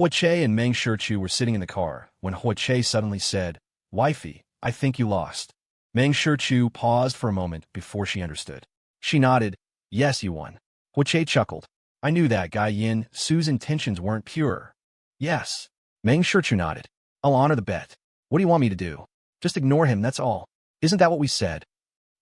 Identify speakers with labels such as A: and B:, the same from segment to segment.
A: Che and Meng Shichu were sitting in the car when Che suddenly said, "Wifey, I think you lost." Meng Shichu paused for a moment before she understood. She nodded, "Yes, you won." Che chuckled. "I knew that, Guy Yin. Su's intentions weren't pure." "Yes." Meng Shichu nodded. "I'll honor the bet. What do you want me to do? Just ignore him, that's all. Isn't that what we said?"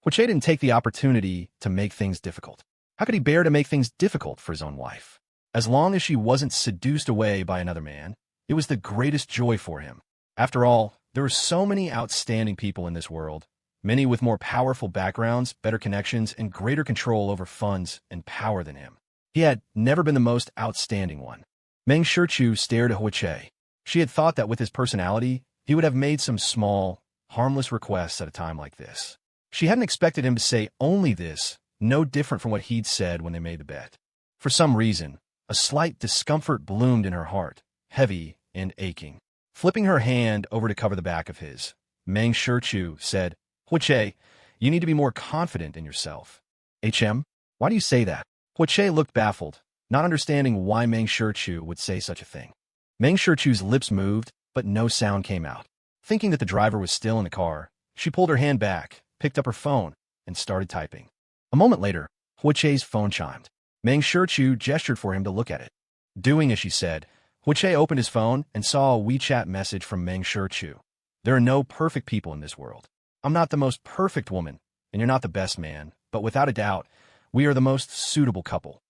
A: Che didn't take the opportunity to make things difficult. How could he bear to make things difficult for his own wife? As long as she wasn't seduced away by another man, it was the greatest joy for him. After all, there were so many outstanding people in this world, many with more powerful backgrounds, better connections, and greater control over funds and power than him. He had never been the most outstanding one. Meng Shichu stared at Che. She had thought that with his personality, he would have made some small, harmless requests at a time like this. She hadn't expected him to say only this, no different from what he'd said when they made the bet. For some reason, a slight discomfort bloomed in her heart, heavy and aching. Flipping her hand over to cover the back of his, Meng Shichu said, "Che, you need to be more confident in yourself." "HM? Why do you say that?" Che looked baffled, not understanding why Meng Shichu would say such a thing. Meng Shichu's lips moved, but no sound came out. Thinking that the driver was still in the car, she pulled her hand back, picked up her phone, and started typing. A moment later, Che's phone chimed. Meng Shichu gestured for him to look at it. Doing as she said, Che opened his phone and saw a WeChat message from Meng Shichu. "There are no perfect people in this world. I'm not the most perfect woman, and you're not the best man, but without a doubt, we are the most suitable couple."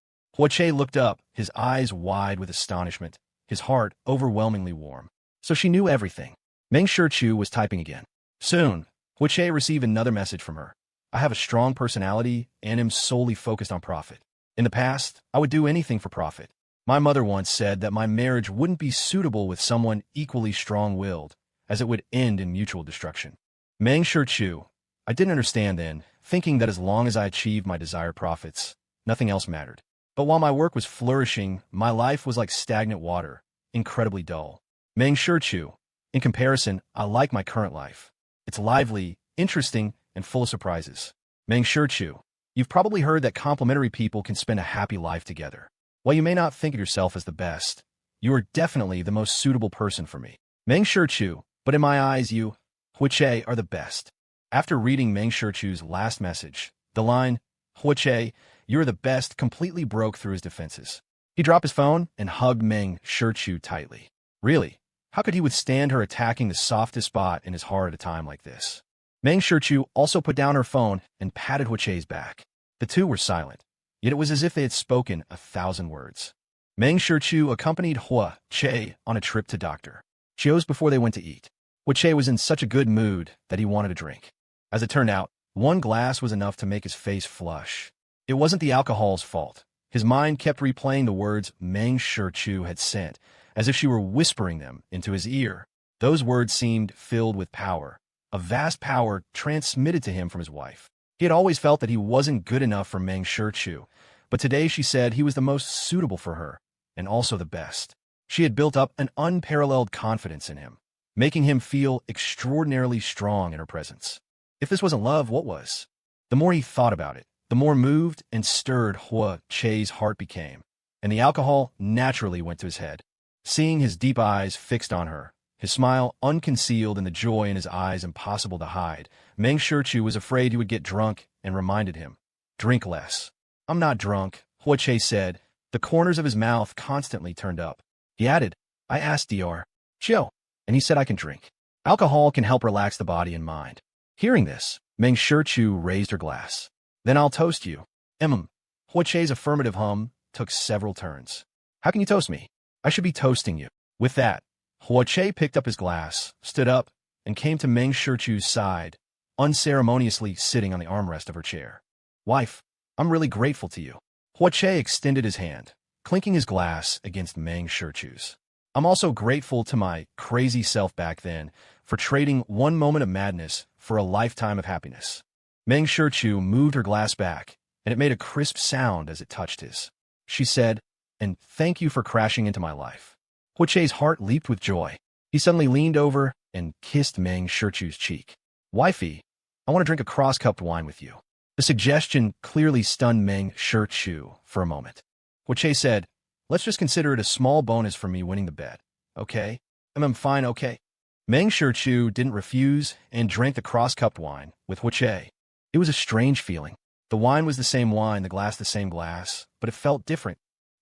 A: Che looked up, his eyes wide with astonishment, his heart overwhelmingly warm. So she knew everything. Meng Shichu was typing again. Soon, Che received another message from her. "I have a strong personality and am solely focused on profit. In the past, I would do anything for profit. My mother once said that my marriage wouldn't be suitable with someone equally strong-willed, as it would end in mutual destruction." Meng Shichu, I didn't understand then, thinking that as long as I achieved my desired profits, nothing else mattered. But while my work was flourishing, my life was like stagnant water, incredibly dull. Meng Shichu, in comparison, I like my current life. It's lively, interesting, and full of surprises. Meng Shichu, you've probably heard that complementary people can spend a happy life together. While you may not think of yourself as the best, you are definitely the most suitable person for me. Meng Shichu, but in my eyes you, Che, are the best. After reading Meng Shichu's last message, the line, Che, you're the best, completely broke through his defenses. He dropped his phone and hugged Meng Shichu tightly. Really, how could he withstand her attacking the softest spot in his heart at a time like this? Meng Shichu also put down her phone and patted Che's back. The two were silent, yet it was as if they had spoken 1,000 words. Meng Shichu accompanied Che on a trip to Dr. Chio's before they went to eat. Che was in such a good mood that he wanted a drink. As it turned out, one glass was enough to make his face flush. It wasn't the alcohol's fault. His mind kept replaying the words Meng Shichu had sent, as if she were whispering them into his ear. Those words seemed filled with power, a vast power transmitted to him from his wife. He had always felt that he wasn't good enough for Meng Shichu, but today she said he was the most suitable for her, and also the best. She had built up an unparalleled confidence in him, making him feel extraordinarily strong in her presence. If this wasn't love, what was? The more he thought about it, the more moved and stirred Che's heart became, and the alcohol naturally went to his head. Seeing his deep eyes fixed on her, his smile unconcealed and the joy in his eyes impossible to hide, Meng Shichu was afraid he would get drunk and reminded him, "Drink less." "I'm not drunk," Che said, the corners of his mouth constantly turned up. He added, "I asked Dr. Chio, and he said I can drink. Alcohol can help relax the body and mind." Hearing this, Meng Shichu raised her glass. "Then I'll toast you." Che's affirmative hum took several turns. "How can you toast me? I should be toasting you." With that, Che picked up his glass, stood up, and came to Meng Shichu's side, unceremoniously sitting on the armrest of her chair. "Wife, I'm really grateful to you." Che extended his hand, clinking his glass against Meng Shichu's. "I'm also grateful to my crazy self back then for trading one moment of madness for a lifetime of happiness." Meng Shichu moved her glass back, and it made a crisp sound as it touched his. She said, "And thank you for crashing into my life." Che's heart leaped with joy. He suddenly leaned over and kissed Meng Shichu's cheek. "Wifey, I want to drink a cross-cupped wine with you." The suggestion clearly stunned Meng Shichu for a moment. Che said, Let's just consider it a small bonus for me winning the bet. Okay? I'm fine, okay? Meng Shichu didn't refuse and drank the cross-cupped wine with Huiche. It was a strange feeling. The wine was the same wine, the glass the same glass, but it felt different.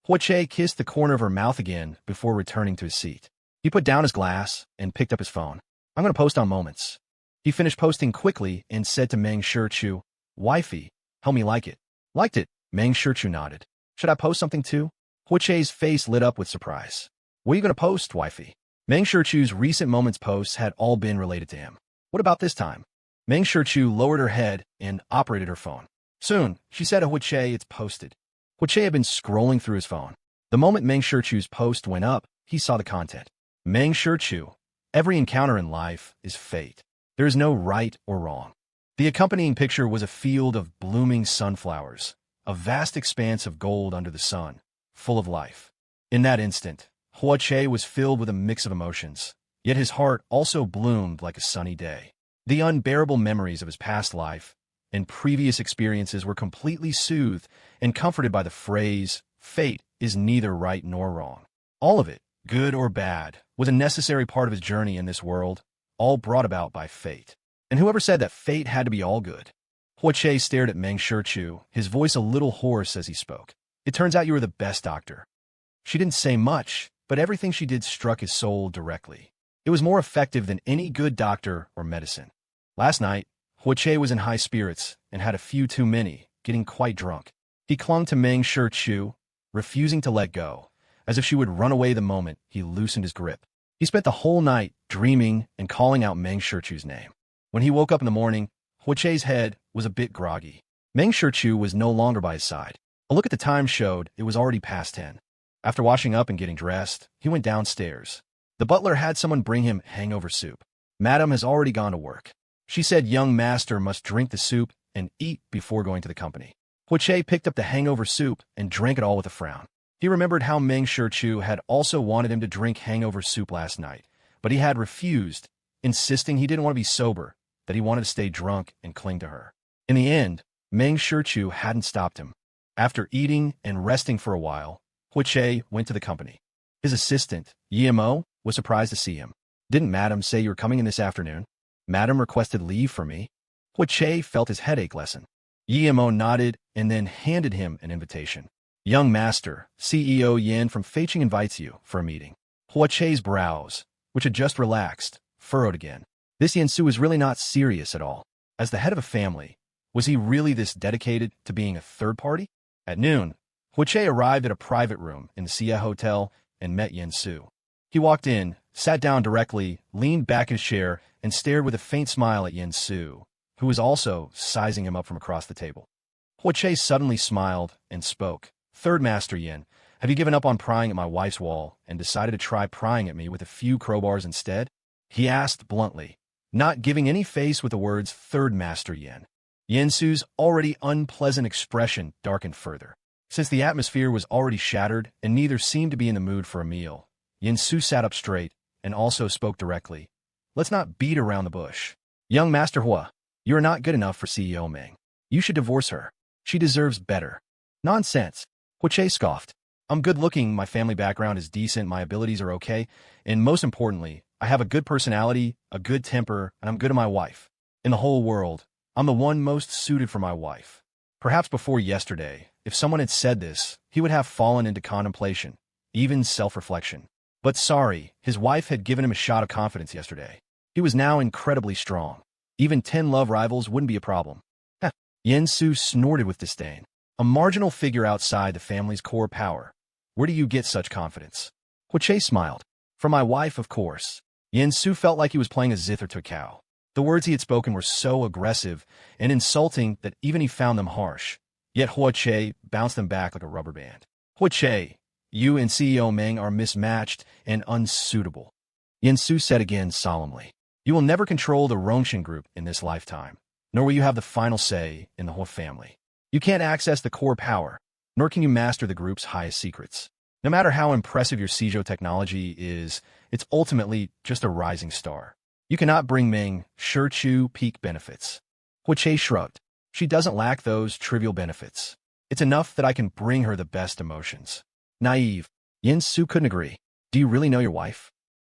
A: Huiche kissed the corner of her mouth again before returning to his seat. He put down his glass and picked up his phone. I'm going to post on Moments. He finished posting quickly and said to Meng Shichu, Wifey, help me like it. Liked it, Meng Shichu nodded. Should I post something too? Huiche's face lit up with surprise. What are you going to post, Wifey? Meng Shichu's recent Moments posts had all been related to him. What about this time? Meng Shichu lowered her head and operated her phone. Soon, she said to Huiche, it's posted. Huiche had been scrolling through his phone. The moment Meng Shichu's post went up, he saw the content. Meng Shichu, every encounter in life is fate. There is no right or wrong. The accompanying picture was a field of blooming sunflowers, a vast expanse of gold under the sun, full of life. In that instant, Huiche was filled with a mix of emotions, yet his heart also bloomed like a sunny day. The unbearable memories of his past life and previous experiences were completely soothed and comforted by the phrase, fate is neither right nor wrong. All of it, good or bad, was a necessary part of his journey in this world, all brought about by fate. And whoever said that fate had to be all good? Huiche stared at Meng Shichu, his voice a little hoarse as he spoke. It turns out you were the best doctor. She didn't say much, but everything she did struck his soul directly. It was more effective than any good doctor or medicine. Last night, Huiche was in high spirits and had a few too many, getting quite drunk. He clung to Meng Shichu, refusing to let go, as if she would run away the moment he loosened his grip. He spent the whole night dreaming and calling out Meng Shichu's name. When he woke up in the morning, Huiche's head was a bit groggy. Meng Shichu was no longer by his side. A look at the time showed it was already past 10. After washing up and getting dressed, he went downstairs. The butler had someone bring him hangover soup. Madam has already gone to work. She said young master must drink the soup and eat before going to the company. Huiche picked up the hangover soup and drank it all with a frown. He remembered how Meng Shichu had also wanted him to drink hangover soup last night, but he had refused, insisting he didn't want to be sober, that he wanted to stay drunk and cling to her. In the end, Meng Shichu hadn't stopped him. After eating and resting for a while, Huiche went to the company. His assistant, Yemo, was surprised to see him. Didn't Madam say you were coming in this afternoon? Madam requested leave for me. Huiche felt his headache lessen. Yemo nodded and then handed him an invitation. Young master, CEO Yin from Feiqing invites you for a meeting. Huiche's brows, which had just relaxed, furrowed again. This Yin Su is really not serious at all. As the head of a family, was he really this dedicated to being a third party? At noon, Huiche arrived at a private room in the Xie Hotel and met Yin Su. He walked in, sat down directly, leaned back in his chair, and stared with a faint smile at Yin Su, who was also sizing him up from across the table. Huiche suddenly smiled and spoke. Third Master Yin, have you given up on prying at my wife's wall and decided to try prying at me with a few crowbars instead? He asked bluntly, not giving any face with the words Third Master Yin. Yin Su's already unpleasant expression darkened further. Since the atmosphere was already shattered and neither seemed to be in the mood for a meal, Yin Su sat up straight and also spoke directly. Let's not beat around the bush. Young Master Hua, you are not good enough for CEO Meng. You should divorce her. She deserves better. Nonsense. Huiche scoffed. I'm good-looking, my family background is decent, my abilities are okay, and most importantly, I have a good personality, a good temper, and I'm good to my wife. In the whole world, I'm the one most suited for my wife. Perhaps before yesterday, if someone had said this, he would have fallen into contemplation, even self-reflection. But sorry, his wife had given him a shot of confidence yesterday. He was now incredibly strong. Even 10 love rivals wouldn't be a problem. Heh. Yin Su snorted with disdain. A marginal figure outside the family's core power. Where do you get such confidence? Huiche smiled. For my wife, of course. Yin Su felt like he was playing a zither to a cow. The words he had spoken were so aggressive and insulting that even he found them harsh. Yet Huiche bounced them back like a rubber band. Huiche, you and CEO Meng are mismatched and unsuitable. Yin Su said again solemnly. You will never control the Rongshan group in this lifetime, nor will you have the final say in the whole family. You can't access the core power, nor can you master the group's highest secrets. No matter how impressive your Seijo technology is, it's ultimately just a rising star. You cannot bring Meng Shichu peak benefits. Huiche shrugged. She doesn't lack those trivial benefits. It's enough that I can bring her the best emotions. Naive, Yin Su couldn't agree. Do you really know your wife?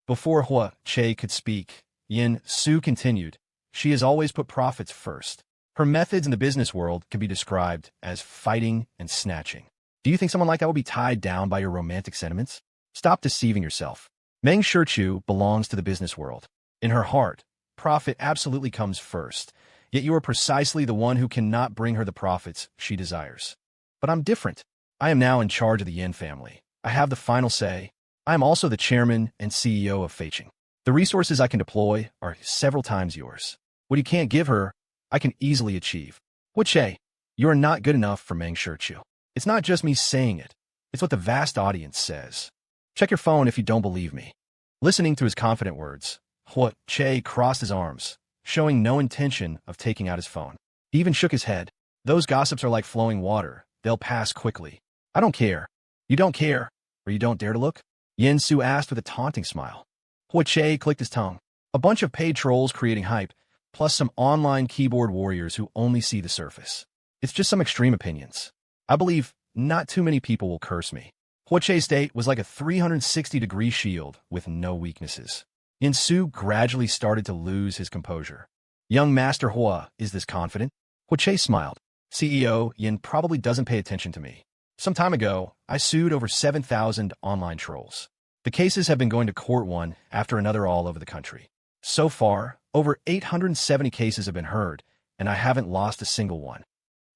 A: Before Hua Che could speak, Yin Su continued. She has always put profits first. Her methods in the business world can be described as fighting and snatching. Do you think someone like that will be tied down by your romantic sentiments? Stop deceiving yourself. Meng Shichu belongs to the business world. In her heart, profit absolutely comes first, yet you are precisely the one who cannot bring her the profits she desires. But I'm different. I am now in charge of the Yin family. I have the final say. I am also the chairman and CEO of Feiching. The resources I can deploy are several times yours. What you can't give her, I can easily achieve. Wu Che, you are not good enough for Meng Shichu. It's not just me saying it. It's what the vast audience says. Check your phone if you don't believe me. Listening to his confident words, Hua Che crossed his arms, showing no intention of taking out his phone. He even shook his head. Those gossips are like flowing water. They'll pass quickly. I don't care. You don't care, or you don't dare to look? Yin Su asked with a taunting smile. Hua Che clicked his tongue. A bunch of paid trolls creating hype, plus some online keyboard warriors who only see the surface. It's just some extreme opinions. I believe not too many people will curse me. Hua Che's state was like a 360-degree shield with no weaknesses. Yin Su gradually started to lose his composure. Young Master Hua, is this confident? Hua Che smiled. CEO Yin probably doesn't pay attention to me. Some time ago, I sued over 7,000 online trolls. The cases have been going to court one after another all over the country. So far, over 870 cases have been heard, and I haven't lost a single one.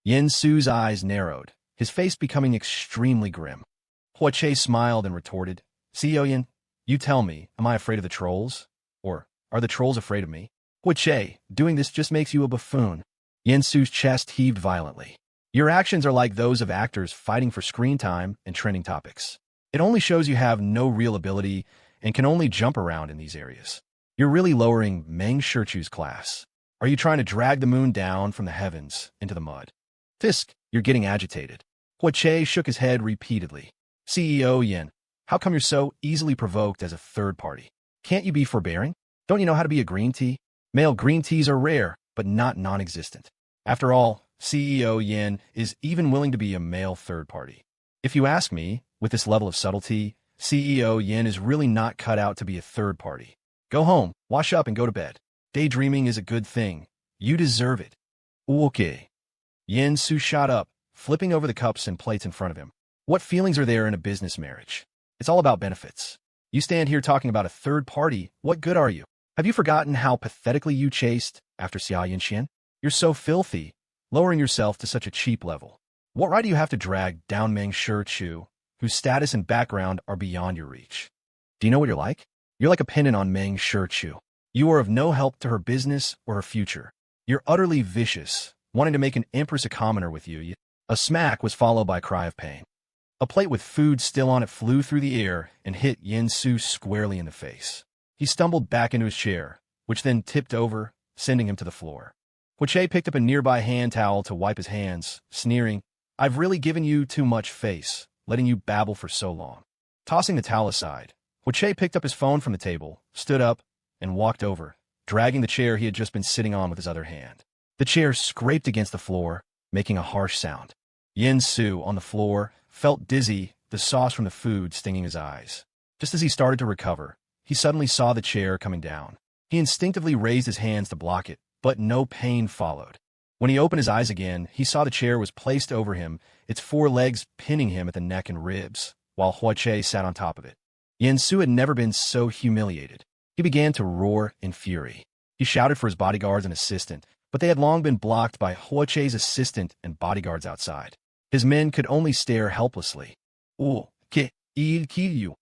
A: Yin Su's eyes narrowed, his face becoming extremely grim. Hua Che smiled and retorted, CEO Yin, you tell me, am I afraid of the trolls? Or are the trolls afraid of me? Hua Che, doing this just makes you a buffoon. Yin Su's chest heaved violently. Your actions are like those of actors fighting for screen time and trending topics. It only shows you have no real ability and can only jump around in these areas. You're really lowering Meng Shichu's class. Are you trying to drag the moon down from the heavens into the mud? Fisk, you're getting agitated. Hua Che shook his head repeatedly. CEO Yin, how come you're so easily provoked as a third party? Can't you be forbearing? Don't you know how to be a green tea? Male green teas are rare, but not non-existent. After all, CEO Yin is even willing to be a male third party. If you ask me, with this level of subtlety, CEO Yin is really not cut out to be a third party. Go home, wash up, and go to bed. Daydreaming is a good thing. You deserve it. Okay. Yin Su shot up, flipping over the cups and plates in front of him. What feelings are there in a business marriage? It's all about benefits. You stand here talking about a third party. What good are you? Have you forgotten how pathetically you chased after Xia Yinxian? You're so filthy, lowering yourself to such a cheap level. What right do you have to drag down Meng Shichu, whose status and background are beyond your reach? Do you know what you're like? You're like a pendant on Meng Shichu. You are of no help to her business or her future. You're utterly vicious, wanting to make an empress a commoner with you. A smack was followed by a cry of pain. A plate with food still on it flew through the air and hit Yin Su squarely in the face. He stumbled back into his chair, which then tipped over, sending him to the floor. Hua Che picked up a nearby hand towel to wipe his hands, sneering, I've really given you too much face, letting you babble for so long. Tossing the towel aside, Hua Che picked up his phone from the table, stood up, and walked over, dragging the chair he had just been sitting on with his other hand. The chair scraped against the floor, making a harsh sound. Yin Su, on the floor, felt dizzy, the sauce from the food stinging his eyes. Just as he started to recover, he suddenly saw the chair coming down. He instinctively raised his hands to block it, but no pain followed. When he opened his eyes again, he saw the chair was placed over him, its four legs pinning him at the neck and ribs, while Hua Che sat on top of it. Yin Su had never been so humiliated. He began to roar in fury. He shouted for his bodyguards and assistant, but they had long been blocked by Hua Che's assistant and bodyguards outside. His men could only stare helplessly. Il kill you.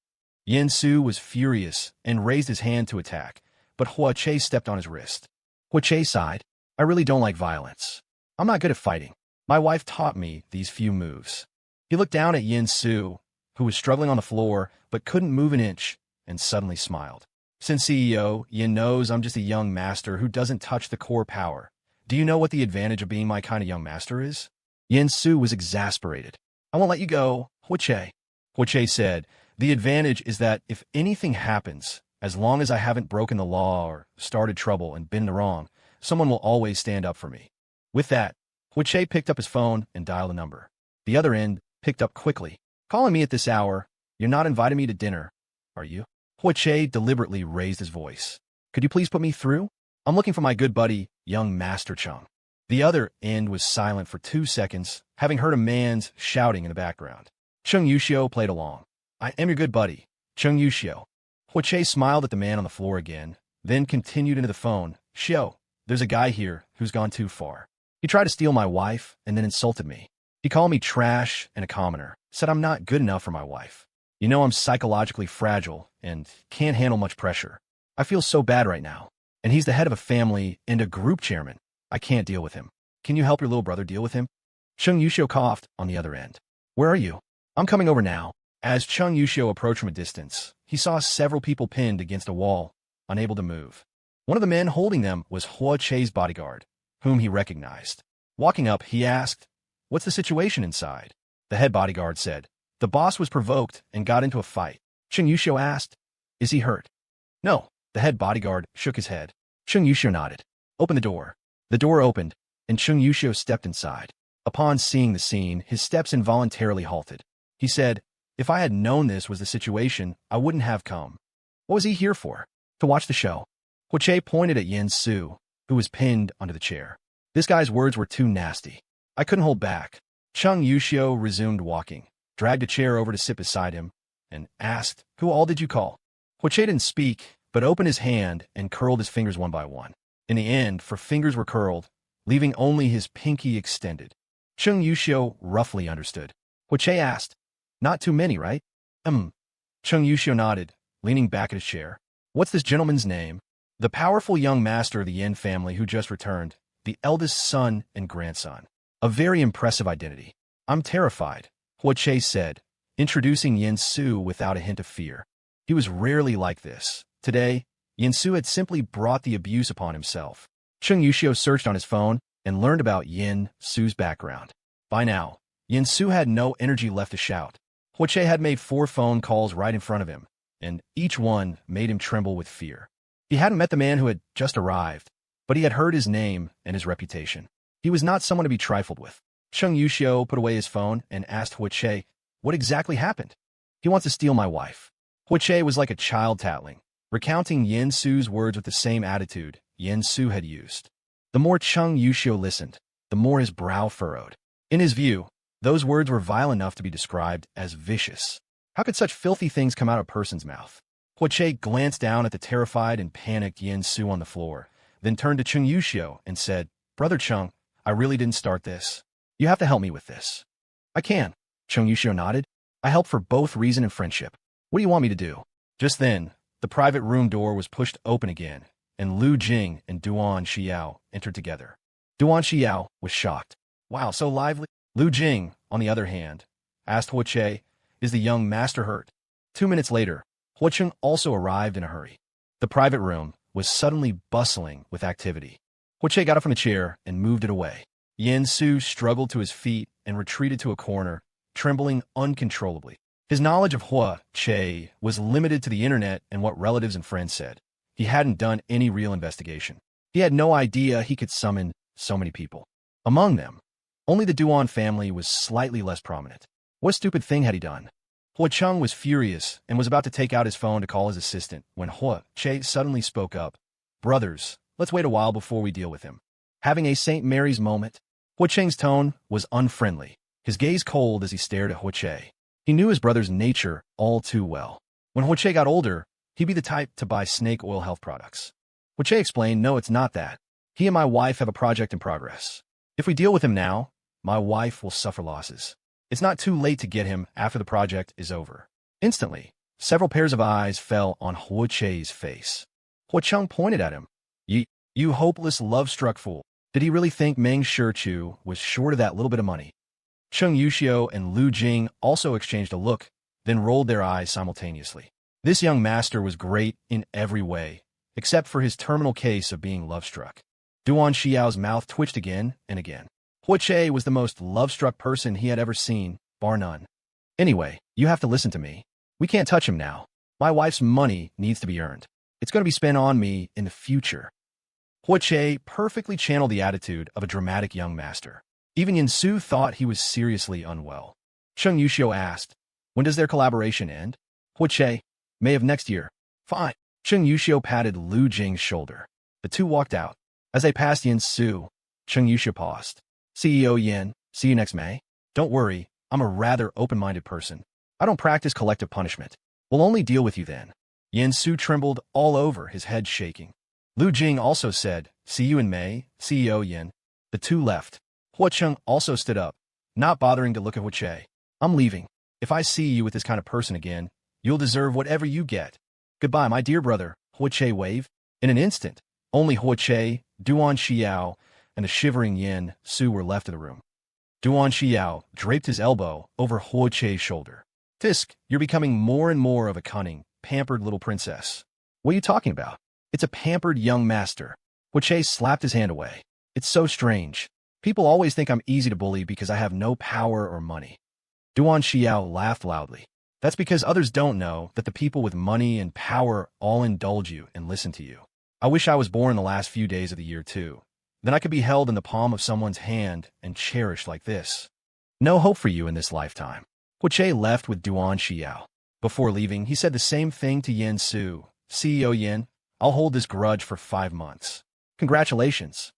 A: Yin Su was furious and raised his hand to attack, but Hua Che stepped on his wrist. Hua Che sighed, I really don't like violence. I'm not good at fighting. My wife taught me these few moves. He looked down at Yin Su, who was struggling on the floor but couldn't move an inch, and suddenly smiled. Since CEO Yin knows I'm just a young master who doesn't touch the core power, do you know what the advantage of being my kind of young master is? Yin Su was exasperated. I won't let you go, Hua Che. Hua Che said, the advantage is that if anything happens, as long as I haven't broken the law or started trouble and been in the wrong, someone will always stand up for me. With that, Hua Che picked up his phone and dialed a number. The other end picked up quickly. Calling me at this hour, You're not inviting me to dinner, are you? Che deliberately raised his voice. Could you please put me through? I'm looking for my good buddy, young Master Chung. The other end was silent for 2 seconds, having heard a man's shouting in the background. Chung Yushio played along. I am your good buddy, Chung Yushio. Che smiled at the man on the floor again, then continued into the phone. Shio, there's a guy here who's gone too far. He tried to steal my wife and then insulted me. He called me trash and a commoner, said I'm not good enough for my wife. You know I'm psychologically fragile and can't handle much pressure. I feel so bad right now. And he's the head of a family and a group chairman. I can't deal with him. Can you help your little brother deal with him? Chung Yushio coughed on the other end. Where are you? I'm coming over now. As Chung Yushio approached from a distance, he saw several people pinned against a wall, unable to move. One of the men holding them was Che's bodyguard, whom he recognized. Walking up, he asked, "What's the situation inside?" The head bodyguard said, "The boss was provoked and got into a fight." Chung Yushio asked, "Is he hurt?" "No." The head bodyguard shook his head. Chung Yushio nodded. "Open the door." The door opened, and Chung Yushio stepped inside. Upon seeing the scene, his steps involuntarily halted. He said, "If I had known this was the situation, I wouldn't have come." What was he here for? To watch the show. Che pointed at Yin Su, who was pinned under the chair. This guy's words were too nasty. I couldn't hold back. Chung Yushio resumed walking, dragged a chair over to sit beside him, and asked, "Who all did you call?" Che didn't speak, but opened his hand and curled his fingers one by one. In the end, for fingers were curled, leaving only his pinky extended. Chung Yushio roughly understood. Che asked, "Not too many, right?" Chung Yushio nodded, leaning back at his chair. "What's this gentleman's name?" The powerful young master of the Yin family who just returned, the eldest son and grandson. A very impressive identity. "I'm terrified," Che said, introducing Yin Su without a hint of fear. He was rarely like this. Today, Yin Su had simply brought the abuse upon himself. Chung Yushio searched on his phone and learned about Yin Su's background. By now, Yin Su had no energy left to shout. Che had made 4 phone calls right in front of him, and each one made him tremble with fear. He hadn't met the man who had just arrived, but he had heard his name and his reputation. He was not someone to be trifled with. Chung Yushio put away his phone and asked Che, "What exactly happened?" "He wants to steal my wife." Che was like a child tattling, recounting Yin Su's words with the same attitude Yin Su had used. The more Chung Yushio listened, the more his brow furrowed. In his view, those words were vile enough to be described as vicious. How could such filthy things come out of a person's mouth? Che glanced down at the terrified and panicked Yin Su on the floor, then turned to Chung Yushio and said, "Brother Chung, I really didn't start this. You have to help me with this." "I can." Chung Yushio nodded. "I help for both reason and friendship. What do you want me to do?" Just then, the private room door was pushed open again, and Lu Jing and Duan Xiao entered together. Duan Xiao was shocked. "Wow, so lively." Lu Jing, on the other hand, asked Che, "Is the young master hurt?" 2 minutes later, Chung also arrived in a hurry. The private room was suddenly bustling with activity. Che got up from the chair and moved it away. Yin Su struggled to his feet and retreated to a corner, trembling uncontrollably. His knowledge of Che was limited to the internet and what relatives and friends said. He hadn't done any real investigation. He had no idea he could summon so many people. Among them, only the Duan family was slightly less prominent. What stupid thing had he done? Chung was furious and was about to take out his phone to call his assistant when Che suddenly spoke up. "Brothers, let's wait a while before we deal with him." Having a St. Mary's moment, Cheng's tone was unfriendly, his gaze cold as he stared at Che. He knew his brother's nature all too well. When Che got older, he'd be the type to buy snake oil health products. Che explained, "No, it's not that. He and my wife have a project in progress. If we deal with him now, my wife will suffer losses. It's not too late to get him after the project is over." Instantly, several pairs of eyes fell on Che's face. Chung pointed at him. You hopeless, love-struck fool. Did he really think Meng Shichu was short of that little bit of money?" Chung Yushio and Lu Jing also exchanged a look, then rolled their eyes simultaneously. This young master was great in every way, except for his terminal case of being love-struck. Duan Xiao's mouth twitched again and again. Che was the most love-struck person he had ever seen, bar none. "Anyway, you have to listen to me. We can't touch him now. My wife's money needs to be earned. It's going to be spent on me in the future." Che perfectly channeled the attitude of a dramatic young master. Even Yin Su thought he was seriously unwell. Chung Yushio asked, When does their collaboration end? Che, May of next year. Fine. Cheng Yuxiu patted Lu Jing's shoulder. The two walked out. As they passed Yin Su, Cheng Yuxiu paused. CEO Yin, see you next May? Don't worry, I'm a rather open-minded person. I don't practice collective punishment. We'll only deal with you then. Yin Su trembled all over, his head shaking. Lu Jing also said, see you in May, CEO Yin. The two left. Hua Cheng also stood up, not bothering to look at Che. I'm leaving. If I see you with this kind of person again, you'll deserve whatever you get. Goodbye, my dear brother, Che waved. In an instant, only Che, Duan Xiao, and the shivering Yin Su were left in the room. Duan Xiao draped his elbow over Che's shoulder. Fisk, you're becoming more and more of a cunning, pampered little princess. What are you talking about? It's a pampered young master. Che slapped his hand away. It's so strange. People always think I'm easy to bully because I have no power or money. Duan Xiao laughed loudly. That's because others don't know that the people with money and power all indulge you and listen to you. I wish I was born the last few days of the year too. Then I could be held in the palm of someone's hand and cherished like this. No hope for you in this lifetime. Che left with Duan Xiao. Before leaving, he said the same thing to Yin Su. CEO Yin, I'll hold this grudge for 5 months. Congratulations.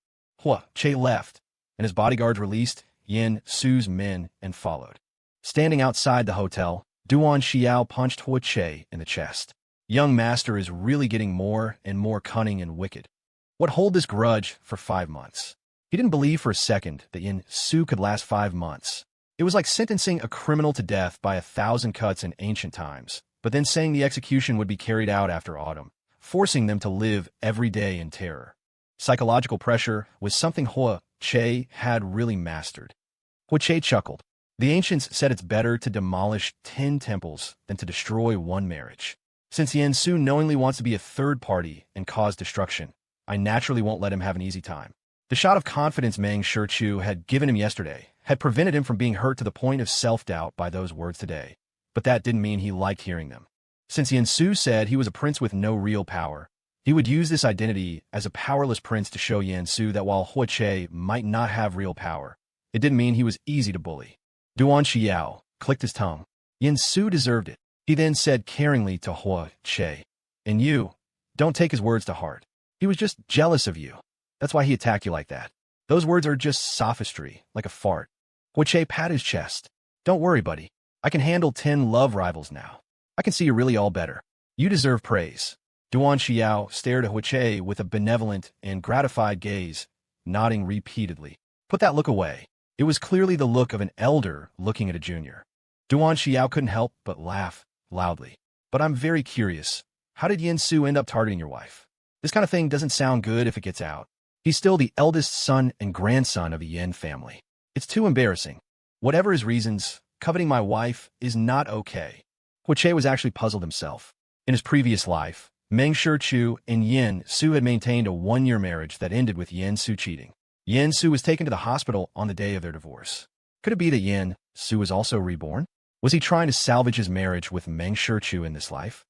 A: Che left, and his bodyguards released Yin Su's men and followed. Standing outside the hotel, Duan Xiao punched Che in the chest. Young master is really getting more and more cunning and wicked. What hold this grudge for 5 months? He didn't believe for a second that Yin Su could last 5 months. It was like sentencing a criminal to death by 1,000 cuts in ancient times, but then saying the execution would be carried out after autumn, forcing them to live every day in terror. Psychological pressure was something Che had really mastered. Che chuckled. The ancients said it's better to demolish 10 temples than to destroy 1 marriage. Since Yin Su knowingly wants to be a third party and cause destruction, I naturally won't let him have an easy time. The shot of confidence Meng Shichu had given him yesterday had prevented him from being hurt to the point of self-doubt by those words today, but that didn't mean he liked hearing them. Since Yin Su said he was a prince with no real power, he would use this identity as a powerless prince to show Yin Su that while Che might not have real power, it didn't mean he was easy to bully. Duan Xiao clicked his tongue. Yin Su deserved it. He then said caringly to Che, and you, don't take his words to heart. He was just jealous of you. That's why he attacked you like that. Those words are just sophistry, like a fart. Che patted his chest. Don't worry, buddy. I can handle 10 love rivals now. I can see you're really all better. You deserve praise. Duan Xiao stared at Che with a benevolent and gratified gaze, nodding repeatedly. Put that look away. It was clearly the look of an elder looking at a junior. Duan Xiao couldn't help but laugh loudly. But I'm very curious. How did Yin Su end up targeting your wife? This kind of thing doesn't sound good if it gets out. He's still the eldest son and grandson of a Yin family. It's too embarrassing. Whatever his reasons, coveting my wife is not okay. Che was actually puzzled himself. In his previous life, Meng Shichu and Yin Su had maintained a 1-year marriage that ended with Yin Su cheating. Yin Su was taken to the hospital on the day of their divorce. Could it be that Yin Su was also reborn? Was he trying to salvage his marriage with Meng Shichu in this life?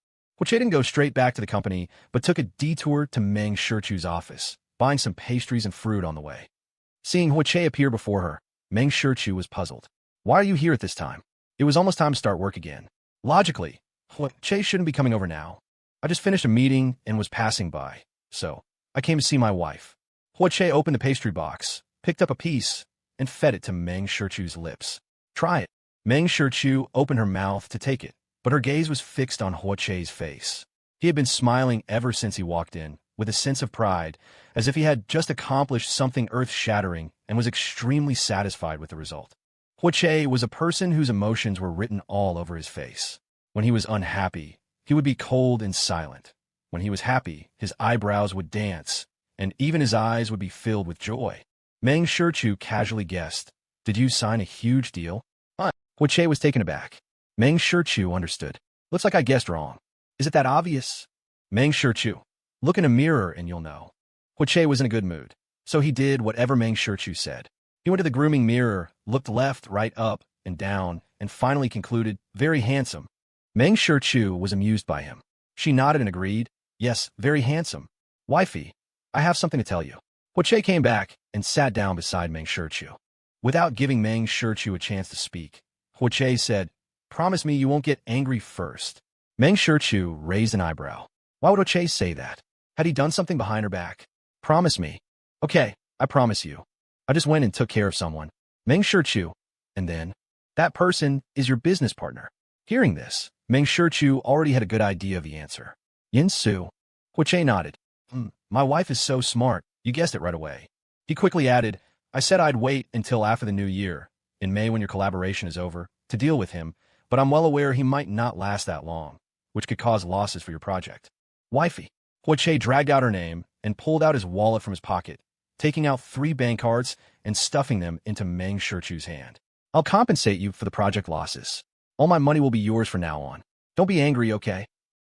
A: Che didn't go straight back to the company, but took a detour to Meng Shichu's office, buying some pastries and fruit on the way. Seeing Che appear before her, Meng Shichu was puzzled. Why are you here at this time? It was almost time to start work again. Logically, Che shouldn't be coming over now. I just finished a meeting and was passing by, so I came to see my wife. Che opened the pastry box, picked up a piece, and fed it to Meng Shichu's lips. Try it. Meng Shichu opened her mouth to take it, but her gaze was fixed on Che's face. He had been smiling ever since he walked in, with a sense of pride, as if he had just accomplished something earth-shattering and was extremely satisfied with the result. Che was a person whose emotions were written all over his face. When he was unhappy, he would be cold and silent. When he was happy, his eyebrows would dance, and even his eyes would be filled with joy. Meng Shichu casually guessed, "Did you sign a huge deal?" Che was taken aback. Meng Shichu understood. "Looks like I guessed wrong. Is it that obvious?" Meng Shichu, "Look in a mirror and you'll know." Che was in a good mood, so he did whatever Meng Shichu said. He went to the grooming mirror, looked left, right, up, and down, and finally concluded, "Very handsome." Meng Shichu was amused by him. She nodded and agreed, "Yes, very handsome. Wifey, I have something to tell you." Che came back and sat down beside Meng Shichu. Without giving Meng Shichu a chance to speak, Che said, Promise me you won't get angry first. Meng Shichu raised an eyebrow. Why would Chase say that? Had he done something behind her back? Promise me. Okay, I promise you. I just went and took care of someone. Meng Shichu. And then? That person is your business partner. Hearing this, Meng Shichu already had a good idea of the answer. Yin Su. Huiche nodded. My wife is so smart, you guessed it right away. He quickly added, I said I'd wait until after the new year, in May when your collaboration is over, to deal with him, but I'm well aware he might not last that long, which could cause losses for your project. Wifey. Huiche dragged out her name and pulled out his wallet from his pocket, taking out 3 bank cards and stuffing them into Meng Shichu's hand. I'll compensate you for the project losses. All my money will be yours from now on. Don't be angry, okay?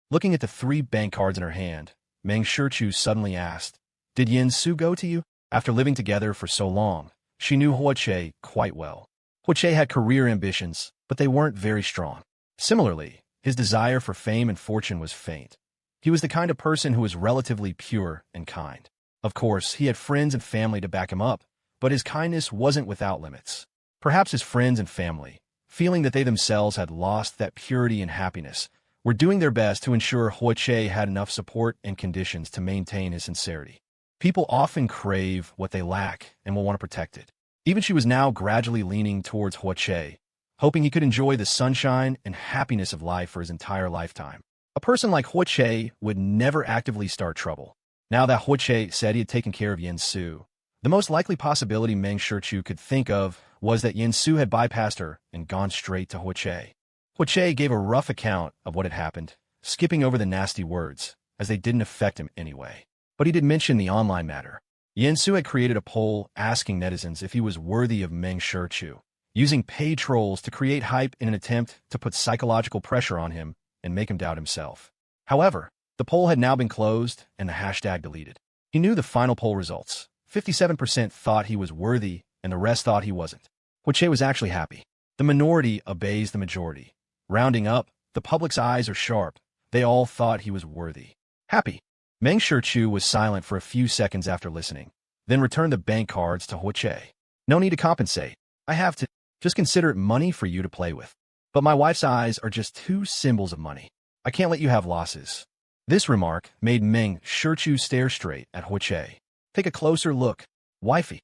A: Looking at the 3 bank cards in her hand, Meng Shichu suddenly asked, Did Yin Su go to you? After living together for so long, she knew Huiche quite well. Huiche had career ambitions, but they weren't very strong. Similarly, his desire for fame and fortune was faint. He was the kind of person who was relatively pure and kind. Of course, he had friends and family to back him up, but his kindness wasn't without limits. Perhaps his friends and family, feeling that they themselves had lost that purity and happiness, were doing their best to ensure Huiche had enough support and conditions to maintain his sincerity. People often crave what they lack and will want to protect it. Even she was now gradually leaning towards Huiche, hoping he could enjoy the sunshine and happiness of life for his entire lifetime. A person like Huiche would never actively start trouble. Now that Huiche said he had taken care of Yin Su, the most likely possibility Meng Shichu could think of was that Yin Su had bypassed her and gone straight to Huiche. Huiche gave a rough account of what had happened, skipping over the nasty words, as they didn't affect him anyway. But he did mention the online matter. Yin Su had created a poll asking netizens if he was worthy of Meng Shichu, using paid trolls to create hype in an attempt to put psychological pressure on him and make him doubt himself. However, the poll had now been closed and the hashtag deleted. He knew the final poll results. 57% thought he was worthy and the rest thought he wasn't. Huiche was actually happy. The minority obeys the majority. Rounding up, the public's eyes are sharp. They all thought he was worthy. Happy. Meng Shichu was silent for a few seconds after listening, then returned the bank cards to Huiche. No need to compensate. I have to. Just consider it money for you to play with. But my wife's eyes are just 2 symbols of money. I can't let you have losses. This remark made Meng Shichu stare straight at Huiche. Take a closer look. Wifey.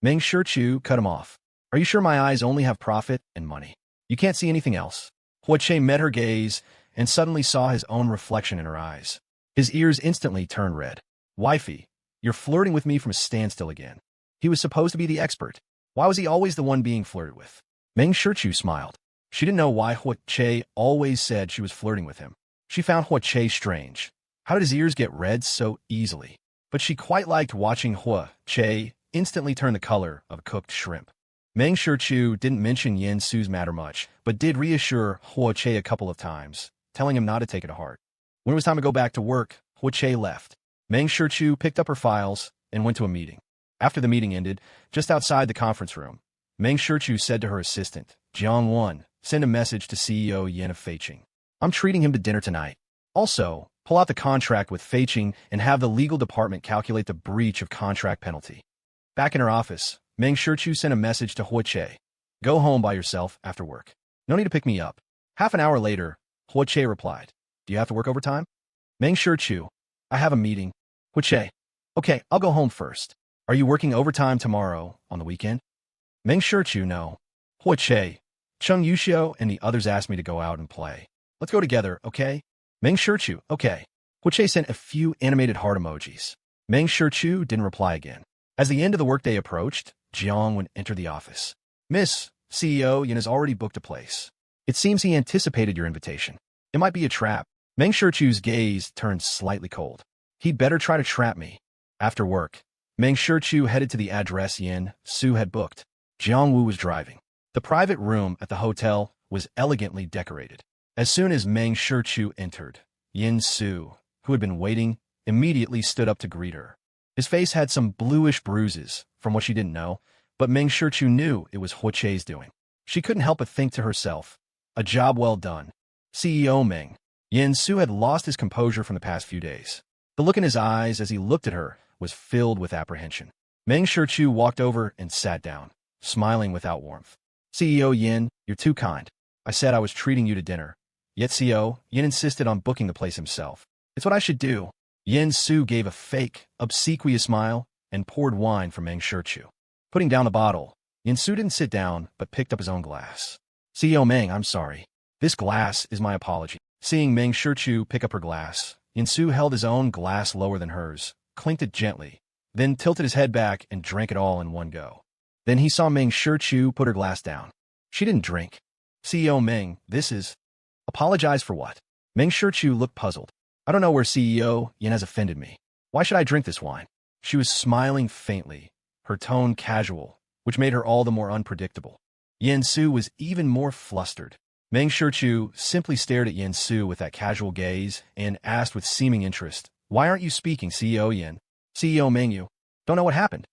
A: Meng Shichu cut him off. Are you sure my eyes only have profit and money? You can't see anything else. Huiche met her gaze and suddenly saw his own reflection in her eyes. His ears instantly turned red. Wifey, you're flirting with me from a standstill again. He was supposed to be the expert. Why was he always the one being flirted with? Meng Shichu smiled. She didn't know why Huiche always said she was flirting with him. She found Huiche strange. How did his ears get red so easily? But she quite liked watching Huiche instantly turn the color of cooked shrimp. Meng Shichu didn't mention Yin Su's matter much, but did reassure Huiche a couple of times, telling him not to take it to heart. When it was time to go back to work, Huiche left. Meng Shichu picked up her files and went to a meeting. After the meeting ended, just outside the conference room, Meng Shichu said to her assistant, Jiang Wan, send a message to CEO Yin of Feiqing. I'm treating him to dinner tonight. Also, pull out the contract with Feiqing and have the legal department calculate the breach of contract penalty. Back in her office, Meng Shichu sent a message to Huiche. Go home by yourself after work. No need to pick me up. Half an hour later, Huiche replied. Do you have to work overtime? Meng Shichu. I have a meeting. Huiche. Okay, I'll go home first. Are you working overtime tomorrow on the weekend? Meng Shichu, no. Huiche. Chung Yuxiu and the others asked me to go out and play. Let's go together, okay? Meng Shichu, okay. Huiche sent a few animated heart emojis. Meng Shichu didn't reply again. As the end of the workday approached, Jiang Wan entered the office. Miss, CEO Yin has already booked a place. It seems he anticipated your invitation. It might be a trap. Meng Shichu's gaze turned slightly cold. He'd better try to trap me. After work, Meng Shichu headed to the address Yin Su had booked. Jiang Wu was driving. The private room at the hotel was elegantly decorated. As soon as Meng Shichu entered, Yin Su, who had been waiting, immediately stood up to greet her. His face had some bluish bruises, from what she didn't know, but Meng Shichu knew it was Huiche's doing. She couldn't help but think to herself, a job well done. CEO Meng. Yin Su had lost his composure from the past few days. The look in his eyes as he looked at her was filled with apprehension. Meng Shichu walked over and sat down, smiling without warmth. CEO Yin, you're too kind. I said I was treating you to dinner. Yet CO, Yin insisted on booking the place himself. It's what I should do. Yin Su gave a fake, obsequious smile and poured wine for Meng Shichu. Putting down the bottle, Yin Su didn't sit down but picked up his own glass. CEO Meng, I'm sorry. This glass is my apology. Seeing Meng Shichu pick up her glass, Yin Su held his own glass lower than hers, clinked it gently, then tilted his head back and drank it all in one go. Then he saw Meng Shichu put her glass down. She didn't drink. CEO Meng, this is... Apologize for what? Meng Shichu looked puzzled. I don't know where CEO Yin has offended me. Why should I drink this wine? She was smiling faintly, her tone casual, which made her all the more unpredictable. Yin Su was even more flustered. Meng Shichu simply stared at Yin Su with that casual gaze and asked with seeming interest, Why aren't you speaking, CEO Yin? CEO Meng, you don't know what happened?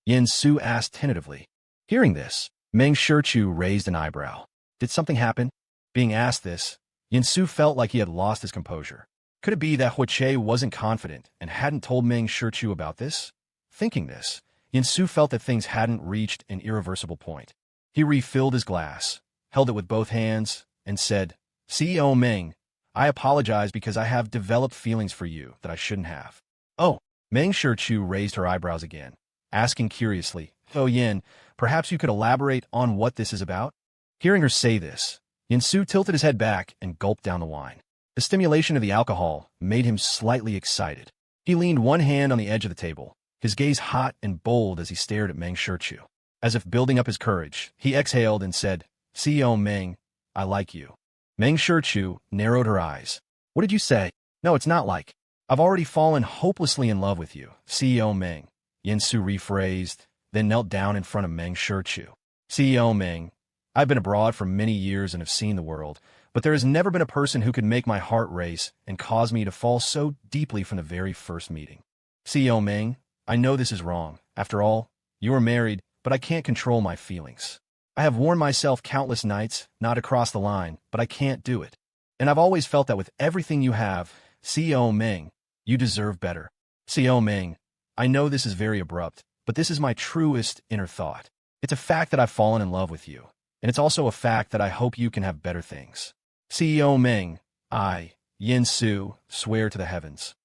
A: Yin Su asked tentatively. Hearing this, Meng Shichu raised an eyebrow. Did something happen? Being asked this, Yin Su felt like he had lost his composure. Could it be that Che wasn't confident and hadn't told Meng Shichu about this? Thinking this, Yin Su felt that things hadn't reached an irreversible point. He refilled his glass, held it with both hands, and said, CEO Meng, I apologize because I have developed feelings for you that I shouldn't have. Oh, Meng Shichu raised her eyebrows again, asking curiously, Oh Yin, perhaps you could elaborate on what this is about? Hearing her say this, Yin Su tilted his head back and gulped down the wine. The stimulation of the alcohol made him slightly excited. He leaned one hand on the edge of the table, his gaze hot and bold as he stared at Meng Shichu. As if building up his courage, he exhaled and said, CEO Meng, I like you. Meng Shichu narrowed her eyes. What did you say? No, it's not like. I've already fallen hopelessly in love with you, CEO Meng. Yin Su rephrased, then knelt down in front of Meng Shichu. CEO Meng, I've been abroad for many years and have seen the world, but there has never been a person who could make my heart race and cause me to fall so deeply from the very first meeting. CEO Meng, I know this is wrong. After all, you are married, but I can't control my feelings. I have warned myself countless nights not to cross the line, but I can't do it. And I've always felt that with everything you have, CEO Meng, you deserve better. CEO Meng, I know this is very abrupt, but this is my truest inner thought. It's a fact that I've fallen in love with you, and it's also a fact that I hope you can have better things. CEO Meng, I, Yin Su, swear to the heavens.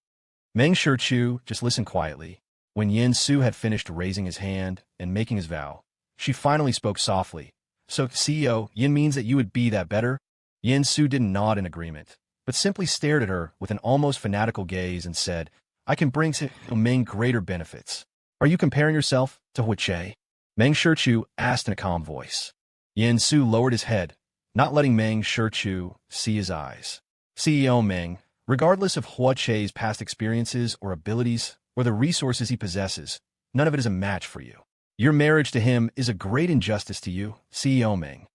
A: Meng Shichu just listened quietly. When Yin Su had finished raising his hand and making his vow, she finally spoke softly. So, CEO, Yin means that you would be that better? Yin Su didn't nod in agreement, but simply stared at her with an almost fanatical gaze and said, I can bring to Meng greater benefits. Are you comparing yourself to Che? Meng Shichu asked in a calm voice. Yin Su lowered his head, not letting Meng Shichu see his eyes. CEO Meng, regardless of Che's past experiences or abilities or the resources he possesses, none of it is a match for you. Your marriage to him is a great injustice to you, CEO Meng.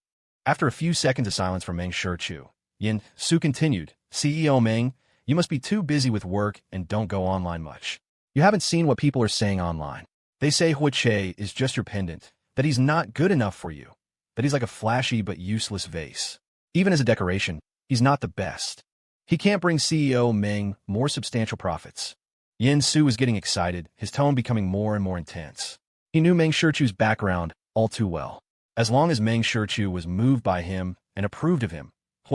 A: After a few seconds of silence from Meng Shichu, Yin Su continued, CEO Meng, you must be too busy with work and don't go online much. You haven't seen what people are saying online. They say Che is just your pendant, that he's not good enough for you, that he's like a flashy but useless vase. Even as a decoration, he's not the best. He can't bring CEO Meng more substantial profits. Yin Su was getting excited, his tone becoming more and more intense. He knew Meng Shichu's background all too well. As long as Meng Shichu was moved by him and approved of him,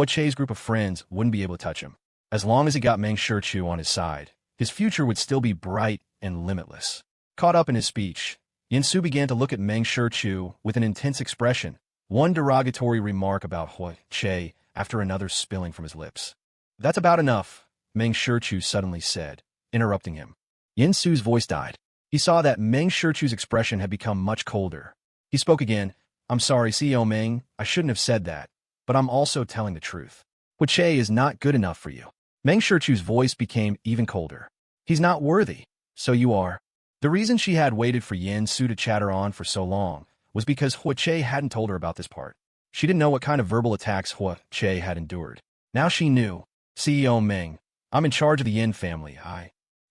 A: Che's group of friends wouldn't be able to touch him. As long as he got Meng Shichu on his side, his future would still be bright and limitless. Caught up in his speech, Yin Su began to look at Meng Shichu with an intense expression, one derogatory remark about Che after another spilling from his lips. That's about enough, Meng Shichu suddenly said, interrupting him. Yin Su's voice died. He saw that Meng Shichu's expression had become much colder. He spoke again. I'm sorry, CEO Meng, I shouldn't have said that, but I'm also telling the truth. Che is not good enough for you. Meng Shichu's voice became even colder. He's not worthy, so you are. The reason she had waited for Yin Su to chatter on for so long was because Che hadn't told her about this part. She didn't know what kind of verbal attacks Che had endured. Now she knew. CEO Meng, I'm in charge of the Yin family.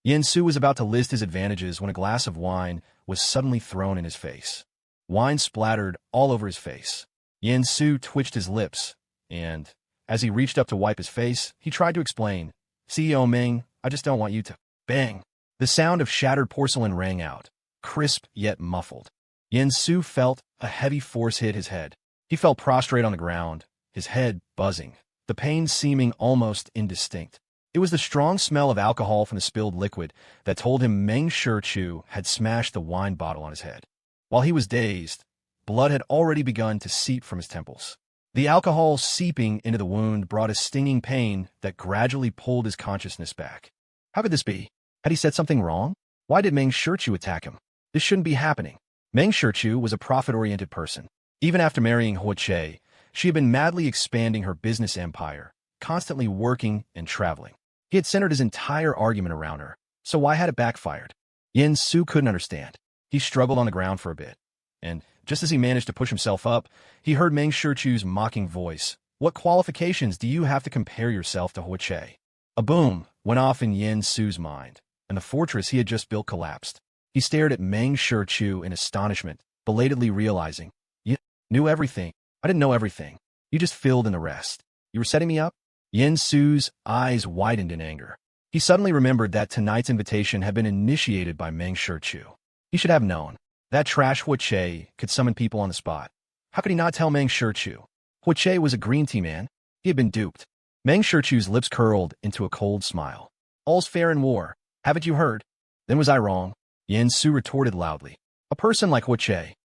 A: Yin Su was about to list his advantages when a glass of wine was suddenly thrown in his face. Wine splattered all over his face. Yin Su twitched his lips, and, as he reached up to wipe his face, he tried to explain, CEO Meng, I just don't want you to. Bang! The sound of shattered porcelain rang out, crisp yet muffled. Yin Su felt a heavy force hit his head. He fell prostrate on the ground, his head buzzing, the pain seeming almost indistinct. It was the strong smell of alcohol from the spilled liquid that told him Meng Shichu had smashed the wine bottle on his head. While he was dazed, blood had already begun to seep from his temples. The alcohol seeping into the wound brought a stinging pain that gradually pulled his consciousness back. How could this be? Had he said something wrong? Why did Meng Shichu attack him? This shouldn't be happening. Meng Shichu was a profit-oriented person. Even after marrying Hua Che, she had been madly expanding her business empire, constantly working and traveling. He had centered his entire argument around her, so why had it backfired? Yin Su couldn't understand. He struggled on the ground for a bit, and just as he managed to push himself up, he heard Meng Shichu's mocking voice. What qualifications do you have to compare yourself to Hua Che? A boom went off in Yin Su's mind, and the fortress he had just built collapsed. He stared at Meng Shichu in astonishment, belatedly realizing, "You knew everything. I didn't know everything. You just filled in the rest. You were setting me up?" Yin Su's eyes widened in anger. He suddenly remembered that tonight's invitation had been initiated by Meng Shichu. He should have known. That trash Hua Che could summon people on the spot. How could he not tell Meng Shichu? Hua Che was a green tea man. He had been duped. Meng Shichu's lips curled into a cold smile. "All's fair in war. Haven't you heard? Then was I wrong?" Yin Su retorted loudly. A person like Hua Che.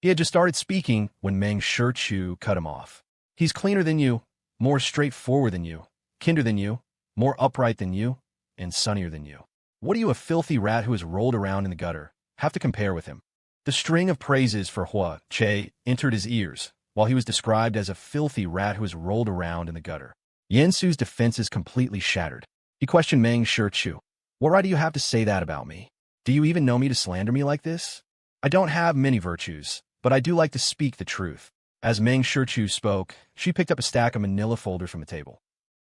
A: He had just started speaking when Meng Shichu cut him off. "He's cleaner than you, more straightforward than you, kinder than you, more upright than you, and sunnier than you. What are you, a filthy rat who has rolled around in the gutter, have to compare with him?" The string of praises for Hua Che entered his ears, while he was described as a filthy rat who has rolled around in the gutter. Yin Su's defenses completely shattered. He questioned Meng Shichu. "What right do you have to say that about me? Do you even know me to slander me like this? I don't have many virtues, but I do like to speak the truth." As Meng Shichu spoke, she picked up a stack of manila folders from the table.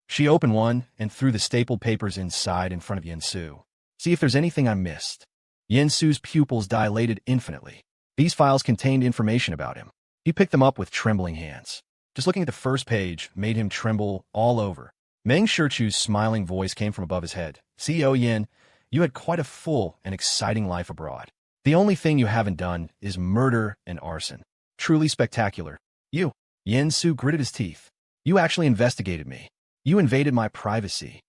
A: She opened one and threw the stapled papers inside in front of Yin Su. "See if there's anything I missed." Yin Su's pupils dilated infinitely. These files contained information about him. He picked them up with trembling hands. Just looking at the first page made him tremble all over. Meng Shichu's smiling voice came from above his head. "CEO Yin, you had quite a full and exciting life abroad. The only thing you haven't done is murder and arson. Truly spectacular. You." Yin Su gritted his teeth. "You actually investigated me. You invaded my privacy."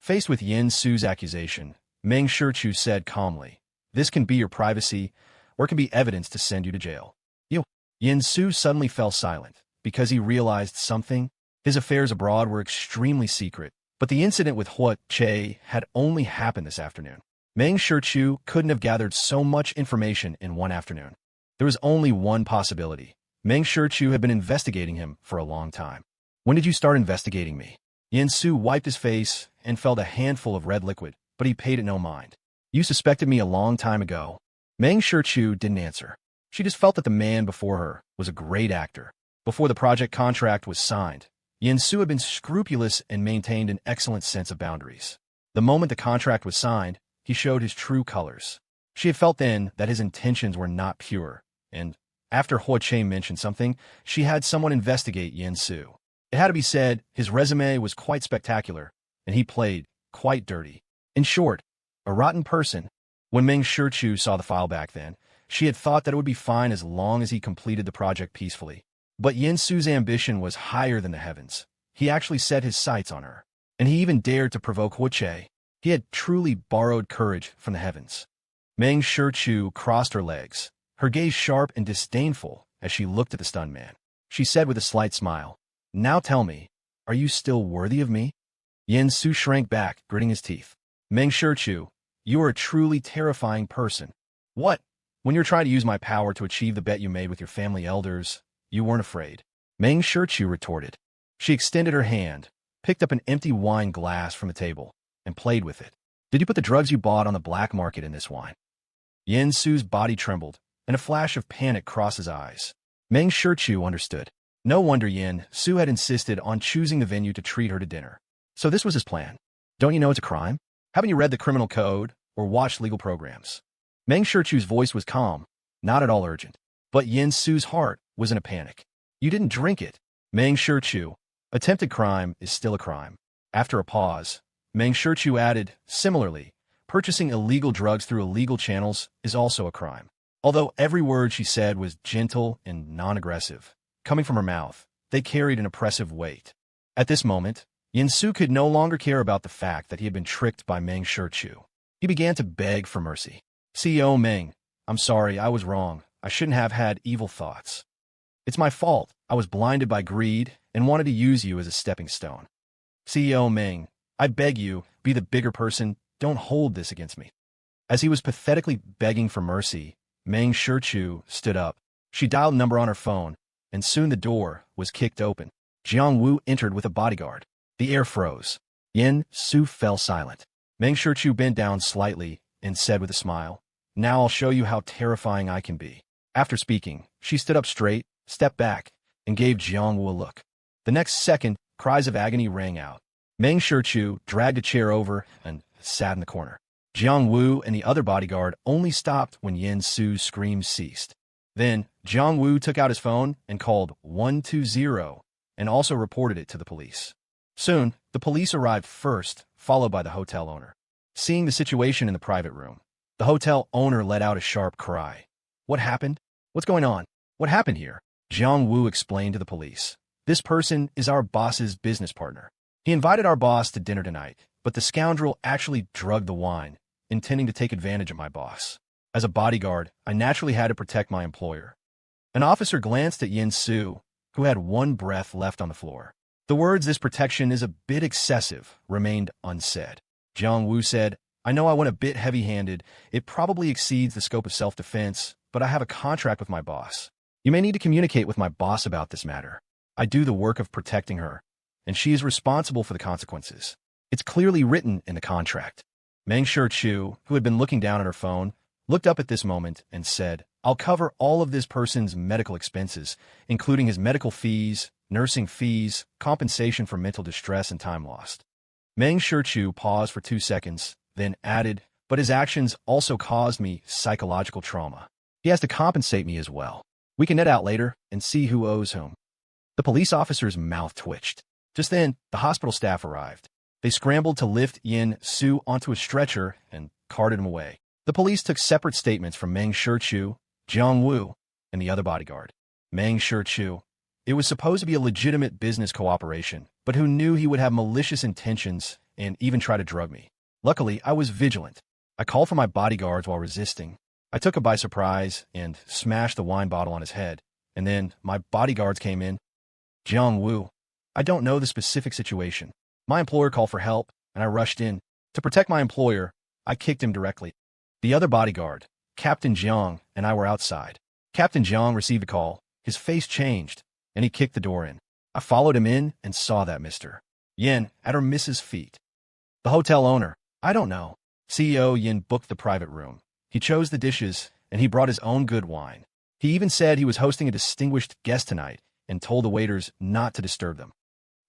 A: Faced with Yin Su's accusation, Meng Shichu said calmly, "This can be your privacy, or it can be evidence to send you to jail." "You." Yin Su suddenly fell silent, because he realized something. His affairs abroad were extremely secret, but the incident with Hua Che had only happened this afternoon. Meng Shichu couldn't have gathered so much information in one afternoon. There was only one possibility. Meng Shichu had been investigating him for a long time. "When did you start investigating me?" Yin Su wiped his face and felt a handful of red liquid, but he paid it no mind. "You suspected me a long time ago." Meng Shichu didn't answer. She just felt that the man before her was a great actor. Before the project contract was signed, Yin Su had been scrupulous and maintained an excellent sense of boundaries. The moment the contract was signed, he showed his true colors. She had felt then that his intentions were not pure, and after Hua Che mentioned something, she had someone investigate Yin Su. It had to be said, his resume was quite spectacular, and he played quite dirty. In short, a rotten person. When Meng Shichu saw the file back then, she had thought that it would be fine as long as he completed the project peacefully. But Yin Su's ambition was higher than the heavens. He actually set his sights on her, and he even dared to provoke Hua Che. He had truly borrowed courage from the heavens. Meng Shichu crossed her legs, her gaze sharp and disdainful as she looked at the stunned man. She said with a slight smile, "Now tell me, are you still worthy of me?" Yin Su shrank back, gritting his teeth. "Meng Shichu, you are a truly terrifying person. What? When you're trying to use my power to achieve the bet you made with your family elders, you weren't afraid." Meng Shichu retorted. She extended her hand, picked up an empty wine glass from the table, and played with it. "Did you put the drugs you bought on the black market in this wine?" Yin Su's body trembled, and a flash of panic crossed his eyes. Meng Shichu understood. No wonder Yin Su had insisted on choosing the venue to treat her to dinner. So this was his plan. "Don't you know it's a crime? Haven't you read the criminal code or watched legal programs?" Meng Shichu's voice was calm, not at all urgent. But Yin Su's heart was in a panic. "You didn't drink it." Meng Shichu, attempted crime is still a crime. After a pause, Meng Shichu added, "Similarly, purchasing illegal drugs through illegal channels is also a crime." Although every word she said was gentle and non-aggressive, coming from her mouth, they carried an oppressive weight. At this moment, Yin-Su could no longer care about the fact that he had been tricked by Meng Shichu. He began to beg for mercy. CEO Meng, I'm sorry, I was wrong. I shouldn't have had evil thoughts. It's my fault. I was blinded by greed and wanted to use you as a stepping stone. CEO Meng, I beg you, be the bigger person. Don't hold this against me. As he was pathetically begging for mercy, Meng Shichu stood up. She dialed a number on her phone, and soon the door was kicked open. Jiang Wu entered with a bodyguard. The air froze. Yin-Su fell silent. Meng Shichu bent down slightly and said with a smile, Now I'll show you how terrifying I can be. After speaking, she stood up straight, stepped back, and gave Jiang Wu a look. The next second, cries of agony rang out. Meng Shichu dragged a chair over and sat in the corner. Jiang Wu and the other bodyguard only stopped when Yin-Su's screams ceased. Then, Jiang Wu took out his phone and called 120 and also reported it to the police. Soon, the police arrived first, followed by the hotel owner. Seeing the situation in the private room, the hotel owner let out a sharp cry. What happened? What's going on? What happened here? Jiang Wu explained to the police. This person is our boss's business partner. He invited our boss to dinner tonight, but the scoundrel actually drugged the wine, intending to take advantage of my boss. As a bodyguard, I naturally had to protect my employer. An officer glanced at Yin-Su, who had one breath left on the floor. The words, this protection is a bit excessive, remained unsaid. Jiang Wu said, I know I went a bit heavy-handed. It probably exceeds the scope of self-defense, but I have a contract with my boss. You may need to communicate with my boss about this matter. I do the work of protecting her, and she is responsible for the consequences. It's clearly written in the contract. Meng Shichu, who had been looking down at her phone, looked up at this moment and said, I'll cover all of this person's medical expenses, including his medical fees, nursing fees, compensation for mental distress and time lost. Meng Shichu paused for 2 seconds, then added, but his actions also caused me psychological trauma. He has to compensate me as well. We can net out later and see who owes whom. The police officer's mouth twitched. Just then, the hospital staff arrived. They scrambled to lift Yin-Su onto a stretcher and carted him away. The police took separate statements from Meng Shichu, Jiang Wu, and the other bodyguard. Meng Shichu. It was supposed to be a legitimate business cooperation, but who knew he would have malicious intentions and even try to drug me? Luckily, I was vigilant. I called for my bodyguards while resisting. I took him by surprise and smashed the wine bottle on his head, and then my bodyguards came in. Jiang Wu. I don't know the specific situation. My employer called for help, and I rushed in. To protect my employer, I kicked him directly. The other bodyguard, Captain Jiang, and I were outside. Captain Jiang received a call. His face changed, and he kicked the door in. I followed him in and saw that Mr. Yin at her Mrs. feet. The hotel owner. I don't know. CEO Yin booked the private room. He chose the dishes, and he brought his own good wine. He even said he was hosting a distinguished guest tonight and told the waiters not to disturb them.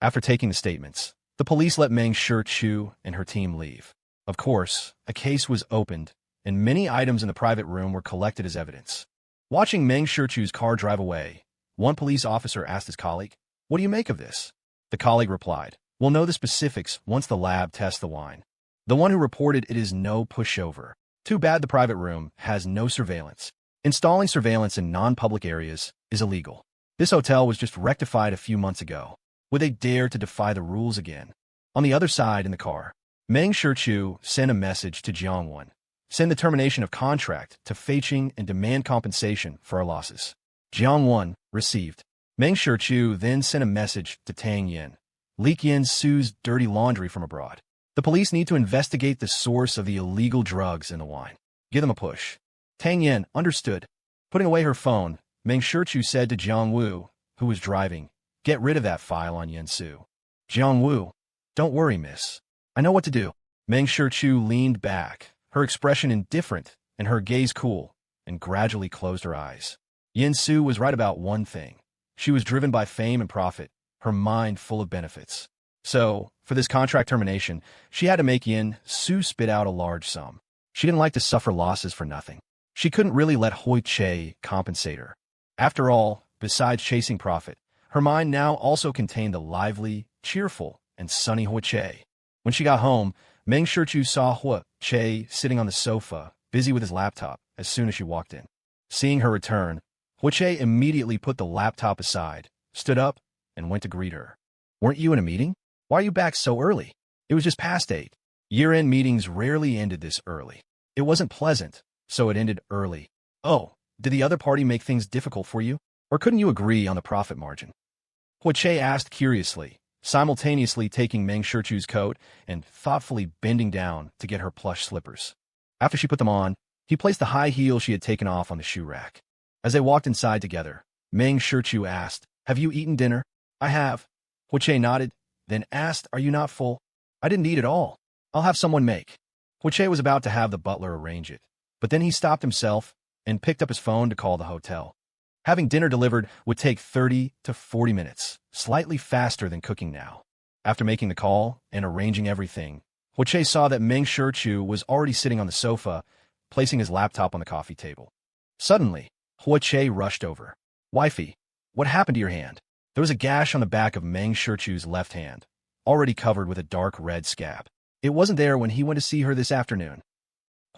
A: After taking the statements, the police let Meng Shichu and her team leave. Of course, a case was opened, and many items in the private room were collected as evidence. Watching Meng Shichu's car drive away, one police officer asked his colleague, What do you make of this? The colleague replied, We'll know the specifics once the lab tests the wine. The one who reported it is no pushover. Too bad the private room has no surveillance. Installing surveillance in non-public areas is illegal. This hotel was just rectified a few months ago. Would they dare to defy the rules again? On the other side in the car, Meng Shichu sent a message to Jiang Wu. Send the termination of contract to Feiqing and demand compensation for our losses. Jiang Wu received. Meng Shichu then sent a message to Tang Yin. Leak Yin-Su's dirty laundry from abroad. The police need to investigate the source of the illegal drugs in the wine. Give them a push. Tang Yin understood. Putting away her phone, Meng Shichu said to Jiang Wu, who was driving, Get rid of that file on Yin-Su. Jiang Wu. Don't worry, miss. I know what to do. Meng Shichu leaned back, her expression indifferent and her gaze cool, and gradually closed her eyes. Yin-Su was right about one thing. She was driven by fame and profit, her mind full of benefits. So, for this contract termination, she had to make Yin-Su spit out a large sum. She didn't like to suffer losses for nothing. She couldn't really let Hui Che compensate her. After all, besides chasing profit, her mind now also contained the lively, cheerful, and sunny Hui Che. When she got home, Meng Shichu saw Hui Che sitting on the sofa, busy with his laptop, as soon as she walked in. Seeing her return, Hui Che immediately put the laptop aside, stood up, and went to greet her. Weren't you in a meeting? Why are you back so early? It was just past 8. Year-end meetings rarely ended this early. It wasn't pleasant, so it ended early. Oh, did the other party make things difficult for you? Or couldn't you agree on the profit margin? Che asked curiously, simultaneously taking Meng Shichu's coat and thoughtfully bending down to get her plush slippers. After she put them on, he placed the high heel she had taken off on the shoe rack. As they walked inside together, Meng Shichu asked, "Have you eaten dinner?" "I have." Che nodded, then asked, "Are you not full?" "I didn't eat at all. I'll have someone make." Che was about to have the butler arrange it, but then he stopped himself and picked up his phone to call the hotel. Having dinner delivered would take 30 to 40 minutes, slightly faster than cooking now. After making the call and arranging everything, Che saw that Meng Shichu was already sitting on the sofa, placing his laptop on the coffee table. Suddenly, Che rushed over. "Wifey, what happened to your hand?" There was a gash on the back of Meng Shichu's left hand, already covered with a dark red scab. It wasn't there when he went to see her this afternoon.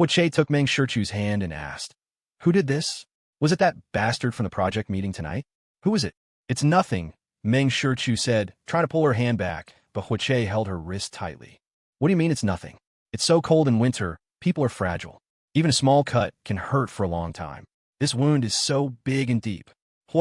A: Che took Meng Shichu's hand and asked, "Who did this? Was it that bastard from the project meeting tonight?" "Who is it?" "It's nothing," Meng Shichu said, trying to pull her hand back, but Che held her wrist tightly. "What do you mean it's nothing? It's so cold in winter, people are fragile. Even a small cut can hurt for a long time. This wound is so big and deep."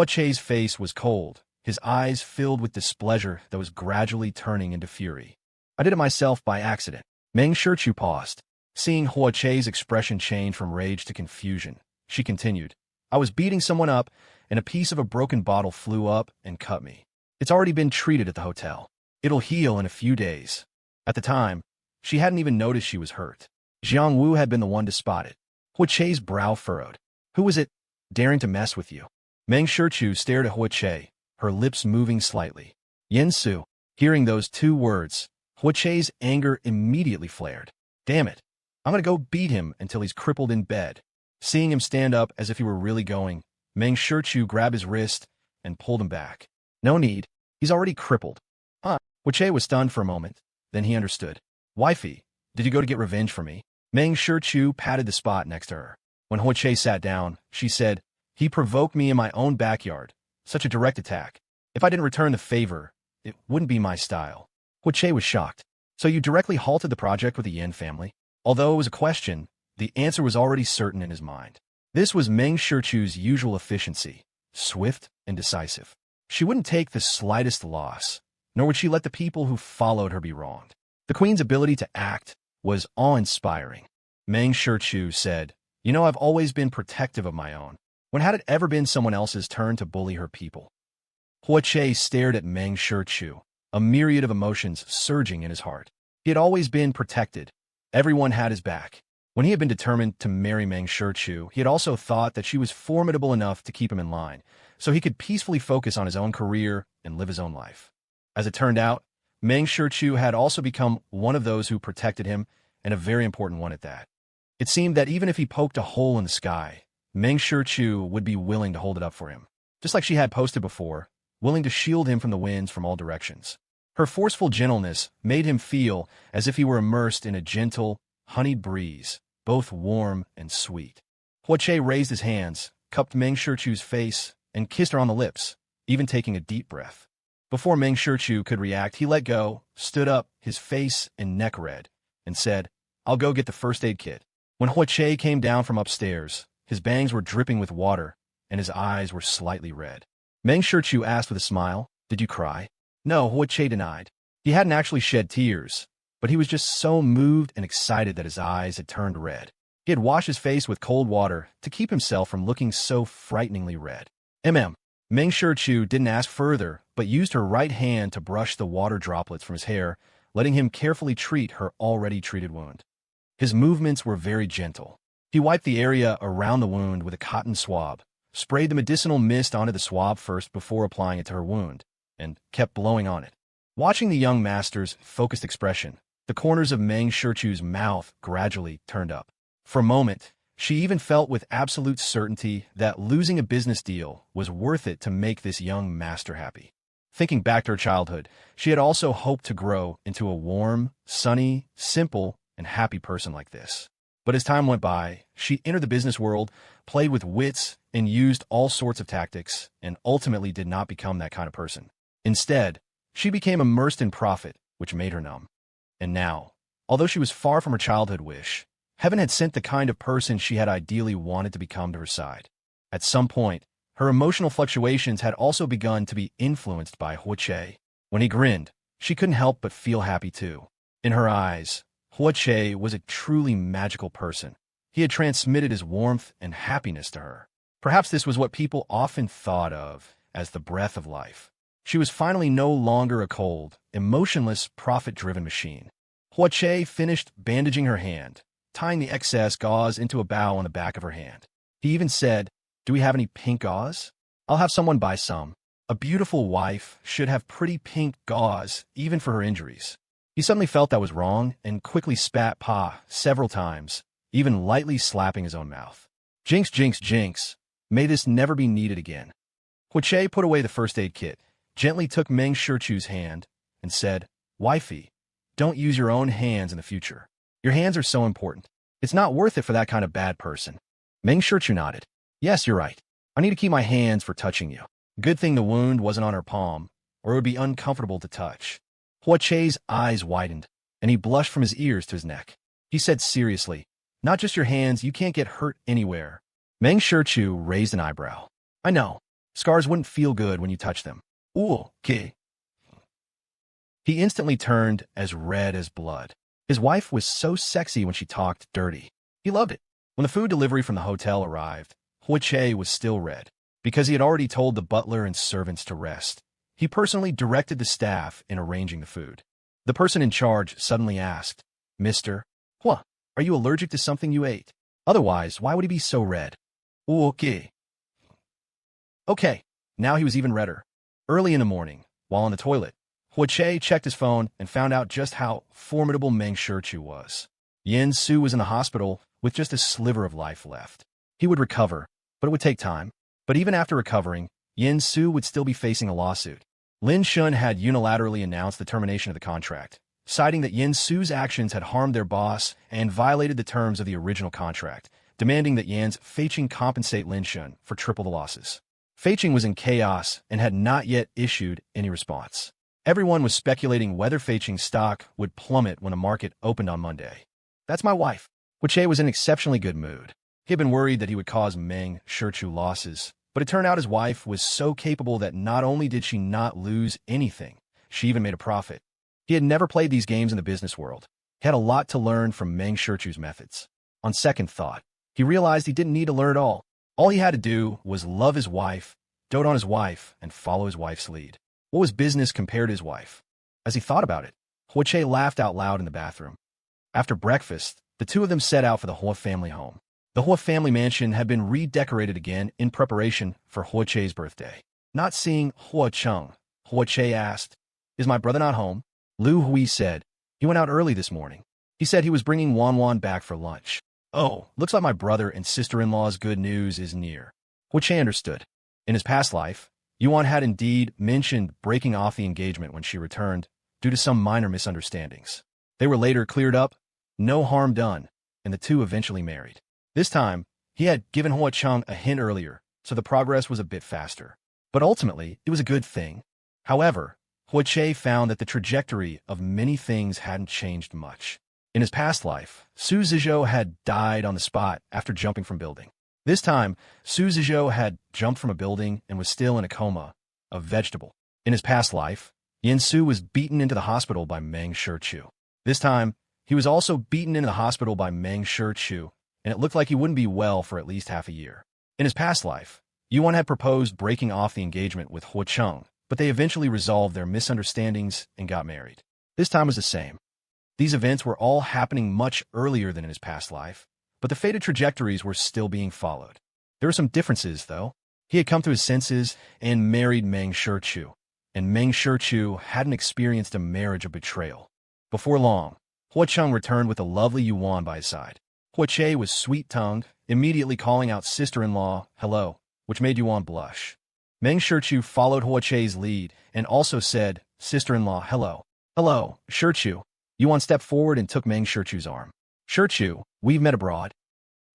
A: Che's face was cold, his eyes filled with displeasure that was gradually turning into fury. "I did it myself by accident." Meng Shichu paused. Seeing Che's expression change from rage to confusion, she continued, "I was beating someone up, and a piece of a broken bottle flew up and cut me. It's already been treated at the hotel. It'll heal in a few days." At the time, she hadn't even noticed she was hurt. Jiang Wu had been the one to spot it. Che's brow furrowed. "Who was it daring to mess with you?" Meng Shichu stared at Che, her lips moving slightly. "Yen Su." Hearing those 2 words, Che's anger immediately flared. "Damn it. I'm gonna go beat him until he's crippled in bed." Seeing him stand up as if he were really going, Meng Shichu grabbed his wrist and pulled him back. "No need. He's already crippled." "Huh?" Che was stunned for a moment. Then he understood. "Wifey, did you go to get revenge for me?" Meng Shichu patted the spot next to her. When Che sat down, she said, "He provoked me in my own backyard. Such a direct attack. If I didn't return the favor, it wouldn't be my style." Che was shocked. "So you directly halted the project with the Yin family?" Although it was a question, the answer was already certain in his mind. This was Meng Shichu's usual efficiency, swift and decisive. She wouldn't take the slightest loss, nor would she let the people who followed her be wronged. The queen's ability to act was awe-inspiring. Meng Shichu said, "You know, I've always been protective of my own. When had it ever been someone else's turn to bully her people?" Che stared at Meng Shichu, a myriad of emotions surging in his heart. He had always been protected. Everyone had his back. When he had been determined to marry Meng Shichu, he had also thought that she was formidable enough to keep him in line, so he could peacefully focus on his own career and live his own life. As it turned out, Meng Shichu had also become one of those who protected him, and a very important one at that. It seemed that even if he poked a hole in the sky, Meng Shichu would be willing to hold it up for him, just like she had posted before, willing to shield him from the winds from all directions. Her forceful gentleness made him feel as if he were immersed in a gentle, honeyed breeze, both warm and sweet. Che raised his hands, cupped Meng Shichu's face, and kissed her on the lips, even taking a deep breath. Before Meng Shichu could react, he let go, stood up, his face and neck red, and said, "I'll go get the first aid kit." When Che came down from upstairs, his bangs were dripping with water, and his eyes were slightly red. Meng Shichu asked with a smile, "Did you cry?" No, Che denied. He hadn't actually shed tears, but he was just so moved and excited that his eyes had turned red. He had washed his face with cold water to keep himself from looking so frighteningly red. Meng Shichu didn't ask further, but used her right hand to brush the water droplets from his hair, letting him carefully treat her already treated wound. His movements were very gentle. He wiped the area around the wound with a cotton swab, sprayed the medicinal mist onto the swab first before applying it to her wound, and kept blowing on it. Watching the young master's focused expression, the corners of Meng Shichu's mouth gradually turned up. For a moment, she even felt with absolute certainty that losing a business deal was worth it to make this young master happy. Thinking back to her childhood, she had also hoped to grow into a warm, sunny, simple, and happy person like this. But as time went by, she entered the business world, played with wits, and used all sorts of tactics, and ultimately did not become that kind of person. Instead, she became immersed in profit, which made her numb. And now, although she was far from her childhood wish, heaven had sent the kind of person she had ideally wanted to become to her side. At some point, her emotional fluctuations had also begun to be influenced by Che. When he grinned, she couldn't help but feel happy too. In her eyes, Che was a truly magical person. He had transmitted his warmth and happiness to her. Perhaps this was what people often thought of as the breath of life. She was finally no longer a cold, emotionless, profit-driven machine. Che finished bandaging her hand, tying the excess gauze into a bow on the back of her hand. He even said, "Do we have any pink gauze? I'll have someone buy some. A beautiful wife should have pretty pink gauze, even for her injuries." He suddenly felt that was wrong and quickly spat Pa several times, even lightly slapping his own mouth. Jinx, jinx, jinx. May this never be needed again. Che put away the first aid kit, gently took Meng Shichu's hand, and said, "Wifey, don't use your own hands in the future. Your hands are so important. It's not worth it for that kind of bad person." Meng Shichu nodded. "Yes, you're right. I need to keep my hands for touching you. Good thing the wound wasn't on her palm, or it would be uncomfortable to touch." Che's eyes widened, and he blushed from his ears to his neck. He said seriously, "Not just your hands, you can't get hurt anywhere." Meng Shichu raised an eyebrow. "I know. Scars wouldn't feel good when you touch them." "Ooh, okay." He instantly turned as red as blood. His wife was so sexy when she talked dirty. He loved it. When the food delivery from the hotel arrived, Che was still red. Because he had already told the butler and servants to rest, he personally directed the staff in arranging the food. The person in charge suddenly asked, "Mister, what? Are you allergic to something you ate? Otherwise, why would he be so red?" "Ooh, okay." Okay, now he was even redder. Early in the morning, while on the toilet, Che checked his phone and found out just how formidable Meng Shichu was. Yin Su was in the hospital with just a sliver of life left. He would recover, but it would take time. But even after recovering, Yin Su would still be facing a lawsuit. Lin Shun had unilaterally announced the termination of the contract, citing that Yin Su's actions had harmed their boss and violated the terms of the original contract, demanding that Yan's Feiqing compensate Lin Shun for triple the losses. Feiqing was in chaos and had not yet issued any response. Everyone was speculating whether Feiqing's stock would plummet when the market opened on Monday. "That's my wife." Che was in exceptionally good mood. He had been worried that he would cause Meng Shichu losses, but it turned out his wife was so capable that not only did she not lose anything, she even made a profit. He had never played these games in the business world. He had a lot to learn from Meng Shichu's methods. On second thought, he realized he didn't need to learn it all. All he had to do was love his wife, dote on his wife, and follow his wife's lead. What was business compared to his wife? As he thought about it, Che laughed out loud in the bathroom. After breakfast, the two of them set out for the Hua family home. The Hua family mansion had been redecorated again in preparation for Che's birthday. Not seeing Hua Chung, Che asked, "Is my brother not home?" Lu Hui said, "He went out early this morning. He said he was bringing Wan back for lunch." "Oh, looks like my brother and sister-in-law's good news is near." Che understood. In his past life, Yuan had indeed mentioned breaking off the engagement when she returned due to some minor misunderstandings. They were later cleared up, no harm done, and the two eventually married. This time, he had given Hua Chung a hint earlier, so the progress was a bit faster. But ultimately, it was a good thing. However, Che found that the trajectory of many things hadn't changed much. In his past life, Su Zizhou had died on the spot after jumping from building. This time, Su Zizhou had jumped from a building and was still in a coma, a vegetable. In his past life, Yin Su was beaten into the hospital by Meng Shichu. This time, he was also beaten into the hospital by Meng Shichu, and it looked like he wouldn't be well for at least half a year. In his past life, Yuan had proposed breaking off the engagement with Hua Chung, but they eventually resolved their misunderstandings and got married. This time was the same. These events were all happening much earlier than in his past life, but the fated trajectories were still being followed. There were some differences, though. He had come to his senses and married Meng Shichu, and Meng Shichu hadn't experienced a marriage of betrayal. Before long, Hua Chung returned with a lovely Yuan by his side. Che was sweet-tongued, immediately calling out sister-in-law, "Hello," which made Yuan blush. Meng Shichu followed Che's lead and also said, "Sister-in-law, hello." "Hello, Shichu." Yuan stepped forward and took Meng Shichu's arm. "Shichu, we've met abroad."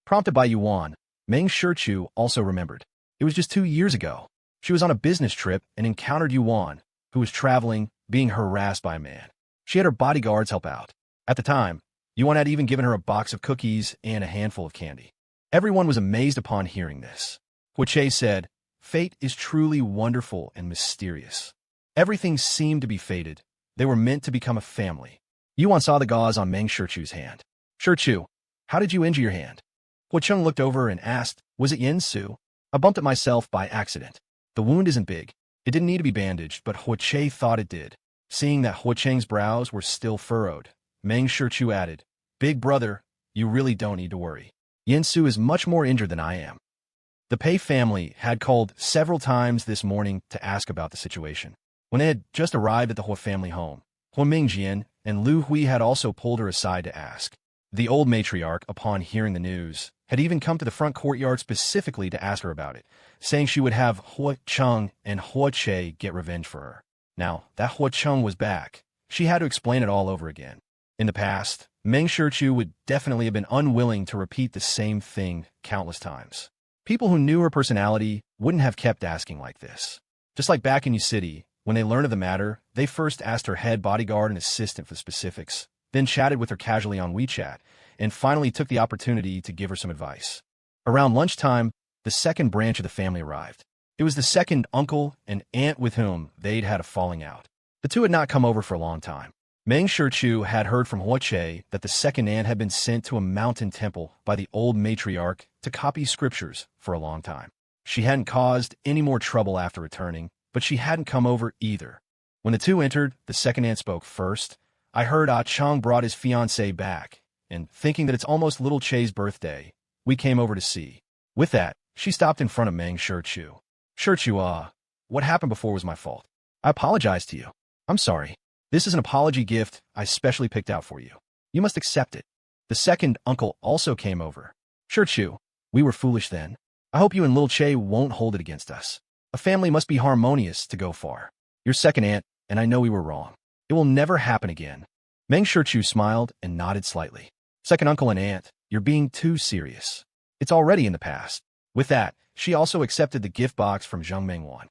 A: Prompted by Yuan, Meng Shichu also remembered. It was just 2 years ago. She was on a business trip and encountered Yuan, who was traveling, being harassed by a man. She had her bodyguards help out. At the time, Yuan had even given her a box of cookies and a handful of candy. Everyone was amazed upon hearing this. Huache said, "Fate is truly wonderful and mysterious. Everything seemed to be fated. They were meant to become a family." Yuan saw the gauze on Meng Shichu's hand. "Shichu, how did you injure your hand?" Huacheng looked over and asked, "Was it Yin Su?" "I bumped it myself by accident. The wound isn't big. It didn't need to be bandaged, but Huache thought it did." Seeing that Huacheng's brows were still furrowed, Meng Shichu added, "Big brother, you really don't need to worry. Yin Su is much more injured than I am." The Pei family had called several times this morning to ask about the situation. When they had just arrived at the Hua family home, Hua Mingjian and Lu Hui had also pulled her aside to ask. The old matriarch, upon hearing the news, had even come to the front courtyard specifically to ask her about it, saying she would have Hua Cheng and Hua Che get revenge for her. Now, that Hua Cheng was back. She had to explain it all over again. In the past, Meng Shichu would definitely have been unwilling to repeat the same thing countless times. People who knew her personality wouldn't have kept asking like this. Just like back in U City, when they learned of the matter, they first asked her head bodyguard and assistant for specifics, then chatted with her casually on WeChat, and finally took the opportunity to give her some advice. Around lunchtime, the second branch of the family arrived. It was the second uncle and aunt with whom they'd had a falling out. The two had not come over for a long time. Meng Shichu had heard from Huache that the second aunt had been sent to a mountain temple by the old matriarch to copy scriptures for a long time. She hadn't caused any more trouble after returning, but she hadn't come over either. When the two entered, the second aunt spoke first. "I heard Ah Chang brought his fiancée back, and thinking that it's almost little Che's birthday, we came over to see." With that, she stopped in front of Meng Shichu. "Shichu, what happened before was my fault. I apologize to you. I'm sorry. This is an apology gift I specially picked out for you. You must accept it." The second uncle also came over. "Shichu, we were foolish then. I hope you and little Che won't hold it against us. A family must be harmonious to go far. Your second aunt, and I know we were wrong. It will never happen again." Meng Shichu smiled and nodded slightly. "Second uncle and aunt, you're being too serious. It's already in the past." With that, she also accepted the gift box from Zheng Mengwan.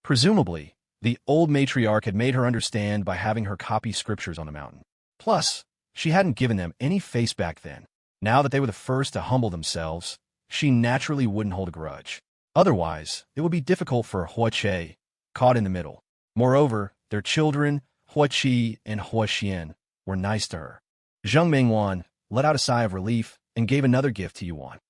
A: Presumably, the old matriarch had made her understand by having her copy scriptures on the mountain. Plus, she hadn't given them any face back then. Now that they were the first to humble themselves, she naturally wouldn't hold a grudge. Otherwise, it would be difficult for Hua Che, caught in the middle. Moreover, their children, Hua Qi and Hua Xian, were nice to her. Zheng Mengwan let out a sigh of relief and gave another gift to Yuan.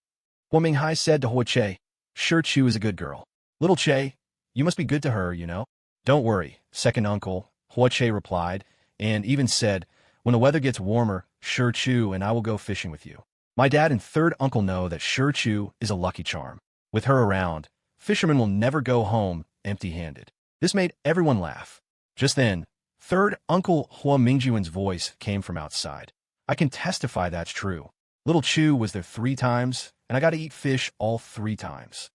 A: Hua Minghai said to Hua Che, "Sure Chu is a good girl. Little Che, you must be good to her, you know." "Don't worry, second uncle," Hua Che replied, and even said, "When the weather gets warmer, Sure Chu and I will go fishing with you. My dad and third uncle know that Sure Chu is a lucky charm. With her around, fishermen will never go home empty-handed." This made everyone laugh. Just then, third uncle Hua Mingjuan's voice came from outside. "I can testify that's true. Little Chu was there 3 times, and I got to eat fish all 3 times.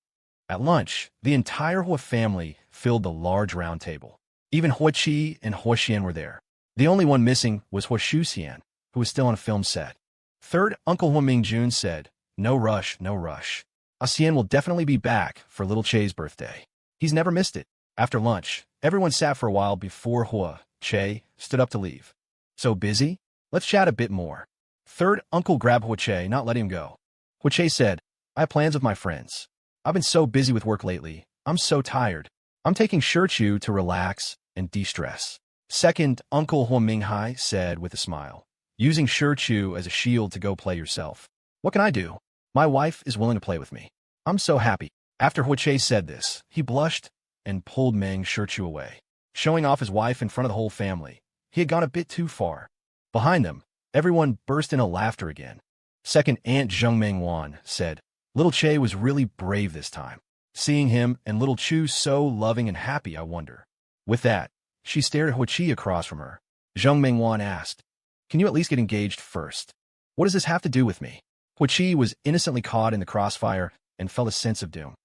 A: At lunch, the entire Hua family filled the large round table. Even Hua Qi and Hua Xian were there. The only one missing was Hua Shuxian, who was still on a film set. Third Uncle Hua Mingjun said, "No rush, no rush. Xian will definitely be back for little Che's birthday. He's never missed it." After lunch, everyone sat for a while before Hua Che stood up to leave. "So busy? Let's chat a bit more." Third Uncle grabbed Hua Che, not letting him go. Hua Che said, "I have plans with my friends. I've been so busy with work lately. I'm so tired. I'm taking Shirchu to relax and de-stress." Second Uncle Hua Minghai said with a smile, "Using Shirchu as a shield to go play yourself. What can I do? My wife is willing to play with me. I'm so happy." After Hua Che said this, he blushed and pulled Meng Shirchu away. Showing off his wife in front of the whole family, he had gone a bit too far. Behind them, everyone burst into laughter again. Second Aunt Zheng Mengwan said, "Little Che was really brave this time. Seeing him and little Chu so loving and happy, I wonder." With that, she stared at Hua Chi across from her. Zheng Mengwan asked, "Can you at least get engaged first? What does this have to do with me?" Hua Chi was innocently caught in the crossfire and felt a sense of doom.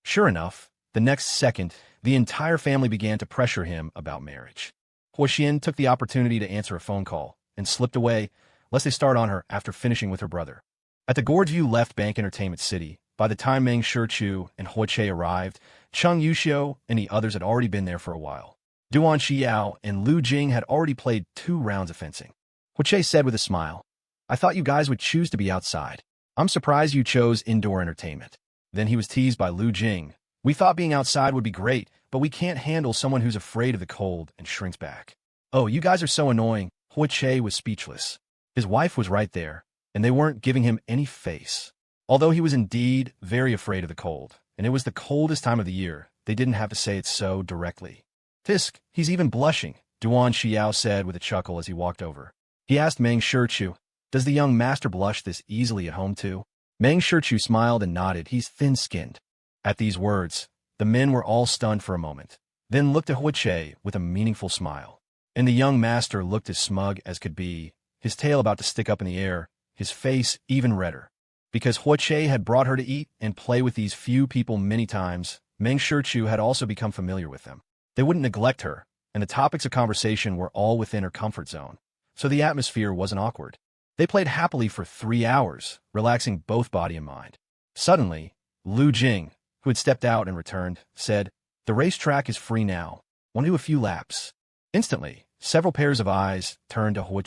A: Sure enough, the next second, the entire family began to pressure him about marriage. Hua Xian took the opportunity to answer a phone call and slipped away, lest they start on her after finishing with her brother. At the Gorgeview Left Bank Entertainment City, by the time Meng Shichu and Hua Che arrived, Cheng Yuxiu and the others had already been there for a while. Duan Xiao and Lu Jing had already played 2 rounds of fencing. Hui said with a smile, I thought you guys would choose to be outside. I'm surprised you chose indoor entertainment. Then he was teased by Lu Jing. We thought being outside would be great, but we can't handle someone who's afraid of the cold and shrinks back. Oh, you guys are so annoying. Hui was speechless. His wife was right there, and they weren't giving him any face. Although he was indeed very afraid of the cold, and it was the coldest time of the year, they didn't have to say it so directly. Fisk, he's even blushing, Duan Xiao said with a chuckle as he walked over. He asked Meng Shichu, does the young master blush this easily at home too? Meng Shichu smiled and nodded. He's thin-skinned. At these words, the men were all stunned for a moment, then looked at Hui with a meaningful smile. And the young master looked as smug as could be, his tail about to stick up in the air, his face even redder. Because Hui had brought her to eat and play with these few people many times, Meng Shichu had also become familiar with them. They wouldn't neglect her, and the topics of conversation were all within her comfort zone, so the atmosphere wasn't awkward. They played happily for 3 hours, relaxing both body and mind. Suddenly, Lu Jing, who had stepped out and returned, said, the racetrack is free now. Want to do a few laps? Instantly, several pairs of eyes turned to Hui.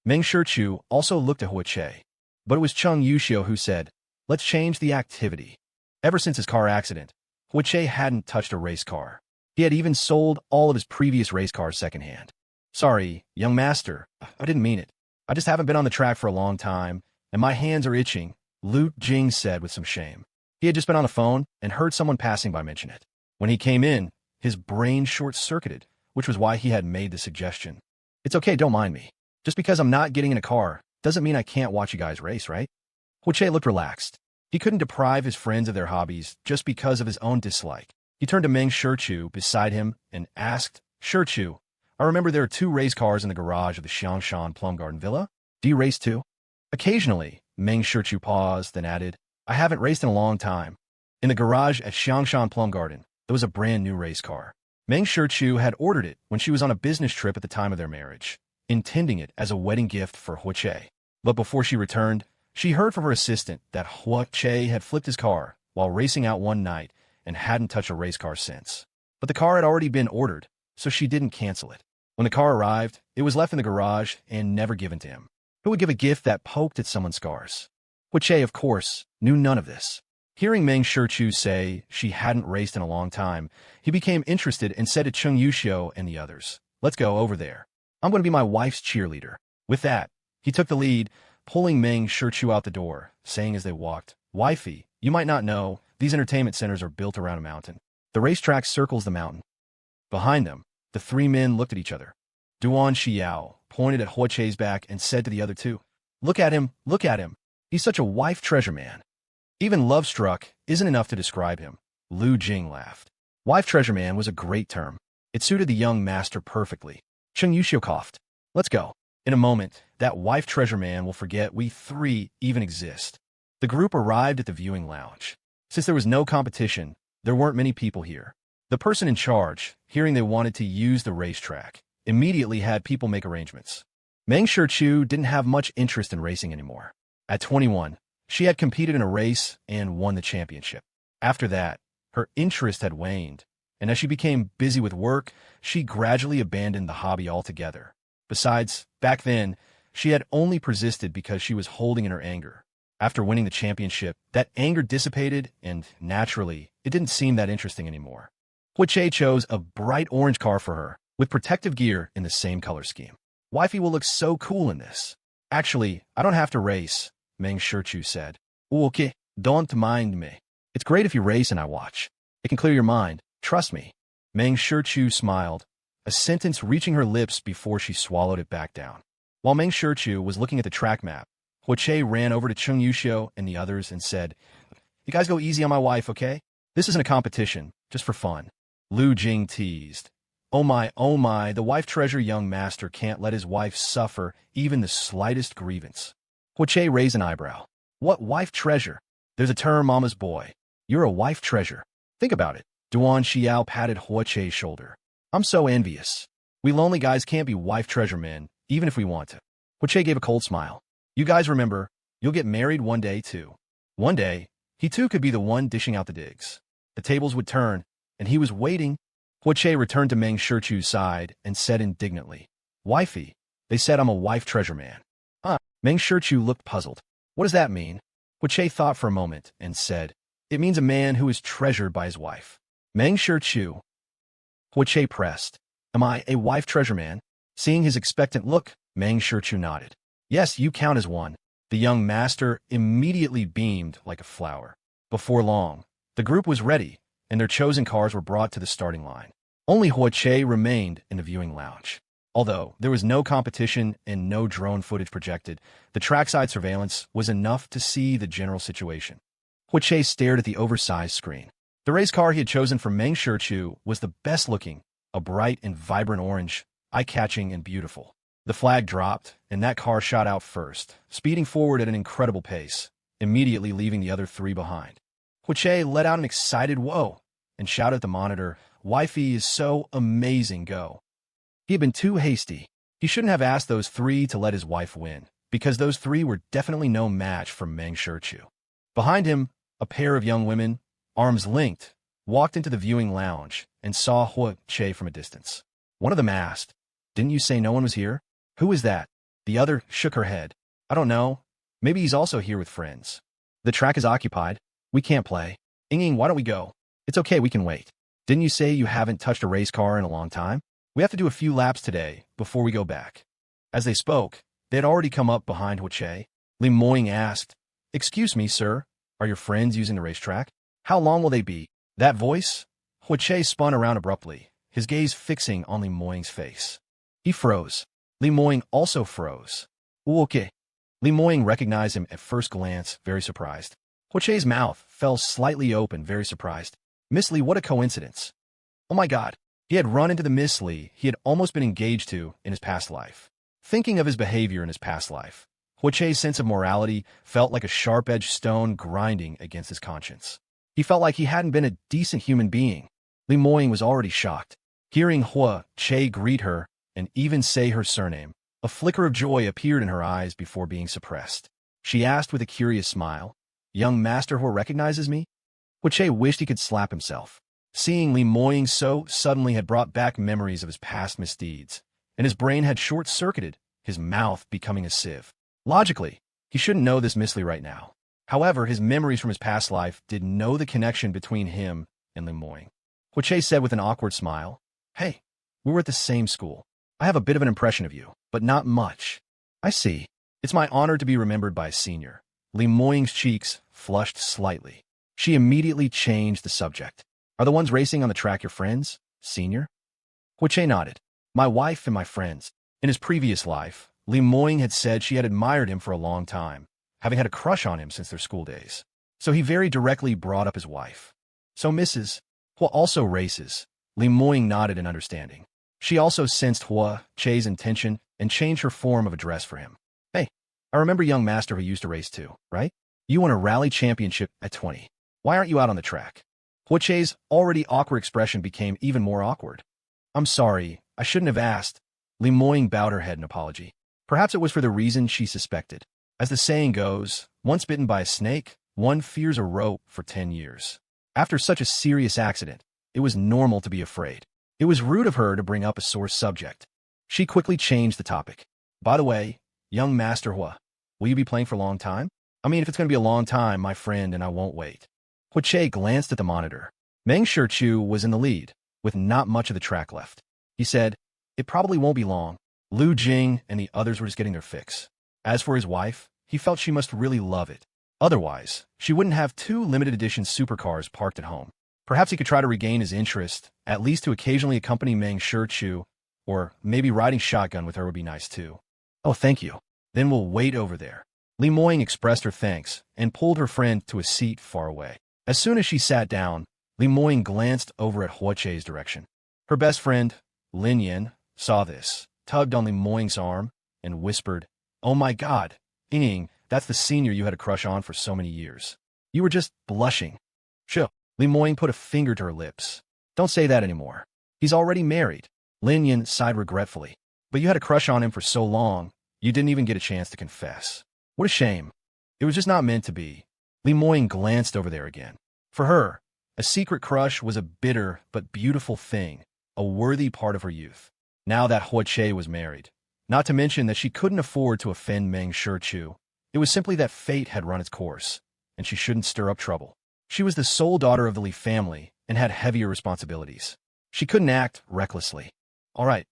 A: Meng Shichu also looked at Hui, but it was Cheng Yuxiu who said, let's change the activity. Ever since his car accident, Hui hadn't touched a race car. He had even sold all of his previous race cars secondhand. Sorry, young master, I didn't mean it. I just haven't been on the track for a long time, and my hands are itching, Lu Jing said with some shame. He had just been on the phone and heard someone passing by mention it. When he came in, his brain short-circuited, which was why he had made the suggestion. It's okay, don't mind me. Just because I'm not getting in a car doesn't mean I can't watch you guys race, right? Hui looked relaxed. He couldn't deprive his friends of their hobbies just because of his own dislike. He turned to Meng Shichu beside him and asked, Shichu, I remember there are 2 race cars in the garage of the Xiangshan Plum Garden Villa. Do you race too? Occasionally, Meng Shichu paused, then added, I haven't raced in a long time. In the garage at Xiangshan Plum Garden, there was a brand new race car. Meng Shichu had ordered it when she was on a business trip at the time of their marriage, intending it as a wedding gift for Hui. But before she returned, she heard from her assistant that Hui had flipped his car while racing out one night and hadn't touched a race car since. But the car had already been ordered, so she didn't cancel it. When the car arrived, it was left in the garage and never given to him. Who would give a gift that poked at someone's scars? Hui, of course, knew none of this. Hearing Meng Shichu say she hadn't raced in a long time, he became interested and said to Cheng Yuxiu and the others, let's go over there. I'm going to be my wife's cheerleader. With that, he took the lead, pulling Meng Shichu out the door, saying as they walked, Wifey, you might not know, these entertainment centers are built around a mountain. The racetrack circles the mountain. Behind them, the 3 men looked at each other. Duan Xiao pointed at Hui's back and said to the other 2, look at him, look at him. He's such a wife treasure man. Even love-struck isn't enough to describe him. Lu Jing laughed. Wife treasure man was a great term. It suited the young master perfectly. Cheng Yuxiu coughed. Let's go. In a moment, that wife treasure man will forget we 3 even exist. The group arrived at the viewing lounge. Since there was no competition, there weren't many people here. The person in charge, hearing they wanted to use the racetrack, immediately had people make arrangements. Meng Shichu didn't have much interest in racing anymore. At 21, she had competed in a race and won the championship. After that, her interest had waned, and as she became busy with work, she gradually abandoned the hobby altogether. Besides, back then, she had only persisted because she was holding in her anger. After winning the championship, that anger dissipated, and naturally, it didn't seem that interesting anymore. Hui chose a bright orange car for her, with protective gear in the same color scheme. Wifey will look so cool in this. Actually, I don't have to race, Meng Shichu said. Okay, don't mind me. It's great if you race and I watch. It can clear your mind, trust me. Meng Shichu smiled, a sentence reaching her lips before she swallowed it back down. While Meng Shichu was looking at the track map, Hui ran over to Cheng Yuxiu and the others and said, you guys go easy on my wife, okay? This isn't a competition, just for fun. Lu Jing teased. Oh my, the wife treasure young master can't let his wife suffer even the slightest grievance. Hui raised an eyebrow. What wife treasure? There's a term, mama's boy. You're a wife treasure. Think about it. Duan Xiao patted Hui's shoulder. I'm so envious. We lonely guys can't be wife treasure men, even if we want to. Hui gave a cold smile. You guys remember, you'll get married one day too. One day, he too could be the one dishing out the digs. The tables would turn, and he was waiting. Che returned to Meng Shichu's side and said indignantly, "Wifey, they said I'm a wife treasure man." Meng Shichu looked puzzled. "What does that mean?" Che thought for a moment and said, "It means a man who is treasured by his wife." Meng Shichu. Che pressed, "Am I a wife treasure man?" Seeing his expectant look, Meng Shichu nodded. "Yes, you count as one." The young master immediately beamed like a flower. Before long, the group was ready, and their chosen cars were brought to the starting line. Only Che remained in the viewing lounge. Although there was no competition and no drone footage projected, the trackside surveillance was enough to see the general situation. Che stared at the oversized screen. The race car he had chosen for Meng Shichu was the best looking, a bright and vibrant orange, eye-catching and beautiful. The flag dropped, and that car shot out first, speeding forward at an incredible pace, immediately leaving the other three behind. Che let out an excited whoa and shouted at the monitor, "Wifey is so amazing, go." He had been too hasty. He shouldn't have asked those three to let his wife win, because those three were definitely no match for Meng Shichu. Behind him, a pair of young women, arms linked, walked into the viewing lounge and saw Che from a distance. One of them asked, "Didn't you say no one was here?" "Who is that?" The other shook her head. "I don't know. Maybe he's also here with friends." "The track is occupied. We can't play." "Ying, why don't we go?" "It's okay, we can wait." "Didn't you say you haven't touched a race car in a long time?" "We have to do a few laps today before we go back." As they spoke, they had already come up behind Che. Li Moying asked, "Excuse me, sir, are your friends using the racetrack? How long will they be?" That voice? Che spun around abruptly, his gaze fixing on Li Moying's face. He froze. Li Moying also froze. "Okay." Li Moying recognized him at first glance, very surprised. Che's mouth fell slightly open, very surprised. "Miss Li, what a coincidence." Oh my god. He had run into the Miss Li he had almost been engaged to in his past life. Thinking of his behavior in his past life, Che's sense of morality felt like a sharp-edged stone grinding against his conscience. He felt like he hadn't been a decent human being. Li Moying was already shocked. Hearing Che greet her and even say her surname, a flicker of joy appeared in her eyes before being suppressed. She asked with a curious smile, "Young master who recognizes me?" Che wished he could slap himself. Seeing Li Moying so suddenly had brought back memories of his past misdeeds, and his brain had short-circuited, his mouth becoming a sieve. Logically, he shouldn't know this Miss Li right now. However, his memories from his past life did know the connection between him and Li Moying. Che said with an awkward smile, "Hey, we were at the same school. I have a bit of an impression of you, but not much." "I see. It's my honor to be remembered by a senior." Li Moying's cheeks flushed slightly. She immediately changed the subject. "Are the ones racing on the track your friends, senior?" Che nodded. "My wife and my friends." In his previous life, Li Moying had said she had admired him for a long time, having had a crush on him since their school days. So he very directly brought up his wife. "So Mrs. Hua also races." Li Moying nodded in understanding. She also sensed Che's intention and changed her form of address for him. "Hey, I remember young master who used to race too, right? You won a rally championship at 20. Why aren't you out on the track?" Che's already awkward expression became even more awkward. "I'm sorry, I shouldn't have asked." Li Moying bowed her head in apology. Perhaps it was for the reason she suspected. As the saying goes, once bitten by a snake, one fears a rope for 10 years. After such a serious accident, it was normal to be afraid. It was rude of her to bring up a sore subject. She quickly changed the topic. "By the way, young Master Hua, will you be playing for a long time? I mean, if it's going to be a long time, my friend, and I won't wait." Che glanced at the monitor. Meng Shichu was in the lead, with not much of the track left. He said, "It probably won't be long." Lu Jing and the others were just getting their fix. As for his wife, he felt she must really love it. Otherwise, she wouldn't have 2 limited edition supercars parked at home. Perhaps he could try to regain his interest, at least to occasionally accompany Meng Shichu, or maybe riding shotgun with her would be nice too. "Oh, thank you. Then we'll wait over there." Li Moying expressed her thanks and pulled her friend to a seat far away. As soon as she sat down, Li Moying glanced over at Che's direction. Her best friend, Lin Yin, saw this, tugged on Li Moying's arm, and whispered, "Oh my god, Ying, that's the senior you had a crush on for so many years. You were just blushing." "Sure." Li Moying put a finger to her lips. "Don't say that anymore. He's already married." Lin Yin sighed regretfully. "But you had a crush on him for so long, you didn't even get a chance to confess. What a shame. It was just not meant to be." Li Moying glanced over there again. For her, a secret crush was a bitter but beautiful thing, a worthy part of her youth. Now that Che was married, not to mention that she couldn't afford to offend Meng Shichu, it was simply that fate had run its course, and she shouldn't stir up trouble. She was the sole daughter of the Li family and had heavier responsibilities. She couldn't act recklessly. All right,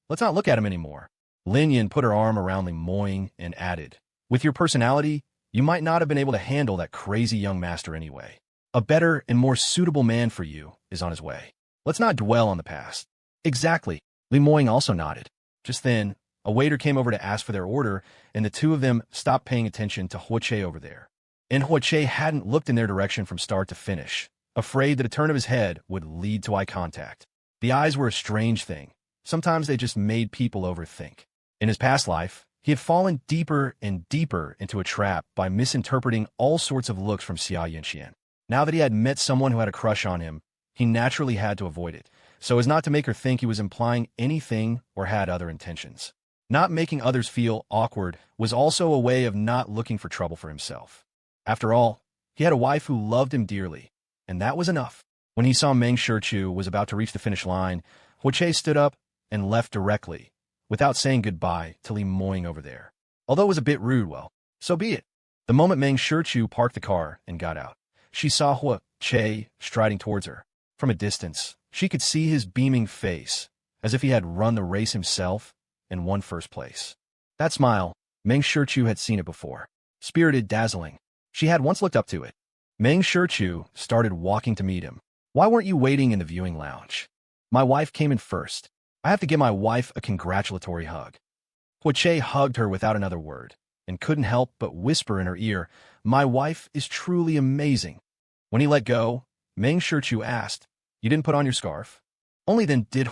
A: let's not look at him anymore. Lin Yin put her arm around Li Moying and added, with your personality, you might not have been able to handle that crazy young master anyway. A better and more suitable man for you is on his way. Let's not dwell on the past. Exactly. Li Moying also nodded. Just then, a waiter came over to ask for their order, and the two of them stopped paying attention to Che over there. And Che hadn't looked in their direction from start to finish, afraid that a turn of his head would lead to eye contact. The eyes were a strange thing. Sometimes they just made people overthink. In his past life, he had fallen deeper and deeper into a trap by misinterpreting all sorts of looks from Xia Yanxian. Now that he had met someone who had a crush on him, he naturally had to avoid it, so as not to make her think he was implying anything or had other intentions. Not making others feel awkward was also a way of not looking for trouble for himself. After all, he had a wife who loved him dearly, and that was enough. When he saw Meng Shichu was about to reach the finish line, Che stood up and left directly, without saying goodbye to Li Moying over there. Although it was a bit rude, well, so be it. The moment Meng Shichu parked the car and got out, she saw Che striding towards her. From a distance, she could see his beaming face, as if he had run the race himself and won first place. That smile, Meng Shichu had seen it before. Spirited, dazzling. She had once looked up to it. Meng Shichu started walking to meet him. Why weren't you waiting in the viewing lounge? My wife came in first. I have to give my wife a congratulatory hug. Che hugged her without another word, and couldn't help but whisper in her ear, my wife is truly amazing. When he let go, Meng Shichu asked, you didn't put on your scarf? Only then did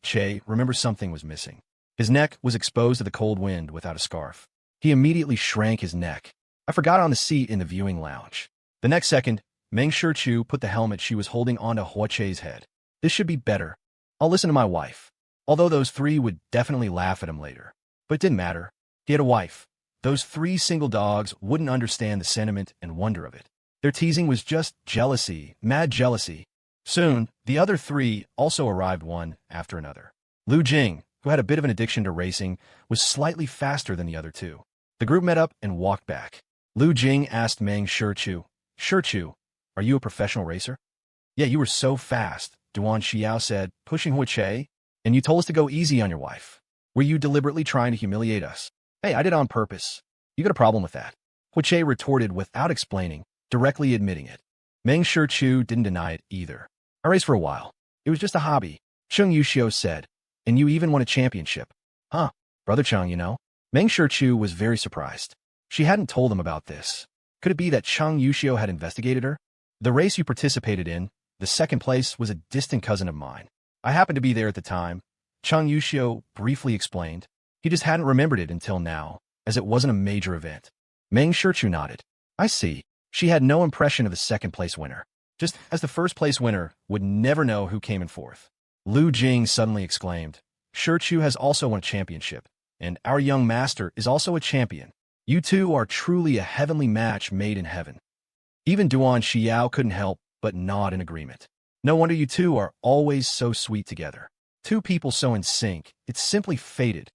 A: Che remember something was missing. His neck was exposed to the cold wind without a scarf. He immediately shrank his neck. I forgot on the seat in the viewing lounge. The next second, Meng Shichu put the helmet she was holding onto Che's head. This should be better. I'll listen to my wife. Although those three would definitely laugh at him later. But it didn't matter. He had a wife. Those three single dogs wouldn't understand the sentiment and wonder of it. Their teasing was just jealousy, mad jealousy. Soon, the other three also arrived one after another. Lu Jing, who had a bit of an addiction to racing, was slightly faster than the other two. The group met up and walked back. Lu Jing asked Meng Shichu, are you a professional racer? Yeah, you were so fast, Duan Xiao said, pushing Che. And you told us to go easy on your wife. Were you deliberately trying to humiliate us? Hey, I did it on purpose. You got a problem with that? Che retorted without explaining, directly admitting it. Meng Shichu didn't deny it either. I raced for a while. It was just a hobby, Cheng Yuxiu said. And you even won a championship. Huh, Brother Cheng, you know? Meng Shichu was very surprised. She hadn't told him about this. Could it be that Cheng Yuxiu had investigated her? The race you participated in, the second place, was a distant cousin of mine. I happened to be there at the time, Cheng Yuxiu briefly explained. He just hadn't remembered it until now, as it wasn't a major event. Meng Shichu nodded. I see. She had no impression of the second-place winner. Just as the first-place winner would never know who came in fourth. Lu Jing suddenly exclaimed, Shichu has also won a championship, and our young master is also a champion. You two are truly a heavenly match made in heaven. Even Duan Xiao couldn't help but nod in agreement. No wonder you two are always so sweet together. Two people so in sync, it's simply fated.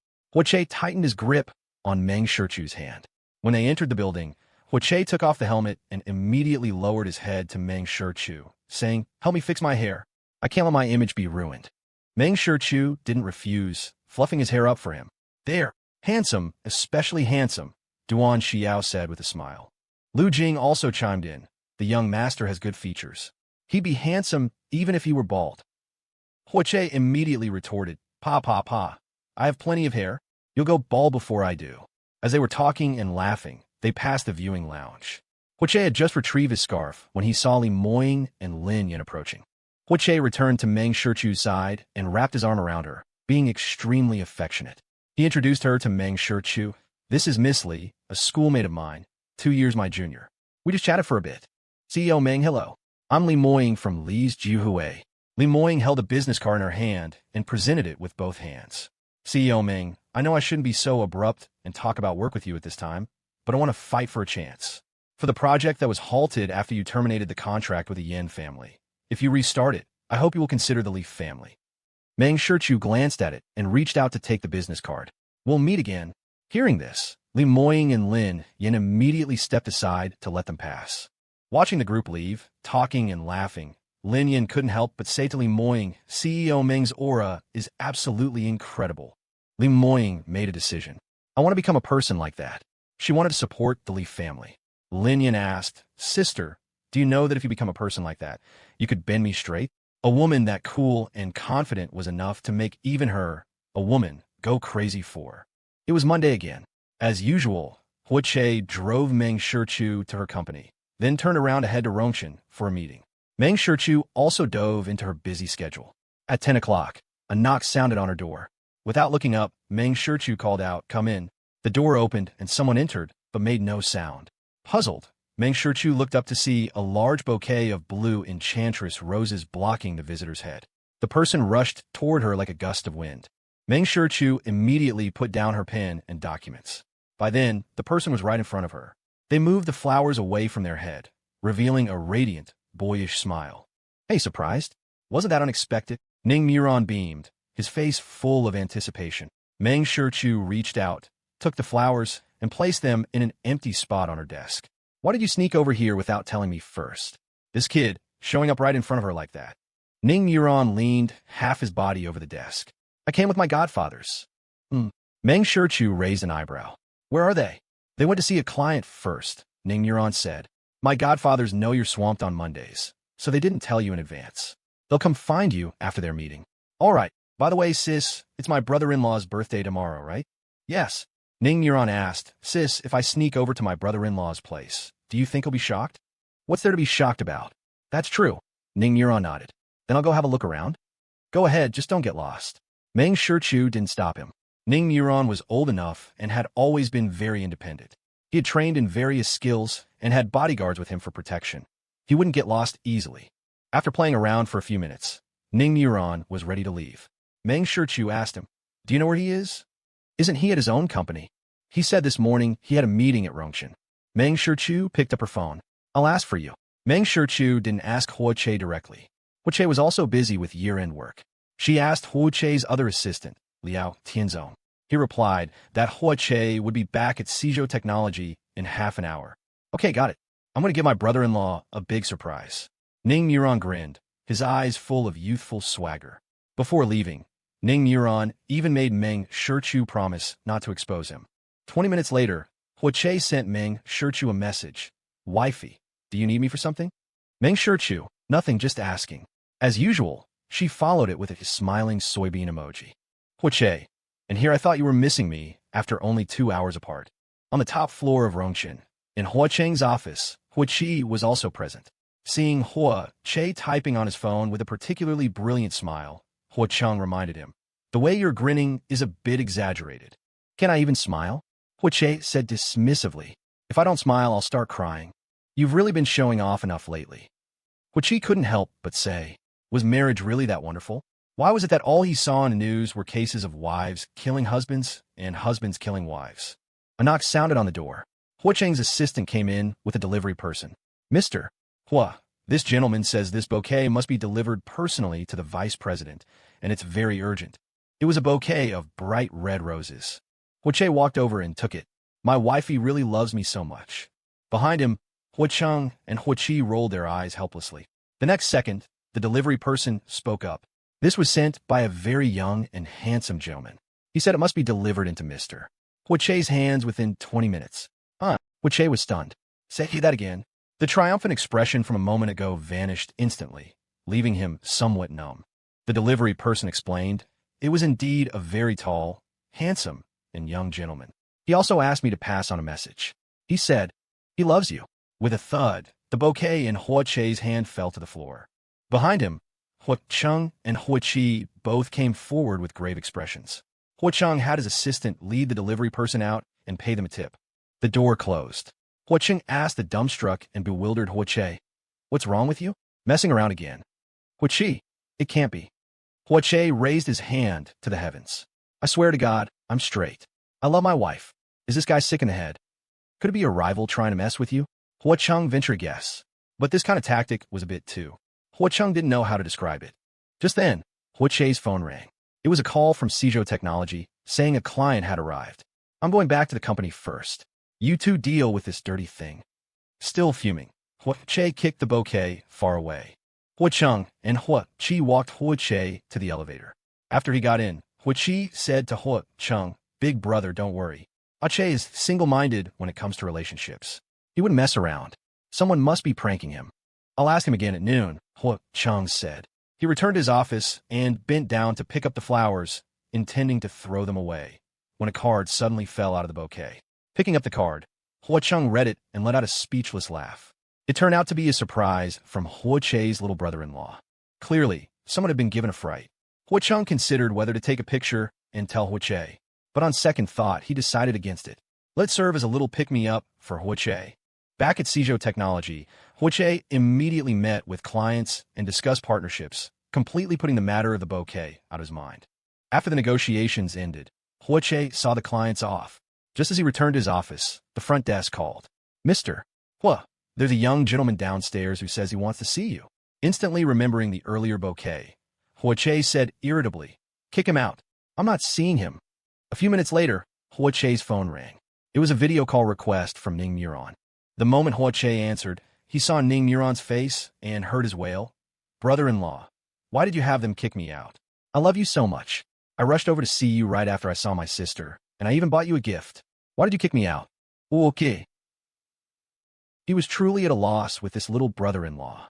A: Che tightened his grip on Meng Shichu's hand. When they entered the building, Che took off the helmet and immediately lowered his head to Meng Shichu, saying, help me fix my hair. I can't let my image be ruined. Meng Shichu didn't refuse, fluffing his hair up for him. There, handsome, especially handsome, Duan Xiao said with a smile. Lu Jing also chimed in. The young master has good features. He'd be handsome even if he were bald. Che immediately retorted, Pa. I have plenty of hair. You'll go bald before I do. As they were talking and laughing, they passed the viewing lounge. Che had just retrieved his scarf when he saw Li Moying and Lin Yin approaching. Che returned to Meng Shichu's side and wrapped his arm around her, being extremely affectionate. He introduced her to Meng Shichu. This is Miss Li, a schoolmate of mine, 2 years my junior. We just chatted for a bit. CEO Meng, hello. I'm Li Moying from Li's Jiuhui. Li Moying held a business card in her hand and presented it with both hands. CEO Meng, I know I shouldn't be so abrupt and talk about work with you at this time, but I want to fight for a chance. For the project that was halted after you terminated the contract with the Yin family. If you restart it, I hope you will consider the Li family. Meng Shichu glanced at it and reached out to take the business card. We'll meet again. Hearing this, Li Moying and Lin Yin immediately stepped aside to let them pass. Watching the group leave, talking and laughing, Lin Yin couldn't help but say to Li Moying, CEO Meng's aura is absolutely incredible. Li Moying made a decision. I want to become a person like that. She wanted to support the Li family. Lin Yin asked, Sister, do you know that if you become a person like that, you could bend me straight? A woman that cool and confident was enough to make even her, a woman, go crazy for. It was Monday again. As usual, Hua Che drove Meng Shichu to her company, then turned around to head to Rongshan for a meeting. Meng Shichu also dove into her busy schedule. At 10 o'clock, a knock sounded on her door. Without looking up, Meng Shichu called out, Come in. The door opened and someone entered, but made no sound. Puzzled, Meng Shichu looked up to see a large bouquet of blue enchantress roses blocking the visitor's head. The person rushed toward her like a gust of wind. Meng Shichu immediately put down her pen and documents. By then, the person was right in front of her. They moved the flowers away from their head, revealing a radiant, boyish smile. Hey, surprised? Wasn't that unexpected? Ning Muron beamed, his face full of anticipation. Meng Shichu reached out, took the flowers, and placed them in an empty spot on her desk. Why did you sneak over here without telling me first? This kid, showing up right in front of her like that. Ning Muron leaned half his body over the desk. I came with my godfathers. Meng Shichu raised an eyebrow. Where are they? They went to see a client first, Ning Muron said. My godfathers know you're swamped on Mondays, so they didn't tell you in advance. They'll come find you after their meeting. All right. By the way, sis, it's my brother-in-law's birthday tomorrow, right? Yes. Ning Muron asked, Sis, if I sneak over to my brother-in-law's place, do you think he'll be shocked? What's there to be shocked about? That's true. Ning Muron nodded. Then I'll go have a look around. Go ahead, just don't get lost. Meng Shichu didn't stop him. Ning Muron was old enough and had always been very independent. He had trained in various skills and had bodyguards with him for protection. He wouldn't get lost easily. After playing around for a few minutes, Ning Muron was ready to leave. Meng Shichu asked him, Do you know where he is? Isn't he at his own company? He said this morning he had a meeting at Rongshan. Meng Shichu picked up her phone. I'll ask for you. Meng Shichu didn't ask Hua Che directly. Hua Che was also busy with year-end work. She asked Hua Che's other assistant, Liao Tianzong. He replied that Hua Che would be back at Suzhou Technology in half an hour. Okay, got it. I'm going to give my brother-in-law a big surprise. Ning Muron grinned, his eyes full of youthful swagger. Before leaving, Ning Muron even made Meng Shichu promise not to expose him. 20 minutes later, Hua Che sent Meng Shichu a message. Wifey, do you need me for something? Meng Shichu, nothing, just asking. As usual, she followed it with a smiling soybean emoji. Hua Che, and here I thought you were missing me after only 2 hours apart. On the top floor of Rongshan, in Hua Cheng's office, Hua Chi was also present. Seeing Hua Che typing on his phone with a particularly brilliant smile, Hua Cheng reminded him, The way you're grinning is a bit exaggerated. Can I even smile? Hua Che said dismissively, If I don't smile, I'll start crying. You've really been showing off enough lately. Hua Chi couldn't help but say, Was marriage really that wonderful? Why was it that all he saw in the news were cases of wives killing husbands and husbands killing wives? A knock sounded on the door. Hua Cheng's assistant came in with a delivery person. Mr. Hua, this gentleman says this bouquet must be delivered personally to the vice president, and it's very urgent. It was a bouquet of bright red roses. Hua Che walked over and took it. My wifey really loves me so much. Behind him, Hua Cheng and Hua Chi rolled their eyes helplessly. The next second, the delivery person spoke up. This was sent by a very young and handsome gentleman. He said it must be delivered into Mr. Hua Che's hands within 20 minutes. Hua Che was stunned. Say that again. The triumphant expression from a moment ago vanished instantly, leaving him somewhat numb. The delivery person explained, It was indeed a very tall, handsome, and young gentleman. He also asked me to pass on a message. He said, He loves you. With a thud, the bouquet in Hua Che's hand fell to the floor. Behind him, Hua Cheng and Hua Chi both came forward with grave expressions. Hua Cheng had his assistant lead the delivery person out and pay them a tip. The door closed. Hua Cheng asked the dumbstruck and bewildered Hua Che, What's wrong with you? Messing around again. Hua Chi, it can't be. Hua Che raised his hand to the heavens. I swear to God, I'm straight. I love my wife. Is this guy sick in the head? Could it be a rival trying to mess with you? Hua Cheng ventured a guess. But this kind of tactic was a bit too. Hua Cheng didn't know how to describe it. Just then, Hua Che's phone rang. It was a call from Seijo Technology saying a client had arrived. I'm going back to the company first. You two deal with this dirty thing. Still fuming, Hua Che kicked the bouquet far away. Hua Chung and Hua Chi walked Hua Che to the elevator. After he got in, Hua Chi said to Hua Chung, "Big brother, don't worry. Che is single-minded when it comes to relationships. He wouldn't mess around. Someone must be pranking him. I'll ask him again at noon," Hua Chung said. He returned to his office and bent down to pick up the flowers, intending to throw them away, when a card suddenly fell out of the bouquet. Picking up the card, Hua Chung read it and let out a speechless laugh. It turned out to be a surprise from Hua Che's little brother-in-law. Clearly, someone had been given a fright. Hua Chung considered whether to take a picture and tell Hua Che, but on second thought, he decided against it. Let it serve as a little pick-me-up for Hua Che. Back at Seijo Technology, Hua Che immediately met with clients and discussed partnerships, completely putting the matter of the bouquet out of his mind. After the negotiations ended, Hua Che saw the clients off. Just as he returned to his office, the front desk called. "Mr. Hua, there's a young gentleman downstairs who says he wants to see you." Instantly remembering the earlier bouquet, Hua Che said irritably, "Kick him out. I'm not seeing him." A few minutes later, Hua Che's phone rang. It was a video call request from Ning Muron. The moment Hua Che answered, he saw Ning Muron's face and heard his wail. "Brother-in-law, why did you have them kick me out? I love you so much. I rushed over to see you right after I saw my sister, and I even bought you a gift. Why did you kick me out?" Okay. He was truly at a loss with this little brother-in-law.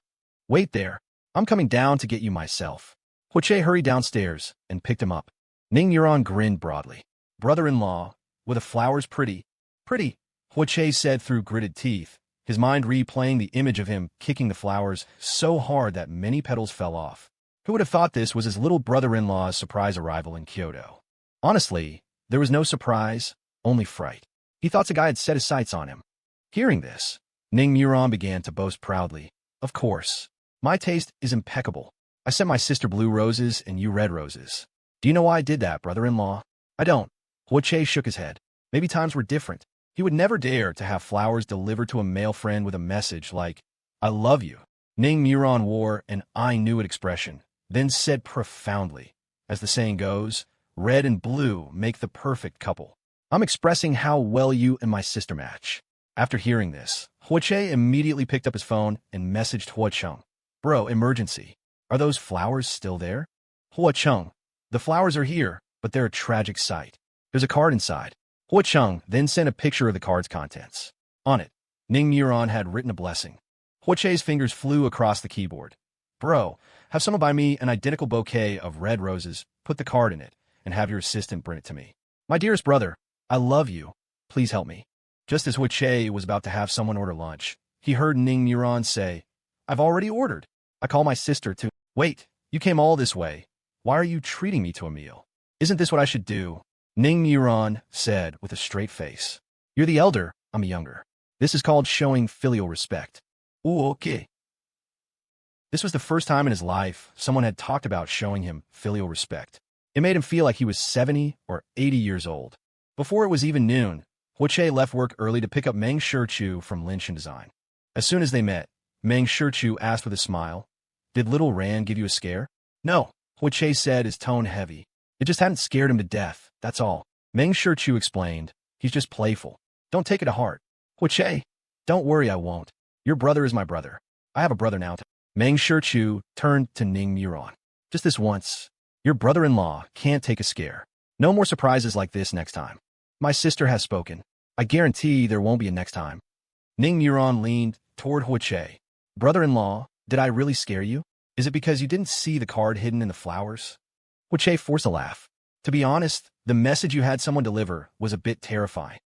A: "Wait there. I'm coming down to get you myself." Hua Che hurried downstairs and picked him up. Ning Muron grinned broadly. "Brother-in-law, were the flowers pretty?" "Pretty," Hua Che said through gritted teeth, his mind replaying the image of him kicking the flowers so hard that many petals fell off. Who would have thought this was his little brother-in-law's surprise arrival in Kyoto? Honestly, there was no surprise, only fright. He thought the guy had set his sights on him. Hearing this, Ning Muron began to boast proudly. "Of course. My taste is impeccable. I sent my sister blue roses and you red roses. Do you know why I did that, brother-in-law?" "I don't." Hua Che shook his head. Maybe times were different. He would never dare to have flowers delivered to a male friend with a message like, "I love you." Ning Muron wore an "I knew it" expression, then said profoundly, as the saying goes, "Red and blue make the perfect couple. I'm expressing how well you and my sister match." After hearing this, Hua Che immediately picked up his phone and messaged Hua Chung. "Bro, emergency. Are those flowers still there?" Hua Chung, "The flowers are here, but they're a tragic sight. There's a card inside." Hua Chung then sent a picture of the card's contents. On it, Ning Muron had written a blessing. Hua Che's fingers flew across the keyboard. "Bro, have someone buy me an identical bouquet of red roses, put the card in it, and have your assistant bring it to me. My dearest brother, I love you. Please help me." Just as Hua Che was about to have someone order lunch, he heard Ning Muron say, "I've already ordered. I call my sister to—" "Wait, you came all this way. Why are you treating me to a meal? Isn't this what I should do?" Ning Muron said with a straight face. "You're the elder, I'm younger. This is called showing filial respect." "Ooh, okay." This was the first time in his life someone had talked about showing him filial respect. It made him feel like he was 70 or 80 years old. Before it was even noon, Hua Che left work early to pick up Meng Shichu from Lynch & Design. As soon as they met, Meng Shichu asked with a smile, "Did little Rand give you a scare?" "No," Hua Che said, his tone heavy. "It just hadn't scared him to death, that's all." Meng Shichu explained, "He's just playful. Don't take it to heart." "Hua Che, don't worry, I won't. Your brother is my brother. I have a brother now." Meng Shichu turned to Ning Muron. "Just this once. Your brother-in-law can't take a scare. No more surprises like this next time. My sister has spoken. I guarantee there won't be a next time." Ning Muron leaned toward Hua Che. "Brother-in-law, did I really scare you? Is it because you didn't see the card hidden in the flowers?" Hua Che forced a laugh. "To be honest, the message you had someone deliver was a bit terrifying."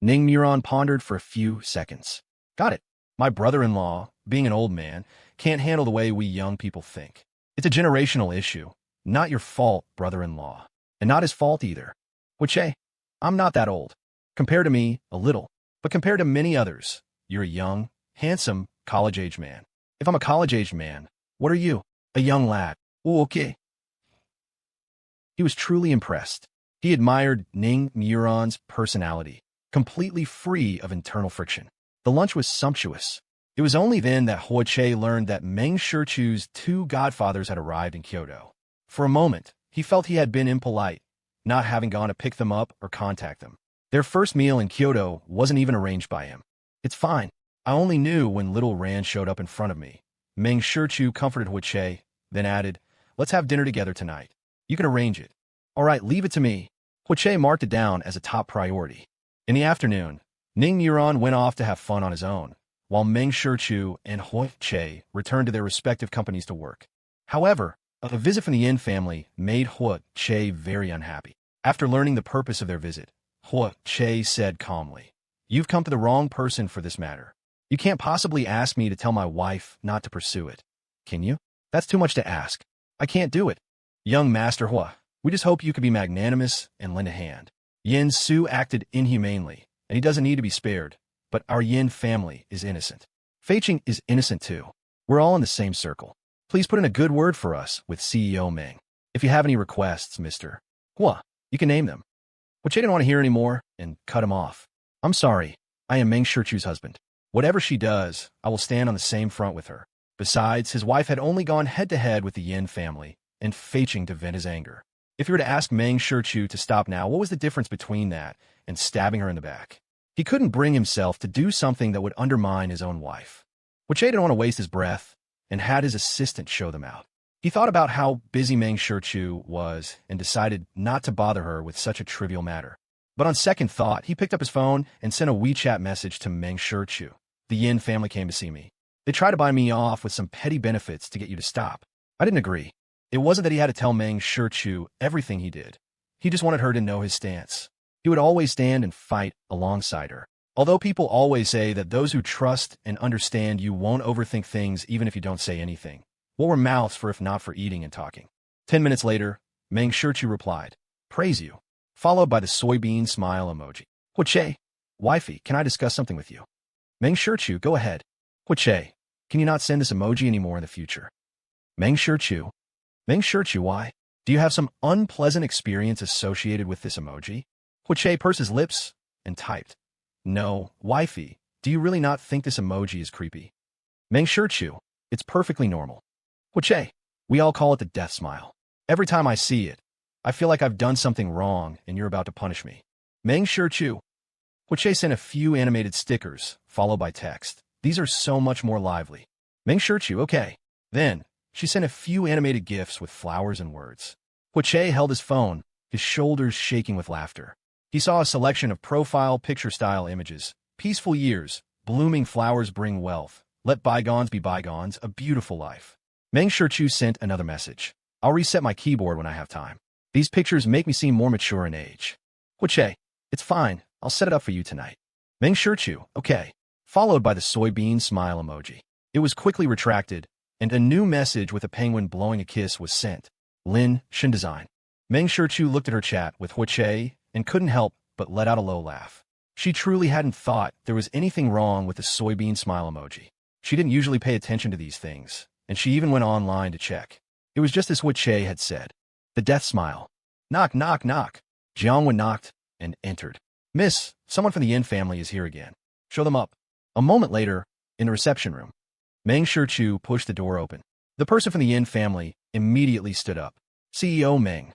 A: Ning Muron pondered for a few seconds. "Got it. My brother-in-law, being an old man, can't handle the way we young people think. It's a generational issue. Not your fault, brother-in-law. And not his fault either. Hua Che, I'm not that old. Compared to me, a little. But compared to many others, you're a young, handsome, college-age man. If I'm a college-aged man, what are you? A young lad." "Ooh, okay." He was truly impressed. He admired Ning Muron's personality, completely free of internal friction. The lunch was sumptuous. It was only then that Hua Che learned that Meng Shichu's two godfathers had arrived in Kyoto. For a moment, He felt he had been impolite, not having gone to pick them up or contact them. Their first meal in Kyoto wasn't even arranged by him. It's fine. I only knew when little Ran showed up in front of me. Meng Shichu comforted Hui, then added, let's have dinner together tonight. You can arrange it. All right, leave it to me. Hui marked it down as a top priority. In the afternoon, Ning Yuran went off to have fun on his own, while Meng Shichu and Hui returned to their respective companies to work. However, a visit from the Yin family made Hui very unhappy. After learning the purpose of their visit, Hui said calmly, you've come to the wrong person for this matter. You can't possibly ask me to tell my wife not to pursue it. Can you? That's too much to ask. I can't do it. Young Master Hui, we just hope you could be magnanimous and lend a hand. Yin Su acted inhumanely, and he doesn't need to be spared, but our Yin family is innocent. Fei Qing is innocent too. We're all in the same circle. Please put in a good word for us with CEO Meng. If you have any requests, Mr. Hui, you can name them. Hui didn't want to hear any more and cut him off. I'm sorry. I am Meng Shichu's husband. Whatever she does, I will stand on the same front with her. Besides, his wife had only gone head-to-head with the Yin family, and Fei Qing to vent his anger. If you were to ask Meng Shichu to stop now, what was the difference between that and stabbing her in the back? He couldn't bring himself to do something that would undermine his own wife. Hui didn't want to waste his breath, and had his assistant show them out. He thought about how busy Meng Shichu was and decided not to bother her with such a trivial matter. But on second thought, he picked up his phone and sent a WeChat message to Meng Shichu. The Yin family came to see me. They tried to buy me off with some petty benefits to get you to stop. I didn't agree. It wasn't that he had to tell Meng Shichu everything he did. He just wanted her to know his stance. He would always stand and fight alongside her. Although people always say that those who trust and understand you won't overthink things even if you don't say anything. What were mouths for if not for eating and talking? 10 minutes later, Meng Shichu replied, praise you, followed by the soybean smile emoji. Hui, wifey, can I discuss something with you? Meng Shichu, go ahead. Hui, can you not send this emoji anymore in the future? Meng Shichu, why? Do you have some unpleasant experience associated with this emoji? Hui pursed his lips and typed, no, wifey, do you really not think this emoji is creepy? Meng Shichu, it's perfectly normal. Hui, we all call it the death smile. Every time I see it, I feel like I've done something wrong and you're about to punish me. Meng Shichu. Hui sent a few animated stickers, followed by text. These are so much more lively. Meng Shichu, okay. Then, she sent a few animated gifs with flowers and words. Hui held his phone, his shoulders shaking with laughter. He saw a selection of profile picture-style images. Peaceful years, blooming flowers bring wealth. Let bygones be bygones, a beautiful life. Meng Shichu sent another message. I'll reset my keyboard when I have time. These pictures make me seem more mature in age. Hui, it's fine. I'll set it up for you tonight. Meng Shichu, okay. Followed by the soybean smile emoji. It was quickly retracted, and a new message with a penguin blowing a kiss was sent. Lin, Shin Design. Meng Shichu looked at her chat with Hui and couldn't help but let out a low laugh. She truly hadn't thought there was anything wrong with the soybean smile emoji. She didn't usually pay attention to these things, and she even went online to check. It was just as Hui had said. The death smile. Knock, knock, knock. Jiangwen knocked and entered. Miss, someone from the Yin family is here again. Show them up. A moment later, in the reception room, Meng Shichu pushed the door open. The person from the Yin family immediately stood up. CEO Meng.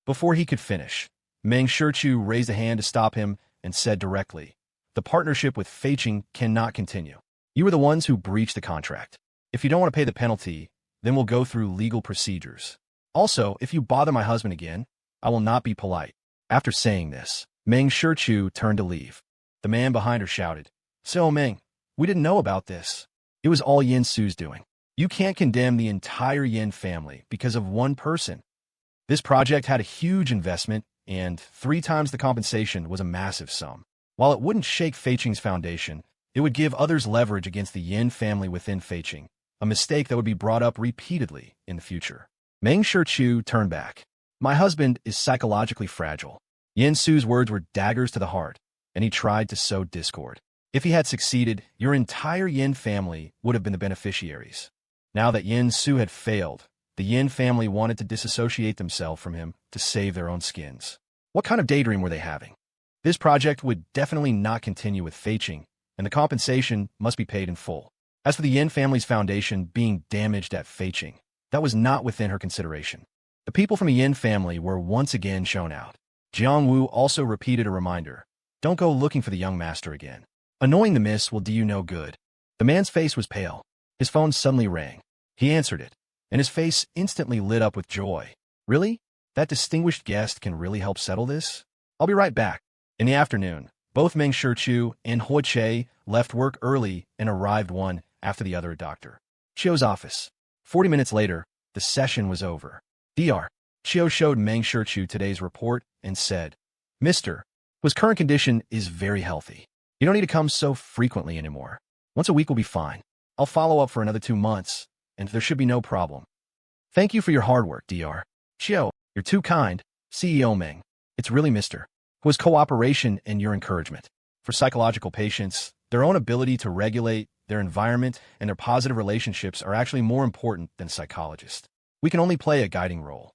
A: Before he could finish, Meng Shichu raised a hand to stop him and said directly, the partnership with Fei Qing cannot continue. You were the ones who breached the contract. If you don't want to pay the penalty, then we'll go through legal procedures. Also, if you bother my husband again, I will not be polite. After saying this, Meng Shichu turned to leave. The man behind her shouted, So Meng, we didn't know about this. It was all Yin Su's doing. You can't condemn the entire Yin family because of one person. This project had a huge investment, and 3 times the compensation was a massive sum. While it wouldn't shake Fei Qing's foundation, it would give others leverage against the Yin family within Fei Qing, a mistake that would be brought up repeatedly in the future. Meng Shichu turned back. My husband is psychologically fragile. Yin Su's words were daggers to the heart, and he tried to sow discord. If he had succeeded, your entire Yin family would have been the beneficiaries. Now that Yin Su had failed, the Yin family wanted to disassociate themselves from him to save their own skins. What kind of daydream were they having? This project would definitely not continue with Fei Qing, and the compensation must be paid in full. As for the Yin family's foundation being damaged at Fei Qing, that was not within her consideration. The people from the Yin family were once again shown out. Jiang Wu also repeated a reminder. Don't go looking for the young master again. Annoying the miss will do you no good. The man's face was pale. His phone suddenly rang. He answered it, and his face instantly lit up with joy. Really? That distinguished guest can really help settle this? I'll be right back. In the afternoon, both Meng Shichu and Hua Che left work early and arrived one after the other at Dr. Chio's office. 40 minutes later, the session was over. Dr. Chio showed Meng Shichu today's report and said, Mr. Hua's current condition is very healthy. You don't need to come so frequently anymore. Once a week will be fine. I'll follow up for another 2 months, and there should be no problem. Thank you for your hard work, Dr. Chio. You're too kind, CEO Meng. It's really Mr. Hua's cooperation and your encouragement. For psychological patients, their own ability to regulate their environment and their positive relationships are actually more important than psychologists. We can only play a guiding role.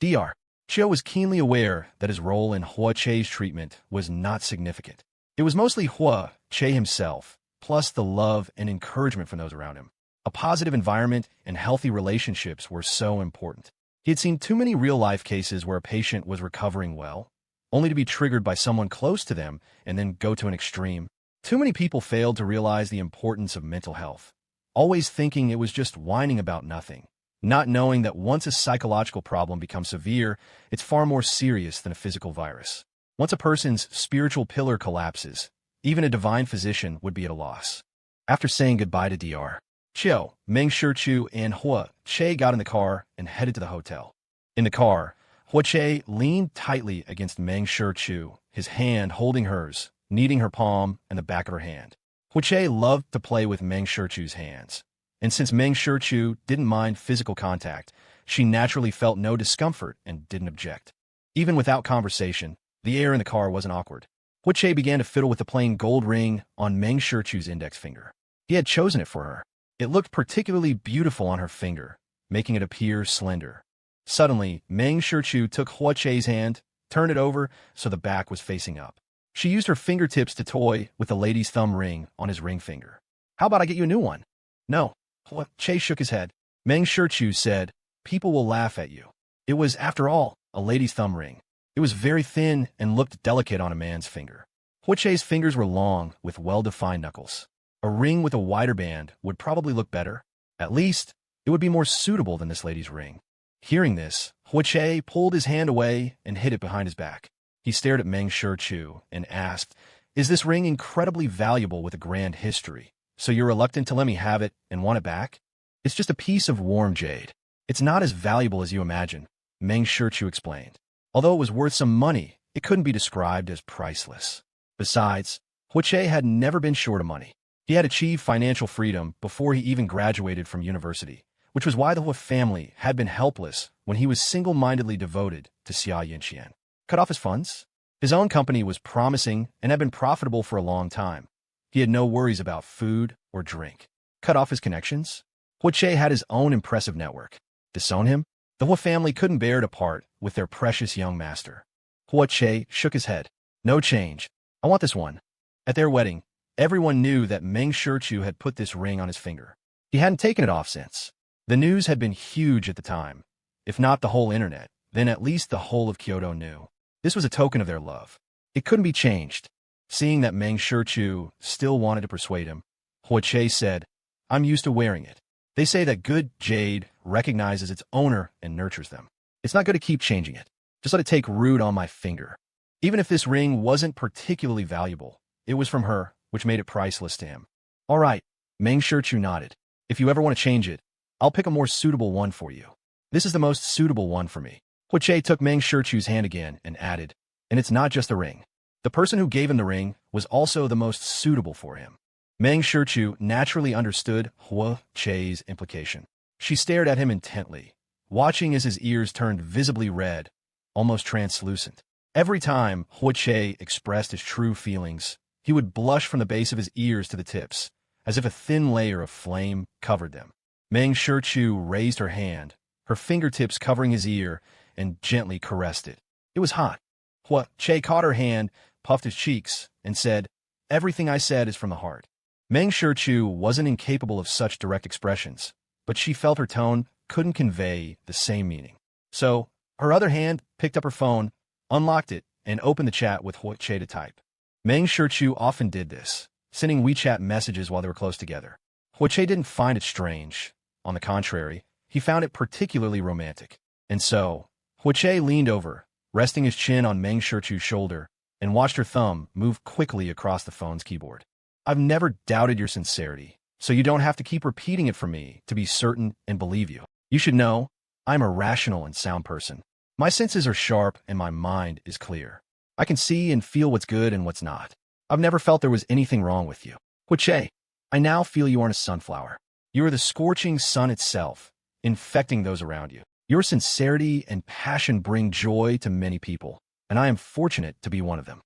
A: Dr. Chio was keenly aware that his role in Hua Che's treatment was not significant. It was mostly Hua Che himself, plus the love and encouragement from those around him. A positive environment and healthy relationships were so important. He had seen too many real-life cases where a patient was recovering well, only to be triggered by someone close to them and then go to an extreme. Too many people failed to realize the importance of mental health, always thinking it was just whining about nothing, not knowing that once a psychological problem becomes severe, it's far more serious than a physical virus. Once a person's spiritual pillar collapses, even a divine physician would be at a loss. After saying goodbye to Dr. Chio, Meng Shichu and Hua Che got in the car and headed to the hotel. In the car, Hua Che leaned tightly against Meng Shichu, his hand holding hers, kneading her palm and the back of her hand. Hua Che loved to play with Meng Shichu's hands, and since Meng Shichu didn't mind physical contact, she naturally felt no discomfort and didn't object. Even without conversation, the air in the car wasn't awkward. Hua Che began to fiddle with the plain gold ring on Meng Shichu's index finger. He had chosen it for her. It looked particularly beautiful on her finger, making it appear slender. Suddenly, Meng Shichu took Hua Che's hand, turned it over so the back was facing up. She used her fingertips to toy with the lady's thumb ring on his ring finger. How about I get you a new one? No. Hua Che shook his head. Meng Shichu said, people will laugh at you. It was, after all, a lady's thumb ring. It was very thin and looked delicate on a man's finger. Hua Che's fingers were long, with well-defined knuckles. A ring with a wider band would probably look better. At least, it would be more suitable than this lady's ring. Hearing this, Hua Che pulled his hand away and hid it behind his back. He stared at Meng Shichu and asked, Is this ring incredibly valuable with a grand history, so you're reluctant to let me have it and want it back? It's just a piece of warm jade. It's not as valuable as you imagine, Meng Shichu explained. Although it was worth some money, it couldn't be described as priceless. Besides, Hua Che had never been short of money. He had achieved financial freedom before he even graduated from university, which was why the Hua family had been helpless when he was single-mindedly devoted to Xia Yinxian. Cut off his funds? His own company was promising and had been profitable for a long time. He had no worries about food or drink. Cut off his connections? Hua Che had his own impressive network. Disown him? The Hua family couldn't bear to part with their precious young master. Hua Che shook his head. No change. I want this one. At their wedding, everyone knew that Meng Shichu had put this ring on his finger. He hadn't taken it off since. The news had been huge at the time. If not the whole internet, then at least the whole of Kyoto knew. This was a token of their love. It couldn't be changed. Seeing that Meng Shichu still wanted to persuade him, Hua Che said, I'm used to wearing it. They say that good jade recognizes its owner and nurtures them. It's not good to keep changing it. Just let it take root on my finger. Even if this ring wasn't particularly valuable, it was from her, which made it priceless to him. All right, Meng Shichu nodded. If you ever want to change it, I'll pick a more suitable one for you. This is the most suitable one for me. Hua Che took Meng Shichu's hand again and added, and it's not just the ring. The person who gave him the ring was also the most suitable for him. Meng Shichu naturally understood Hua Che's implication. She stared at him intently, watching as his ears turned visibly red, almost translucent. Every time Hua Che expressed his true feelings, he would blush from the base of his ears to the tips, as if a thin layer of flame covered them. Meng Shichu raised her hand, her fingertips covering his ear, and gently caressed it. It was hot. Hua Che caught her hand, puffed his cheeks, and said, Everything I said is from the heart. Meng Shichu wasn't incapable of such direct expressions, but she felt her tone couldn't convey the same meaning. So, her other hand picked up her phone, unlocked it, and opened the chat with Hui Che to type. Meng Shichu often did this, sending WeChat messages while they were close together. Hui Che didn't find it strange. On the contrary, he found it particularly romantic. And so, Hui Che leaned over, resting his chin on Meng Shichu's shoulder, and watched her thumb move quickly across the phone's keyboard. I've never doubted your sincerity, so you don't have to keep repeating it for me to be certain and believe you. You should know, I'm a rational and sound person. My senses are sharp and my mind is clear. I can see and feel what's good and what's not. I've never felt there was anything wrong with you. Hui Che, I now feel you aren't a sunflower. You are the scorching sun itself, infecting those around you. Your sincerity and passion bring joy to many people, and I am fortunate to be one of them.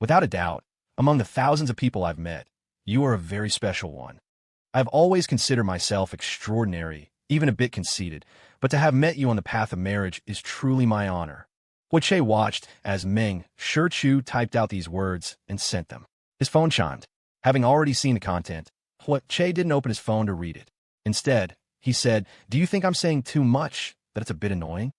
A: Without a doubt, among the thousands of people I've met, you are a very special one. I've always considered myself extraordinary, even a bit conceited, but to have met you on the path of marriage is truly my honor. Hui Che watched as Meng Shichu typed out these words and sent them. His phone chimed. Having already seen the content, Hui Che didn't open his phone to read it. Instead, he said, "Do you think I'm saying too much, that it's a bit annoying?"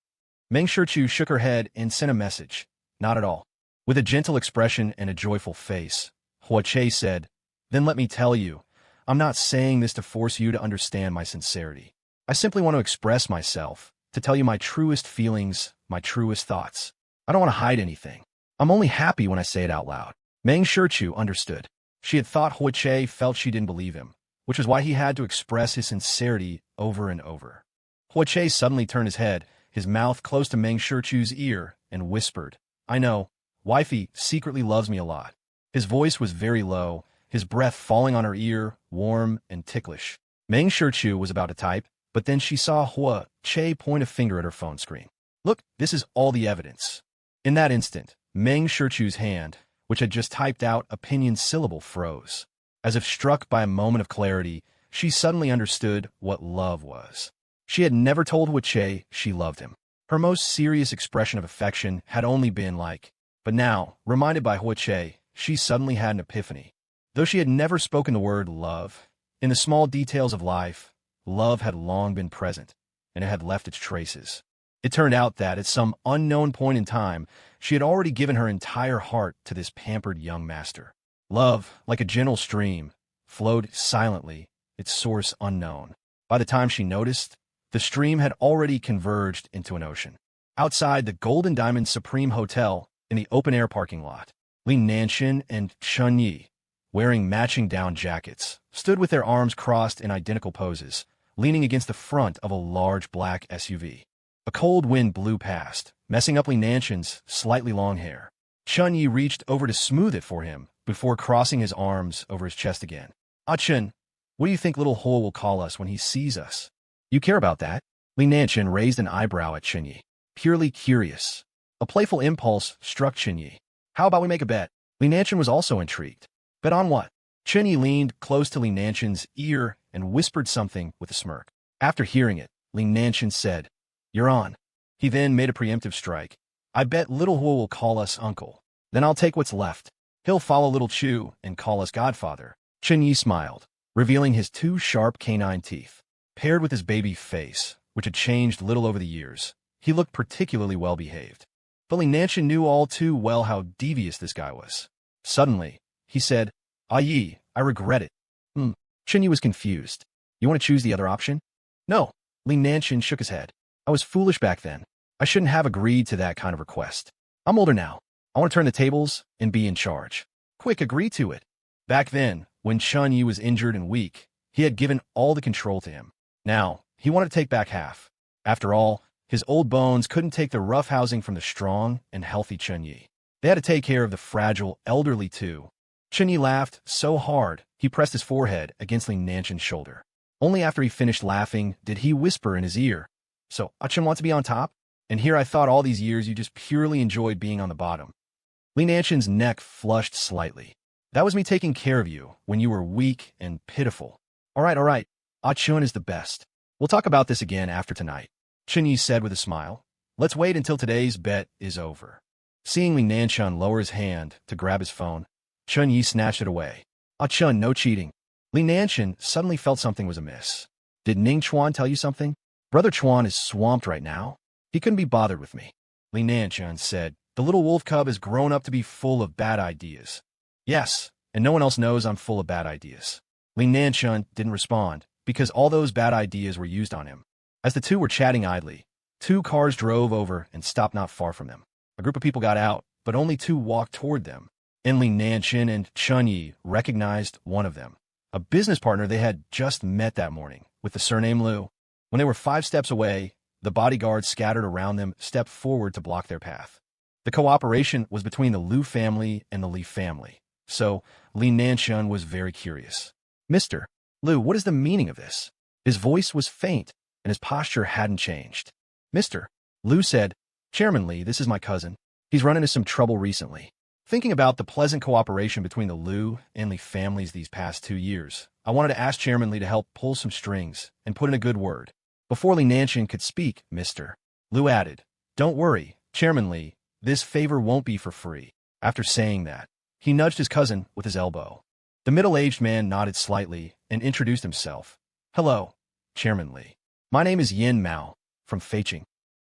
A: Meng Shichu shook her head and sent a message. Not at all. With a gentle expression and a joyful face, Hui Che said, "Then let me tell you, I'm not saying this to force you to understand my sincerity. I simply want to express myself, to tell you my truest feelings, my truest thoughts. I don't want to hide anything. I'm only happy when I say it out loud." Meng Shichu understood. She had thought Hui Che felt she didn't believe him, which is why he had to express his sincerity over and over. Hui Che suddenly turned his head, his mouth close to Meng Shichu's ear, and whispered, "I know, wifey secretly loves me a lot." His voice was very low, his breath falling on her ear, warm and ticklish. Meng Shichu was about to type, but then she saw Hui Che point a finger at her phone screen. "Look, this is all the evidence." In that instant, Meng Shichu's hand, which had just typed out a pinyin syllable, froze. As if struck by a moment of clarity, she suddenly understood what love was. She had never told Hui Che she loved him. Her most serious expression of affection had only been like, but now, reminded by Hui Che, she suddenly had an epiphany. Though she had never spoken the word love, in the small details of life, love had long been present, and it had left its traces. It turned out that, at some unknown point in time, she had already given her entire heart to this pampered young master. Love, like a gentle stream, flowed silently, its source unknown. By the time she noticed, the stream had already converged into an ocean. Outside the Golden Diamond Supreme Hotel, in the open-air parking lot, Li Nanshan and Chun Yi, wearing matching down jackets, stood with their arms crossed in identical poses, leaning against the front of a large black SUV. A cold wind blew past, messing up Li Nanshan's slightly long hair. Chun Yi reached over to smooth it for him, before crossing his arms over his chest again. "Ah Chun, what do you think little Ho will call us when he sees us?" "You care about that?" Li Nanshan raised an eyebrow at Chun Yi. Purely curious. A playful impulse struck Chun Yi. "How about we make a bet?" Li Nanshan was also intrigued. "Bet on what?" Chun Yi leaned close to Li Nanshan's ear and whispered something with a smirk. After hearing it, Li Nanshan said, "You're on." He then made a preemptive strike. "I bet little Ho will call us uncle. Then I'll take what's left. He'll follow little Chu and call us godfather." Chun Yi smiled, revealing his two sharp canine teeth. Paired with his baby face, which had changed little over the years, he looked particularly well-behaved. But Li Nanshan knew all too well how devious this guy was. Suddenly, he said, "Ah Yi, I regret it." Chun Yi was confused. "You want to choose the other option?" "No." Li Nanshan shook his head. "I was foolish back then. I shouldn't have agreed to that kind of request. I'm older now. I want to turn the tables and be in charge. Quick, agree to it." Back then, when Chun Yi was injured and weak, he had given all the control to him. Now, he wanted to take back half. After all, his old bones couldn't take the roughhousing from the strong and healthy Chun Yi. They had to take care of the fragile, elderly too. Chun Yi laughed so hard, he pressed his forehead against Li Nanshan's shoulder. Only after he finished laughing did he whisper in his ear, "So, Achun wants to be on top? And here I thought all these years you just purely enjoyed being on the bottom." Li Nanshan's neck flushed slightly. "That was me taking care of you when you were weak and pitiful." All right. Achun is the best. We'll talk about this again after tonight," Chun Yi said with a smile. "Let's wait until today's bet is over." Seeing Li Nanshan lower his hand to grab his phone, Chun Yi snatched it away. "Achun, no cheating." Li Nanshan suddenly felt something was amiss. "Did Ning Chuan tell you something?" "Brother Chuan is swamped right now. He couldn't be bothered with me. Li Nanchun said, the little wolf cub has grown up to be full of bad ideas. Yes, and no one else knows I'm full of bad ideas. Li Nanchun didn't respond, because all those bad ideas were used on him. As the two were chatting idly, two cars drove over and stopped not far from them. A group of people got out, but only two walked toward them. And Li Nanchun and Chun Yi recognized one of them, a business partner they had just met that morning, with the surname Liu. When they were 5 steps away, the bodyguards scattered around them stepped forward to block their path. The cooperation was between the Liu family and the Li family, so Li Nanchun was very curious. Mr. Liu, what is the meaning of this? His voice was faint, and his posture hadn't changed. Mr. Liu said, Chairman Li, this is my cousin. He's run into some trouble recently. Thinking about the pleasant cooperation between the Liu and Li families these past 2 years, I wanted to ask Chairman Li to help pull some strings and put in a good word. Before Li Nanchun could speak, Mr. Liu added, Don't worry, Chairman Li, this favor won't be for free. After saying that, he nudged his cousin with his elbow. The middle-aged man nodded slightly and introduced himself. Hello, Chairman Li. My name is Yin Mao, from Feiqing.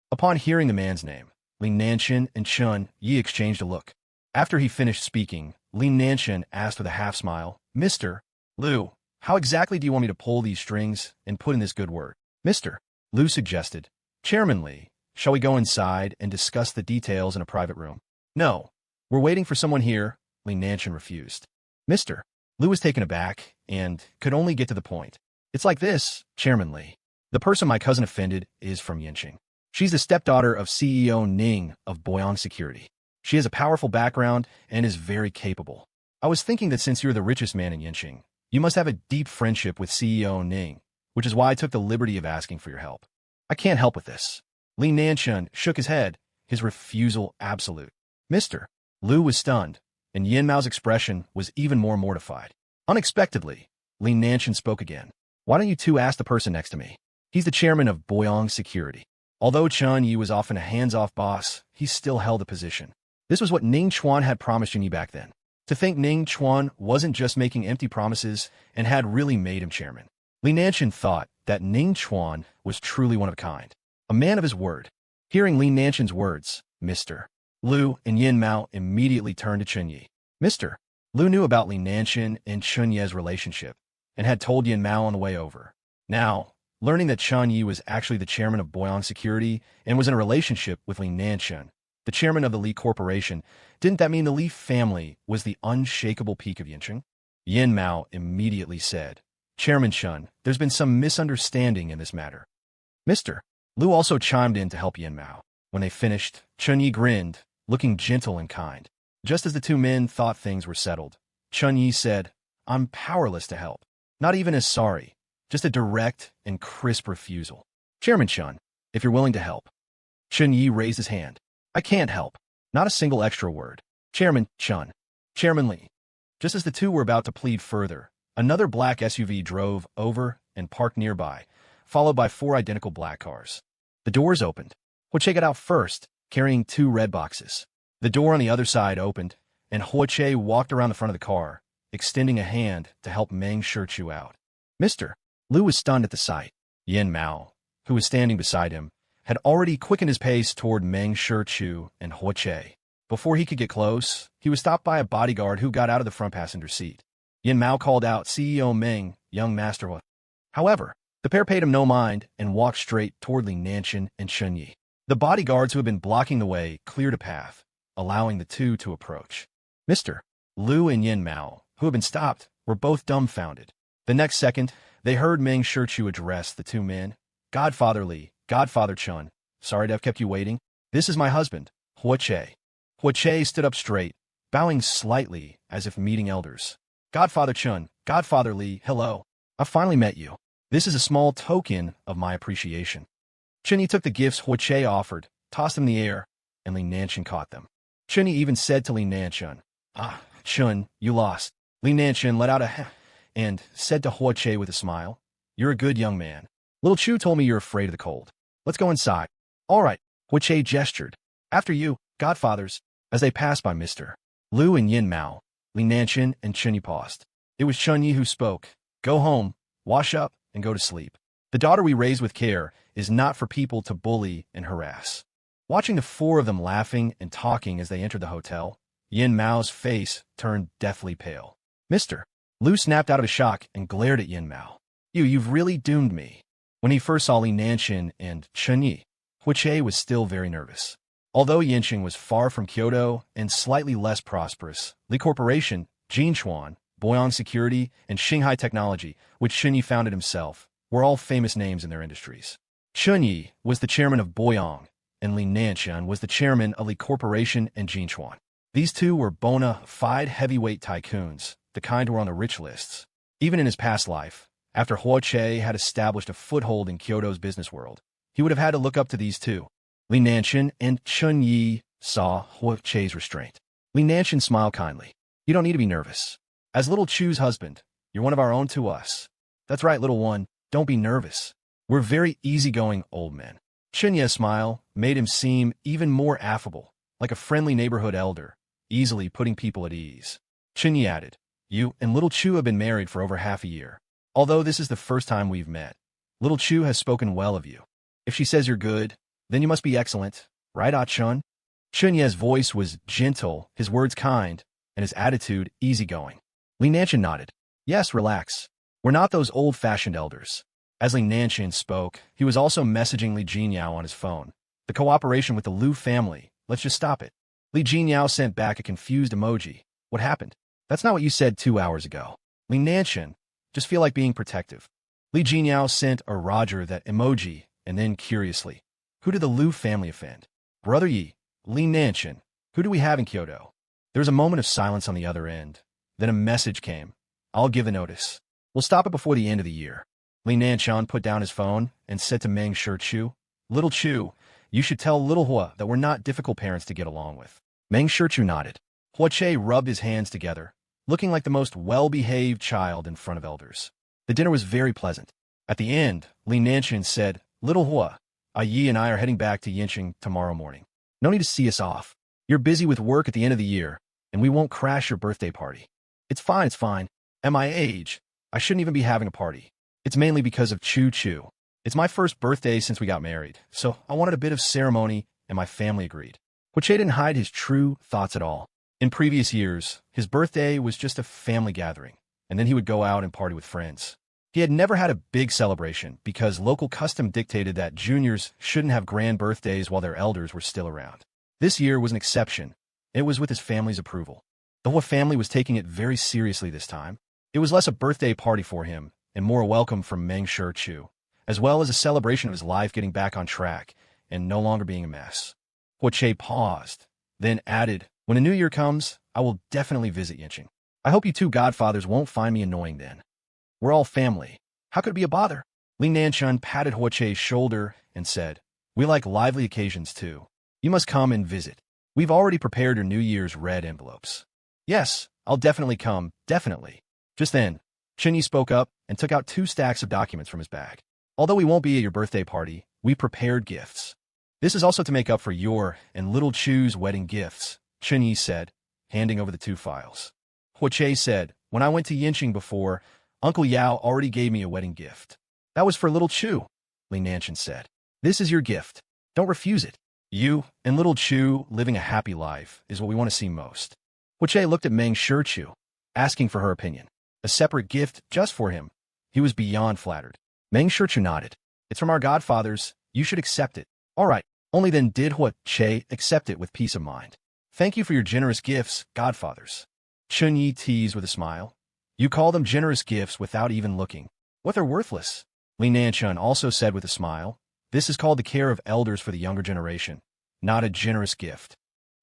A: Upon hearing the man's name, Li Nanchun and Chun Yi exchanged a look. After he finished speaking, Li Nanchun asked with a half-smile, Mr. Liu, how exactly do you want me to pull these strings and put in this good word? Mr. Liu suggested, Chairman Li, shall we go inside and discuss the details in a private room? No, we're waiting for someone here, Li Nanchun refused. Mr. Liu was taken aback and could only get to the point. It's like this, Chairman Li. The person my cousin offended is from Yinqing. She's the stepdaughter of CEO Ning of Boyang Security. She has a powerful background and is very capable. I was thinking that since you're the richest man in Yinqing, you must have a deep friendship with CEO Ning, which is why I took the liberty of asking for your help. I can't help with this. Li Nanchun shook his head, his refusal absolute. Mr. Liu was stunned, and Yin Mao's expression was even more mortified. Unexpectedly, Li Nanchun spoke again. Why don't you two ask the person next to me? He's the chairman of Boyang Security. Although Chun Yi was often a hands-off boss, he still held a position. This was what Ning Chuan had promised Chun Yi back then. To think Ning Chuan wasn't just making empty promises and had really made him chairman. Li Nanchun thought that Ning Chuan was truly one of a kind, a man of his word. Hearing Li Nanchun's words, Mr. Liu and Yin Mao immediately turned to Chun Yi. Mr. Liu knew about Li Nanchun and Chun Yi's relationship and had told Yin Mao on the way over. Now, learning that Chun Yi was actually the chairman of Boyang Security and was in a relationship with Li Nanchun, the chairman of the Li Corporation, didn't that mean the Li family was the unshakable peak of Yinqing? Yin Mao immediately said, Chairman Chun, there's been some misunderstanding in this matter. Mr. Liu also chimed in to help Yin Mao. When they finished, Chun Yi grinned, looking gentle and kind. Just as the two men thought things were settled, Chun Yi said, I'm powerless to help. Not even as sorry, just a direct and crisp refusal. Chairman Chun, if you're willing to help. Chun Yi raised his hand. I can't help. Not a single extra word. Chairman Chun. Chairman Li. Just as the two were about to plead further, another black SUV drove over and parked nearby, followed by 4 identical black cars. The doors opened. Huoche got out first, carrying 2 red boxes. The door on the other side opened, and Huoche walked around the front of the car, extending a hand to help Meng Shichu out. Mr. Liu was stunned at the sight. Yin Mao, who was standing beside him, had already quickened his pace toward Meng Shichu and Huoche. Before he could get close, he was stopped by a bodyguard who got out of the front passenger seat. Yin Mao called out CEO Meng, young master Hua. However, the pair paid him no mind and walked straight toward Li Nanchun and Chun Yi. The bodyguards who had been blocking the way cleared a path, allowing the two to approach. Mr. Liu and Yin Mao, who had been stopped, were both dumbfounded. The next second, they heard Meng Shichu address the two men. Godfather Li, Godfather Chun, sorry to have kept you waiting. This is my husband, Huoche. Huoche stood up straight, bowing slightly as if meeting elders. Godfather Chun, Godfather Li, hello. I finally met you. This is a small token of my appreciation. Chun Yi took the gifts Huoche offered, tossed them in the air, and Li Nanchun caught them. Chun Yi even said to Li Nanchun, Chun, you lost. Li Nanchun let out a and said to Huoche with a smile, You're a good young man. Little Chu told me you're afraid of the cold. Let's go inside. All right, Huoche gestured. After you, godfathers. As they passed by Mr. Liu and Yin Mao, Li Nanchun and Chun Yi paused. It was Chun Yi who spoke. Go home, wash up, and go to sleep. The daughter we raised with care is not for people to bully and harass. Watching the four of them laughing and talking as they entered the hotel, Yin Mao's face turned deathly pale. Mister. Lu snapped out of his shock and glared at Yin Mao. You've really doomed me. When he first saw Li Nanxun and Chen Yi, Hui was still very nervous. Although Yinqing was far from Kyoto and slightly less prosperous, Li Corporation, Jinchuan, Boyang Security, and Xinghai Technology, which Chen Yi founded himself, were all famous names in their industries. Chen Yi was the chairman of Boyang, and Li Nanxun was the chairman of Li Corporation and Jinchuan. These two were bona fide heavyweight tycoons, the kind who were on the rich lists. Even in his past life, after Hui had established a foothold in Kyoto's business world, he would have had to look up to these two. Li Nanxun and Chen Yi saw Hui's restraint. Li Nanxun smiled kindly. You don't need to be nervous. As little Chu's husband, you're one of our own to us. That's right, little one, don't be nervous. We're very easygoing old men. Chen Yi's smile made him seem even more affable, like a friendly neighborhood elder, easily putting people at ease. Chen Yi added, You and little Chu have been married for over half a year. Although this is the first time we've met, little Chu has spoken well of you. If she says you're good, then you must be excellent, right, Ah-chun? Chen Yi's voice was gentle, his words kind, and his attitude easygoing. Li Nanxun nodded. Yes, relax. We're not those old-fashioned elders. As Li Nanxun spoke, he was also messaging Li Jinyao on his phone. The cooperation with the Liu family, let's just stop it. Li Jinyao sent back a confused emoji. What happened? That's not what you said 2 hours ago. Li Nanxun, just feel like being protective. Li Jinyao sent a Roger that emoji, and then curiously, who did the Liu family offend? Brother Yi, Li Nanxun, who do we have in Kyoto? There was a moment of silence on the other end. Then a message came. I'll give a notice. We'll stop it before the end of the year. Li Nanxun put down his phone and said to Meng Shichu, Little Chu, you should tell little Hua that we're not difficult parents to get along with. Meng Shichu nodded. Hui rubbed his hands together, looking like the most well-behaved child in front of elders. The dinner was very pleasant. At the end, Li Nanxun said, Little Hua, Yi and I are heading back to Yinqing tomorrow morning. No need to see us off. You're busy with work at the end of the year, and we won't crash your birthday party. It's fine. At my age, I shouldn't even be having a party. It's mainly because of Chu. It's my first birthday since we got married, so I wanted a bit of ceremony, and my family agreed. Hui didn't hide his true thoughts at all. In previous years, his birthday was just a family gathering, and then he would go out and party with friends. He had never had a big celebration because local custom dictated that juniors shouldn't have grand birthdays while their elders were still around. This year was an exception. It was with his family's approval. The Hua family was taking it very seriously this time. It was less a birthday party for him and more a welcome from Meng Shichu, as well as a celebration of his life getting back on track and no longer being a mess. Hui paused, then added, When a new year comes, I will definitely visit Yinqing. I hope you two godfathers won't find me annoying then. We're all family. How could it be a bother? Li Nanxun patted Hui's shoulder and said, We like lively occasions too. You must come and visit. We've already prepared your New Year's red envelopes. Yes, I'll definitely come, definitely. Just then, Chen Yi spoke up and took out 2 stacks of documents from his bag. Although we won't be at your birthday party, we prepared gifts. This is also to make up for your and little Chu's wedding gifts, Chen Yi said, handing over the 2 files. Hui said, When I went to Yinqing before, Uncle Yao already gave me a wedding gift. That was for little Chu, Li Nanxun said. This is your gift. Don't refuse it. You and little Chu living a happy life is what we want to see most. Hui looked at Meng Shichu, asking for her opinion. A separate gift just for him. He was beyond flattered. Meng Shichu nodded. It's from our godfathers. You should accept it. All right. Only then did Hui accept it with peace of mind. Thank you for your generous gifts, godfathers. Chen Yi teased with a smile. You call them generous gifts without even looking. What, they're worthless. Li Nanxun also said with a smile. This is called the care of elders for the younger generation, not a generous gift.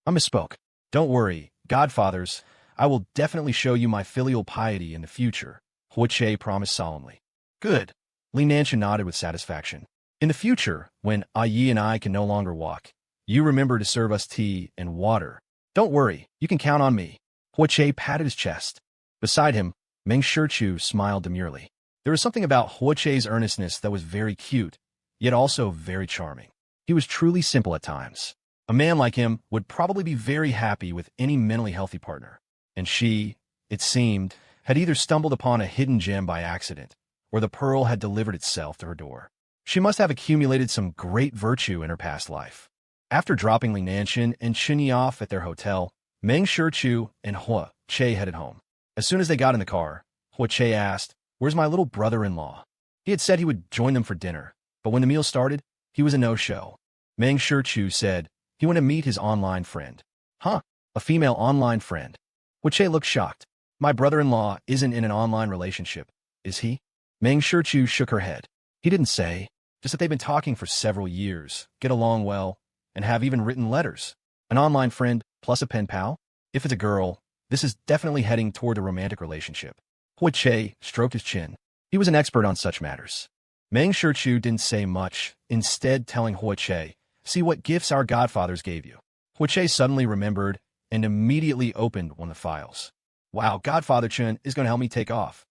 A: I misspoke. Don't worry, godfathers. I will definitely show you my filial piety in the future, Hui promised solemnly. Good. Li Nanxun nodded with satisfaction. In the future, when Yi and I can no longer walk, you remember to serve us tea and water. Don't worry, you can count on me. Hui patted his chest. Beside him, Meng Shichu smiled demurely. There was something about Hui's earnestness that was very cute, yet also very charming. He was truly simple at times. A man like him would probably be very happy with any mentally healthy partner. And she, it seemed, had either stumbled upon a hidden gem by accident, or the pearl had delivered itself to her door. She must have accumulated some great virtue in her past life. After dropping Li Nanshan and Chinyi off at their hotel, Meng Shichu and Hua Che headed home. As soon as they got in the car, Hua Che asked, "Where's my little brother-in-law?" He had said he would join them for dinner, but when the meal started, he was a no-show. Meng Shichu said he went to meet his online friend. Huh? A female online friend? Hua Che looked shocked. My brother-in-law isn't in an online relationship, is he? Meng Shichu shook her head. He didn't say, just that they've been talking for several years, get along well, and have even written letters. An online friend plus a pen pal? If it's a girl, this is definitely heading toward a romantic relationship. Hua Che stroked his chin. He was an expert on such matters. Meng Shichu didn't say much, instead telling Hua Che, "See what gifts our godfathers gave you." Hua Che suddenly remembered and immediately opened one of the files. Wow, Godfather Chun is going to help me take off.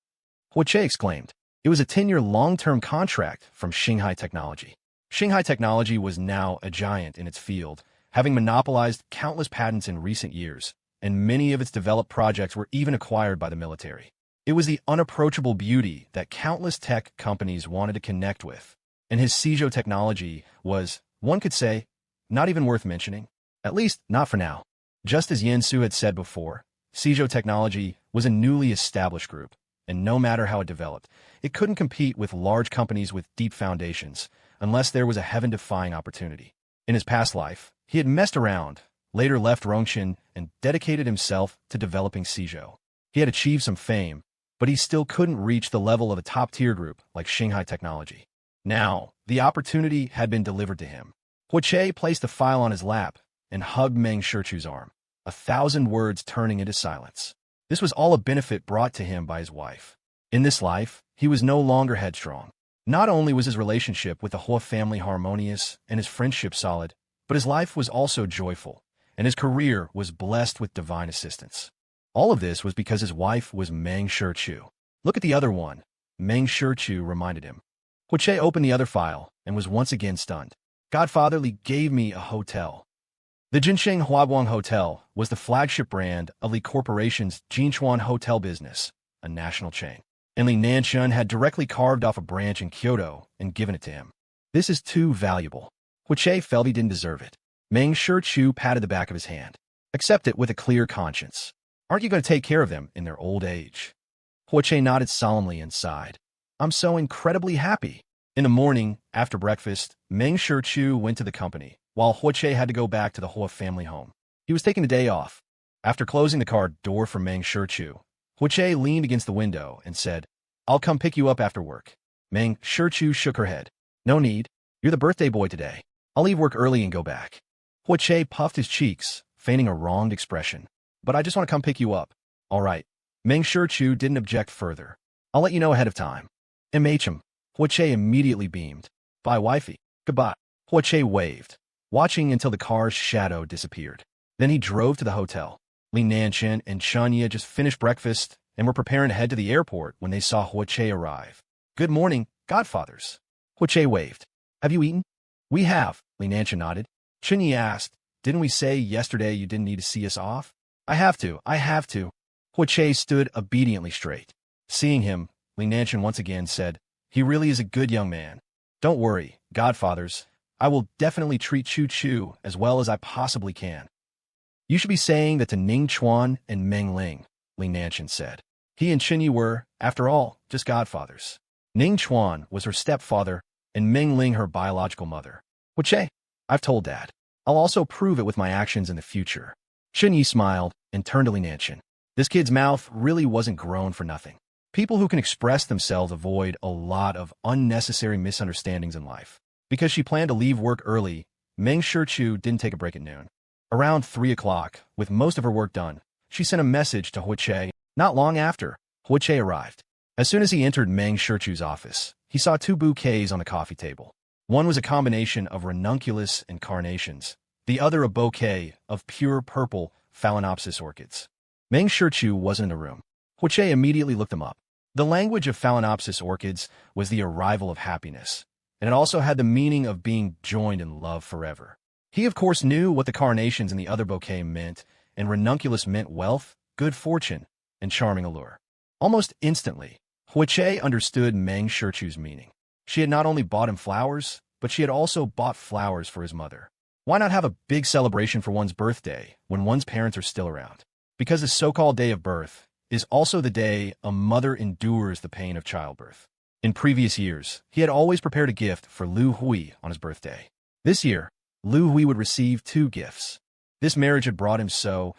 A: Hua Che exclaimed. It was a 10-year long-term contract from Shanghai Technology. Shanghai Technology was now a giant in its field, having monopolized countless patents in recent years, and many of its developed projects were even acquired by the military. It was the unapproachable beauty that countless tech companies wanted to connect with, and his Suzhou technology was, one could say, not even worth mentioning. At least, not for now. Just as Yen Su had said before, Suzhou Technology was a newly established group, and no matter how it developed, it couldn't compete with large companies with deep foundations, unless there was a heaven-defying opportunity. In his past life, he had messed around, later left Rongqing, and dedicated himself to developing Suzhou. He had achieved some fame, but he still couldn't reach the level of a top-tier group like Shanghai Technology. Now, the opportunity had been delivered to him. Hua Che placed the file on his lap and hugged Meng Shichu's arm, 1,000 words turning into silence. This was all a benefit brought to him by his wife. In this life, he was no longer headstrong. Not only was his relationship with the Hua family harmonious and his friendship solid, but his life was also joyful, and his career was blessed with divine assistance. All of this was because his wife was Meng Shichu. Look at the other one, Meng Shichu reminded him. Hua Che opened the other file and was once again stunned. Godfatherly gave me a hotel. The Jinsheng Huaguang Hotel was the flagship brand of Li Corporation's Jinchuan Hotel business, a national chain. And Li Nanshan had directly carved off a branch in Kyoto and given it to him. This is too valuable. Hua Che felt he didn't deserve it. Meng Shichu patted the back of his hand. Accept it with a clear conscience. Aren't you going to take care of them in their old age? Hua Che nodded solemnly and sighed. I'm so incredibly happy. In the morning, after breakfast, Meng Shichu went to the company, while Hua Che had to go back to the Hua family home. He was taking the day off. After closing the car door for Meng Shichu, Hua Che leaned against the window and said, I'll come pick you up after work. Meng Shichu shook her head. No need. You're the birthday boy today. I'll leave work early and go back. Hua Che puffed his cheeks, feigning a wronged expression. But I just want to come pick you up. All right. Meng Shichu didn't object further. I'll let you know ahead of time. MHM. Hua Che immediately beamed. Bye, wifey. Goodbye. Hua Che waved, watching until the car's shadow disappeared. Then he drove to the hotel. Li Nanshan and Chanya just finished breakfast and were preparing to head to the airport when they saw Hua Che arrive. Good morning, godfathers. Hua Che waved. Have you eaten? We have, Li Nanshan nodded. Chinyi asked, didn't we say yesterday you didn't need to see us off? I have to. Hua Che stood obediently straight. Seeing him, Li Nanshan once again said, he really is a good young man. Don't worry, godfathers. I will definitely treat Chu Chu as well as I possibly can. You should be saying that to Ning Chuan and Meng Ling, Li Nanshan said. He and Chinyi were, after all, just godfathers. Ning Chuan was her stepfather and Meng Ling her biological mother. Hua Che, I've told Dad. I'll also prove it with my actions in the future. Chinyi smiled and turned to Li Nanshan. This kid's mouth really wasn't grown for nothing. People who can express themselves avoid a lot of unnecessary misunderstandings in life. Because she planned to leave work early, Meng Shichu didn't take a break at noon. Around 3 o'clock, with most of her work done, she sent a message to Hua Che. Not long after, Hua Che arrived. As soon as he entered Meng Shichu's office, he saw 2 bouquets on the coffee table. One was a combination of ranunculus and carnations, the other a bouquet of pure purple Phalaenopsis orchids. Meng Shichu wasn't in the room. Hua Che immediately looked them up. The language of Phalaenopsis orchids was the arrival of happiness, and it also had the meaning of being joined in love forever. He, of course, knew what the carnations in the other bouquet meant, and ranunculus meant wealth, good fortune, and charming allure. Almost instantly, Hua Che understood Meng Shichu's meaning. She had not only bought him flowers, but she had also bought flowers for his mother. Why not have a big celebration for one's birthday when one's parents are still around? Because the so-called day of birth is also the day a mother endures the pain of childbirth. In previous years, he had always prepared a gift for Lu Hui on his birthday. This year, Lu Hui would receive 2 gifts. This marriage had brought him so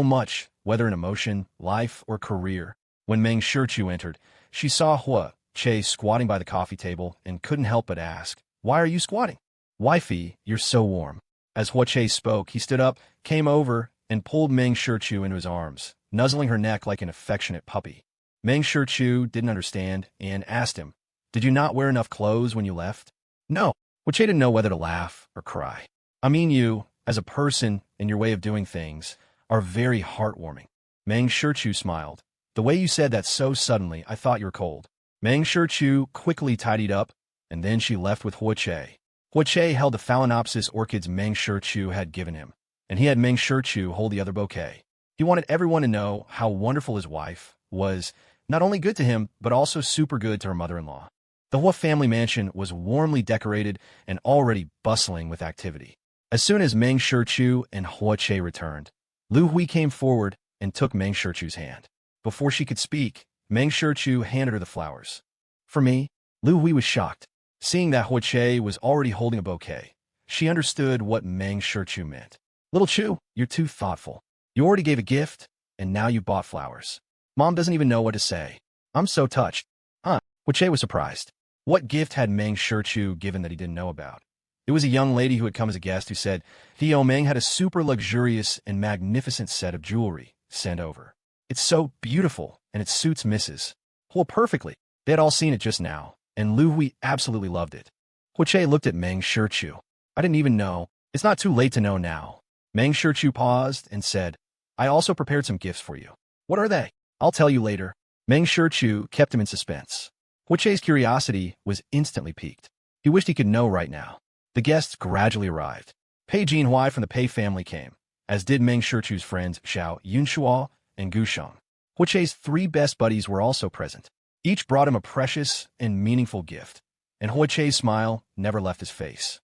A: much, whether in emotion, life, or career. When Meng Shichu entered, she saw Hua Che squatting by the coffee table and couldn't help but ask, "Why are you squatting?" "Wifey, you're so warm." As Hua Che spoke, he stood up, came over, and pulled Meng Shichu into his arms, nuzzling her neck like an affectionate puppy. Meng Shichu didn't understand and asked him, "Did you not wear enough clothes when you left?" "No." Hua Che didn't know whether to laugh or cry. "I mean, you, as a person and your way of doing things, are very heartwarming." Meng Shichu smiled. "The way you said that so suddenly, I thought you were cold." Meng Shichu quickly tidied up, and then she left with Hua Che. Hua Che held the Phalaenopsis orchids Meng Shichu had given him, and he had Meng Shichu hold the other bouquet. He wanted everyone to know how wonderful his wife was, not only good to him, but also super good to her mother-in-law. The Hua family mansion was warmly decorated and already bustling with activity. As soon as Meng Shichu and Hua Che returned, Lu Hui came forward and took Meng Shichu's hand. Before she could speak, Meng Shichu handed her the flowers. "For me?" Lu Hui was shocked. Seeing that Hua Che was already holding a bouquet, she understood what Meng Shichu meant. "Little Chu, you're too thoughtful. You already gave a gift, and now you bought flowers. Mom doesn't even know what to say. I'm so touched." "Huh?" Hua Che was surprised. What gift had Meng Shichu given that he didn't know about? It was a young lady who had come as a guest who said Theo Meng had a super luxurious and magnificent set of jewelry sent over. "It's so beautiful, and it suits Mrs. Hua perfectly." They had all seen it just now, and Lu Hui absolutely loved it. Hua Che looked at Meng Shichu. "I didn't even know. It's not too late to know now." Meng Shichu paused and said, "I also prepared some gifts for you." "What are they?" "I'll tell you later." Meng Shichu kept him in suspense. Hua Che's curiosity was instantly piqued. He wished he could know right now. The guests gradually arrived. Pei Jinhui from the Pei family came, as did Meng Shichu's friends Xiao Yunshuo and Gu Sheng. Hua Che's 3 best buddies were also present. Each brought him a precious and meaningful gift, and Hua Che's smile never left his face.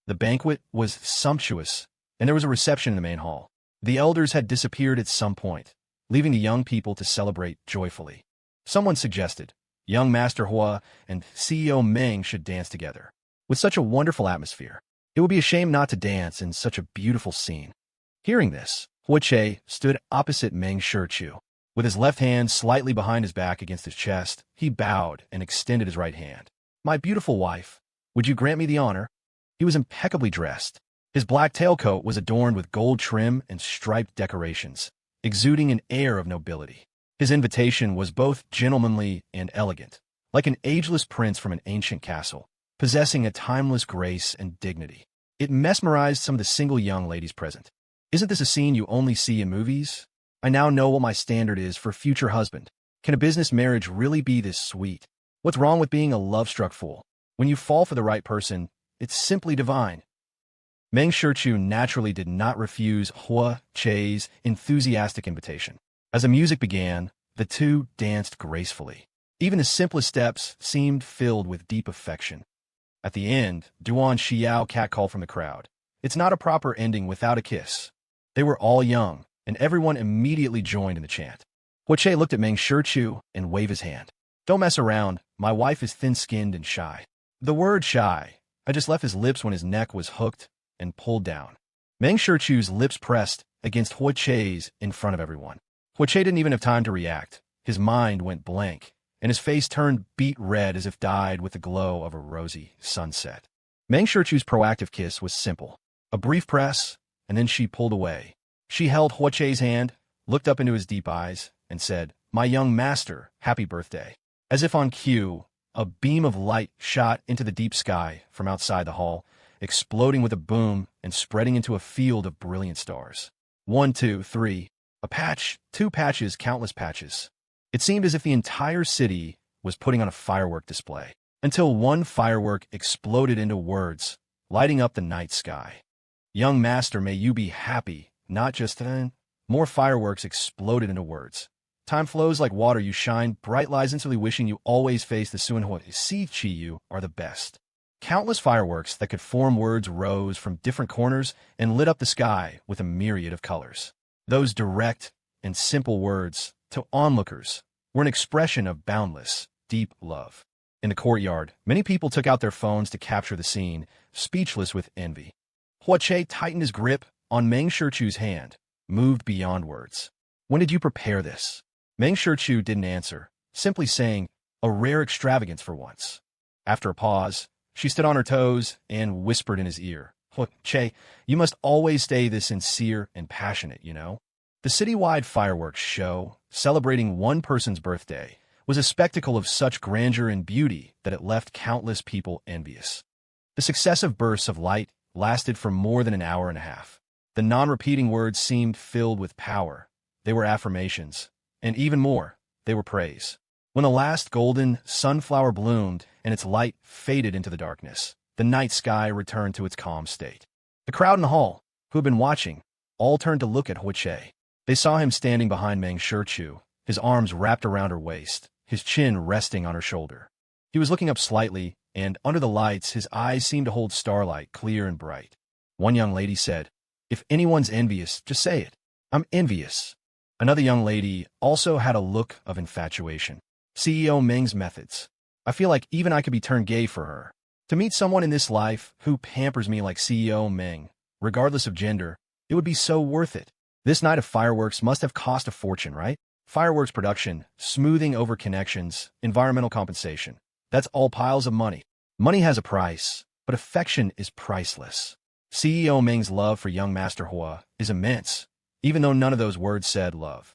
A: The banquet was sumptuous, and there was a reception in the main hall. The elders had disappeared at some point, leaving the young people to celebrate joyfully. Someone suggested, young Master Hua and CEO Meng should dance together. With such a wonderful atmosphere, it would be a shame not to dance in such a beautiful scene. Hearing this, Hua Che stood opposite Meng Shichu. With his left hand slightly behind his back against his chest, he bowed and extended his right hand. "My beautiful wife, would you grant me the honor?" He was impeccably dressed. His black tailcoat was adorned with gold trim and striped decorations, exuding an air of nobility. His invitation was both gentlemanly and elegant, like an ageless prince from an ancient castle, possessing a timeless grace and dignity. It mesmerized some of the single young ladies present. "Isn't this a scene you only see in movies? I now know what my standard is for future husband. Can a business marriage really be this sweet? What's wrong with being a love-struck fool? When you fall for the right person, it's simply divine." Meng Shichu naturally did not refuse Hua Che's enthusiastic invitation. As the music began, the two danced gracefully. Even the simplest steps seemed filled with deep affection. At the end, Duan Xiao catcalled from the crowd. "It's not a proper ending without a kiss." They were all young, and everyone immediately joined in the chant. Hua Che looked at Meng Shichu and waved his hand. "Don't mess around. My wife is thin-skinned and shy." The word shy had just left his lips when his neck was hooked and pulled down. Meng Shichu's lips pressed against Hua Che's in front of everyone. Hua Che didn't even have time to react. His mind went blank, and his face turned beet red as if dyed with the glow of a rosy sunset. Meng Shichu's proactive kiss was simple. A brief press, and then she pulled away. She held Hua Che's hand, looked up into his deep eyes, and said, "My young master, happy birthday." As if on cue, a beam of light shot into the deep sky from outside the hall, exploding with a boom and spreading into a field of brilliant stars. 1, 2, 3. A patch, 2 patches, countless patches. It seemed as if the entire city was putting on a firework display, until one firework exploded into words, lighting up the night sky. "Young master, may you be happy, not just then." More fireworks exploded into words. Time flows like water. You shine, bright lies instantly wishing you always face the Suanhua. See Chi you are the best. Countless fireworks that could form words rose from different corners and lit up the sky with a myriad of colors. Those direct and simple words, to onlookers, were an expression of boundless, deep love. In the courtyard, many people took out their phones to capture the scene, speechless with envy. Hua Che tightened his grip on Meng Shichu's hand, moved beyond words. When did you prepare this? Meng Shichu didn't answer, simply saying, a rare extravagance for once. After a pause, she stood on her toes and whispered in his ear, Hua Che, you must always stay this sincere and passionate, you know? The citywide fireworks show, celebrating one person's birthday, was a spectacle of such grandeur and beauty that it left countless people envious. The successive bursts of light lasted for more than an hour and a half. The non-repeating words seemed filled with power. They were affirmations, and even more, they were praise. When the last golden sunflower bloomed and its light faded into the darkness, the night sky returned to its calm state. The crowd in the hall, who had been watching, all turned to look at Hua Che. They saw him standing behind Meng Shichu, his arms wrapped around her waist, his chin resting on her shoulder. He was looking up slightly, and under the lights, his eyes seemed to hold starlight, clear and bright. One young lady said, if anyone's envious, just say it. I'm envious. Another young lady also had a look of infatuation. CEO Meng's methods. I feel like even I could be turned gay for her. To meet someone in this life who pampers me like CEO Meng, regardless of gender, it would be so worth it. This night of fireworks must have cost a fortune, right? Fireworks production, smoothing over connections, environmental compensation. That's all piles of money. Money has a price, but affection is priceless. CEO Meng's love for young Master Hua is immense, even though none of those words said love.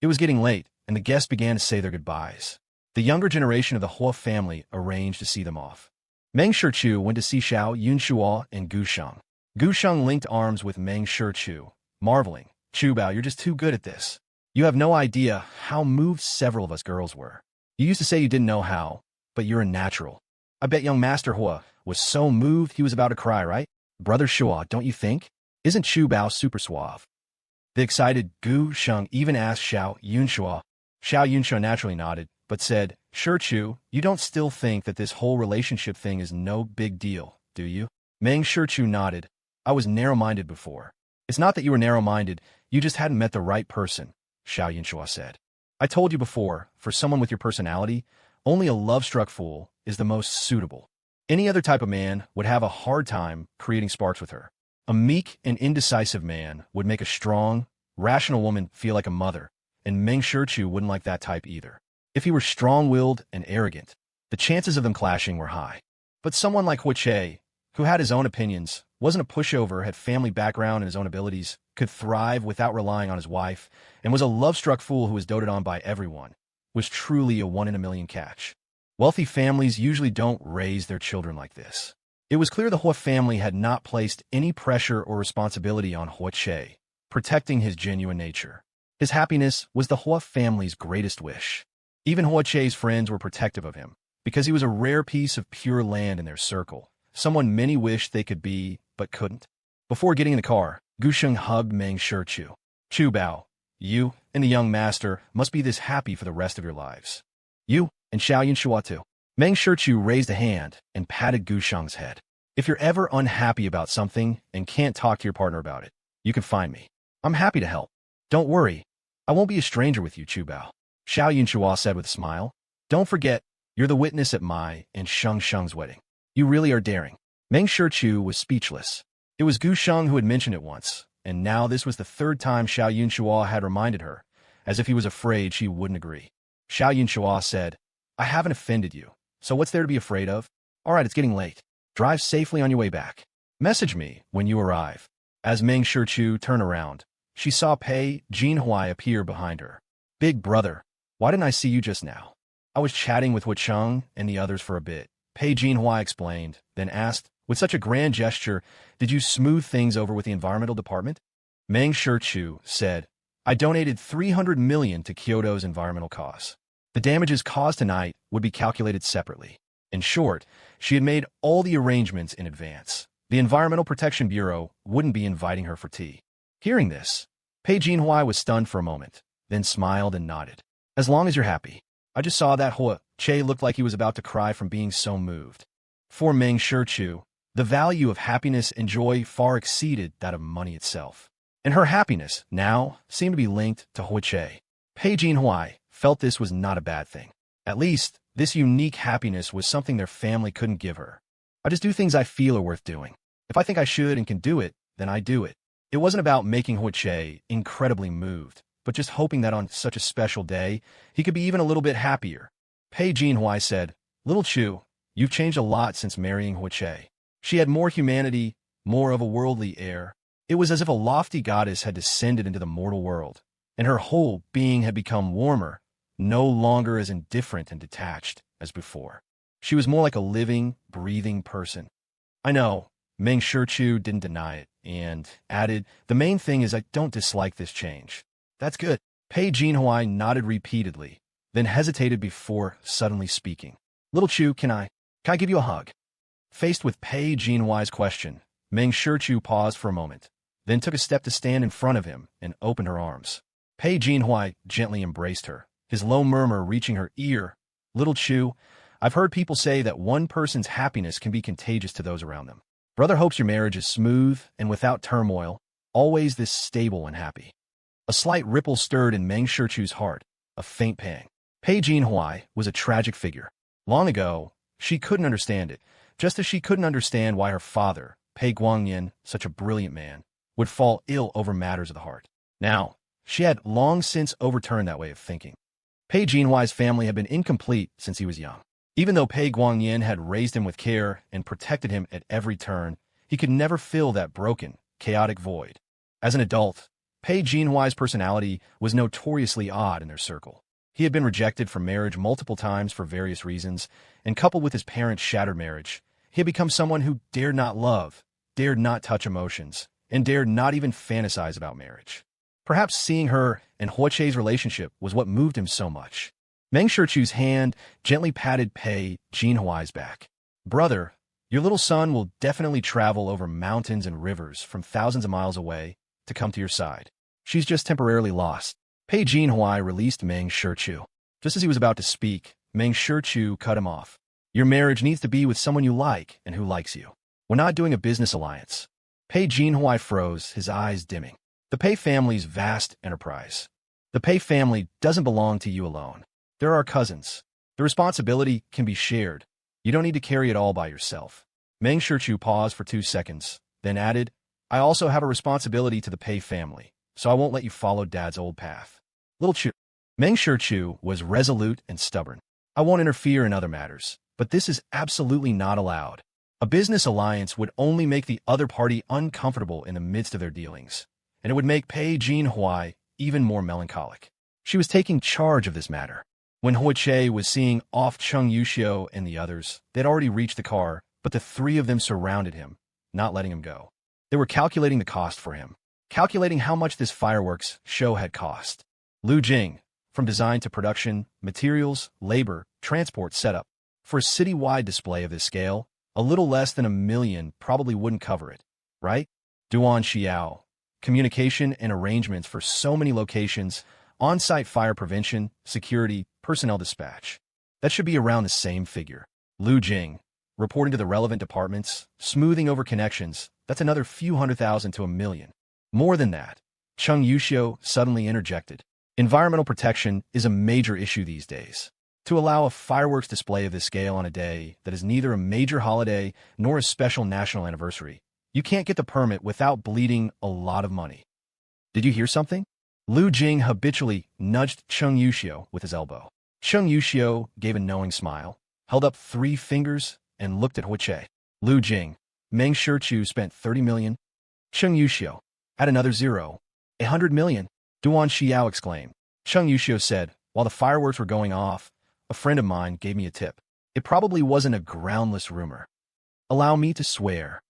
A: It was getting late, and the guests began to say their goodbyes. The younger generation of the Hua family arranged to see them off. Meng Shichu went to see Xiao Yunxua and Gu Sheng. Gu Sheng linked arms with Meng Shichu, marveling, Chu Bao, you're just too good at this. You have no idea how moved several of us girls were. You used to say you didn't know how, but you're a natural. I bet young Master Hua was so moved he was about to cry, right? Brother Shua, don't you think? Isn't Chu Bao super suave? The excited Gu Sheng even asked Xiao Yunxua. Xiao Yunxua naturally nodded, but said, sure Chu, you don't still think that this whole relationship thing is no big deal, do you? Meng Shichu nodded. I was narrow-minded before. It's not that you were narrow-minded, you just hadn't met the right person, Xiao Yunxua said. I told you before, for someone with your personality, only a love-struck fool is the most suitable. Any other type of man would have a hard time creating sparks with her. A meek and indecisive man would make a strong, rational woman feel like a mother, and Meng Shichu wouldn't like that type either. If he were strong-willed and arrogant, the chances of them clashing were high. But someone like Hua Che, who had his own opinions, wasn't a pushover, had family background and his own abilities, could thrive without relying on his wife, and was a love-struck fool who was doted on by everyone, was truly a one-in-a-million catch. Wealthy families usually don't raise their children like this. It was clear the Hua family had not placed any pressure or responsibility on Hua Che, protecting his genuine nature. His happiness was the Hua family's greatest wish. Even Hua Che's friends were protective of him, because he was a rare piece of pure land in their circle, someone many wished they could be, but couldn't. Before getting in the car, Gu Sheng hugged Meng Shichu. Chu Bao, you and the young master must be this happy for the rest of your lives. You and Xiao Yunxua too. Meng Shichu raised a hand and patted Gu Sheng's head. If you're ever unhappy about something and can't talk to your partner about it, you can find me. I'm happy to help. Don't worry, I won't be a stranger with you, Chu Bao. Xiao Yunxua said with a smile. Don't forget, you're the witness at my and Sheng's wedding. You really are daring. Meng Shichu was speechless. It was Gu Sheng who had mentioned it once, and now this was the third time Xiao Yunxua had reminded her, as if he was afraid she wouldn't agree. Xiao Yunxua said, I haven't offended you, so what's there to be afraid of? All right, it's getting late. Drive safely on your way back. Message me when you arrive. As Meng Shichu turned around, she saw Pei Jinhui appear behind her. Big brother, why didn't I see you just now? I was chatting with Hua Cheng and the others for a bit. Pei Jinhui explained, then asked, with such a grand gesture, did you smooth things over with the environmental department? Meng Shichu said, I donated 300 million to Kyoto's environmental cause. The damages caused tonight would be calculated separately. In short, she had made all the arrangements in advance. The Environmental Protection Bureau wouldn't be inviting her for tea. Hearing this, Pei Jinhui was stunned for a moment. then smiled and nodded. As long as you're happy. I just saw that Che looked like he was about to cry from being so moved. For Meng Shichu, the value of happiness and joy far exceeded that of money itself. And her happiness, now, seemed to be linked to Che. Pei Jinhui felt this was not a bad thing. At least, this unique happiness was something their family couldn't give her. I just do things I feel are worth doing. If I think I should and can do it, then I do it. It wasn't about making Che incredibly moved, but just hoping that on such a special day, he could be even a little bit happier. Pei Jinhui said, "Little Chu, you've changed a lot since marrying Che." She had more humanity, more of a worldly air. It was as if a lofty goddess had descended into the mortal world, and her whole being had become warmer, no longer as indifferent and detached as before. She was more like a living, breathing person. I know, Meng Shichu didn't deny it, and added, "The main thing is I don't dislike this change." "That's good." Pei Jinhui nodded repeatedly, then hesitated before suddenly speaking. "Little Chu, can I give you a hug?" Faced with Pei Jinhui's question, Meng Shichu paused for a moment, then took a step to stand in front of him and opened her arms. Pei Jinhui gently embraced her, his low murmur reaching her ear. "Little Chu, I've heard people say that one person's happiness can be contagious to those around them. Brother hopes your marriage is smooth and without turmoil, always this stable and happy." A slight ripple stirred in Meng Shichu's heart, a faint pang. Pei Jinhui was a tragic figure. Long ago, she couldn't understand it, just as she couldn't understand why her father, Pei Guangyan, such a brilliant man, would fall ill over matters of the heart. Now, she had long since overturned that way of thinking. Pei Jinhui's family had been incomplete since he was young. Even though Pei Guangyan had raised him with care and protected him at every turn, he could never fill that broken, chaotic void. As an adult, Pei Jinhui's personality was notoriously odd in their circle. He had been rejected from marriage multiple times for various reasons, and coupled with his parents' shattered marriage, he had become someone who dared not love, dared not touch emotions, and dared not even fantasize about marriage. Perhaps seeing her and Che's relationship was what moved him so much. Meng Shichu's hand gently patted Pei Jinhui's back. "Brother, your little son will definitely travel over mountains and rivers from thousands of miles away to come to your side. She's just temporarily lost." Pei Jinhui released Meng Shichu. Just as he was about to speak, Meng Shichu cut him off. "Your marriage needs to be with someone you like and who likes you. We're not doing a business alliance." Pei Jinhui froze, his eyes dimming. The Pei family's vast enterprise. The Pei family doesn't belong to you alone. There are cousins. The responsibility can be shared. You don't need to carry it all by yourself. Meng Shichu paused for 2 seconds, then added, "I also have a responsibility to the Pei family, so I won't let you follow Dad's old path." Little Chu. Meng Shichu was resolute and stubborn. "I won't interfere in other matters, but this is absolutely not allowed. A business alliance would only make the other party uncomfortable in the midst of their dealings, and it would make Pei Jinhui even more melancholic." She was taking charge of this matter. When Che was seeing off Cheng Yuxiu and the others, they'd already reached the car, but the three of them surrounded him, not letting him go. They were calculating the cost for him, calculating how much this fireworks show had cost. Lu Jing, from design to production, materials, labor, transport setup, for a city-wide display of this scale, a little less than $1 million probably wouldn't cover it, right? Duan Xiao, communication and arrangements for so many locations, on-site fire prevention, security, personnel dispatch. That should be around the same figure. Lu Jing, reporting to the relevant departments, smoothing over connections, that's another few $100,000 to $1 million. More than that, Cheng Yuxiu suddenly interjected. Environmental protection is a major issue these days. To allow a fireworks display of this scale on a day that is neither a major holiday nor a special national anniversary, you can't get the permit without bleeding a lot of money. Did you hear something? Lu Jing habitually nudged Cheng Yuxiu with his elbow. Cheng Yuxiu gave a knowing smile, held up 3 fingers, and looked at Che. Lu Jing, Meng Shichu spent 30 million. Cheng Yuxiu, add another 0. 100 million. Duan Xiao exclaimed. Cheng Yuxiu said, while the fireworks were going off, a friend of mine gave me a tip. It probably wasn't a groundless rumor. Allow me to swear.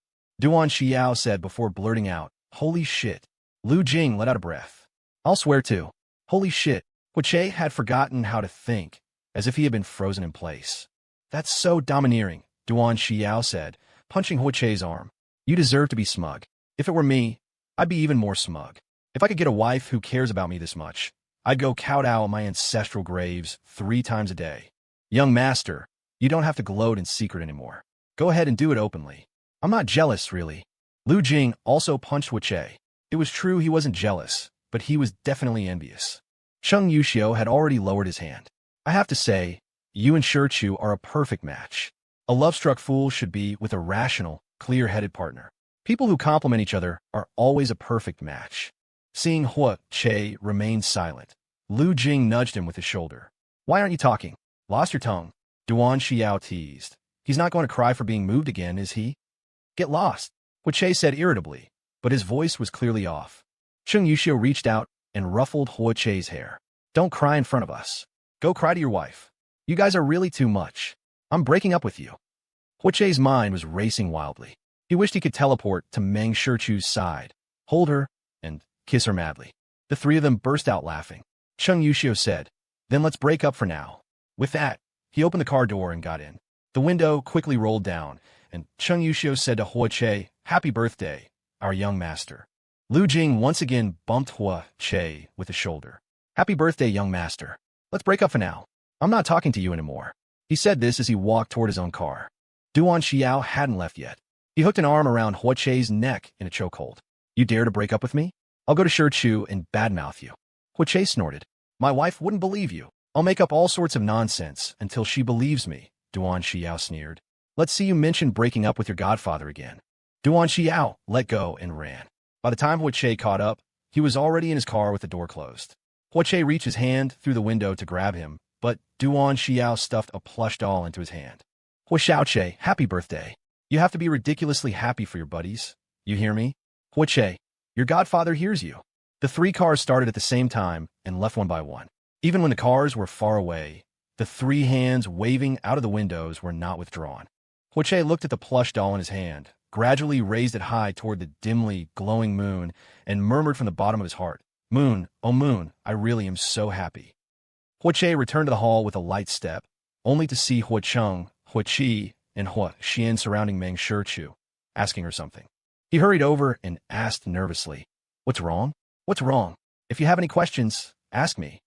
A: Duan Xiao said before blurting out, holy shit. Lu Jing let out a breath. I'll swear too. Holy shit. Che had forgotten how to think, as if he had been frozen in place. That's so domineering, Duan Xiao said, punching Che's arm. You deserve to be smug. If it were me, I'd be even more smug. If I could get a wife who cares about me this much, I'd go kowtow at my ancestral graves 3 times a day. Young master, you don't have to gloat in secret anymore. Go ahead and do it openly. I'm not jealous, really. Lu Jing also punched Huiche. It was true he wasn't jealous, but he was definitely envious. Cheng Yuxiu had already lowered his hand. I have to say, you and Shichu are a perfect match. A love-struck fool should be with a rational, clear-headed partner. People who complement each other are always a perfect match. Seeing Huiche remain silent, Lu Jing nudged him with his shoulder. Why aren't you talking? Lost your tongue? Duan Xiao teased. He's not going to cry for being moved again, is he? Get lost, Huiche said irritably, but his voice was clearly off. Cheng Yuxiu reached out and ruffled Huiche's hair. Don't cry in front of us. Go cry to your wife. You guys are really too much. I'm breaking up with you. Huiche's mind was racing wildly. He wished he could teleport to Meng Shichu's side, hold her, and kiss her madly. The 3 of them burst out laughing. Cheng Yuxiu said, Then let's break up for now. With that, he opened the car door and got in. The window quickly rolled down, and Cheng Yuxiu said to Huiche, Happy birthday, our young master. Lu Jing once again bumped Huiche with his shoulder. Happy birthday, young master. Let's break up for now. I'm not talking to you anymore. He said this as he walked toward his own car. Duan Xiao hadn't left yet. He hooked an arm around Huiche's neck in a chokehold. You dare to break up with me? I'll go to Shichu and badmouth you. Huiche snorted. My wife wouldn't believe you. I'll make up all sorts of nonsense until she believes me, Duan Xiao sneered. Let's see you mention breaking up with your godfather again. Duan Xiao let go and ran. By the time Huiche caught up, he was already in his car with the door closed. Huiche reached his hand through the window to grab him, but Duan Xiao stuffed a plush doll into his hand. Huiche, happy birthday. You have to be ridiculously happy for your buddies. You hear me? Huiche, your godfather hears you. The 3 cars started at the same time and left one by one. Even when the cars were far away, the 3 hands waving out of the windows were not withdrawn. Huiche looked at the plush doll in his hand, gradually raised it high toward the dimly glowing moon, and murmured from the bottom of his heart, Moon, oh moon, I really am so happy. Huiche returned to the hall with a light step, only to see Huicheng, Huiqi, and Huixian surrounding Meng Shichu, asking her something. He hurried over and asked nervously, What's wrong? What's wrong? If you have any questions, ask me.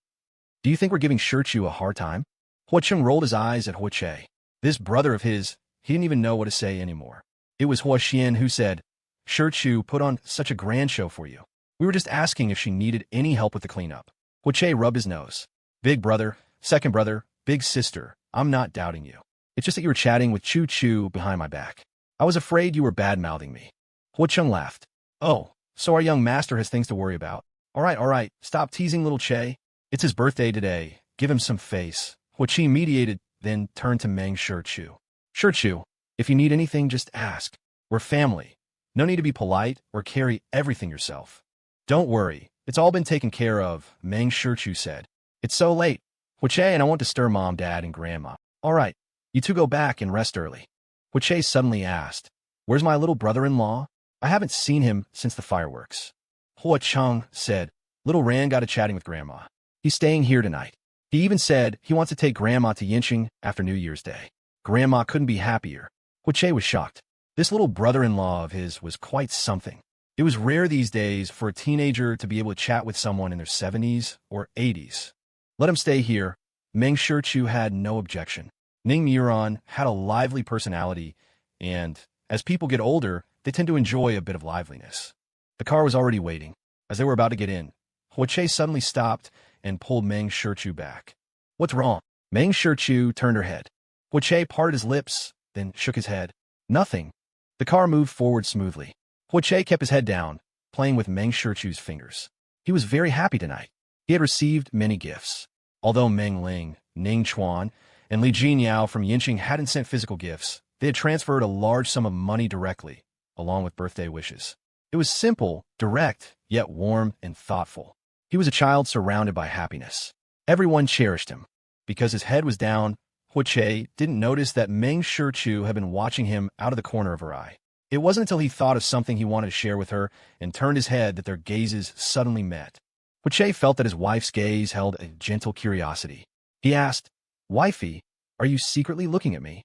A: Do you think we're giving Shichu a hard time? Huicheng rolled his eyes at Huiche. This brother of his, he didn't even know what to say anymore. It was Huixian who said, Shichu put on such a grand show for you. We were just asking if she needed any help with the cleanup. Huiche rubbed his nose. Big brother, second brother, big sister, I'm not doubting you. It's just that you were chatting with Chu behind my back. I was afraid you were bad-mouthing me. Huicheng laughed. Oh, so our young master has things to worry about. All right, stop teasing little Che. It's his birthday today. Give him some face. Huichi mediated, then turned to Meng Shichu. Shichu, if you need anything, just ask. We're family. No need to be polite or carry everything yourself. Don't worry, it's all been taken care of, Meng Shichu said. It's so late. Huiche and I want to stir Mom, Dad, and Grandma. All right, you 2 go back and rest early. Huiche suddenly asked, Where's my little brother-in-law? I haven't seen him since the fireworks. Huicheng said, Little Ran got a chatting with Grandma. He's staying here tonight. He even said he wants to take Grandma to Yinqing after New Year's Day. Grandma couldn't be happier. Huiche was shocked. This little brother-in-law of his was quite something. It was rare these days for a teenager to be able to chat with someone in their 70s or 80s. Let him stay here. Meng Shichu had no objection. Ning Muron had a lively personality, and as people get older, they tend to enjoy a bit of liveliness. The car was already waiting. As they were about to get in, Huiche suddenly stopped and pulled Meng Shichu back. What's wrong? Meng Shichu turned her head. Huiche parted his lips, then shook his head. Nothing. The car moved forward smoothly. Huiche kept his head down, playing with Meng Shichu's fingers. He was very happy tonight. He had received many gifts. Although Meng Ling, Ning Chuan, and Li Jinyao from Yinqing hadn't sent physical gifts, they had transferred a large sum of money directly, along with birthday wishes. It was simple, direct, yet warm and thoughtful. He was a child surrounded by happiness. Everyone cherished him. Because his head was down, Huiche didn't notice that Meng Shichu had been watching him out of the corner of her eye. It wasn't until he thought of something he wanted to share with her and turned his head that their gazes suddenly met. Huiche felt that his wife's gaze held a gentle curiosity. He asked, Wifey, are you secretly looking at me?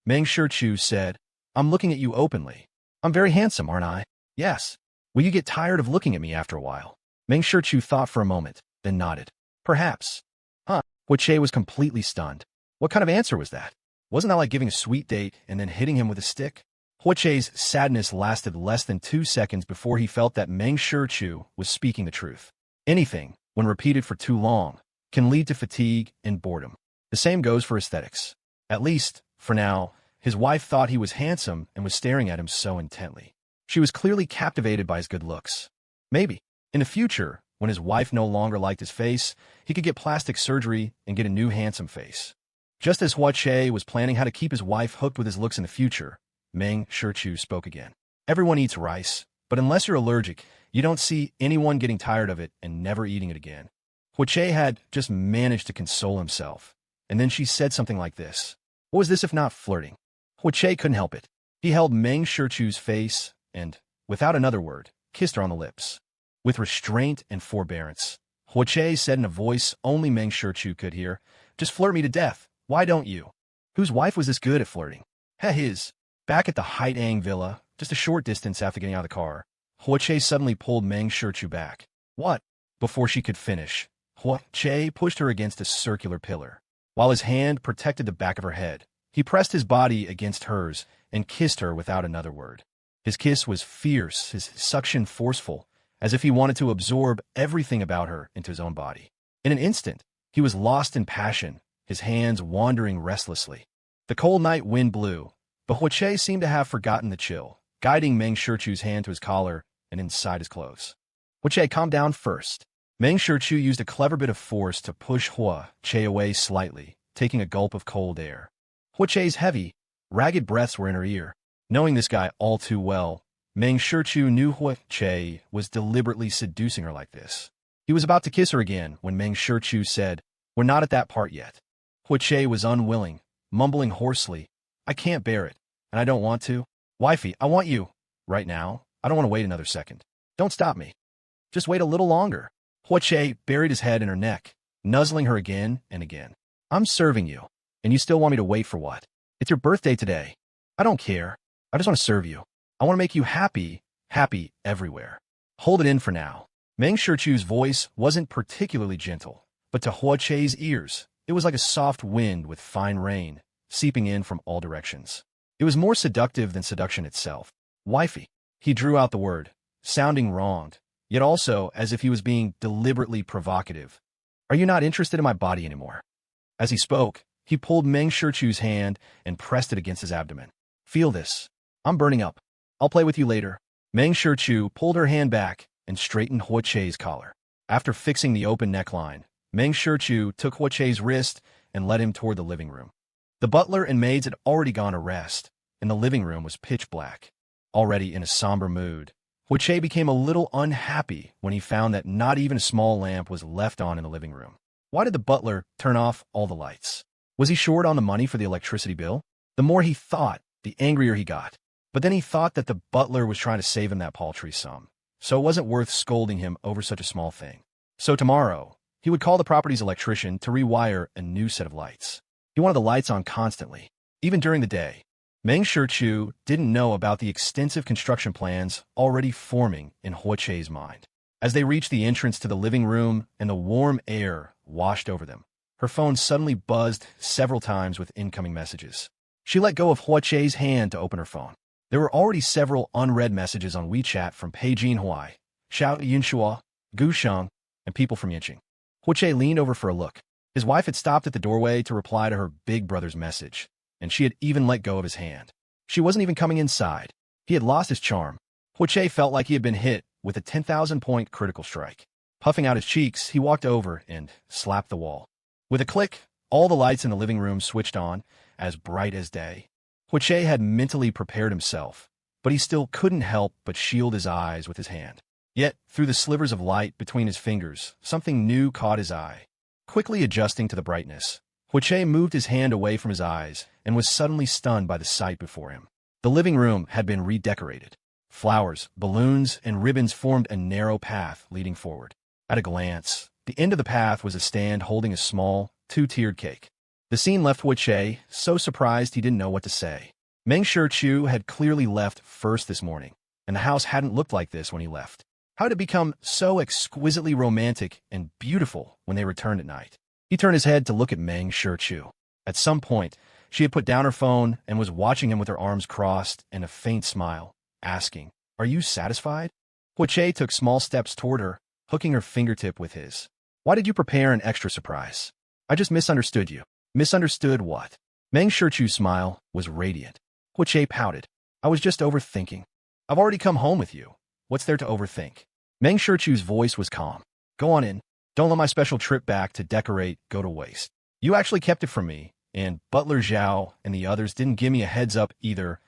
A: Meng Shichu said, I'm looking at you openly. I'm very handsome, aren't I? Yes. Will you get tired of looking at me after a while? Meng Shichu thought for a moment, then nodded. Perhaps. Huh? Che was completely stunned. What kind of answer was that? Wasn't that like giving a sweet date and then hitting him with a stick? Che's sadness lasted less than 2 seconds before he felt that Meng Shichu was speaking the truth. Anything, when repeated for too long, can lead to fatigue and boredom. The same goes for aesthetics. At least, for now, his wife thought he was handsome and was staring at him so intently. She was clearly captivated by his good looks. Maybe, in the future, when his wife no longer liked his face, he could get plastic surgery and get a new handsome face. Just as Che was planning how to keep his wife hooked with his looks in the future, Meng Shichu spoke again. Everyone eats rice, but unless you're allergic, you don't see anyone getting tired of it and never eating it again. Che had just managed to console himself, and then she said something like this. What was this if not flirting? Che couldn't help it. He held Meng Shichu's face and, without another word, kissed her on the lips. With restraint and forbearance, Che said in a voice only Meng Shichu could hear, "Just flirt me to death. Why don't you?" Whose wife was this good at flirting? His. Back at the Haitang villa, just a short distance after getting out of the car, Che suddenly pulled Meng Shichu back. What? Before she could finish, Che pushed her against a circular pillar. While his hand protected the back of her head, he pressed his body against hers and kissed her without another word. His kiss was fierce, his suction forceful, as if he wanted to absorb everything about her into his own body. In an instant, he was lost in passion, his hands wandering restlessly. The cold night wind blew, but Che seemed to have forgotten the chill, guiding Meng Shichu's hand to his collar and inside his clothes. Che, calm down first. Meng Shichu used a clever bit of force to push Che away slightly, taking a gulp of cold air. Che's heavy, ragged breaths were in her ear. Knowing this guy all too well, Meng Shichu knew Che was deliberately seducing her like this. He was about to kiss her again when Meng Shichu said, "We're not at that part yet." Che was unwilling, mumbling hoarsely, "I can't bear it, and I don't want to. Wifey, I want you. Right now. I don't want to wait another second. Don't stop me. Just wait a little longer." Che buried his head in her neck, nuzzling her again and again. "I'm serving you, and you still want me to wait for what? It's your birthday today. I don't care. I just want to serve you. I want to make you happy, happy everywhere. Hold it in for now." Meng Shichu's voice wasn't particularly gentle, but to Che's ears, it was like a soft wind with fine rain, seeping in from all directions. It was more seductive than seduction itself. "Wifey." He drew out the word, sounding wronged, yet also as if he was being deliberately provocative. "Are you not interested in my body anymore?" As he spoke, he pulled Meng Shichu's hand and pressed it against his abdomen. "Feel this. I'm burning up. I'll play with you later." Meng Shichu pulled her hand back and straightened Che's collar. After fixing the open neckline, Meng Shichu took Che's wrist and led him toward the living room. The butler and maids had already gone to rest, and the living room was pitch black. Already in a somber mood, Che became a little unhappy when he found that not even a small lamp was left on in the living room. Why did the butler turn off all the lights? Was he short on the money for the electricity bill? The more he thought, the angrier he got. But then he thought that the butler was trying to save him that paltry sum, so it wasn't worth scolding him over such a small thing. So tomorrow, he would call the property's electrician to rewire a new set of lights. He wanted the lights on constantly, even during the day. Meng Shichu didn't know about the extensive construction plans already forming in Che's mind. As they reached the entrance to the living room and the warm air washed over them, her phone suddenly buzzed several times with incoming messages. She let go of Che's hand to open her phone. There were already several unread messages on WeChat from Peijin, Hawaii, Xiao Yunshua, Gu Sheng, and people from Yinqing. Che leaned over for a look. His wife had stopped at the doorway to reply to her big brother's message, and she had even let go of his hand. She wasn't even coming inside. He had lost his charm. Che felt like he had been hit with a 10,000-point critical strike. Puffing out his cheeks, he walked over and slapped the wall. With a click, all the lights in the living room switched on, as bright as day. Che had mentally prepared himself, but he still couldn't help but shield his eyes with his hand. Yet, through the slivers of light between his fingers, something new caught his eye. Quickly adjusting to the brightness, Che moved his hand away from his eyes and was suddenly stunned by the sight before him. The living room had been redecorated. Flowers, balloons, and ribbons formed a narrow path leading forward. At a glance, the end of the path was a stand holding a small, two-tiered cake. The scene left Che so surprised he didn't know what to say. Meng Shichu had clearly left first this morning, and the house hadn't looked like this when he left. How did it become so exquisitely romantic and beautiful when they returned at night? He turned his head to look at Meng Shichu. At some point, she had put down her phone and was watching him with her arms crossed and a faint smile, asking, "Are you satisfied?" Che took small steps toward her, hooking her fingertip with his. "Why did you prepare an extra surprise?" "I just misunderstood you." "Misunderstood what?" Meng Shichu's smile was radiant. Che pouted. "I was just overthinking. I've already come home with you. What's there to overthink?" Meng Shichu's voice was calm. "Go on in. Don't let my special trip back to decorate go to waste. You actually kept it from me, and Butler Zhao and the others didn't give me a heads up either."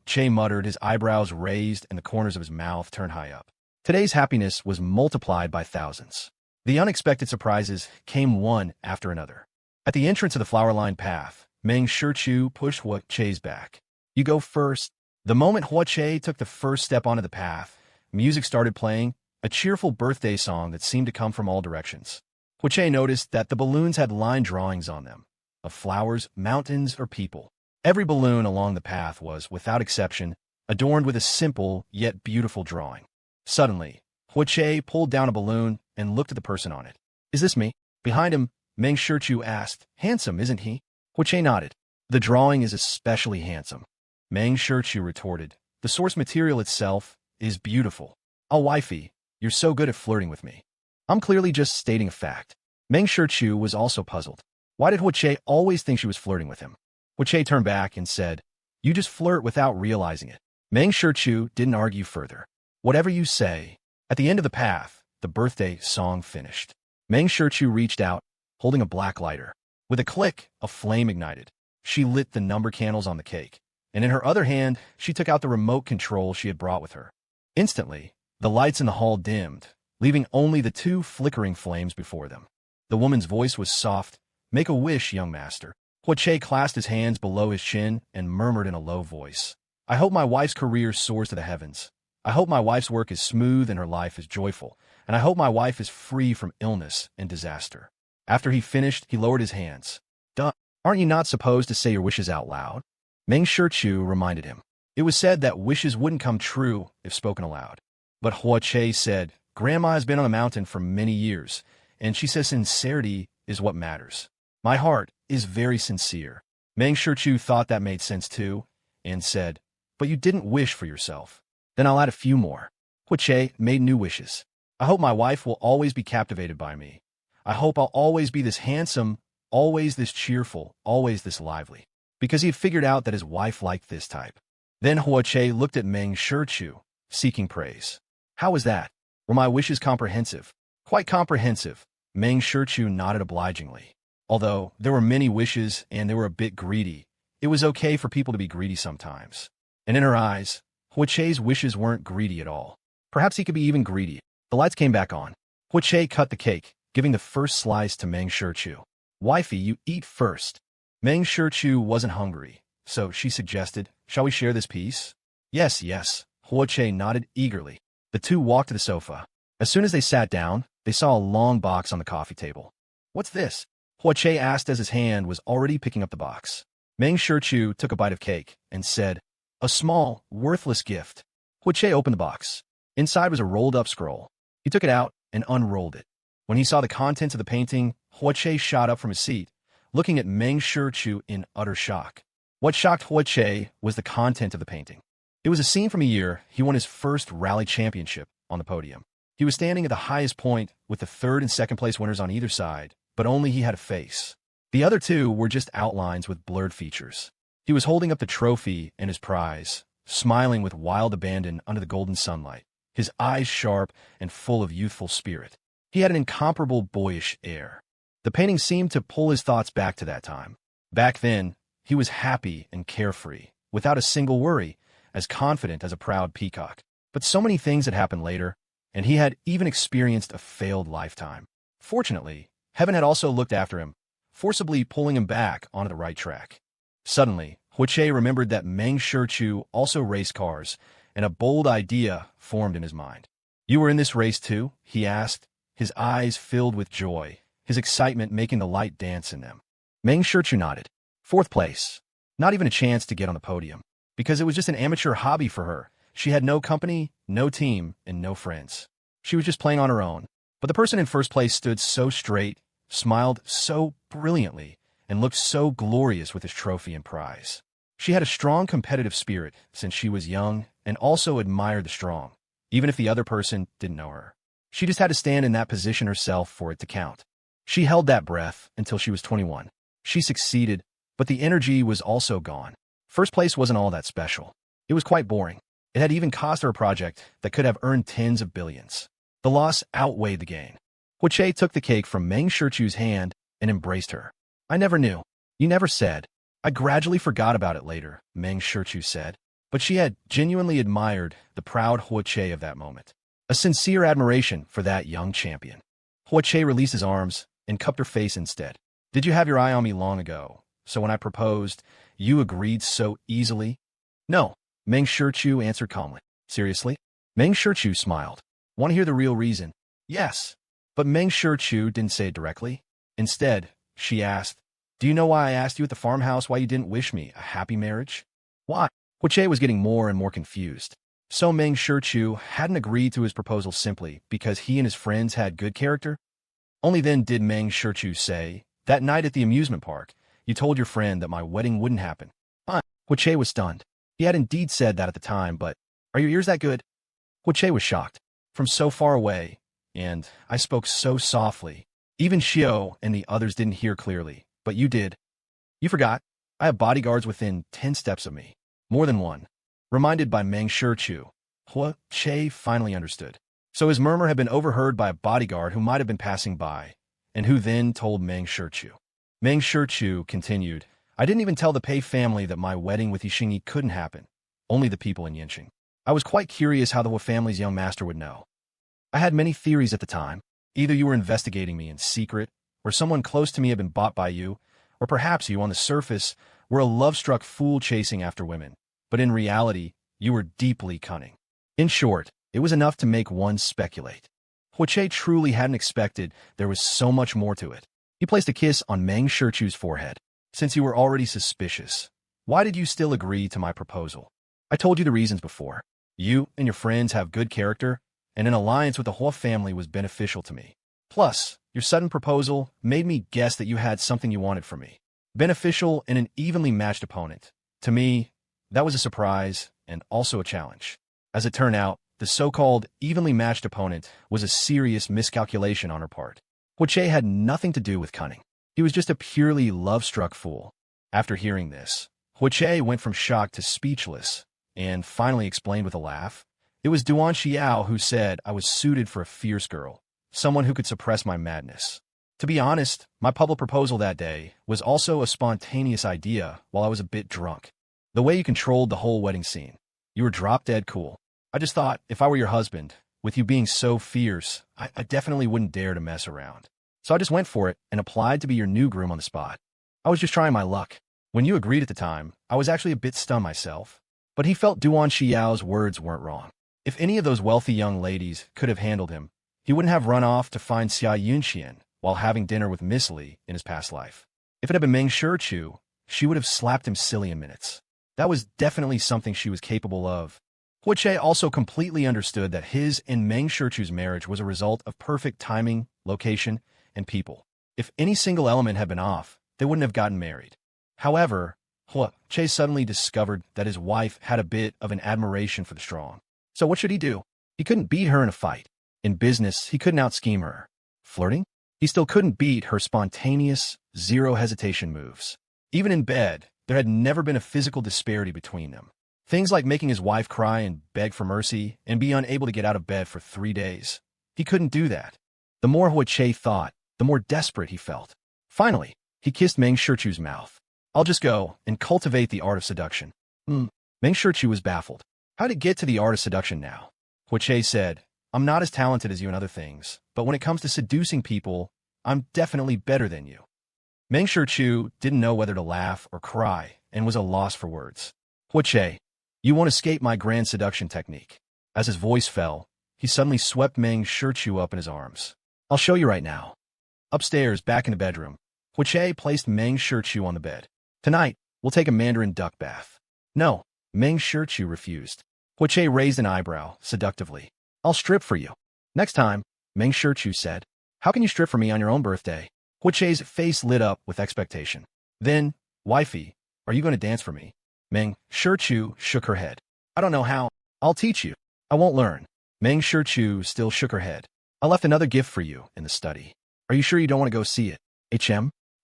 A: Che muttered, his eyebrows raised and the corners of his mouth turned high up. Today's happiness was multiplied by thousands. The unexpected surprises came one after another. At the entrance of the flower-lined path, Meng Shichu pushed Che's back. "You go first." The moment Che took the first step onto the path, music started playing, a cheerful birthday song that seemed to come from all directions. Che noticed that the balloons had line drawings on them, of flowers, mountains, or people. Every balloon along the path was, without exception, adorned with a simple yet beautiful drawing. Suddenly, Che pulled down a balloon and looked at the person on it. "Is this me?" Behind him, Meng Shichu asked, "Handsome, isn't he?" Che nodded. "The drawing is especially handsome." Meng Shichu retorted, "The source material itself is beautiful." "Oh, wifey, you're so good at flirting with me." "I'm clearly just stating a fact." Meng Shichu was also puzzled. Why did Che always think she was flirting with him? Che turned back and said, "You just flirt without realizing it." Meng Shichu didn't argue further. "Whatever you say." At the end of the path, the birthday song finished. Meng Shichu reached out, holding a black lighter. With a click, a flame ignited. She lit the number candles on the cake, and in her other hand, she took out the remote control she had brought with her. Instantly, the lights in the hall dimmed, leaving only the two flickering flames before them. The woman's voice was soft. "Make a wish, young master." Che clasped his hands below his chin and murmured in a low voice, "I hope my wife's career soars to the heavens. I hope my wife's work is smooth and her life is joyful, and I hope my wife is free from illness and disaster." After he finished, he lowered his hands. "Duh, aren't you not supposed to say your wishes out loud?" Meng Shichu reminded him. It was said that wishes wouldn't come true if spoken aloud. But Che said, "Grandma has been on the mountain for many years, and she says sincerity is what matters. My heart is very sincere." Meng Shichu thought that made sense too, and said, "But you didn't wish for yourself." "Then I'll add a few more." Che made new wishes. "I hope my wife will always be captivated by me. I hope I'll always be this handsome, always this cheerful, always this lively." Because he had figured out that his wife liked this type. Then Che looked at Meng Shichu, seeking praise. "How was that? Were my wishes comprehensive?" "Quite comprehensive." Meng Shichu nodded obligingly. Although there were many wishes and they were a bit greedy, it was okay for people to be greedy sometimes. And in her eyes, Che's wishes weren't greedy at all. Perhaps he could be even greedy. The lights came back on. Che cut the cake, giving the first slice to Meng Shichu. "Wifey, you eat first." Meng Shichu wasn't hungry, so she suggested, "Shall we share this piece?" "Yes, yes." Che nodded eagerly. The two walked to the sofa. As soon as they sat down, they saw a long box on the coffee table. "What's this?" Che asked as his hand was already picking up the box. Meng Shichu took a bite of cake and said, "A small, worthless gift." Che opened the box. Inside was a rolled-up scroll. He took it out and unrolled it. When he saw the contents of the painting, Che shot up from his seat, looking at Meng Shichu in utter shock. What shocked Che was the content of the painting. It was a scene from a year he won his first rally championship on the podium. He was standing at the highest point with the third and second place winners on either side, but only he had a face. The other two were just outlines with blurred features. He was holding up the trophy and his prize, smiling with wild abandon under the golden sunlight, his eyes sharp and full of youthful spirit. He had an incomparable boyish air. The painting seemed to pull his thoughts back to that time. Back then, he was happy and carefree, without a single worry, as confident as a proud peacock. But so many things had happened later, and he had even experienced a failed lifetime. Fortunately, heaven had also looked after him, forcibly pulling him back onto the right track. Suddenly, Che remembered that Meng Shichu also raced cars, and a bold idea formed in his mind. "You were in this race too?" he asked, his eyes filled with joy, his excitement making the light dance in them. Meng Shichu nodded. "Fourth place. Not even a chance to get on the podium. Because it was just an amateur hobby for her. She had no company, no team, and no friends." She was just playing on her own. But the person in first place stood so straight, smiled so brilliantly, and looked so glorious with his trophy and prize. She had a strong competitive spirit since she was young and also admired the strong, even if the other person didn't know her. She just had to stand in that position herself for it to count. She held that breath until she was 21. She succeeded, but the energy was also gone. First place wasn't all that special. It was quite boring. It had even cost her a project that could have earned tens of billions. The loss outweighed the gain. Hui took the cake from Meng Shichu's hand and embraced her. I never knew. You never said. I gradually forgot about it later, Meng Shichu said. But she had genuinely admired the proud Hui of that moment. A sincere admiration for that young champion. Hui released his arms and cupped her face instead. Did you have your eye on me long ago? So when I proposed, you agreed so easily? No, Meng Shichu answered calmly. Seriously? Meng Shichu smiled. Want to hear the real reason? Yes. But Meng Shichu didn't say it directly. Instead, she asked, do you know why I asked you at the farmhouse why you didn't wish me a happy marriage? Why? Hui was getting more and more confused. So Meng Shichu hadn't agreed to his proposal simply because he and his friends had good character? Only then did Meng Shichu say, that night at the amusement park, you told your friend that my wedding wouldn't happen. Hui was stunned. He had indeed said that at the time, but are your ears that good? Hui was shocked. From so far away, and I spoke so softly. Even Xiao and the others didn't hear clearly, but you did. You forgot. I have bodyguards within 10 steps of me. More than one. Reminded by Meng Shichu, Hui finally understood. So his murmur had been overheard by a bodyguard who might have been passing by, and who then told Meng Shichu. Meng Shichu continued, I didn't even tell the Pei family that my wedding with Yixingyi couldn't happen. Only the people in Yinqing. I was quite curious how the Wu family's young master would know. I had many theories at the time. Either you were investigating me in secret, or someone close to me had been bought by you, or perhaps you, on the surface, were a love-struck fool chasing after women. But in reality, you were deeply cunning. In short, it was enough to make one speculate. Hui truly hadn't expected there was so much more to it. He placed a kiss on Meng Shichu's forehead. Since you were already suspicious, why did you still agree to my proposal? I told you the reasons before. You and your friends have good character, and an alliance with the Hua family was beneficial to me. Plus, your sudden proposal made me guess that you had something you wanted from me. Beneficial in an evenly matched opponent. To me, that was a surprise and also a challenge. As it turned out, the so-called evenly matched opponent was a serious miscalculation on her part. Hui had nothing to do with cunning. He was just a purely love-struck fool. After hearing this, Hui went from shocked to speechless, and finally explained with a laugh. It was Duan Xiao who said I was suited for a fierce girl, someone who could suppress my madness. To be honest, my public proposal that day was also a spontaneous idea while I was a bit drunk. The way you controlled the whole wedding scene. You were drop-dead cool. I just thought, if I were your husband, with you being so fierce, I definitely wouldn't dare to mess around. So I just went for it and applied to be your new groom on the spot. I was just trying my luck. When you agreed at the time, I was actually a bit stunned myself. But he felt Duan Xiao's words weren't wrong. If any of those wealthy young ladies could have handled him, he wouldn't have run off to find Xia Yunxian while having dinner with Miss Li in his past life. If it had been Meng Shichu, she would have slapped him silly in minutes. That was definitely something she was capable of. Hui also completely understood that his and Meng Shichu's marriage was a result of perfect timing, location, and people. If any single element had been off, they wouldn't have gotten married. However, Hui suddenly discovered that his wife had a bit of an admiration for the strong. So what should he do? He couldn't beat her in a fight. In business, he couldn't out-scheme her. Flirting? He still couldn't beat her spontaneous, zero-hesitation moves. Even in bed, there had never been a physical disparity between them. Things like making his wife cry and beg for mercy and be unable to get out of bed for 3 days. He couldn't do that. The more Hui thought, the more desperate he felt. Finally, he kissed Meng Shichu's mouth. I'll just go and cultivate the art of seduction. Meng Shichu was baffled. How'd it get to the art of seduction now? Hui said, I'm not as talented as you in other things, but when it comes to seducing people, I'm definitely better than you. Meng Shichu didn't know whether to laugh or cry and was at a loss for words. Hui, you won't escape my grand seduction technique. As his voice fell, he suddenly swept Meng Shichu up in his arms. I'll show you right now. Upstairs, back in the bedroom, Hui placed Meng Shichu on the bed. Tonight, we'll take a Mandarin duck bath. No, Meng Shichu refused. Hui raised an eyebrow, seductively. I'll strip for you. Next time, Meng Shichu said, how can you strip for me on your own birthday? Hua Chei's face lit up with expectation. Then, wifey, are you going to dance for me? Meng Shichu shook her head. I don't know how. I'll teach you. I won't learn. Meng Shichu still shook her head. I left another gift for you in the study. Are you sure you don't want to go see it?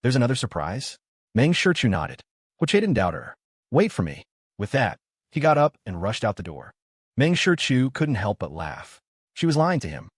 A: There's another surprise? Meng Shichu nodded. Hua Chei didn't doubt her. Wait for me. With that, he got up and rushed out the door. Meng Shichu couldn't help but laugh. She was lying to him.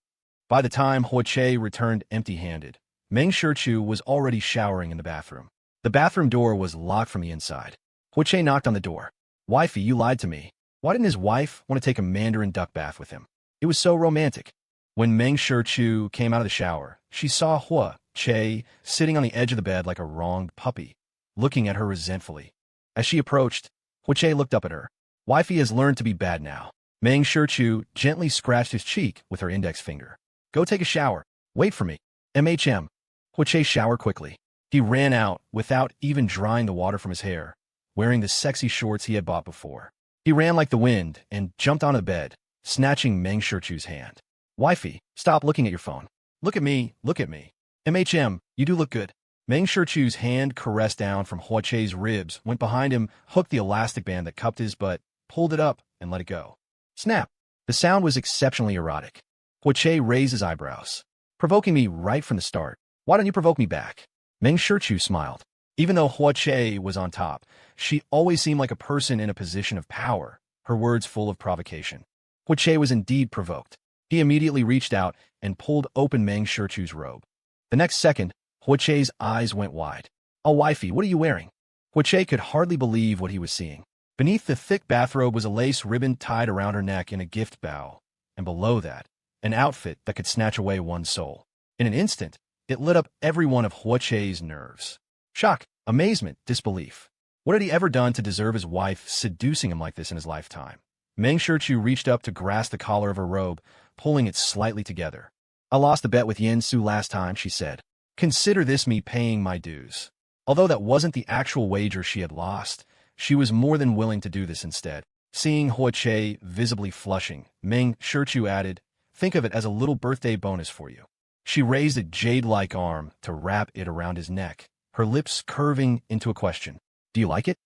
A: By the time Hua Chei returned empty-handed, Meng Shichu was already showering in the bathroom. The bathroom door was locked from the inside. Hua Chei knocked on the door. Wifey, you lied to me. Why didn't his wife want to take a mandarin duck bath with him? It was so romantic. When Meng Shichu came out of the shower, she saw Hua Chei sitting on the edge of the bed like a wronged puppy, looking at her resentfully. As she approached, Hua Chei looked up at her. Wifey has learned to be bad now. Meng Shichu gently scratched his cheek with her index finger. Go take a shower. Wait for me. Hua Chei showered quickly. He ran out without even drying the water from his hair, wearing the sexy shorts he had bought before. He ran like the wind and jumped onto the bed, snatching Meng Shichu's hand. Wifey, stop looking at your phone. Look at me, look at me. You do look good. Meng Shichu's hand caressed down from Hua Chei's ribs, went behind him, hooked the elastic band that cupped his butt, pulled it up, and let it go. Snap! The sound was exceptionally erotic. Hua Chei raised his eyebrows. Provoking me right from the start. Why don't you provoke me back? Meng Shichu smiled. Even though Hua Chei was on top, she always seemed like a person in a position of power, her words full of provocation. Hua Chei was indeed provoked. He immediately reached out and pulled open Meng Shichu's robe. The next second, Hua Chei's eyes went wide. Oh, wifey, what are you wearing? Hua Chei could hardly believe what he was seeing. Beneath the thick bathrobe was a lace ribbon tied around her neck in a gift bow, and below that, an outfit that could snatch away one's soul. In an instant, it lit up every one of Hua Chei's nerves. Shock, amazement, disbelief. What had he ever done to deserve his wife seducing him like this in his lifetime? Meng Shichu reached up to grasp the collar of her robe, pulling it slightly together. I lost the bet with Yin Su last time, she said. Consider this me paying my dues. Although that wasn't the actual wager she had lost, she was more than willing to do this instead. Seeing Hua Chei visibly flushing, Meng Shichu added, think of it as a little birthday bonus for you. She raised a jade-like arm to wrap it around his neck, her lips curving into a question. Do you like it?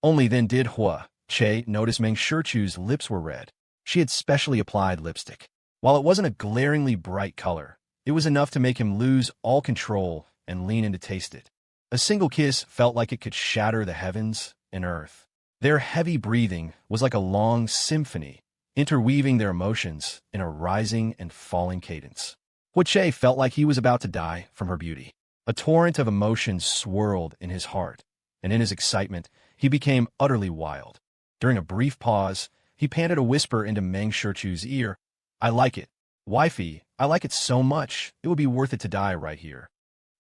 A: Only then did Hua Chei notice Meng Shichu's lips were red. She had specially applied lipstick. While it wasn't a glaringly bright color, it was enough to make him lose all control and lean in to taste it. A single kiss felt like it could shatter the heavens and earth. Their heavy breathing was like a long symphony, interweaving their emotions in a rising and falling cadence. Hua Chei felt like he was about to die from her beauty. A torrent of emotions swirled in his heart, and in his excitement, he became utterly wild. During a brief pause, he panted a whisper into Meng Shichu's ear. I like it. Wifey, I like it so much, it would be worth it to die right here.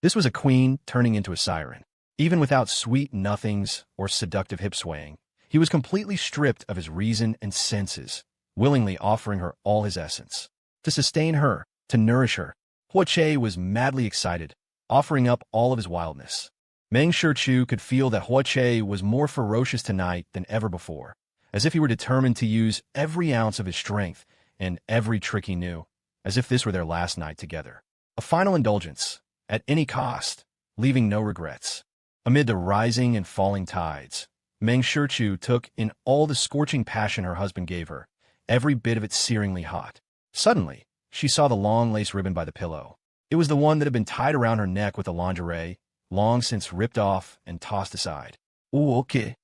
A: This was a queen turning into a siren. Even without sweet nothings or seductive hip swaying, he was completely stripped of his reason and senses, willingly offering her all his essence. To sustain her, to nourish her, Hua Chei was madly excited, offering up all of his wildness. Meng Shichu could feel that Hua Chei was more ferocious tonight than ever before, as if he were determined to use every ounce of his strength and every trick he knew, as if this were their last night together. A final indulgence, at any cost, leaving no regrets. Amid the rising and falling tides, Meng Shichu took in all the scorching passion her husband gave her, every bit of it searingly hot. Suddenly, she saw the long lace ribbon by the pillow. It was the one that had been tied around her neck with the lingerie, long since ripped off and tossed aside. Ooh, okay.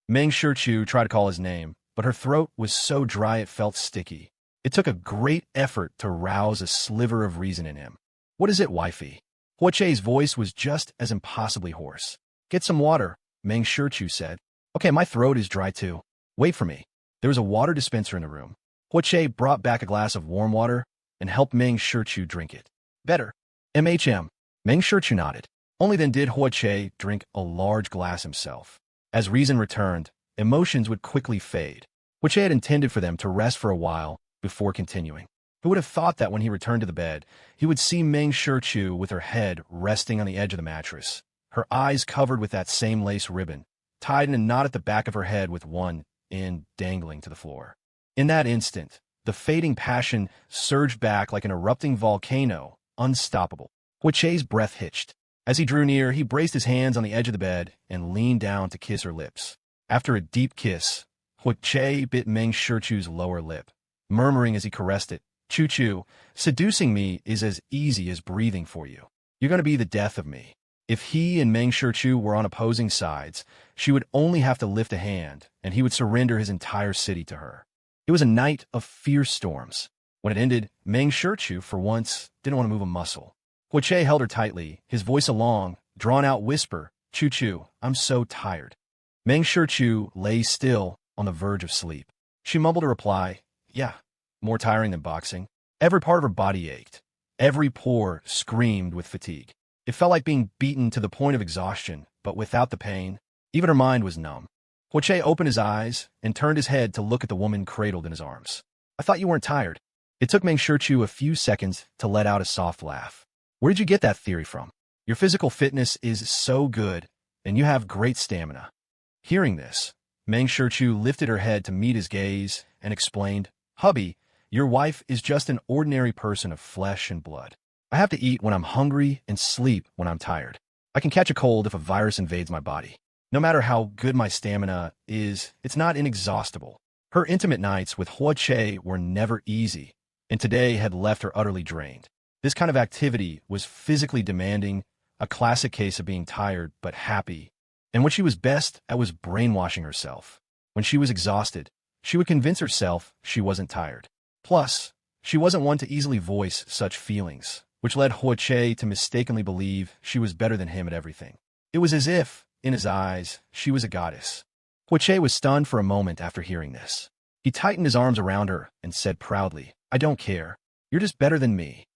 A: Meng Shichu tried to call his name, but her throat was so dry it felt sticky. It took a great effort to rouse a sliver of reason in him. What is it, wifey? Hua Chei's voice was just as impossibly hoarse. Get some water, Meng Shichu said. Okay, my throat is dry too. Wait for me. There was a water dispenser in the room. Hua Chei brought back a glass of warm water and helped Meng Shichu drink it. Better. Meng Shichu nodded. Only then did Hua Chei drink a large glass himself. As reason returned, emotions would quickly fade. Hua Chei had intended for them to rest for a while before continuing. Who would have thought that when he returned to the bed, he would see Meng Shichu with her head resting on the edge of the mattress, her eyes covered with that same lace ribbon, tied in a knot at the back of her head with one end dangling to the floor. In that instant, The fading passion surged back like an erupting volcano, unstoppable. Huiche's breath hitched. As he drew near, he braced his hands on the edge of the bed and leaned down to kiss her lips. After a deep kiss, Huiche bit Meng Shichu's lower lip, murmuring as he caressed it, "Chu-chu, seducing me is as easy as breathing for you. You're going to be the death of me." If he and Meng Shichu were on opposing sides, she would only have to lift a hand, and he would surrender his entire city to her. It was a night of fierce storms. When it ended, Meng Shichu, for once, didn't want to move a muscle. Huiche held her tightly, his voice a long, drawn-out whisper, "Chu-chu, I'm so tired." Meng Shichu lay still, on the verge of sleep. She mumbled a reply, "Yeah, more tiring than boxing." Every part of her body ached. Every pore screamed with fatigue. It felt like being beaten to the point of exhaustion, but without the pain. Even her mind was numb. Huiche opened his eyes and turned his head to look at the woman cradled in his arms. "I thought you weren't tired." It took Meng Shichu a few seconds to let out a soft laugh. "Where did you get that theory from? Your physical fitness is so good, and you have great stamina." Hearing this, Meng Shichu lifted her head to meet his gaze and explained, "Hubby, your wife is just an ordinary person of flesh and blood. I have to eat when I'm hungry and sleep when I'm tired. I can catch a cold if a virus invades my body. No matter how good my stamina is, it's not inexhaustible." Her intimate nights with Huiche were never easy, and today had left her utterly drained. This kind of activity was physically demanding, a classic case of being tired but happy, and what she was best at was brainwashing herself. When she was exhausted, she would convince herself she wasn't tired. Plus, she wasn't one to easily voice such feelings, which led Huiche to mistakenly believe she was better than him at everything. It was as if, in his eyes, she was a goddess. Huiche was stunned for a moment after hearing this. He tightened his arms around her and said proudly, "I don't care. You're just better than me."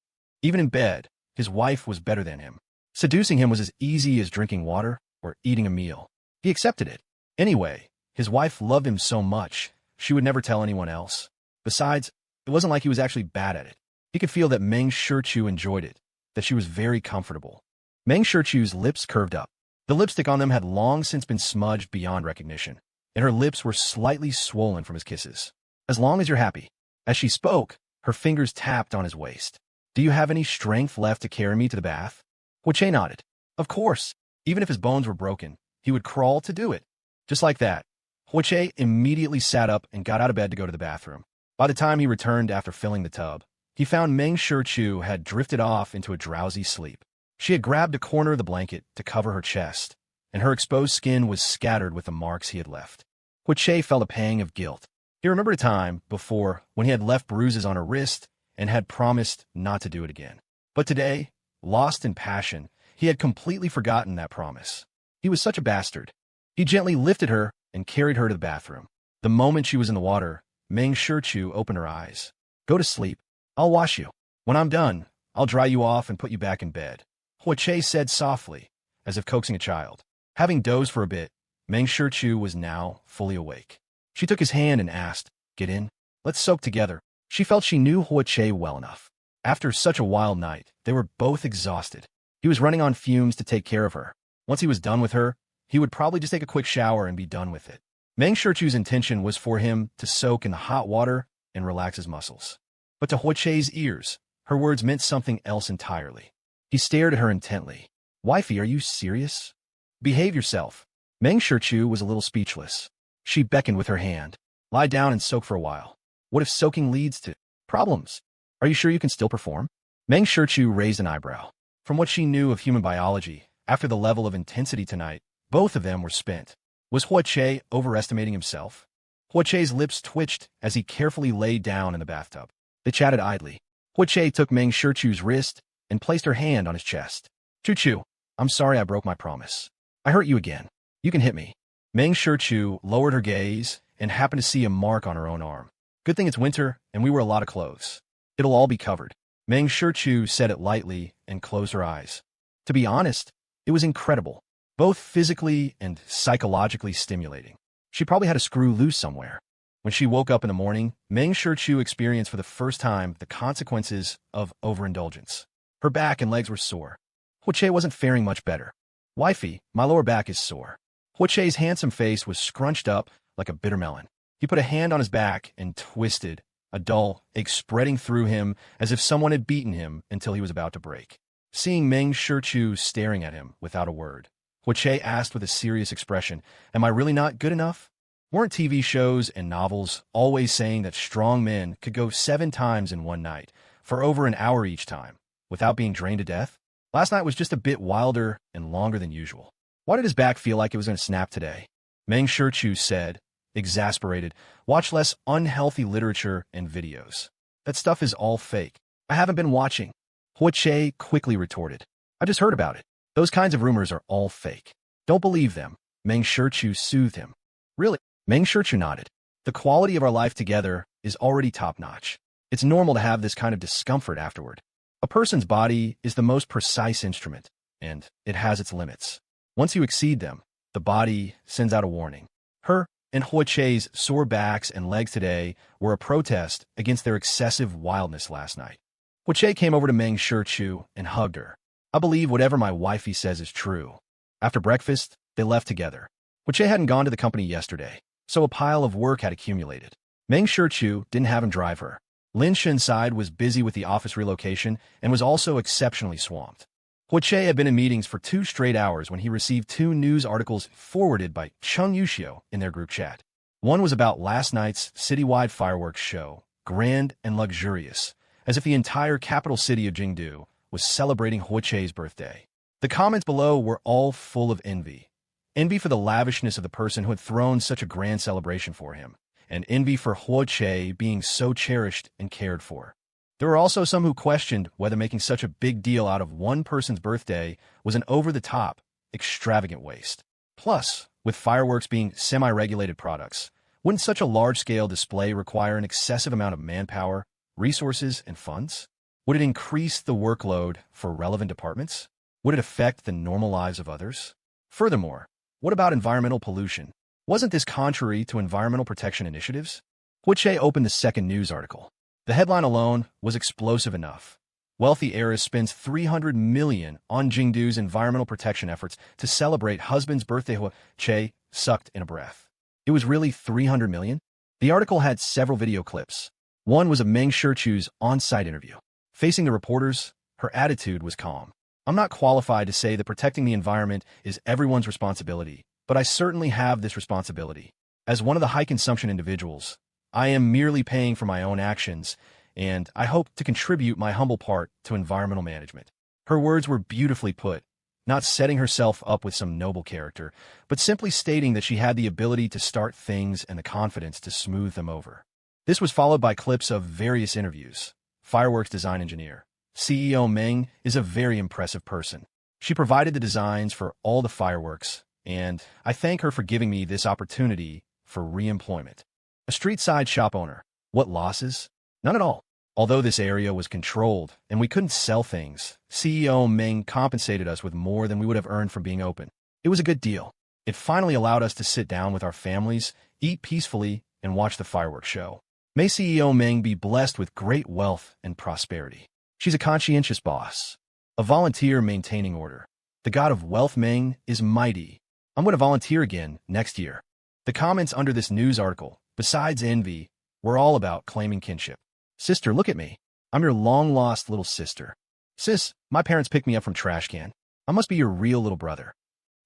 A: Even in bed, his wife was better than him. Seducing him was as easy as drinking water or eating a meal. He accepted it. Anyway, his wife loved him so much, she would never tell anyone else. Besides, it wasn't like he was actually bad at it. He could feel that Meng Shichu enjoyed it, that she was very comfortable. Meng Shichu's lips curved up. The lipstick on them had long since been smudged beyond recognition, and her lips were slightly swollen from his kisses. "As long as you're happy." As she spoke, her fingers tapped on his waist. "Do you have any strength left to carry me to the bath?" Huiche nodded. Of course. Even if his bones were broken, he would crawl to do it. Just like that, Huiche immediately sat up and got out of bed to go to the bathroom. By the time he returned after filling the tub, he found Meng Shichu had drifted off into a drowsy sleep. She had grabbed a corner of the blanket to cover her chest, and her exposed skin was scattered with the marks he had left. Huiche felt a pang of guilt. He remembered a time before when he had left bruises on her wrist and had promised not to do it again. But today, lost in passion, he had completely forgotten that promise. He was such a bastard. He gently lifted her and carried her to the bathroom. The moment she was in the water, Meng Shichu opened her eyes. "Go to sleep. I'll wash you. When I'm done, I'll dry you off and put you back in bed," Huiche said softly, as if coaxing a child. Having dozed for a bit, Meng Shichu was now fully awake. She took his hand and asked, "Get in. Let's soak together." She felt she knew Huiche well enough. After such a wild night, they were both exhausted. He was running on fumes to take care of her. Once he was done with her, he would probably just take a quick shower and be done with it. Meng Shichu's intention was for him to soak in the hot water and relax his muscles. But to Huiche's ears, her words meant something else entirely. He stared at her intently. "Wifey, are you serious? Behave yourself." Meng Shichu was a little speechless. She beckoned with her hand. "Lie down and soak for a while. What if soaking leads to problems? Are you sure you can still perform?" Meng Shichu raised an eyebrow. From what she knew of human biology, after the level of intensity tonight, both of them were spent. Was Huiche overestimating himself? Huiche's lips twitched as he carefully lay down in the bathtub. They chatted idly. Huiche took Meng Shichu's wrist and placed her hand on his chest. "Chu-chu, I'm sorry I broke my promise. I hurt you again. You can hit me." Meng Shichu lowered her gaze and happened to see a mark on her own arm. "Good thing it's winter and we wear a lot of clothes. It'll all be covered." Meng Shichu said it lightly and closed her eyes. To be honest, it was incredible, both physically and psychologically stimulating. She probably had a screw loose somewhere. When she woke up in the morning, Meng Shichu experienced for the first time the consequences of overindulgence. Her back and legs were sore. Huiche wasn't faring much better. "Wifey, my lower back is sore." Huiche's handsome face was scrunched up like a bitter melon. He put a hand on his back and twisted, a dull ache spreading through him as if someone had beaten him until he was about to break. Seeing Meng Shichu staring at him without a word, Huiche asked with a serious expression, "Am I really not good enough? Weren't TV shows and novels always saying that strong men could go 7 times in one night, for over an hour each time, without being drained to death? Last night was just a bit wilder and longer than usual. Why did his back feel like it was going to snap today?" Meng Shichu said, exasperated. "Watch less unhealthy literature and videos. That stuff is all fake." "I haven't been watching," Huiche quickly retorted. "I just heard about it. Those kinds of rumors are all fake. Don't believe them," Meng Shichu soothed him. "Really?" Meng Shichu nodded. "The quality of our life together is already top-notch. It's normal to have this kind of discomfort afterward. A person's body is the most precise instrument, and it has its limits. Once you exceed them, the body sends out a warning." Her and Huiche's sore backs and legs today were a protest against their excessive wildness last night. Huiche came over to Meng Shichu and hugged her. "I believe whatever my wifey says is true." After breakfast, they left together. Huiche hadn't gone to the company yesterday, so a pile of work had accumulated. Meng Shichu didn't have him drive her. Lin Shinside was busy with the office relocation and was also exceptionally swamped. Huiche had been in meetings for 2 straight hours when he received 2 news articles forwarded by Chung Yuxiu in their group chat. One was about last night's citywide fireworks show, grand and luxurious, as if the entire capital city of Jingdu was celebrating Huiche's birthday. The comments below were all full of envy. Envy for the lavishness of the person who had thrown such a grand celebration for him, and envy for Huiche being so cherished and cared for. There were also some who questioned whether making such a big deal out of one person's birthday was an over-the-top, extravagant waste. Plus, with fireworks being semi-regulated products, wouldn't such a large-scale display require an excessive amount of manpower, resources, and funds? Would it increase the workload for relevant departments? Would it affect the normal lives of others? Furthermore, what about environmental pollution? Wasn't this contrary to environmental protection initiatives? Huiche opened the second news article. The headline alone was explosive enough. Wealthy heiress spends 300 million on Jingdu's environmental protection efforts to celebrate husband's birthday. Huiche sucked in a breath. It was really 300 million? The article had several video clips. One was of Meng Shichu's on-site interview. Facing the reporters, her attitude was calm. "I'm not qualified to say that protecting the environment is everyone's responsibility, but I certainly have this responsibility. As one of the high-consumption individuals, I am merely paying for my own actions, and I hope to contribute my humble part to environmental management." Her words were beautifully put, not setting herself up with some noble character, but simply stating that she had the ability to start things and the confidence to smooth them over. This was followed by clips of various interviews. Fireworks design engineer. CEO Meng is a very impressive person. She provided the designs for all the fireworks, and I thank her for giving me this opportunity for re-employment. A street-side shop owner. What losses? None at all. Although this area was controlled and we couldn't sell things, CEO Meng compensated us with more than we would have earned from being open. It was a good deal. It finally allowed us to sit down with our families, eat peacefully, and watch the fireworks show. May CEO Meng be blessed with great wealth and prosperity. She's a conscientious boss, a volunteer maintaining order. The god of wealth Meng is mighty. I'm going to volunteer again next year. The comments under this news article, besides envy, were all about claiming kinship. "Sister, look at me. I'm your long-lost little sister. Sis, my parents picked me up from trash can. I must be your real little brother.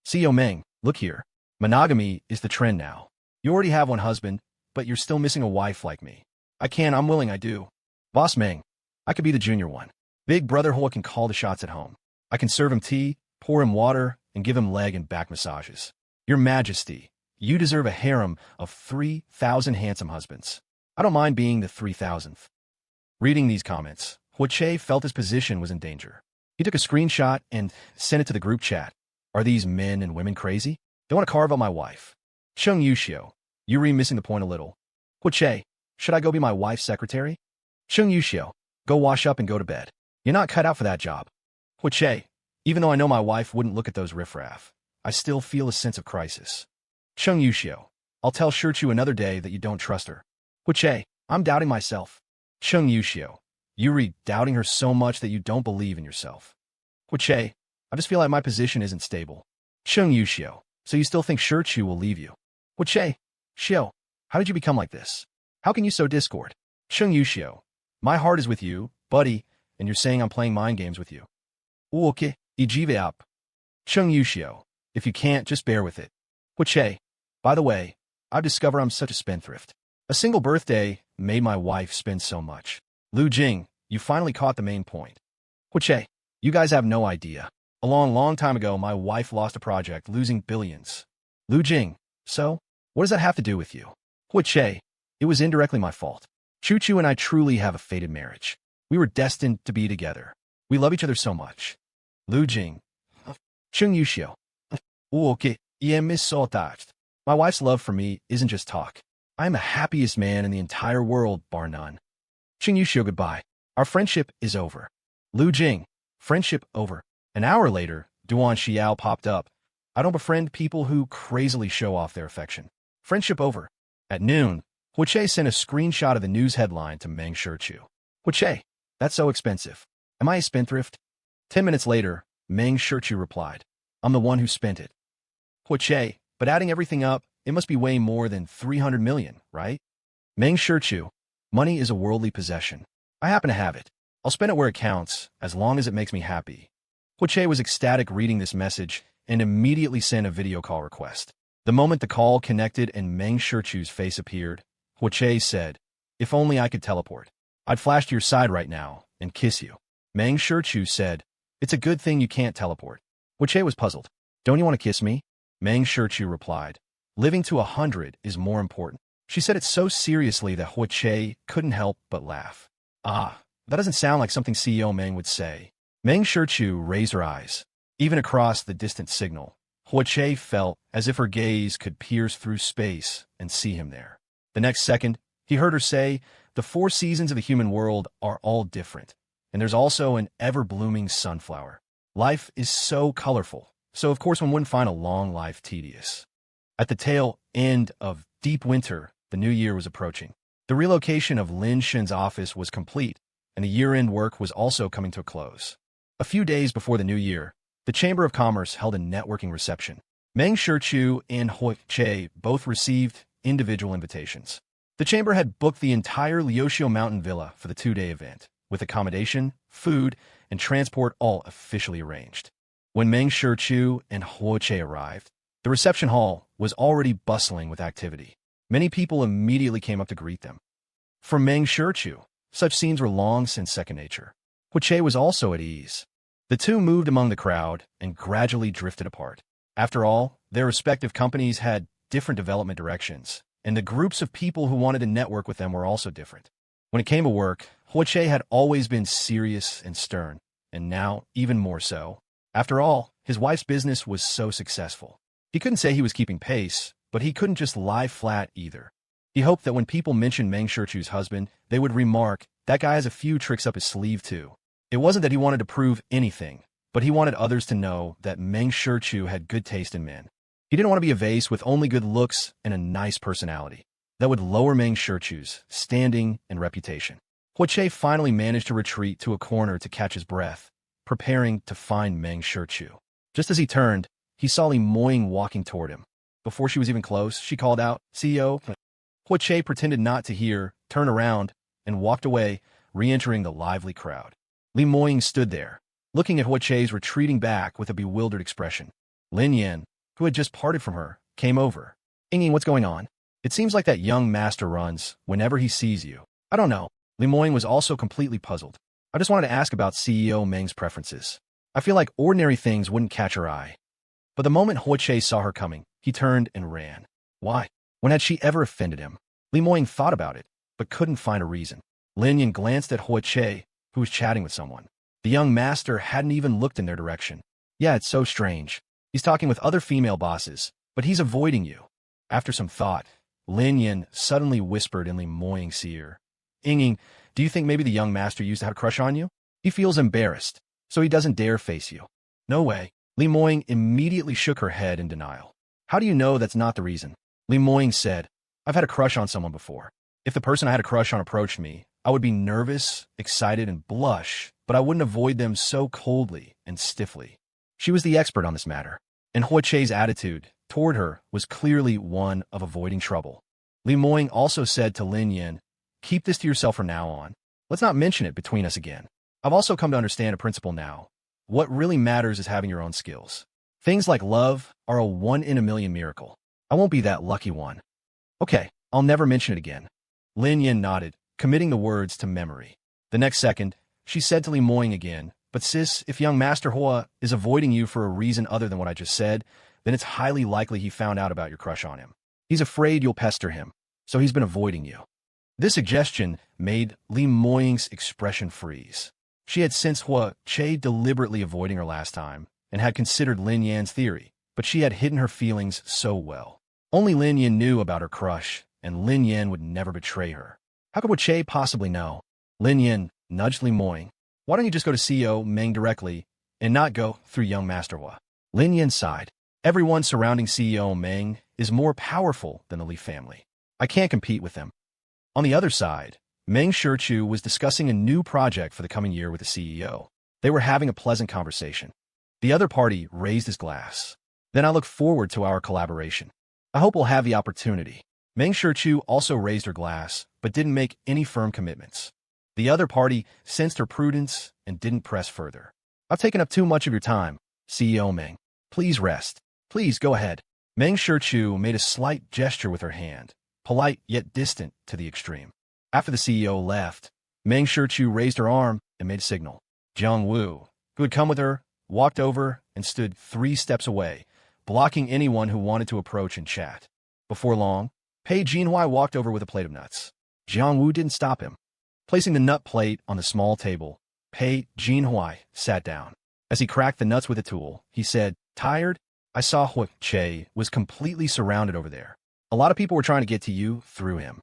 A: CEO Meng, look here. Monogamy is the trend now. You already have one husband, but you're still missing a wife like me. I'm willing, I do. Boss Meng, I could be the junior one. Big brother Hoa can call the shots at home. I can serve him tea, pour him water, and give him leg and back massages. Your Majesty, you deserve a harem of 3,000 handsome husbands. I don't mind being the 3,000th. Reading these comments, Huiche felt his position was in danger. He took a screenshot and sent it to the group chat. Are these men and women crazy? They want to carve out my wife. Chung Yuxiu, you're missing the point a little. Huiche, should I go be my wife's secretary? Chung Yuxiu, go wash up and go to bed. You're not cut out for that job. Huiche, even though I know my wife wouldn't look at those riffraff, I still feel a sense of crisis. Chung Yuxiu, I'll tell Shichu another day that you don't trust her. Huiche, I'm doubting myself. Chung Yuxiu, Yuri doubting her so much that you don't believe in yourself. Huiche, I just feel like my position isn't stable. Chung Yuxiu, so you still think Shichu will leave you? Huiche, Xiu, how did you become like this? How can you sow discord? Chung Yushio, my heart is with you, buddy, and you're saying I'm playing mind games with you. Okay, ijive up. Chung Yushio, if you can't, just bear with it. Huiche, by the way, I've discovered I'm such a spendthrift. A single birthday made my wife spend so much. Lu Jing, you finally caught the main point. Huiche, you guys have no idea. A long time ago, my wife lost a project, losing billions. Lu Jing, so, what does that have to do with you? Huiche, it was indirectly my fault. Chu Chu and I truly have a fated marriage. We were destined to be together. We love each other so much. Lu Jing, Chung Yushio, okay, yeah, miss so touched. My wife's love for me isn't just talk. I am the happiest man in the entire world, bar none. Chung Yushio, goodbye. Our friendship is over. Lu Jing, friendship over. An hour later, Duan Xiao popped up. I don't befriend people who crazily show off their affection. Friendship over. At noon, Huiche sent a screenshot of the news headline to Meng Shichu. Huiche, that's so expensive. Am I a spendthrift? 10 minutes later, Meng Shichu replied, I'm the one who spent it. Huiche, but adding everything up, it must be way more than 300 million, right? Meng Shichu, money is a worldly possession. I happen to have it. I'll spend it where it counts, as long as it makes me happy. Huiche was ecstatic reading this message and immediately sent a video call request. The moment the call connected and Meng Shichu's face appeared, Huiche said, if only I could teleport. I'd flash to your side right now and kiss you. Meng Shichu said, it's a good thing you can't teleport. Huiche was puzzled. Don't you want to kiss me? Meng Shichu replied, living to 100 is more important. She said it so seriously that Huiche couldn't help but laugh. Ah, that doesn't sound like something CEO Meng would say. Meng Shichu raised her eyes. Even across the distant signal, Huiche felt as if her gaze could pierce through space and see him there. The next second, he heard her say, the 4 seasons of the human world are all different, and there's also an ever-blooming sunflower. Life is so colorful, so of course one wouldn't find a long life tedious. At the tail end of deep winter, the new year was approaching. The relocation of Lin Shen's office was complete, and the year-end work was also coming to a close. A few days before the new year, the Chamber of Commerce held a networking reception. Meng Shichu and Huiche both received individual invitations. The chamber had booked the entire Liuxiu Mountain Villa for the 2-day event, with accommodation, food, and transport all officially arranged. When Meng Shichu and Huiche arrived, the reception hall was already bustling with activity. Many people immediately came up to greet them. For Meng Shichu, such scenes were long since second nature. Huiche was also at ease. The two moved among the crowd and gradually drifted apart. After all, their respective companies had different development directions, and the groups of people who wanted to network with them were also different. When it came to work, Huiche had always been serious and stern, and now even more so. After all, his wife's business was so successful. He couldn't say he was keeping pace, but he couldn't just lie flat either. He hoped that when people mentioned Meng Shichu's husband, they would remark, that guy has a few tricks up his sleeve too. It wasn't that he wanted to prove anything, but he wanted others to know that Meng Shichu had good taste in men. He didn't want to be a vase with only good looks and a nice personality. That would lower Meng Shichu's standing and reputation. Huiche finally managed to retreat to a corner to catch his breath, preparing to find Meng Shichu. Just as he turned, he saw Li Moying walking toward him. Before she was even close, she called out, CEO. Huiche pretended not to hear, turned around, and walked away, re-entering the lively crowd. Li Moying stood there, looking at Huiche's retreating back with a bewildered expression. Lin Yan, who had just parted from her, came over. Ying, what's going on? It seems like that young master runs whenever he sees you. I don't know. Li Moying was also completely puzzled. I just wanted to ask about CEO Meng's preferences. I feel like ordinary things wouldn't catch her eye. But the moment Huiche saw her coming, he turned and ran. Why? When had she ever offended him? Li Moying thought about it, but couldn't find a reason. Lin Yan glanced at Huiche, who was chatting with someone. The young master hadn't even looked in their direction. Yeah, it's so strange. He's talking with other female bosses, but he's avoiding you. After some thought, Lin Yan suddenly whispered in Li Moying's ear. Ying, do you think maybe the young master used to have a crush on you? He feels embarrassed, so he doesn't dare face you. No way. Li Moying immediately shook her head in denial. How do you know that's not the reason? Li Moying said, I've had a crush on someone before. If the person I had a crush on approached me, I would be nervous, excited, and blush, but I wouldn't avoid them so coldly and stiffly. She was the expert on this matter, and Huiche's attitude toward her was clearly one of avoiding trouble. Li Moying also said to Lin Yan, keep this to yourself from now on. Let's not mention it between us again. I've also come to understand a principle now. What really matters is having your own skills. Things like love are a one-in-a-million miracle. I won't be that lucky one. Okay, I'll never mention it again. Lin Yin nodded, committing the words to memory. The next second, she said to Li Moying again, but sis, if young Master Hua is avoiding you for a reason other than what I just said, then it's highly likely he found out about your crush on him. He's afraid you'll pester him, so he's been avoiding you. This suggestion made Li Moying's expression freeze. She had sensed Hua Che deliberately avoiding her last time, and had considered Lin Yan's theory, but she had hidden her feelings so well. Only Lin Yan knew about her crush, and Lin Yan would never betray her. How could Hua Che possibly know? Lin Yan nudged Li Moying. Why don't you just go to CEO Meng directly, and not go through young Master Hua? Lin Yan sighed. Everyone surrounding CEO Meng is more powerful than the Li family. I can't compete with them. On the other side, Meng Shichu was discussing a new project for the coming year with the CEO. They were having a pleasant conversation. The other party raised his glass. Then I look forward to our collaboration. I hope we'll have the opportunity. Meng Shichu also raised her glass, but didn't make any firm commitments. The other party sensed her prudence and didn't press further. I've taken up too much of your time, CEO Meng. Please rest. Please go ahead. Meng Shichu made a slight gesture with her hand, polite yet distant to the extreme. After the CEO left, Meng Shichu raised her arm and made a signal. Jiang Wu, who had come with her, walked over and stood 3 steps away, blocking anyone who wanted to approach and chat. Before long, Pei Jinhui walked over with a plate of nuts. Jiang Wu didn't stop him. Placing the nut plate on the small table, Pei Jinhui sat down. As he cracked the nuts with a tool, he said, "Tired? I saw Hua Che was completely surrounded over there. A lot of people were trying to get to you through him."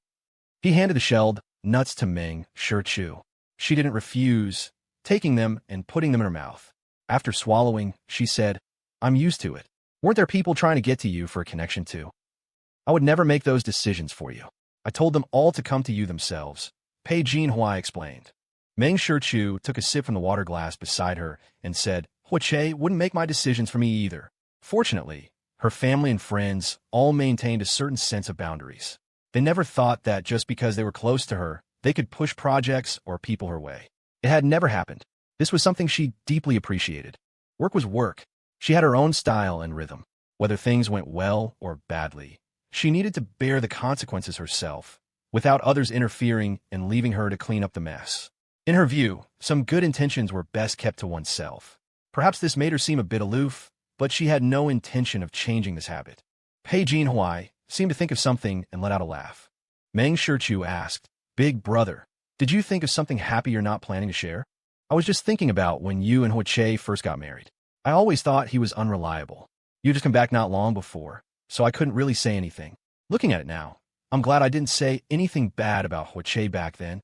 A: He handed the shelled nuts to Meng Shichu. She didn't refuse, taking them and putting them in her mouth. After swallowing, she said, "I'm used to it. Weren't there people trying to get to you for a connection too? I would never make those decisions for you. I told them all to come to you themselves," Pei Jinhui explained. Meng Shichu took a sip from the water glass beside her and said, "Hua Che wouldn't make my decisions for me either." Fortunately, her family and friends all maintained a certain sense of boundaries. They never thought that just because they were close to her, they could push projects or people her way. It had never happened. This was something she deeply appreciated. Work was work. She had her own style and rhythm. Whether things went well or badly, she needed to bear the consequences herself, without others interfering and leaving her to clean up the mess. In her view, some good intentions were best kept to oneself. Perhaps this made her seem a bit aloof, but she had no intention of changing this habit. Pei Jinhui seemed to think of something and let out a laugh. Meng Shichu asked, "Big brother, did you think of something happy you're not planning to share? I was just thinking about when you and Hua Che first got married. I always thought he was unreliable. You just come back not long before, so I couldn't really say anything. Looking at it now, I'm glad I didn't say anything bad about Hua Che back then."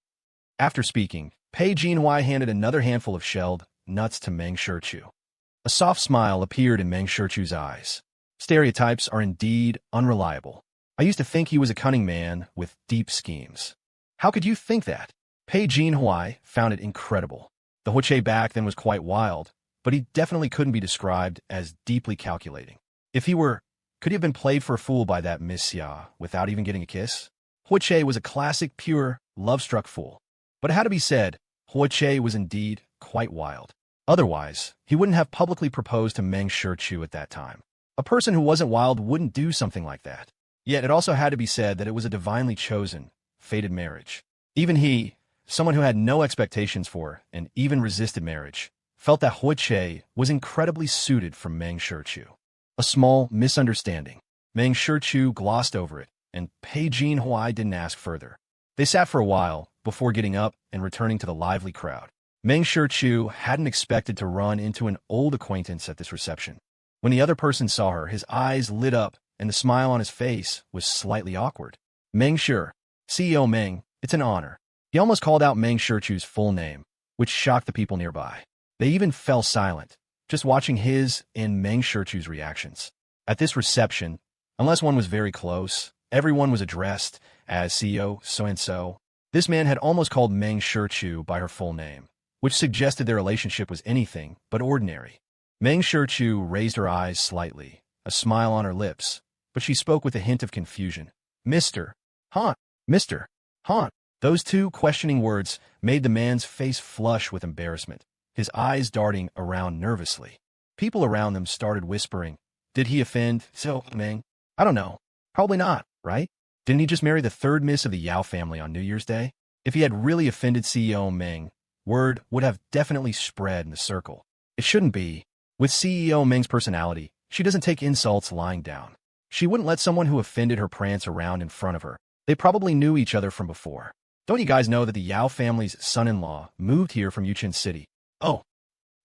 A: After speaking, Pei Jinhui handed another handful of shelled nuts to Meng Shichu. A soft smile appeared in Meng Shichu's eyes. Stereotypes are indeed unreliable. I used to think he was a cunning man with deep schemes. How could you think that? Pei Jinhui found it incredible. The Hua Che back then was quite wild, but he definitely couldn't be described as deeply calculating. If he were, could he have been played for a fool by that Miss Xia without even getting a kiss? Hua Che was a classic, pure, love-struck fool. But it had to be said, Hua Che was indeed quite wild. Otherwise, he wouldn't have publicly proposed to Meng Shichu at that time. A person who wasn't wild wouldn't do something like that. Yet it also had to be said that it was a divinely chosen, fated marriage. Even he, someone who had no expectations for and even resisted marriage, felt that Hua Che was incredibly suited for Meng Shichu. A small misunderstanding. Meng Shichu glossed over it, and Pei Jinhui didn't ask further. They sat for a while before getting up and returning to the lively crowd. Meng Shichu hadn't expected to run into an old acquaintance at this reception. When the other person saw her, his eyes lit up and the smile on his face was slightly awkward. "Meng Shi, CEO Meng, it's an honor." He almost called out Meng Shichu's full name, which shocked the people nearby. They even fell silent, just watching his and Meng Shichu's reactions. At this reception, unless one was very close, everyone was addressed as CEO so-and-so. This man had almost called Meng Shichu by her full name, which suggested their relationship was anything but ordinary. Meng Shichu raised her eyes slightly, a smile on her lips, but she spoke with a hint of confusion. "Mr. Han, Mr. Han." Those two questioning words made the man's face flush with embarrassment, his eyes darting around nervously. People around them started whispering, "Did he offend So Meng? I don't know. Probably not, right? Didn't he just marry the third miss of the Yao family on New Year's Day?" If he had really offended CEO Meng, word would have definitely spread in the circle. It shouldn't be. With CEO Meng's personality, she doesn't take insults lying down. She wouldn't let someone who offended her prance around in front of her. They probably knew each other from before. Don't you guys know that the Yao family's son-in-law moved here from Yuchin City? Oh,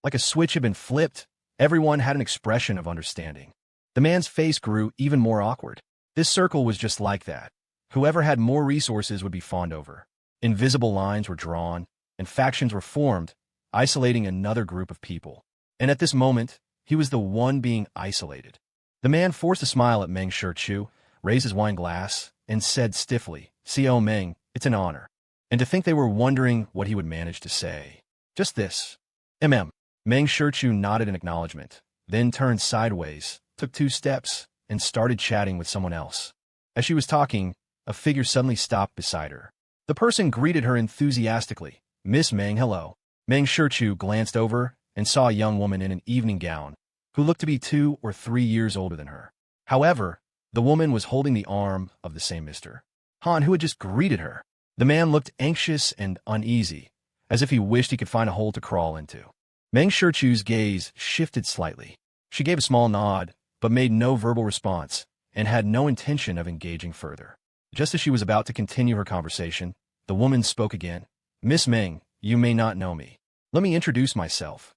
A: like a switch had been flipped, everyone had an expression of understanding. The man's face grew even more awkward. This circle was just like that. Whoever had more resources would be fawned over. Invisible lines were drawn, and factions were formed, isolating another group of people. And at this moment, he was the one being isolated. The man forced a smile at Meng Shichu, raised his wine glass, and said stiffly, "CEO Meng, it's an honor." And to think they were wondering what he would manage to say. Just this. Meng Shichu nodded in acknowledgement, then turned sideways, took 2 steps, and started chatting with someone else. As she was talking, a figure suddenly stopped beside her. The person greeted her enthusiastically. "Miss Meng, hello." Meng Shichu glanced over and saw a young woman in an evening gown, who looked to be 2 or 3 years older than her. However, the woman was holding the arm of the same Mr. Han who had just greeted her. The man looked anxious and uneasy, as if he wished he could find a hole to crawl into. Meng Shichu's gaze shifted slightly. She gave a small nod, but made no verbal response, and had no intention of engaging further. Just as she was about to continue her conversation, the woman spoke again. "Miss Meng, you may not know me. Let me introduce myself."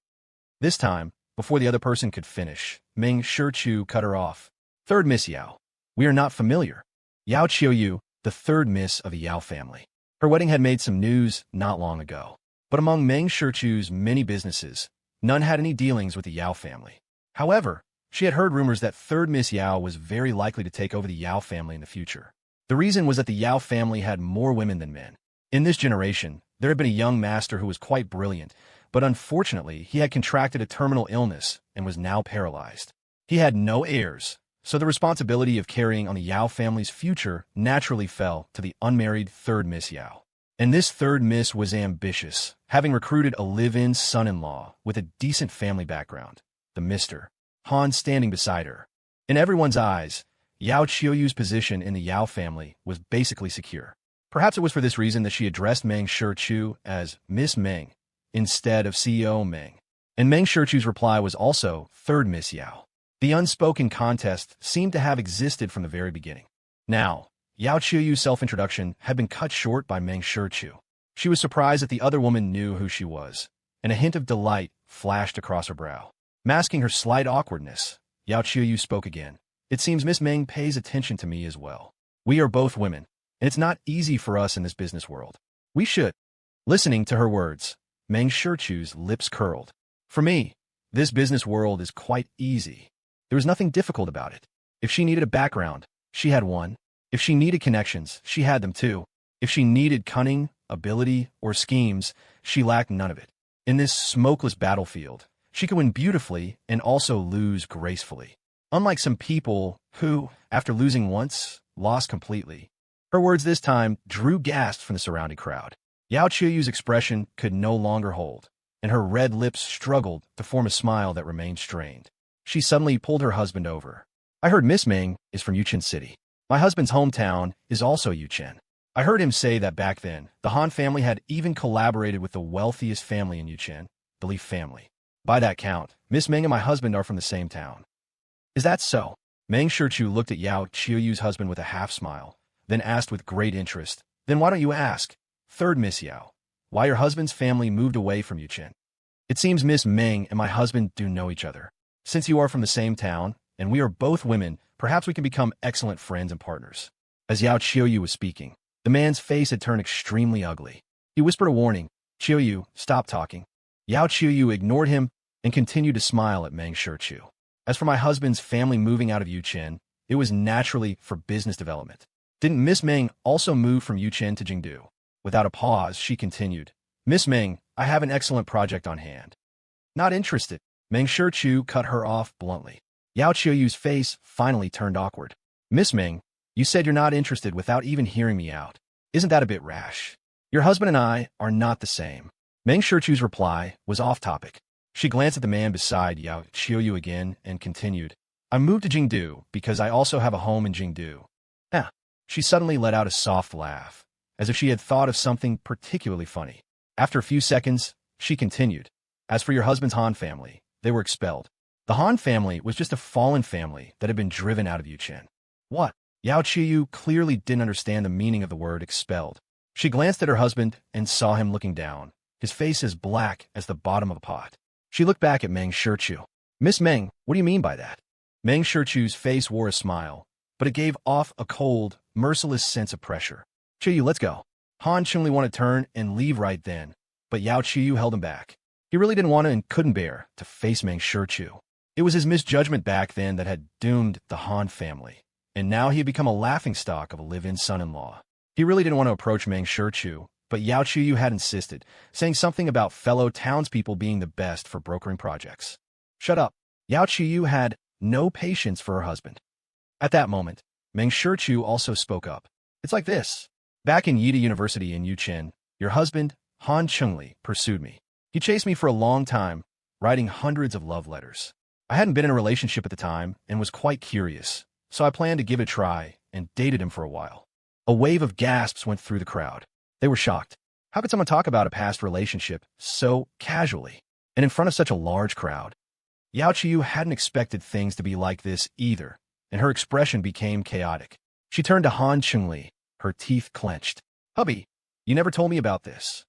A: This time, before the other person could finish, Meng Shichu cut her off. "Third Miss Yao. We are not familiar. Yao Qiuyu, the third miss of the Yao family." Her wedding had made some news not long ago. But among Meng Shichu's many businesses, none had any dealings with the Yao family. However, she had heard rumors that third Miss Yao was very likely to take over the Yao family in the future. The reason was that the Yao family had more women than men. In this generation, there had been a young master who was quite brilliant, but unfortunately, he had contracted a terminal illness and was now paralyzed. He had no heirs, so the responsibility of carrying on the Yao family's future naturally fell to the unmarried third Miss Yao. And this third miss was ambitious, having recruited a live-in son-in-law with a decent family background, the Mr. Han standing beside her. In everyone's eyes, Yao Qiuyu's position in the Yao family was basically secure. Perhaps it was for this reason that she addressed Meng Shichu as Miss Meng instead of CEO Meng. And Meng Shichu's reply was also third Miss Yao. The unspoken contest seemed to have existed from the very beginning. Now, Yao Qiuyu's self-introduction had been cut short by Meng Shichu. She was surprised that the other woman knew who she was, and a hint of delight flashed across her brow. Masking her slight awkwardness, Yao Qiuyu spoke again. "It seems Miss Meng pays attention to me as well. We are both women, and it's not easy for us in this business world. We should." Listening to her words, Meng Shichu's lips curled. "For me, this business world is quite easy. There was nothing difficult about it. If she needed a background, she had one. If she needed connections, she had them too. If she needed cunning, ability, or schemes, she lacked none of it. In this smokeless battlefield, she could win beautifully and also lose gracefully. Unlike some people who, after losing once, lost completely." Her words this time drew gasps from the surrounding crowd. Yao Qiuyu's expression could no longer hold, and her red lips struggled to form a smile that remained strained. She suddenly pulled her husband over. "I heard Miss Meng is from Yuchin City. My husband's hometown is also Yuchen. I heard him say that back then, the Han family had even collaborated with the wealthiest family in Yuchen, the Li family. By that count, Miss Meng and my husband are from the same town." "Is that so?" Meng Shichu looked at Yao Qiuyu's husband with a half-smile, then asked with great interest, "Then why don't you ask, third Miss Yao, why your husband's family moved away from Yuchen? It seems Miss Meng and my husband do know each other. Since you are from the same town, and we are both women, perhaps we can become excellent friends and partners." As Yao Qiuyu was speaking, the man's face had turned extremely ugly. He whispered a warning, "Qiuyu, stop talking." Yao Qiuyu ignored him and continued to smile at Meng Shichu. "As for my husband's family moving out of Yuchen, it was naturally for business development. Didn't Miss Meng also move from Yuchen to Jingdu?" Without a pause, she continued, "Miss Meng, I have an excellent project on hand." "Not interested." Meng Shichu cut her off bluntly. Yao Qiuyu's face finally turned awkward. "Miss Meng, you said you're not interested without even hearing me out. Isn't that a bit rash? Your husband and I are not the same. Meng Shichu's reply was off topic. She glanced at the man beside Yao Qiuyu again and continued, I moved to Jingdu because I also have a home in Jingdu. Ah. She suddenly let out a soft laugh, as if she had thought of something particularly funny. After a few seconds, she continued, as for your husband's Han family, they were expelled. The Han family was just a fallen family that had been driven out of Yuchen. What? Yao Qiuyu clearly didn't understand the meaning of the word expelled. She glanced at her husband and saw him looking down, his face as black as the bottom of a pot. She looked back at Meng Shichu. Miss Meng, what do you mean by that? Meng Shichu's face wore a smile, but it gave off a cold, merciless sense of pressure. Qiuyu, let's go. Han Chengli wanted to turn and leave right then, but Yao Qiuyu held him back. He really didn't want to and couldn't bear to face Meng Shichu. It was his misjudgment back then that had doomed the Han family, and now he had become a laughingstock of a live-in son-in-law. He really didn't want to approach Meng Shichu, but Yao Qiuyu had insisted, saying something about fellow townspeople being the best for brokering projects. Shut up. Yao Qiuyu had no patience for her husband. At that moment, Meng Shichu also spoke up. It's like this. Back in Yida University in Yuchen, your husband, Han Chengli, pursued me. He chased me for a long time, writing hundreds of love letters. I hadn't been in a relationship at the time and was quite curious, so I planned to give it a try and dated him for a while. A wave of gasps went through the crowd. They were shocked. How could someone talk about a past relationship so casually and in front of such a large crowd? Yao Qiuyu hadn't expected things to be like this either, and her expression became chaotic. She turned to Han Chengli, her teeth clenched. Hubby, you never told me about this.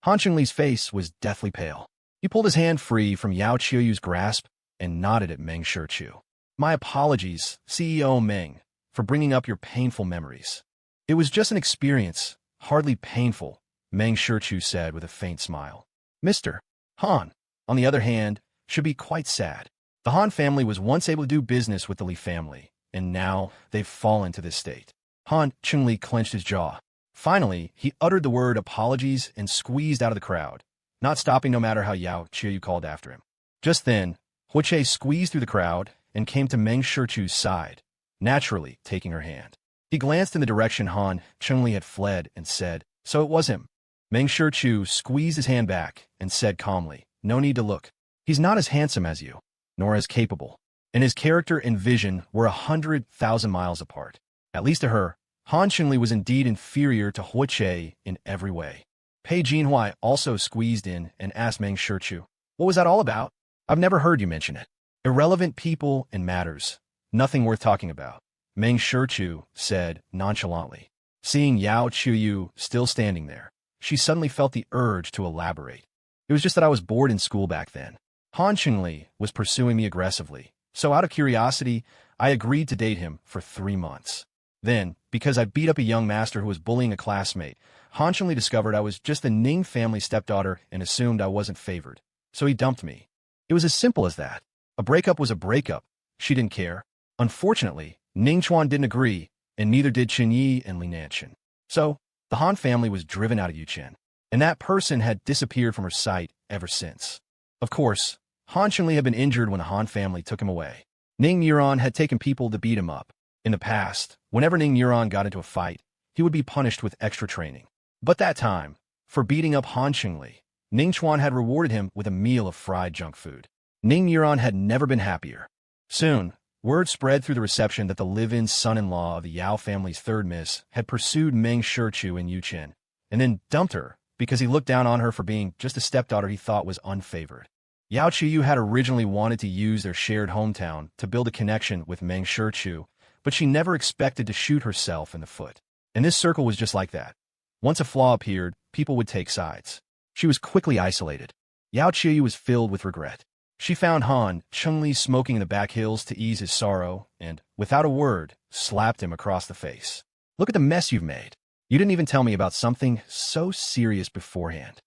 A: Han Chengli's face was deathly pale. He pulled his hand free from Yao Qiuyu's grasp and nodded at Meng Shichu. My apologies, CEO Meng, for bringing up your painful memories. It was just an experience, hardly painful, Meng Shichu said with a faint smile. Mr. Han, on the other hand, should be quite sad. The Han family was once able to do business with the Li family, and now they've fallen to this state. Han Chengli clenched his jaw. Finally, he uttered the word apologies and squeezed out of the crowd, not stopping no matter how Yao Qiuyu called after him. Just then, Huoche squeezed through the crowd and came to Meng Shichu's side, naturally taking her hand. He glanced in the direction Han Chengli had fled and said, So it was him. Meng Shichu squeezed his hand back and said calmly, No need to look. He's not as handsome as you, nor as capable, and his character and vision were 100,000 miles apart. At least to her, Han Chengli was indeed inferior to Huoche in every way. Pei Jinhui also squeezed in and asked Meng Shichu, What was that all about? I've never heard you mention it. Irrelevant people and matters. Nothing worth talking about, Meng Shichu said nonchalantly. Seeing Yao Qiuyu still standing there, she suddenly felt the urge to elaborate. It was just that I was bored in school back then. Han Chengli was pursuing me aggressively, so out of curiosity, I agreed to date him for 3 months. Then, because I beat up a young master who was bullying a classmate, Han Chengli discovered I was just the Ning family stepdaughter and assumed I wasn't favored. So he dumped me. It was as simple as that. A breakup was a breakup. She didn't care. Unfortunately, Ning Chuan didn't agree, and neither did Qin Yi and Li Nanchen. So, the Han family was driven out of Yuchen, and that person had disappeared from her sight ever since. Of course, Han Chengli had been injured when the Han family took him away. Ning Yuan had taken people to beat him up. In the past, whenever Ning Yuan got into a fight, he would be punished with extra training. But that time, for beating up Han Chengli, Ning Chuan had rewarded him with a meal of fried junk food. Ning Yuan had never been happier. Soon, word spread through the reception that the live-in son-in-law of the Yao family's third miss had pursued Meng Shichu in Yuchen, and then dumped her because he looked down on her for being just a stepdaughter he thought was unfavored. Yao Qiuyu had originally wanted to use their shared hometown to build a connection with Meng Shichu, but she never expected to shoot herself in the foot. And this circle was just like that. Once a flaw appeared, people would take sides. She was quickly isolated. Yao Qiuyu was filled with regret. She found Han Chengli smoking in the back hills to ease his sorrow and, without a word, slapped him across the face. Look at the mess you've made. You didn't even tell me about something so serious beforehand.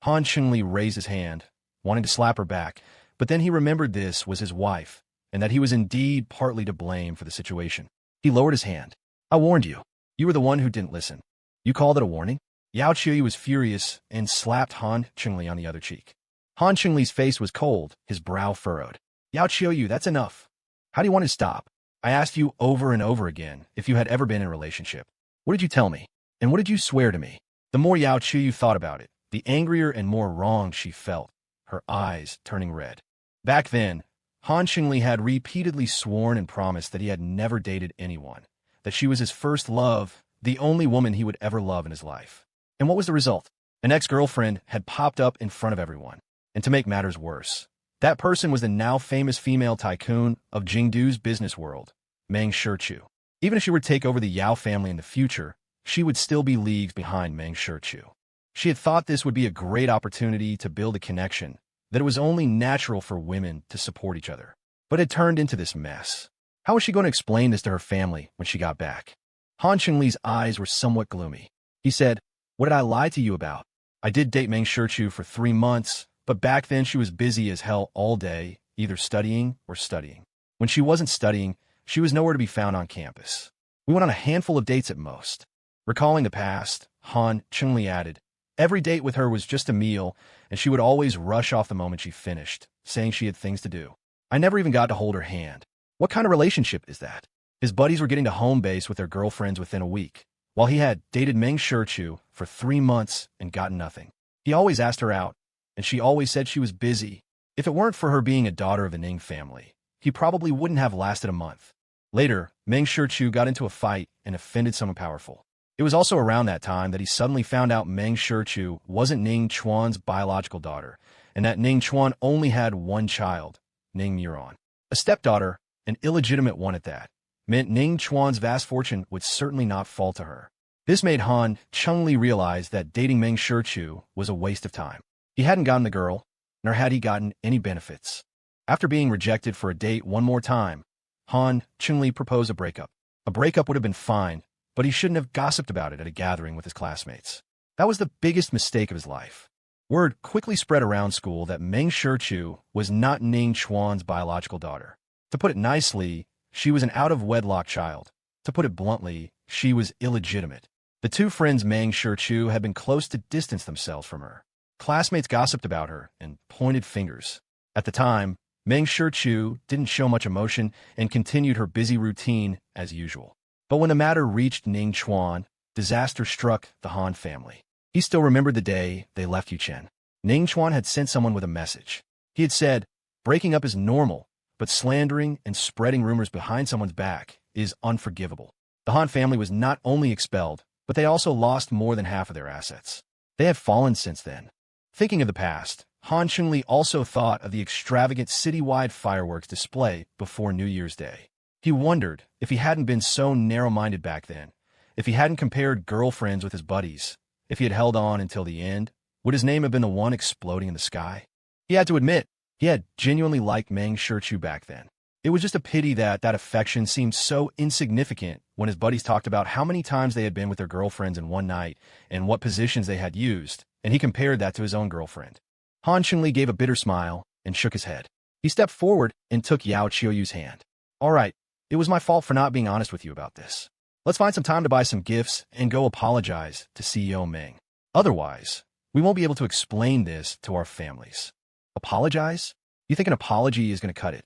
A: Han Chengli raised his hand, wanting to slap her back, but then he remembered this was his wife, and that he was indeed partly to blame for the situation. He lowered his hand. I warned you. You were the one who didn't listen. You called it a warning? Yao Qiuyu was furious and slapped Han Chengli on the other cheek. Han Chengli's face was cold, his brow furrowed. Yao Qiuyu, that's enough. How do you want to stop? I asked you over and over again if you had ever been in a relationship. What did you tell me? And what did you swear to me? The more Yao Qiu thought about it, the angrier and more wrong she felt, her eyes turning red. Back then, Han Qingli had repeatedly sworn and promised that he had never dated anyone, that she was his first love, the only woman he would ever love in his life. And what was the result? An ex-girlfriend had popped up in front of everyone. And to make matters worse, that person was the now famous female tycoon of Jingdu's business world, Meng Shichu. Even if she were to take over the Yao family in the future, she would still be leagues behind Meng Shichu. She had thought this would be a great opportunity to build a connection, that it was only natural for women to support each other. But it turned into this mess. How was she going to explain this to her family when she got back? Han Qingli's eyes were somewhat gloomy. He said, "What did I lie to you about? I did date Meng Shichu for 3 months, but back then she was busy as hell all day, either studying or studying. When she wasn't studying, she was nowhere to be found on campus. We went on a handful of dates at most." Recalling the past, Han Qingli added, "Every date with her was just a meal, and she would always rush off the moment she finished, saying she had things to do. I never even got to hold her hand. What kind of relationship is that?" His buddies were getting to home base with their girlfriends within a week, while he had dated Meng Shichu for 3 months and gotten nothing. He always asked her out, and she always said she was busy. If it weren't for her being a daughter of the Ning family, he probably wouldn't have lasted a month. Later, Meng Shichu got into a fight and offended someone powerful. It was also around that time that he suddenly found out Meng Shichu wasn't Ning Chuan's biological daughter, and that Ning Chuan only had one child, Ning Muron. A stepdaughter, an illegitimate one at that, meant Ning Chuan's vast fortune would certainly not fall to her. This made Han Qingli realize that dating Meng Shichu was a waste of time. He hadn't gotten the girl, nor had he gotten any benefits. After being rejected for a date one more time, Han Qingli proposed a breakup. A breakup would have been fine, but he shouldn't have gossiped about it at a gathering with his classmates. That was the biggest mistake of his life. Word quickly spread around school that Meng Shichu was not Ning Chuan's biological daughter. To put it nicely, she was an out-of-wedlock child. To put it bluntly, she was illegitimate. The two friends Meng Shichu had been close to distance themselves from her. Classmates gossiped about her and pointed fingers. At the time, Meng Shichu didn't show much emotion and continued her busy routine as usual. But when the matter reached Ning Chuan, disaster struck the Han family. He still remembered the day they left Yuchen. Ning Chuan had sent someone with a message. He had said, "Breaking up is normal, but slandering and spreading rumors behind someone's back is unforgivable." The Han family was not only expelled, but they also lost more than half of their assets. They had fallen since then. Thinking of the past, Han Qingli also thought of the extravagant citywide fireworks display before New Year's Day. He wondered if he hadn't been so narrow-minded back then, if he hadn't compared girlfriends with his buddies, if he had held on until the end, would his name have been the one exploding in the sky? He had to admit, he had genuinely liked Meng Shichu back then. It was just a pity that affection seemed so insignificant when his buddies talked about how many times they had been with their girlfriends in one night and what positions they had used, and he compared that to his own girlfriend. Han Qingli gave a bitter smile and shook his head. He stepped forward and took Yao Qiu's hand. "All right, it was my fault for not being honest with you about this. Let's find some time to buy some gifts and go apologize to CEO Meng. Otherwise, we won't be able to explain this to our families." Apologize? You think an apology is going to cut it?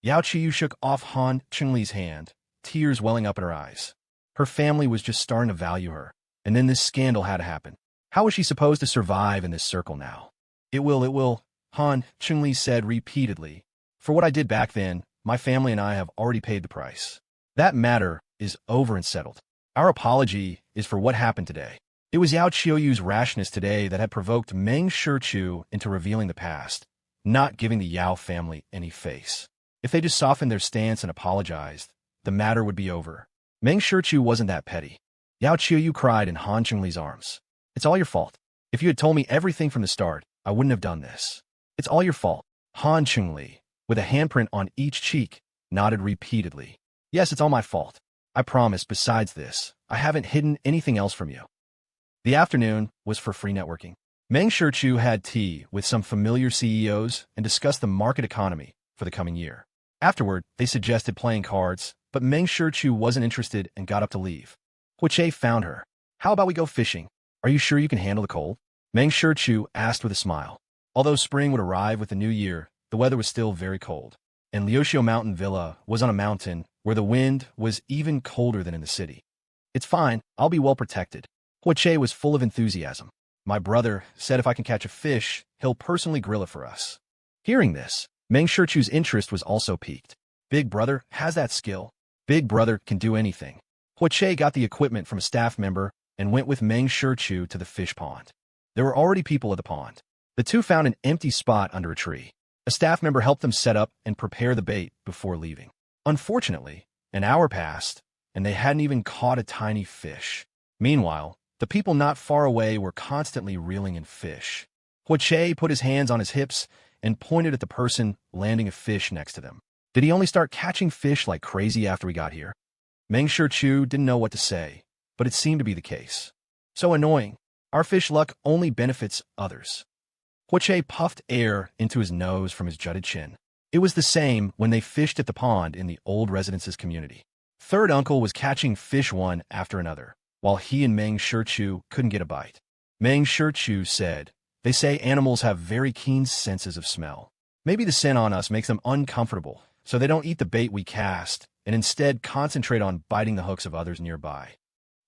A: Yao Qiu shook off Han Qingli's hand, tears welling up in her eyes. Her family was just starting to value her, and then this scandal had to happen. How was she supposed to survive in this circle now? It will, Han Qingli said repeatedly. "For what I did back then, my family and I have already paid the price. That matter is over and settled. Our apology is for what happened today." It was Yao Qiu's rashness today that had provoked Meng Shichu into revealing the past, not giving the Yao family any face. If they just softened their stance and apologized, the matter would be over. Meng Shichu wasn't that petty. Yao Qiu cried in Han Qingli's arms. "It's all your fault. If you had told me everything from the start, I wouldn't have done this. It's all your fault." Han Qingli, with a handprint on each cheek, nodded repeatedly. "Yes, it's all my fault. I promise, besides this, I haven't hidden anything else from you." The afternoon was for free networking. Meng Shichu had tea with some familiar CEOs and discussed the market economy for the coming year. Afterward, they suggested playing cards, but Meng Shichu wasn't interested and got up to leave. Huiche found her. "How about we go fishing? Are you sure you can handle the cold?" Meng Shichu asked with a smile. Although spring would arrive with the new year, the weather was still very cold. And Liuxiu Mountain Villa was on a mountain where the wind was even colder than in the city. "It's fine, I'll be well protected." Che was full of enthusiasm. My brother said if I can catch a fish, he'll personally grill it for us. Hearing this, Meng Shichu's interest was also piqued. Big brother has that skill. Big brother can do anything. Che got the equipment from a staff member and went with Meng Shichu to the fish pond. There were already people at the pond. The two found an empty spot under a tree. A staff member helped them set up and prepare the bait before leaving. Unfortunately, an hour passed, and they hadn't even caught a tiny fish. Meanwhile, the people not far away were constantly reeling in fish. Che put his hands on his hips and pointed at the person landing a fish next to them. Did he only start catching fish like crazy after we got here? Meng Shichu didn't know what to say, but it seemed to be the case. So annoying. Our fish luck only benefits others. Che puffed air into his nose from his jutted chin. It was the same when they fished at the pond in the old residences community. Third uncle was catching fish one after another, while he and Meng Shichu couldn't get a bite. Meng Shichu said, "They say animals have very keen senses of smell. Maybe the scent on us makes them uncomfortable, so they don't eat the bait we cast, and instead concentrate on biting the hooks of others nearby."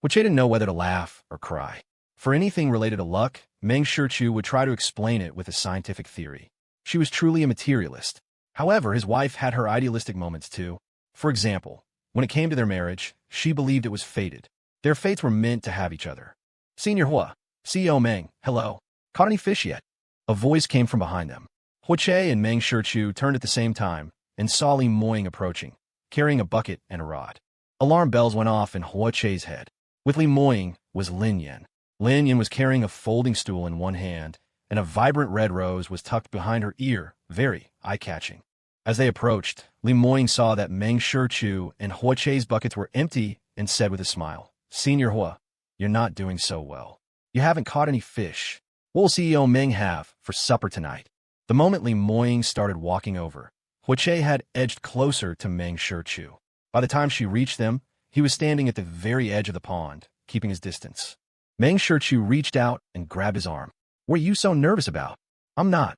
A: Che didn't know whether to laugh or cry. For anything related to luck, Meng Shichu would try to explain it with a scientific theory. She was truly a materialist. However, his wife had her idealistic moments too. For example, when it came to their marriage, she believed it was fated. Their fates were meant to have each other. "Senior Hua, CEO Meng, hello. Caught any fish yet?" A voice came from behind them. Che and Meng Shichu turned at the same time and saw Li Moying approaching, carrying a bucket and a rod. Alarm bells went off in Che's head. With Li Moying was Lin Yan. Lin Yan was carrying a folding stool in one hand, and a vibrant red rose was tucked behind her ear, very eye-catching. As they approached, Li Moying saw that Meng Shichu and Che's buckets were empty and said with a smile, "Senior Hua, you're not doing so well. You haven't caught any fish. What will CEO Meng have for supper tonight?" The moment Li Moying started walking over, Che had edged closer to Meng Shichu. By the time she reached them, he was standing at the very edge of the pond, keeping his distance. Meng Shichu reached out and grabbed his arm. "What are you so nervous about?" "I'm not."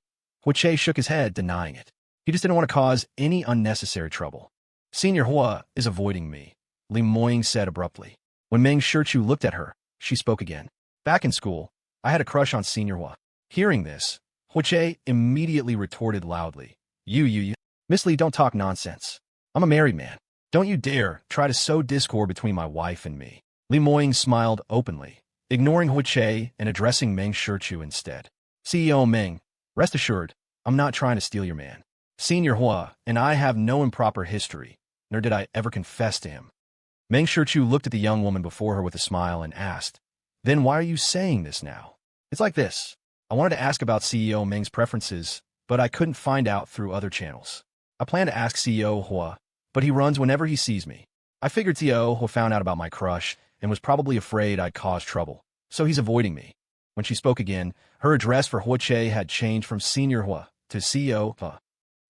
A: Che shook his head, denying it. He just didn't want to cause any unnecessary trouble. "Senior Hua is avoiding me," Li Moying said abruptly. When Meng Shichu looked at her, she spoke again. "Back in school, I had a crush on Senior Hua." Hearing this, Che immediately retorted loudly, You. Miss Li, don't talk nonsense. I'm a married man. Don't you dare try to sow discord between my wife and me." Li Moying smiled openly, ignoring Che and addressing Meng Shichu instead. "CEO Meng, rest assured, I'm not trying to steal your man. Senior Hua and I have no improper history, nor did I ever confess to him." Meng Shichu looked at the young woman before her with a smile and asked, "Then why are you saying this now?" "It's like this. I wanted to ask about CEO Meng's preferences, but I couldn't find out through other channels. I plan to ask CEO Hua, but he runs whenever he sees me. I figured CEO Hua found out about my crush and was probably afraid I'd cause trouble, so he's avoiding me." When she spoke again, her address for Che had changed from Senior Hua to CEO Hua.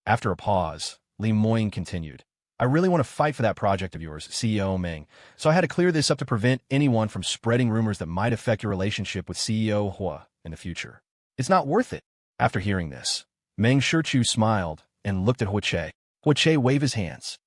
A: After a pause, Li Moying continued, "I really want to fight for that project of yours, CEO Meng, so I had to clear this up to prevent anyone from spreading rumors that might affect your relationship with CEO Hua in the future. It's not worth it." After hearing this, Meng Shichu smiled and looked at Che. Che waved his hands.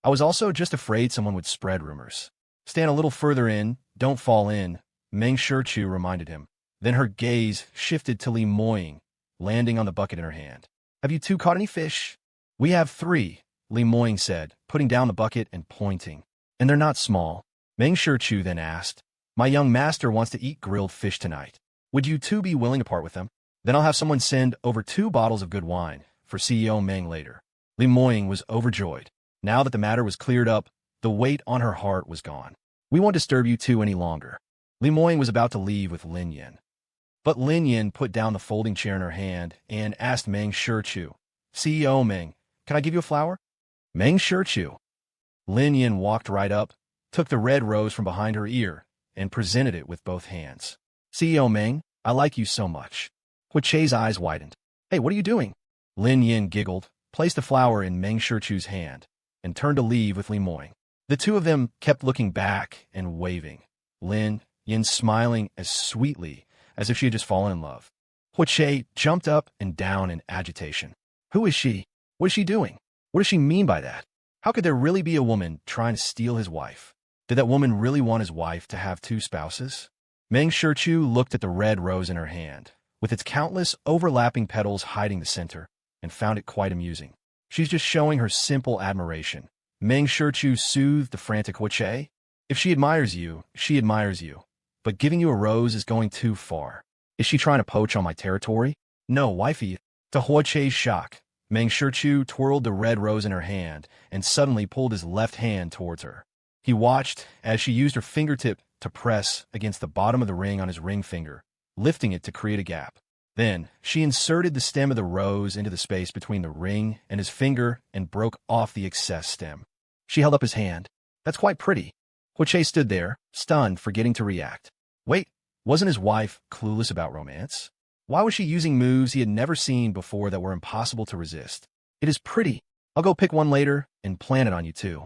A: I was also just afraid someone would spread rumors." "Stand a little further in, don't fall in," Meng Shichu reminded him. Then her gaze shifted to Li Moying, landing on the bucket in her hand. "Have you two caught any fish?" "We have 3, Li Moying said, putting down the bucket and pointing. "And they're not small." Meng Shichu then asked, "My young master wants to eat grilled fish tonight. Would you two be willing to part with them? Then I'll have someone send over 2 bottles of good wine for CEO Meng later." Li Moying was overjoyed. Now that the matter was cleared up, the weight on her heart was gone. "We won't disturb you two any longer." Li Moying was about to leave with Lin Yan. But Lin Yan put down the folding chair in her hand and asked Meng Shichu, "CEO Meng, can I give you a flower?" "Meng Shichu." Lin Yan walked right up, took the red rose from behind her ear, and presented it with both hands. "CEO Meng, I like you so much." Che's eyes widened. "Hey, what are you doing?" Lin Yan giggled, placed the flower in Meng Shichu's hand, and turned to leave with Li Moying. The two of them kept looking back and waving, Lin Yan smiling as sweetly as if she had just fallen in love. Che jumped up and down in agitation. Who is she? What is she doing? What does she mean by that? How could there really be a woman trying to steal his wife? Did that woman really want his wife to have 2 spouses? Meng Shichu looked at the red rose in her hand, with its countless overlapping petals hiding the center, and found it quite amusing. She's just showing her simple admiration. Meng Shichu soothed the frantic Huache. If she admires you, she admires you. But giving you a rose is going too far. Is she trying to poach on my territory? No, wifey. To Huache's shock, Meng Shichu twirled the red rose in her hand and suddenly pulled his left hand towards her. He watched as she used her fingertip to press against the bottom of the ring on his ring finger, lifting it to create a gap. Then, she inserted the stem of the rose into the space between the ring and his finger and broke off the excess stem. She held up his hand. That's quite pretty. Huache stood there, stunned, forgetting to react. Wait, wasn't his wife clueless about romance? Why was she using moves he had never seen before that were impossible to resist? It is pretty. I'll go pick one later and plant it on you too.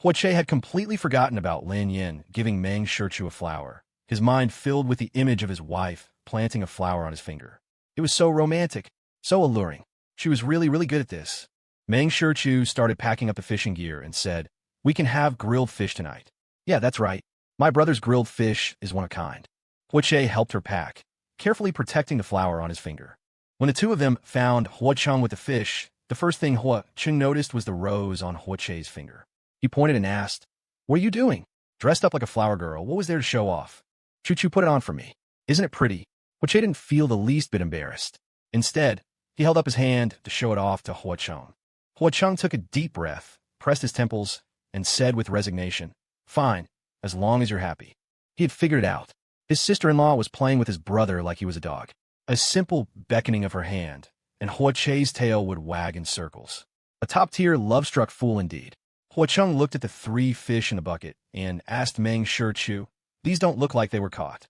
A: Huache had completely forgotten about Lin Yin giving Meng Shichu a flower, his mind filled with the image of his wife planting a flower on his finger. It was so romantic, so alluring. She was really good at this. Meng Shichu started packing up the fishing gear and said, "We can have grilled fish tonight." "Yeah, that's right. My brother's grilled fish is one of a kind." Huache helped her pack, carefully protecting the flower on his finger. When the two of them found Huacheng with the fish, the first thing Huacheng noticed was the rose on Huache's finger. He pointed and asked, "What are you doing? Dressed up like a flower girl, what was there to show off?" "Chuchu put it on for me. Isn't it pretty?" Huache didn't feel the least bit embarrassed. Instead, he held up his hand to show it off to Huacheng. Huacheng took a deep breath, pressed his temples, and said with resignation, "Fine, as long as you're happy." He had figured it out. His sister-in-law was playing with his brother like he was a dog. A simple beckoning of her hand, and Huache's tail would wag in circles. A top-tier love-struck fool indeed. Huacheng looked at the 3 fish in the bucket and asked Meng Shichu, "These don't look like they were caught."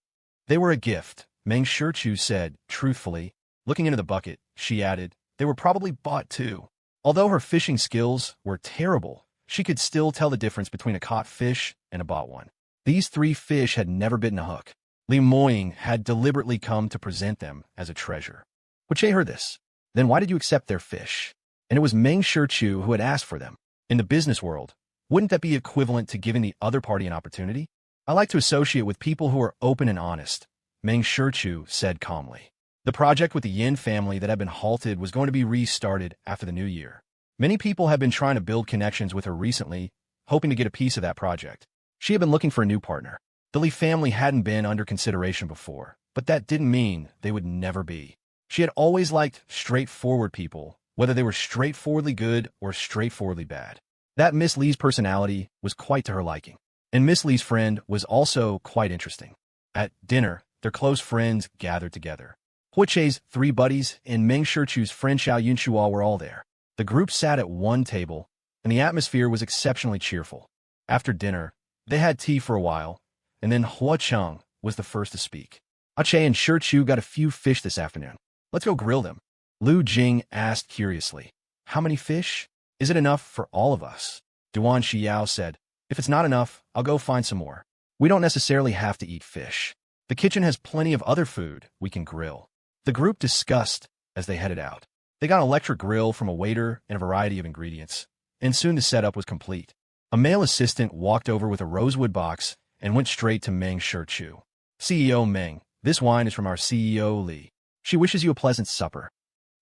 A: "They were a gift," Meng Shichu said, truthfully. Looking into the bucket, she added, "They were probably bought too." Although her fishing skills were terrible, she could still tell the difference between a caught fish and a bought one. These 3 fish had never bitten a hook. Li Moying had deliberately come to present them as a treasure. Huache heard this. "Then why did you accept their fish?" And it was Meng Shichu who had asked for them. In the business world, wouldn't that be equivalent to giving the other party an opportunity? "I like to associate with people who are open and honest," Meng Shichu said calmly. The project with the Yin family that had been halted was going to be restarted after the new year. Many people had been trying to build connections with her recently, hoping to get a piece of that project. She had been looking for a new partner. The Li family hadn't been under consideration before, but that didn't mean they would never be. She had always liked straightforward people, whether they were straightforwardly good or straightforwardly bad. That Miss Li's personality was quite to her liking. And Miss Li's friend was also quite interesting. At dinner, their close friends gathered together. Huache's 3 buddies and Meng Shichu's friend Xiao Yunxuo were all there. The group sat at one table, and the atmosphere was exceptionally cheerful. After dinner, they had tea for a while, and then Huacheng was the first to speak. "Huache and Shichu got a few fish this afternoon. Let's go grill them." Lu Jing asked curiously, "How many fish? Is it enough for all of us?" Duan Xiao said, "If it's not enough, I'll go find some more. We don't necessarily have to eat fish. The kitchen has plenty of other food we can grill." The group discussed as they headed out. They got an electric grill from a waiter and a variety of ingredients, and soon the setup was complete. A male assistant walked over with a rosewood box and went straight to Meng Shichu. "CEO Meng, this wine is from our CEO Li. She wishes you a pleasant supper.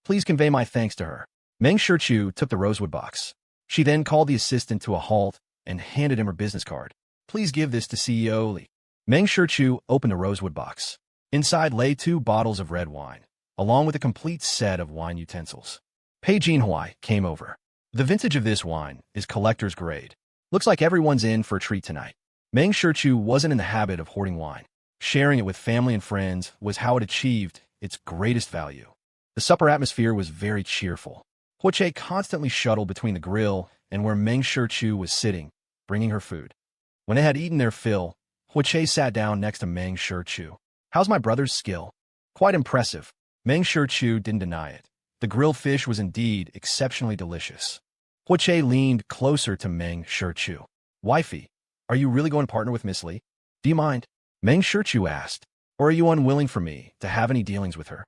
A: Please convey my thanks to her." Meng Shichu took the rosewood box. She then called the assistant to a halt and handed him her business card. "Please give this to CEO Li." Meng Shichu opened the rosewood box. Inside lay 2 bottles of red wine, along with a complete set of wine utensils. Pei Jinhui came over. "The vintage of this wine is collector's grade. Looks like everyone's in for a treat tonight." Meng Shichu wasn't in the habit of hoarding wine. Sharing it with family and friends was how it achieved its greatest value. The supper atmosphere was very cheerful. Huache constantly shuttled between the grill and where Meng Shichu was sitting, bringing her food. When they had eaten their fill, Huache sat down next to Meng Shichu. "How's my brother's skill?" "Quite impressive." Meng Shichu didn't deny it. The grilled fish was indeed exceptionally delicious. Huache leaned closer to Meng Shichu. "Wifey, are you really going to partner with Miss Li? Do you mind?" Meng Shichu asked. "Or are you unwilling for me to have any dealings with her?"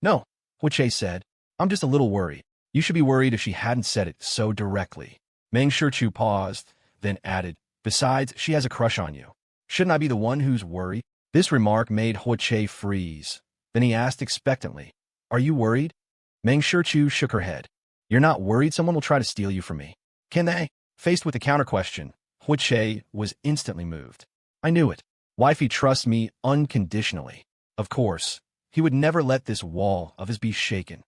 A: "No," Huache said. "I'm just a little worried." You should be worried if she hadn't said it so directly. Meng Shichu paused, then added, "Besides, she has a crush on you. Shouldn't I be the one who's worried?" This remark made Che freeze. Then he asked expectantly, "Are you worried?" Meng Shichu shook her head. "You're not worried someone will try to steal you from me, can they?" Faced with the counter-question, Che was instantly moved. "I knew it. Wifey trusts me unconditionally. Of course, he would never let this wall of his be shaken."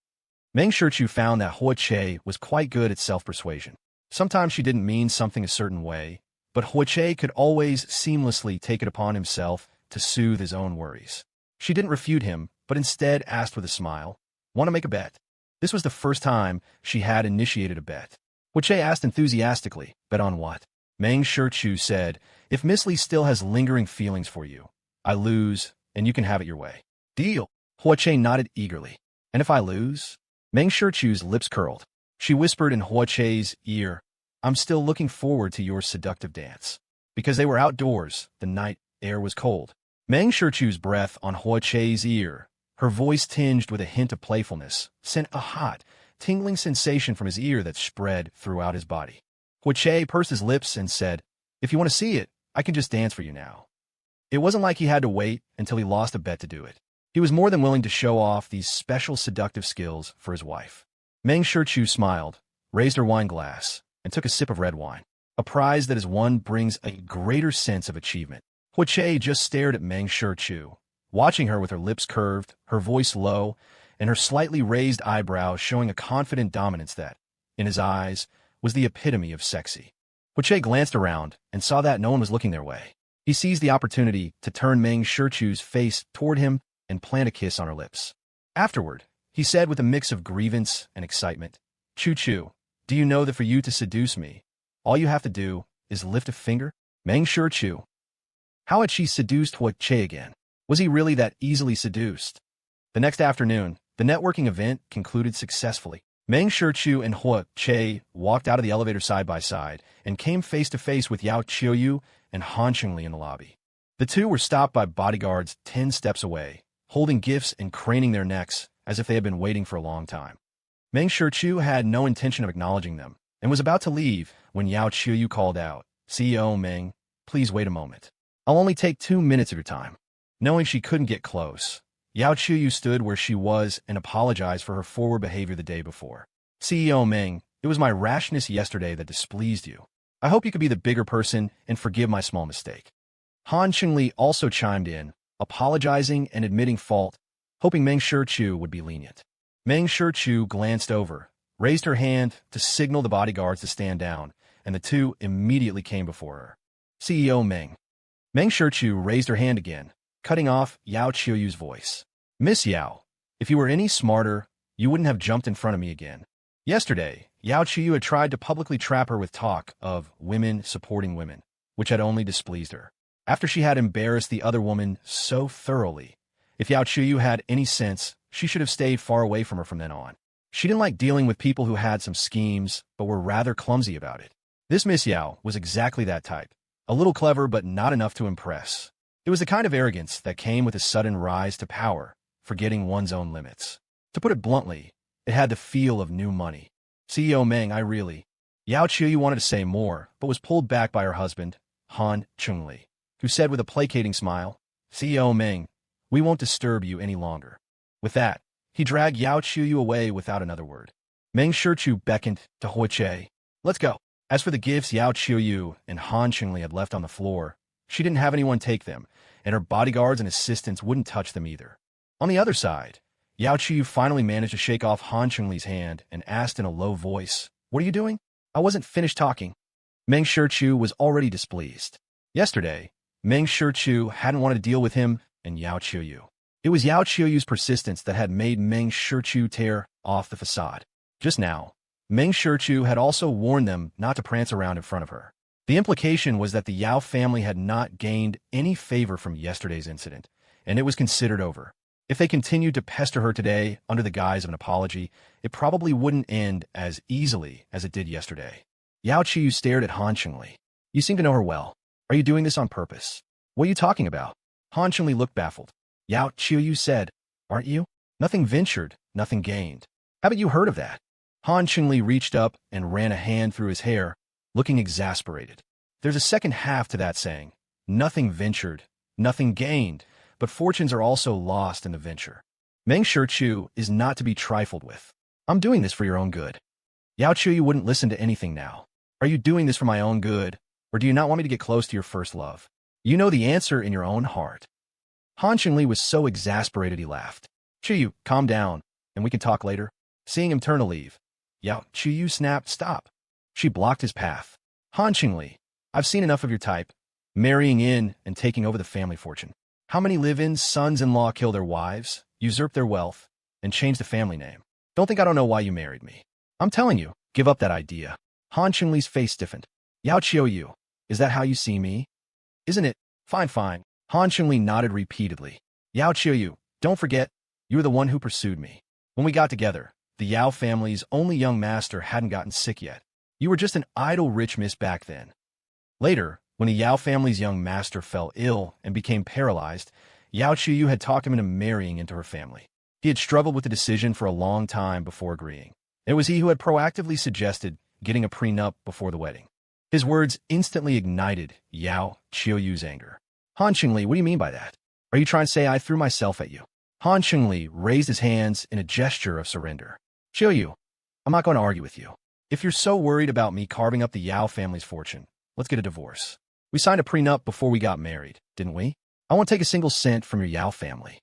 A: Meng Shichu found that Che was quite good at self-persuasion. Sometimes she didn't mean something a certain way, but Che could always seamlessly take it upon himself to soothe his own worries. She didn't refute him, but instead asked with a smile, "Want to make a bet?" This was the first time she had initiated a bet. Che asked enthusiastically, "Bet on what?" Meng Shichu said, "If Miss Lee still has lingering feelings for you, I lose, and you can have it your way." "Deal." Che nodded eagerly. "And if I lose?" Meng Shichu's lips curled. She whispered in Che's ear, "I'm still looking forward to your seductive dance." Because they were outdoors, the night air was cold. Meng Shichu's breath on Che's ear, her voice tinged with a hint of playfulness, sent a hot, tingling sensation from his ear that spread throughout his body. Che pursed his lips and said, "If you want to see it, I can just dance for you now." It wasn't like he had to wait until he lost a bet to do it. He was more than willing to show off these special seductive skills for his wife. Meng Shichu smiled, raised her wine glass, and took a sip of red wine. A prize that is won brings a greater sense of achievement. Che just stared at Meng Shichu, watching her with her lips curved, her voice low, and her slightly raised eyebrows showing a confident dominance that, in his eyes, was the epitome of sexy. Che glanced around and saw that no one was looking their way. He seized the opportunity to turn Meng Shichu's face toward him and plant a kiss on her lips. Afterward, he said with a mix of grievance and excitement, "Chu, do you know that for you to seduce me, all you have to do is lift a finger?" Meng Shichu. How had she seduced Che again? Was he really that easily seduced? The next afternoon, the networking event concluded successfully. Meng Shichu and Che walked out of the elevator side by side and came face to face with Yao Qiuyu and Han Chengli in the lobby. The two were stopped by bodyguards 10 steps away, holding gifts and craning their necks as if they had been waiting for a long time. Meng Shichu had no intention of acknowledging them and was about to leave when Yao Qiuyu called out, "CEO Meng, please wait a moment. I'll only take 2 minutes of your time." Knowing she couldn't get close, Yao Qiuyu stood where she was and apologized for her forward behavior the day before. "CEO Meng, it was my rashness yesterday that displeased you. I hope you could be the bigger person and forgive my small mistake." Han Chengli also chimed in, apologizing and admitting fault, hoping Meng Shichu would be lenient. Meng Shichu glanced over, raised her hand to signal the bodyguards to stand down, and the two immediately came before her. "CEO Meng." Meng Shichu raised her hand again, cutting off Yao Qiuyu's voice. "Miss Yao, if you were any smarter, you wouldn't have jumped in front of me again." Yesterday, Yao Qiuyu had tried to publicly trap her with talk of women supporting women, which had only displeased her. After she had embarrassed the other woman so thoroughly, if Yao Qiuyu had any sense, she should have stayed far away from her from then on. She didn't like dealing with people who had some schemes, but were rather clumsy about it. This Miss Yao was exactly that type, a little clever but not enough to impress. It was the kind of arrogance that came with a sudden rise to power, forgetting one's own limits. To put it bluntly, it had the feel of new money. "CEO Meng, I really..." Yao Qiuyu wanted to say more, but was pulled back by her husband, Han Chengli, who said with a placating smile, "CEO Meng, we won't disturb you any longer." With that, he dragged Yao Qiuyu away without another word. Meng Shichu beckoned to Che. "Let's go." As for the gifts Yao Qiuyu and Han Chengli had left on the floor, she didn't have anyone take them, and her bodyguards and assistants wouldn't touch them either. On the other side, Yao Qiuyu finally managed to shake off Han Chengli's hand and asked in a low voice, "What are you doing?" "I wasn't finished talking." Meng Shichu was already displeased. Yesterday, Meng Shichu hadn't wanted to deal with him and Yao Qiuyu. It was Yao Qiuyu's persistence that had made Meng Shichu tear off the facade. Just now, Meng Shichu had also warned them not to prance around in front of her. The implication was that the Yao family had not gained any favor from yesterday's incident, and it was considered over. If they continued to pester her today under the guise of an apology, it probably wouldn't end as easily as it did yesterday. Yao Qiuyu stared at Han Chengli. "You seem to know her well. Are you doing this on purpose?" "What are you talking about?" Han Chengli looked baffled. Yao Qiuyu said, "Aren't you? Nothing ventured, nothing gained. Haven't you heard of that?" Han Chengli reached up and ran a hand through his hair, looking exasperated. "There's a second half to that saying. Nothing ventured, nothing gained. but fortunes are also lost in the venture. Meng Shichu is not to be trifled with. I'm doing this for your own good. Yao Chuyu wouldn't listen to anything now. Are you doing this for my own good, or do you not want me to get close to your first love? You know the answer in your own heart. Han Qingli was so exasperated he laughed. Chuyu, calm down, and we can talk later. Seeing him turn to leave, Yao Chuyu snapped, stop. She blocked his path. Han Qingli, I've seen enough of your type, marrying in and taking over the family fortune. How many live-in sons-in-law kill their wives, usurp their wealth, and change the family name? Don't think I don't know why you married me. I'm telling you, give up that idea. Han Qingli's face stiffened. Yao Qiuyu, is that how you see me? Isn't it? Fine, fine. Han Qingli nodded repeatedly. Yao Qiuyu, don't forget, you were the one who pursued me. When we got together, the Yao family's only young master hadn't gotten sick yet. You were just an idle rich miss back then. Later, when the Yao family's young master fell ill and became paralyzed, Yao Qiuyu had talked him into marrying into her family. He had struggled with the decision for a long time before agreeing. It was he who had proactively suggested getting a prenup before the wedding. His words instantly ignited Yao Qiuyu's anger. Han Qingli, what do you mean by that? Are you trying to say I threw myself at you? Han Qingli raised his hands in a gesture of surrender. Qiuyu, I'm not going to argue with you. If you're so worried about me carving up the Yao family's fortune, let's get a divorce. We signed a prenup before we got married, didn't we? I won't take a single cent from your Yao family.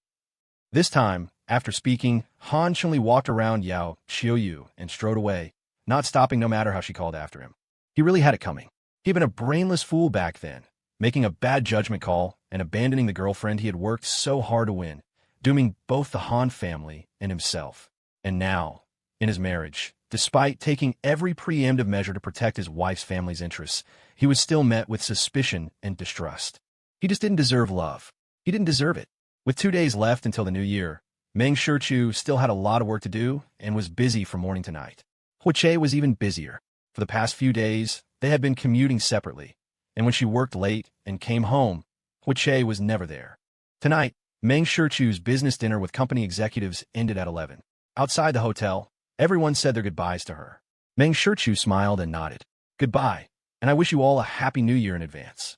A: This time, after speaking, Han Qingli walked around Yao Qiuyu and strode away, not stopping no matter how she called after him. He really had it coming. He'd been a brainless fool back then, making a bad judgment call and abandoning the girlfriend he had worked so hard to win, dooming both the Han family and himself. And now, in his marriage, despite taking every preemptive measure to protect his wife's family's interests, he was still met with suspicion and distrust. He just didn't deserve love. He didn't deserve it. With 2 days left until the new year, Meng Shichu still had a lot of work to do and was busy from morning to night. Hui was even busier. For the past few days, they had been commuting separately, and when she worked late and came home, Hui was never there. Tonight, Meng Shichu's business dinner with company executives ended at 11. Outside the hotel, everyone said their goodbyes to her. Meng Shichu smiled and nodded. Goodbye, and I wish you all a happy new year in advance.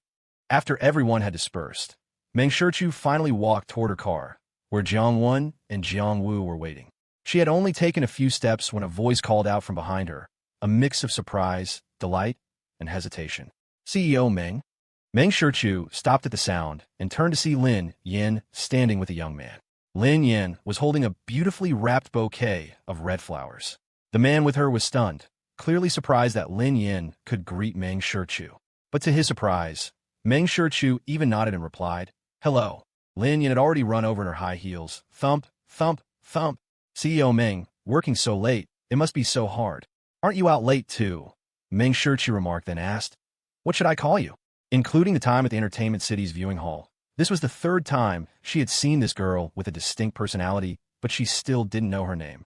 A: After everyone had dispersed, Meng Shichu finally walked toward her car, where Jiang Wen and Jiang Wu were waiting. She had only taken a few steps when a voice called out from behind her, a mix of surprise, delight, and hesitation. CEO Meng? Meng Shichu stopped at the sound and turned to see Lin Yin standing with a young man. Lin Yin was holding a beautifully wrapped bouquet of red flowers. The man with her was stunned, clearly surprised that Lin Yin could greet Meng Shichu. But to his surprise, Meng Shichu even nodded and replied, Hello. Lin Yin had already run over in her high heels. Thump, thump, thump. CEO Meng, working so late, it must be so hard. Aren't you out late too? Meng Shichu remarked, then asked, What should I call you? Including the time at the Entertainment City's viewing hall. This was the third time she had seen this girl with a distinct personality, but she still didn't know her name.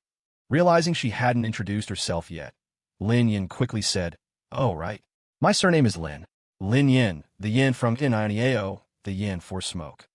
A: Realizing she hadn't introduced herself yet, Lin Yin quickly said, Oh, right. My surname is Lin. Lin Yin, the yin from Inaniao, the yin for smoke.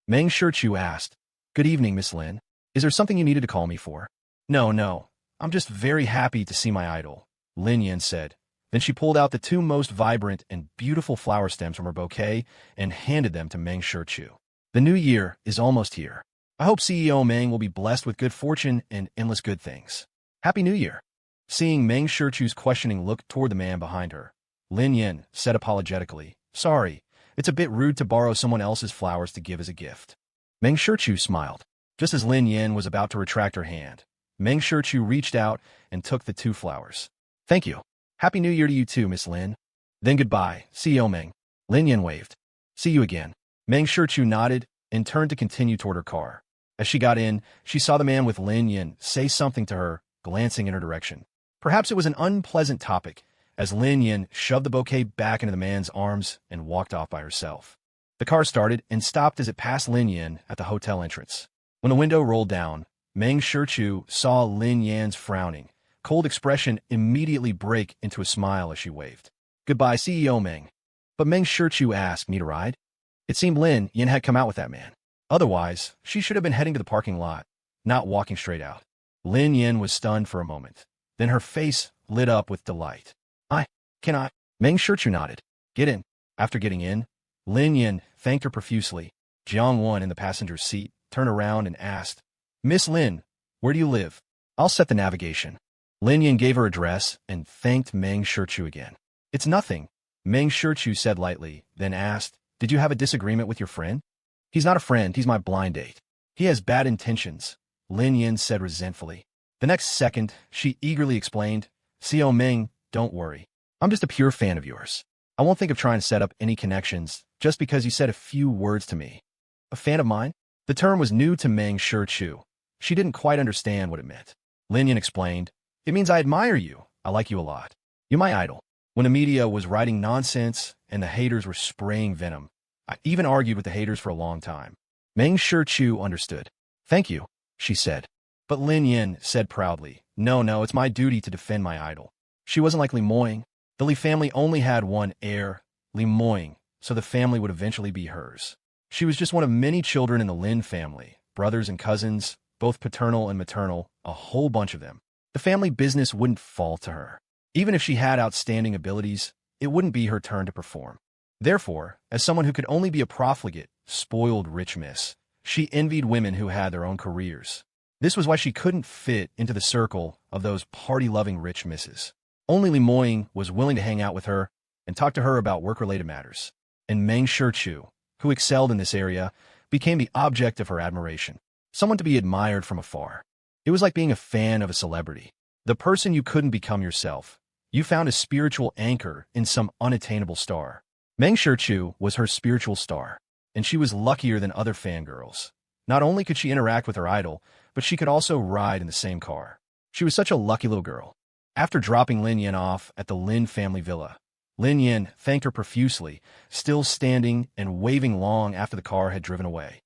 A: Meng Shichu asked, Good evening, Miss Lin. Is there something you needed to call me for? No. I'm just very happy to see my idol, Lin Yin said. Then she pulled out the two most vibrant and beautiful flower stems from her bouquet and handed them to Meng Shichu. The new year is almost here. I hope CEO Meng will be blessed with good fortune and endless good things. Happy New Year. Seeing Meng Shichu's questioning look toward the man behind her, Lin Yin said apologetically, Sorry, it's a bit rude to borrow someone else's flowers to give as a gift. Meng Shichu smiled. Just as Lin Yin was about to retract her hand, Meng Shichu reached out and took the two flowers. Thank you. Happy New Year to you too, Miss Lin. Then goodbye, CEO Meng. Lin Yin waved. See you again. Meng Shichu nodded and turned to continue toward her car. As she got in, she saw the man with Lin Yin say something to her, glancing in her direction. Perhaps it was an unpleasant topic, as Lin Yin shoved the bouquet back into the man's arms and walked off by herself. The car started and stopped as it passed Lin Yin at the hotel entrance. When the window rolled down, Meng Shichu saw Lin Yan's frowning, cold expression immediately break into a smile as she waved. Goodbye, CEO Meng. But Meng Shichu asked, Need a ride? It seemed Lin Yin had come out with that man. Otherwise, she should have been heading to the parking lot, not walking straight out. Lin Yin was stunned for a moment. Then her face lit up with delight. Can I? Meng Shichu nodded. Get in. After getting in, Lin Yin thanked her profusely, Jiang Wan in the passenger seat turned around and asked, Miss Lin, where do you live? I'll set the navigation. Lin Yin gave her address and thanked Meng Shichu again. It's nothing, Meng Shichu said lightly, then asked, Did you have a disagreement with your friend? He's not a friend, he's my blind date. He has bad intentions, Lin Yin said resentfully. The next second, she eagerly explained, Xiao Meng, don't worry. I'm just a pure fan of yours. I won't think of trying to set up any connections just because you said a few words to me. A fan of mine? The term was new to Meng Shichu. She didn't quite understand what it meant. Lin Yin explained, It means I admire you. I like you a lot. You're my idol. When the media was writing nonsense and the haters were spraying venom, I even argued with the haters for a long time. Meng Shichu understood. Thank you, she said. But Lin Yin said proudly, No, it's my duty to defend my idol. She wasn't like Li Moying. The Li family only had one heir, Li Moying, so the family would eventually be hers. She was just one of many children in the Lin family, brothers and cousins, both paternal and maternal, a whole bunch of them. The family business wouldn't fall to her. Even if she had outstanding abilities, it wouldn't be her turn to perform. Therefore, as someone who could only be a profligate, spoiled rich miss, she envied women who had their own careers. This was why she couldn't fit into the circle of those party-loving rich misses. Only Li Moying was willing to hang out with her and talk to her about work-related matters. And Meng Shichu, who excelled in this area, became the object of her admiration, someone to be admired from afar. It was like being a fan of a celebrity, the person you couldn't become yourself. You found a spiritual anchor in some unattainable star. Meng Shichu was her spiritual star, and she was luckier than other fangirls. Not only could she interact with her idol, but she could also ride in the same car. She was such a lucky little girl. After dropping Lin Yin off at the Lin family villa, Lin Yin thanked her profusely, still standing and waving long after the car had driven away.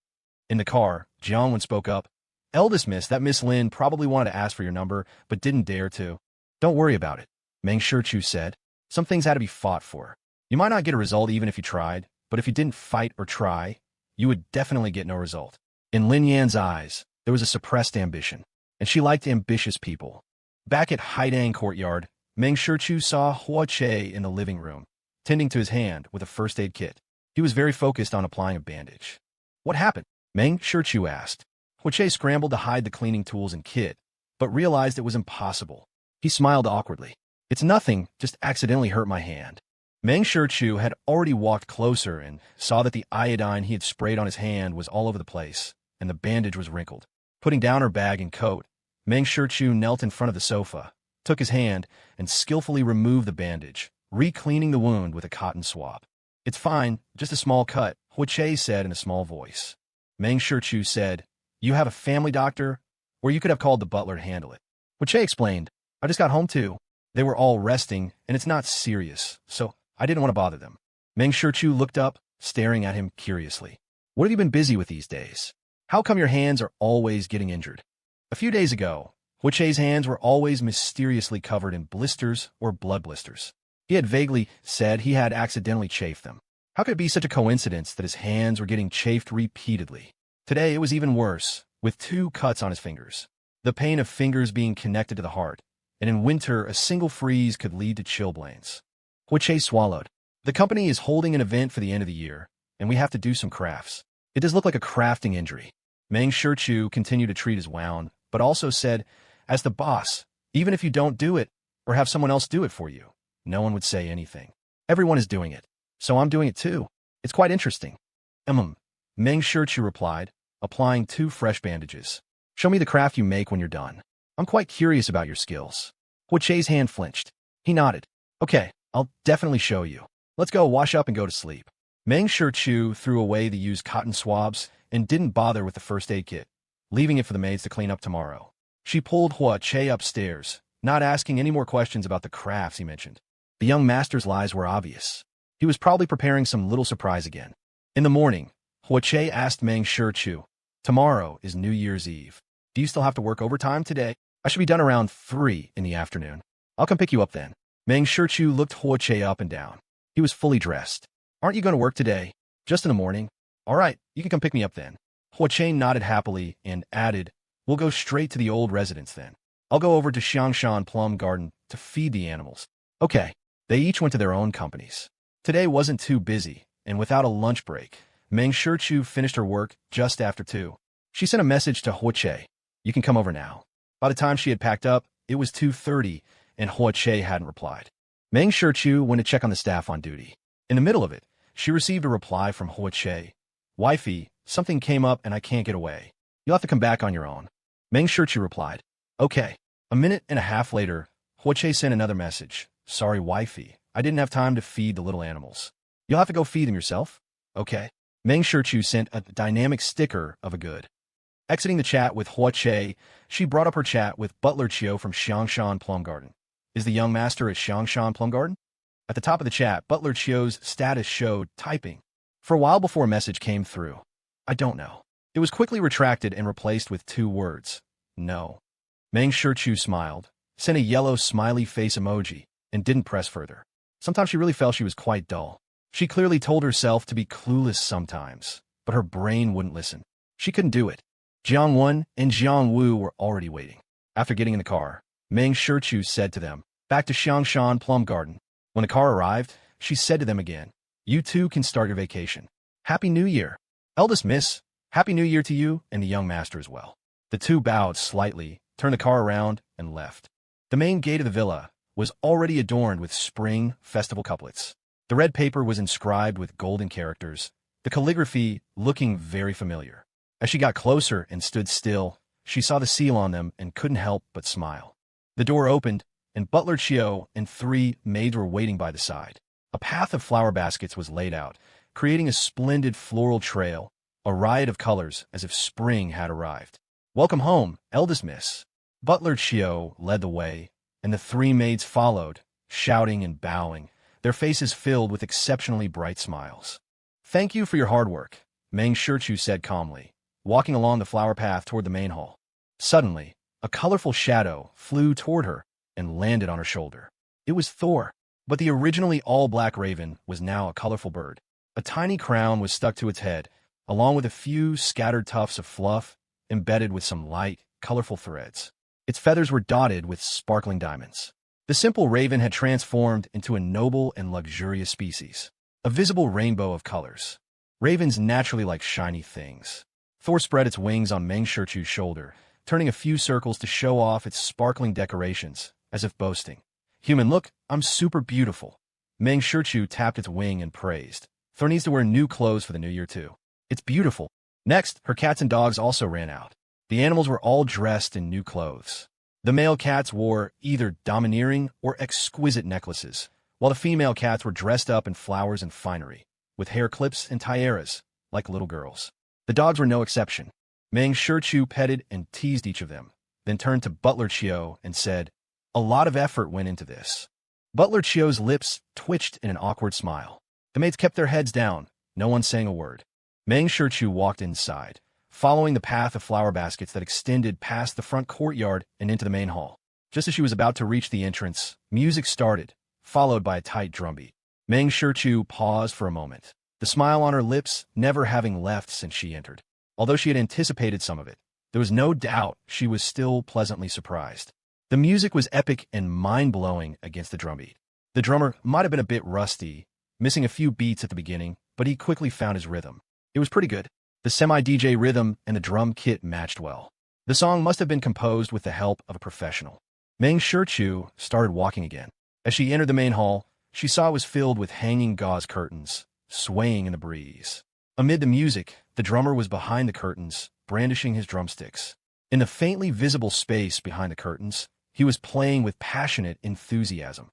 A: In the car, Jiang Wan spoke up. Eldest miss, that Miss Lin probably wanted to ask for your number, but didn't dare to. Don't worry about it, Meng Shichu said. Some things had to be fought for. You might not get a result even if you tried, but if you didn't fight or try, you would definitely get no result. In Lin Yan's eyes, there was a suppressed ambition, and she liked ambitious people. Back at Haidang Courtyard, Meng Shichu saw Hua Che in the living room, tending to his hand with a first aid kit. He was very focused on applying a bandage. What happened? Meng Shichu asked. Hua Che scrambled to hide the cleaning tools and kit, but realized it was impossible. He smiled awkwardly. It's nothing, just accidentally hurt my hand. Meng Shichu had already walked closer and saw that the iodine he had sprayed on his hand was all over the place, and the bandage was wrinkled. Putting down her bag and coat, Meng Shichu knelt in front of the sofa, took his hand, and skillfully removed the bandage, re-cleaning the wound with a cotton swab. It's fine, just a small cut, Hua Che said in a small voice. Meng Shichu said, You have a family doctor? Or you could have called the butler to handle it. Hua Che explained, I just got home too. They were all resting, and it's not serious, so I didn't want to bother them. Meng Shichu looked up, staring at him curiously. What have you been busy with these days? How come your hands are always getting injured? A few days ago, Hua Che's hands were always mysteriously covered in blisters or blood blisters. He had vaguely said he had accidentally chafed them. How could it be such a coincidence that his hands were getting chafed repeatedly? Today it was even worse, with 2 cuts on his fingers. The pain of fingers being connected to the heart, and in winter a single freeze could lead to chilblains. Hua Che swallowed. The company is holding an event for the end of the year, and we have to do some crafts. It does look like a crafting injury. Meng Shichu continued to treat his wound, but also said, As the boss, even if you don't do it, or have someone else do it for you, no one would say anything. Everyone is doing it, so I'm doing it too. It's quite interesting. Meng Shichu replied, applying 2 fresh bandages. Show me the craft you make when you're done. I'm quite curious about your skills. Hua Che's hand flinched. He nodded. Okay, I'll definitely show you. Let's go wash up and go to sleep. Meng Shichu threw away the used cotton swabs and didn't bother with the first aid kit, leaving it for the maids to clean up tomorrow. She pulled Hua Che upstairs, not asking any more questions about the crafts he mentioned. The young master's lies were obvious. He was probably preparing some little surprise again. In the morning, Hua Che asked Meng Shichu, Tomorrow is New Year's Eve. Do you still have to work overtime today? I should be done around 3 in the afternoon. I'll come pick you up then. Meng Shichu looked Hua Che up and down. He was fully dressed. Aren't you going to work today? Just in the morning? All right, you can come pick me up then. Hua Che nodded happily and added, We'll go straight to the old residence then. I'll go over to Xiangshan Plum Garden to feed the animals. Okay. They each went to their own companies. Today wasn't too busy, and without a lunch break, Meng Shichu finished her work just after 2. She sent a message to Huoche. You can come over now. By the time she had packed up, it was 2:30, and Huoche hadn't replied. Meng Shichu went to check on the staff on duty. In the middle of it, she received a reply from Huoche. Wifey, something came up and I can't get away. You'll have to come back on your own. Meng Shichu replied. Okay. A minute and a half later, Huoche sent another message. Sorry, wifey. I didn't have time to feed the little animals. You'll have to go feed them yourself? Okay. Meng Shichu sent a dynamic sticker of a good. Exiting the chat with Huoche, she brought up her chat with Butler Chiu from Xiangshan Plum Garden. Is the young master at Xiangshan Plum Garden? At the top of the chat, Butler Chiu's status showed typing. For a while before a message came through. I don't know. It was quickly retracted and replaced with 2 words. No. Meng Shichu smiled, sent a yellow smiley face emoji, and didn't press further. Sometimes she really felt she was quite dull. She clearly told herself to be clueless sometimes, but her brain wouldn't listen. She couldn't do it. Jiang Wen and Jiang Wu were already waiting. After getting in the car, Meng Shichu said to them, back to Xiangshan Plum Garden. When the car arrived, she said to them again, you two can start your vacation. Happy New Year. Eldest Miss, Happy New Year to you and the young master as well. The two bowed slightly, turned the car around, and left. The main gate of the villa was already adorned with spring festival couplets. The red paper was inscribed with golden characters, the calligraphy looking very familiar. As she got closer and stood still, she saw the seal on them and couldn't help but smile. The door opened, and Butler Chiu and 3 maids were waiting by the side. A path of flower baskets was laid out, creating a splendid floral trail, a riot of colors as if spring had arrived. Welcome home, eldest miss. Butler Chiu led the way, and the 3 maids followed, shouting and bowing, their faces filled with exceptionally bright smiles. Thank you for your hard work, Meng Shichu said calmly, walking along the flower path toward the main hall. Suddenly, a colorful shadow flew toward her and landed on her shoulder. It was Thor, but the originally all-black raven was now a colorful bird. A tiny crown was stuck to its head, along with a few scattered tufts of fluff embedded with some light, colorful threads. Its feathers were dotted with sparkling diamonds. The simple raven had transformed into a noble and luxurious species, a visible rainbow of colors. Ravens naturally like shiny things. Thor spread its wings on Meng Shichu's shoulder, turning a few circles to show off its sparkling decorations, as if boasting. Human, look, I'm super beautiful. Meng Shichu tapped its wing and praised. Thor needs to wear new clothes for the new year too. It's beautiful. Next, her cats and dogs also ran out. The animals were all dressed in new clothes. The male cats wore either domineering or exquisite necklaces, while the female cats were dressed up in flowers and finery, with hair clips and tiaras, like little girls. The dogs were no exception. Meng Shichu petted and teased each of them, then turned to Butler Chiu and said, a lot of effort went into this. Butler Chiu's lips twitched in an awkward smile. The maids kept their heads down, no one saying a word. Meng Shichu walked inside, following the path of flower baskets that extended past the front courtyard and into the main hall. Just as she was about to reach the entrance, music started, followed by a tight drumbeat. Meng Shichu paused for a moment, the smile on her lips never having left since she entered. Although she had anticipated some of it, there was no doubt she was still pleasantly surprised. The music was epic and mind-blowing against the drumbeat. The drummer might have been a bit rusty, missing a few beats at the beginning, but he quickly found his rhythm. It was pretty good. The semi-DJ rhythm and the drum kit matched well. The song must have been composed with the help of a professional. Meng Shichu started walking again. As she entered the main hall, she saw it was filled with hanging gauze curtains, swaying in the breeze. Amid the music, the drummer was behind the curtains, brandishing his drumsticks. In the faintly visible space behind the curtains, he was playing with passionate enthusiasm.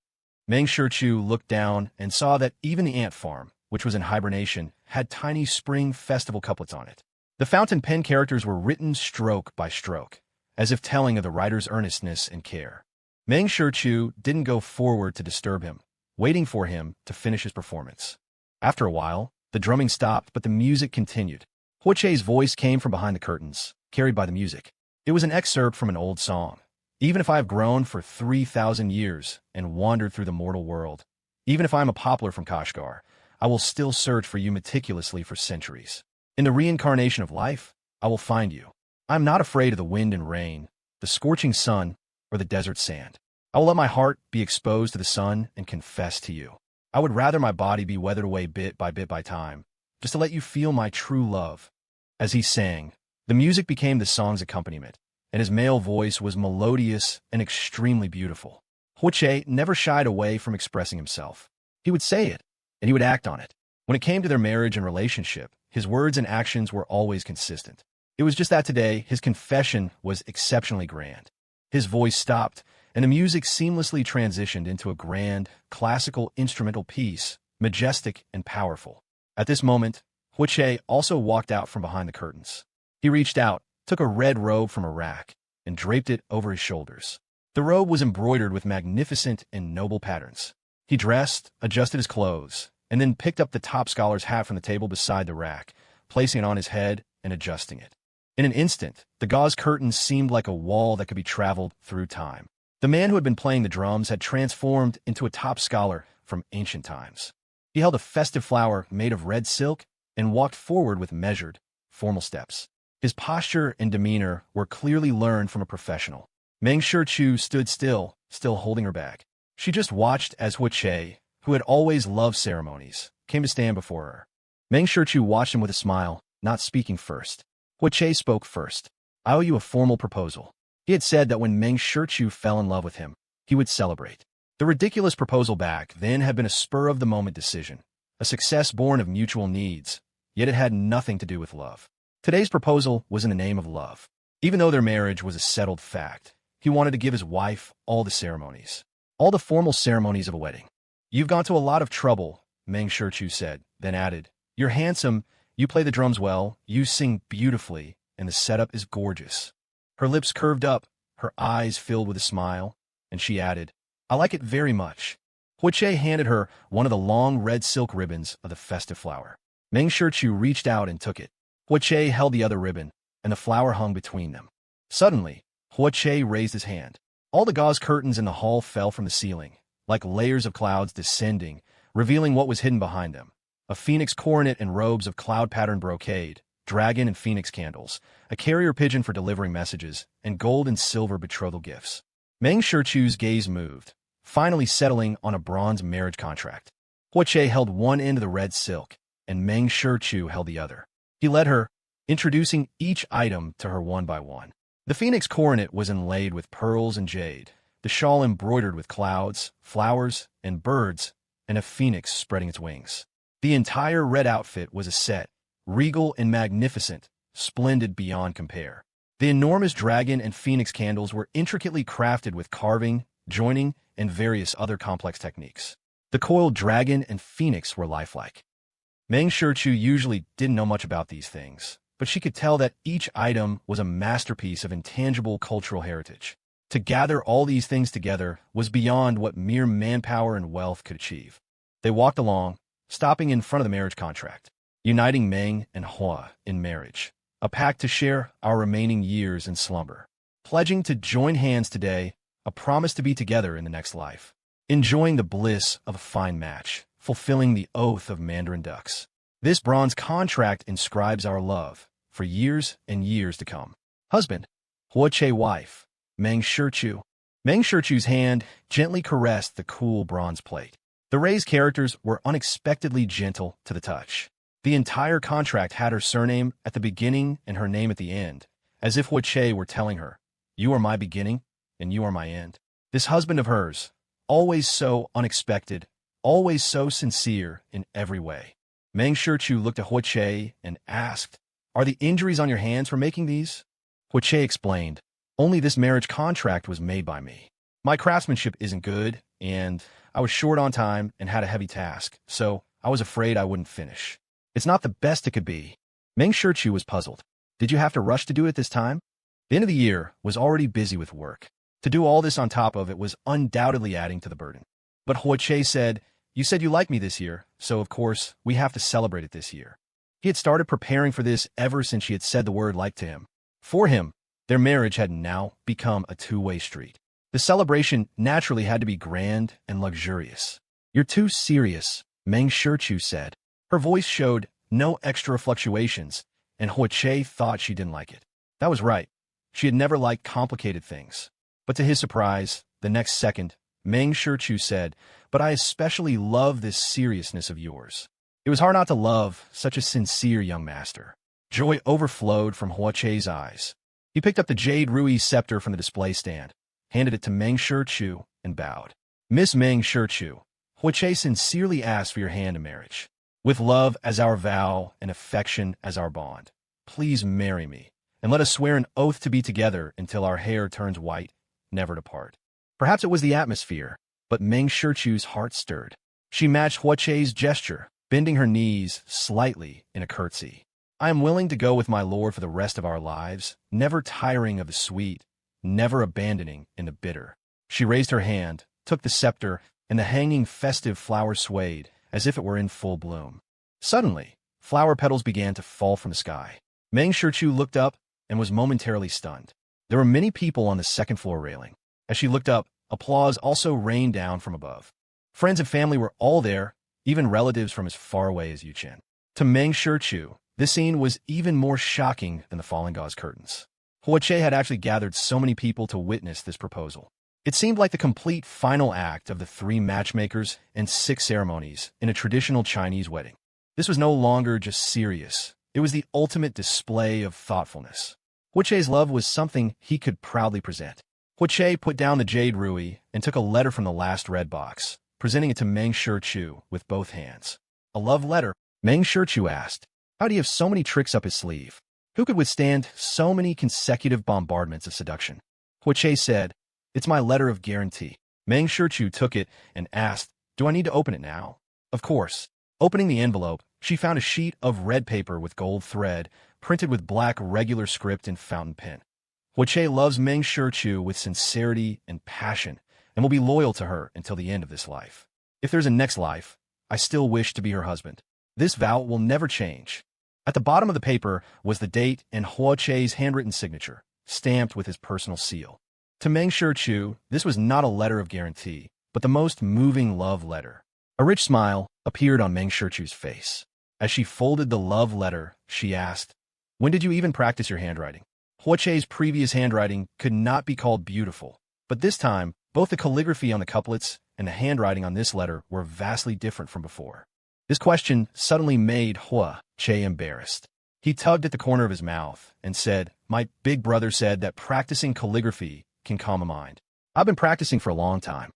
A: Meng Shichu looked down and saw that even the ant farm, which was in hibernation, had tiny spring festival couplets on it. The fountain pen characters were written stroke by stroke, as if telling of the writer's earnestness and care. Meng Shichu didn't go forward to disturb him, waiting for him to finish his performance. After a while, the drumming stopped, but the music continued. Huoche's voice came from behind the curtains, carried by the music. It was an excerpt from an old song. Even if I have grown for 3,000 years and wandered through the mortal world, even if I am a poplar from Kashgar, I will still search for you meticulously for centuries. In the reincarnation of life, I will find you. I am not afraid of the wind and rain, the scorching sun, or the desert sand. I will let my heart be exposed to the sun and confess to you. I would rather my body be weathered away bit by time, just to let you feel my true love." As he sang, the music became the song's accompaniment, and his male voice was melodious and extremely beautiful. Huache never shied away from expressing himself. He would say it, and he would act on it. When it came to their marriage and relationship, his words and actions were always consistent. It was just that today, his confession was exceptionally grand. His voice stopped, and the music seamlessly transitioned into a grand, classical instrumental piece, majestic and powerful. At this moment, Huache also walked out from behind the curtains. He reached out, took a red robe from a rack, and draped it over his shoulders. The robe was embroidered with magnificent and noble patterns. He dressed, adjusted his clothes, and then picked up the top scholar's hat from the table beside the rack, placing it on his head and adjusting it. In an instant, the gauze curtains seemed like a wall that could be traveled through time. The man who had been playing the drums had transformed into a top scholar from ancient times. He held a festive flower made of red silk and walked forward with measured, formal steps. His posture and demeanor were clearly learned from a professional. Meng Shichu stood still holding her bag. She just watched as Huache, who had always loved ceremonies, came to stand before her. Meng Shichu watched him with a smile, not speaking first. Huache spoke first. "I owe you a formal proposal." He had said that when Meng Shichu fell in love with him, he would celebrate. The ridiculous proposal back then had been a spur-of-the-moment decision, a success born of mutual needs, yet it had nothing to do with love. Today's proposal was in the name of love. Even though their marriage was a settled fact, he wanted to give his wife all the ceremonies, all the formal ceremonies of a wedding. "You've gone to a lot of trouble," Meng Shichu said, then added, "You're handsome, you play the drums well, you sing beautifully, and the setup is gorgeous." Her lips curved up, her eyes filled with a smile, and she added, "I like it very much." Huache handed her one of the long red silk ribbons of the festive flower. Meng Shichu reached out and took it. Huache held the other ribbon, and the flower hung between them. Suddenly, Huache raised his hand. All the gauze curtains in the hall fell from the ceiling, like layers of clouds descending, revealing what was hidden behind them. A phoenix coronet and robes of cloud-patterned brocade, dragon and phoenix candles, a carrier pigeon for delivering messages, and gold and silver betrothal gifts. Meng Shichu's gaze moved, finally settling on a bronze marriage contract. Huache held one end of the red silk, and Meng Shichu held the other. He led her, introducing each item to her one by one. The phoenix coronet was inlaid with pearls and jade, the shawl embroidered with clouds, flowers, and birds, and a phoenix spreading its wings. The entire red outfit was a set, regal and magnificent, splendid beyond compare. The enormous dragon and phoenix candles were intricately crafted with carving, joining, and various other complex techniques. The coiled dragon and phoenix were lifelike. Meng Shichu usually didn't know much about these things, but she could tell that each item was a masterpiece of intangible cultural heritage. To gather all these things together was beyond what mere manpower and wealth could achieve. They walked along, stopping in front of the marriage contract, uniting Meng and Hua in marriage, a pact to share our remaining years in slumber, pledging to join hands today, a promise to be together in the next life, enjoying the bliss of a fine match, fulfilling the oath of Mandarin ducks. This bronze contract inscribes our love for years and years to come. Husband, Huache wife, Meng Shichu. Meng Shichu's hand gently caressed the cool bronze plate. The raised characters were unexpectedly gentle to the touch. The entire contract had her surname at the beginning and her name at the end, as if Huache were telling her, "You are my beginning, and you are my end." This husband of hers, always so unexpected, always so sincere in every way. Meng Shichu looked at Huache and asked, "Are the injuries on your hands for making these?" Huache explained, "Only this marriage contract was made by me. My craftsmanship isn't good, and I was short on time and had a heavy task, so I was afraid I wouldn't finish. It's not the best it could be." Meng Shichu was puzzled. "Did you have to rush to do it this time?" The end of the year was already busy with work. To do all this on top of it was undoubtedly adding to the burden. But Huache said, "You said you liked me this year, so of course we have to celebrate it this year." He had started preparing for this ever since she had said the word like to him. For him, their marriage had now become a two-way street. The celebration naturally had to be grand and luxurious. "You're too serious," Meng Shichu said. Her voice showed no extra fluctuations, and Huache thought she didn't like it. That was right. She had never liked complicated things. But to his surprise, the next second, Meng Shichu said, "But I especially love this seriousness of yours." It was hard not to love such a sincere young master. Joy overflowed from Hua Che's eyes. He picked up the jade Rui scepter from the display stand, handed it to Meng Shichu, and bowed. Miss Meng Shichu, Hua Che sincerely asked for your hand in marriage. With love as our vow and affection as our bond, please marry me, and let us swear an oath to be together until our hair turns white, never to part. Perhaps it was the atmosphere, but Meng Shichu's heart stirred. She matched Hua Che's gesture, bending her knees slightly in a curtsy. I am willing to go with my lord for the rest of our lives, never tiring of the sweet, never abandoning in the bitter. She raised her hand, took the scepter, and the hanging festive flower swayed, as if it were in full bloom. Suddenly, flower petals began to fall from the sky. Meng Shichu looked up and was momentarily stunned. There were many people on the second-floor railing. As she looked up, applause also rained down from above. Friends and family were all there, even relatives from as far away as Yuchen. To Meng Shichu, this scene was even more shocking than the falling gauze curtains. Hua Che had actually gathered so many people to witness this proposal. It seemed like the complete final act of the 3 matchmakers and 6 ceremonies in a traditional Chinese wedding. This was no longer just serious. It was the ultimate display of thoughtfulness. Hua Che's love was something he could proudly present. Hua Che put down the jade Rui and took a letter from the last red box, presenting it to Meng Shichu with both hands. A love letter? Meng Shichu asked. How do you have so many tricks up his sleeve? Who could withstand so many consecutive bombardments of seduction? Hua Che said, It's my letter of guarantee. Meng Shichu took it and asked, Do I need to open it now? Of course. Opening the envelope, she found a sheet of red paper with gold thread, printed with black regular script and fountain pen. Hua Che loves Meng Shichu with sincerity and passion, and will be loyal to her until the end of this life. If there's a next life, I still wish to be her husband. This vow will never change. At the bottom of the paper was the date and Hua Che's handwritten signature, stamped with his personal seal. To Meng Shichu, this was not a letter of guarantee, but the most moving love letter. A rich smile appeared on Meng Shichu's face. As she folded the love letter, she asked, When did you even practice your handwriting? Hua Che's previous handwriting could not be called beautiful, but this time, both the calligraphy on the couplets and the handwriting on this letter were vastly different from before. This question suddenly made Hua Che embarrassed. He tugged at the corner of his mouth and said, My big brother said that practicing calligraphy can calm a mind. I've been practicing for a long time.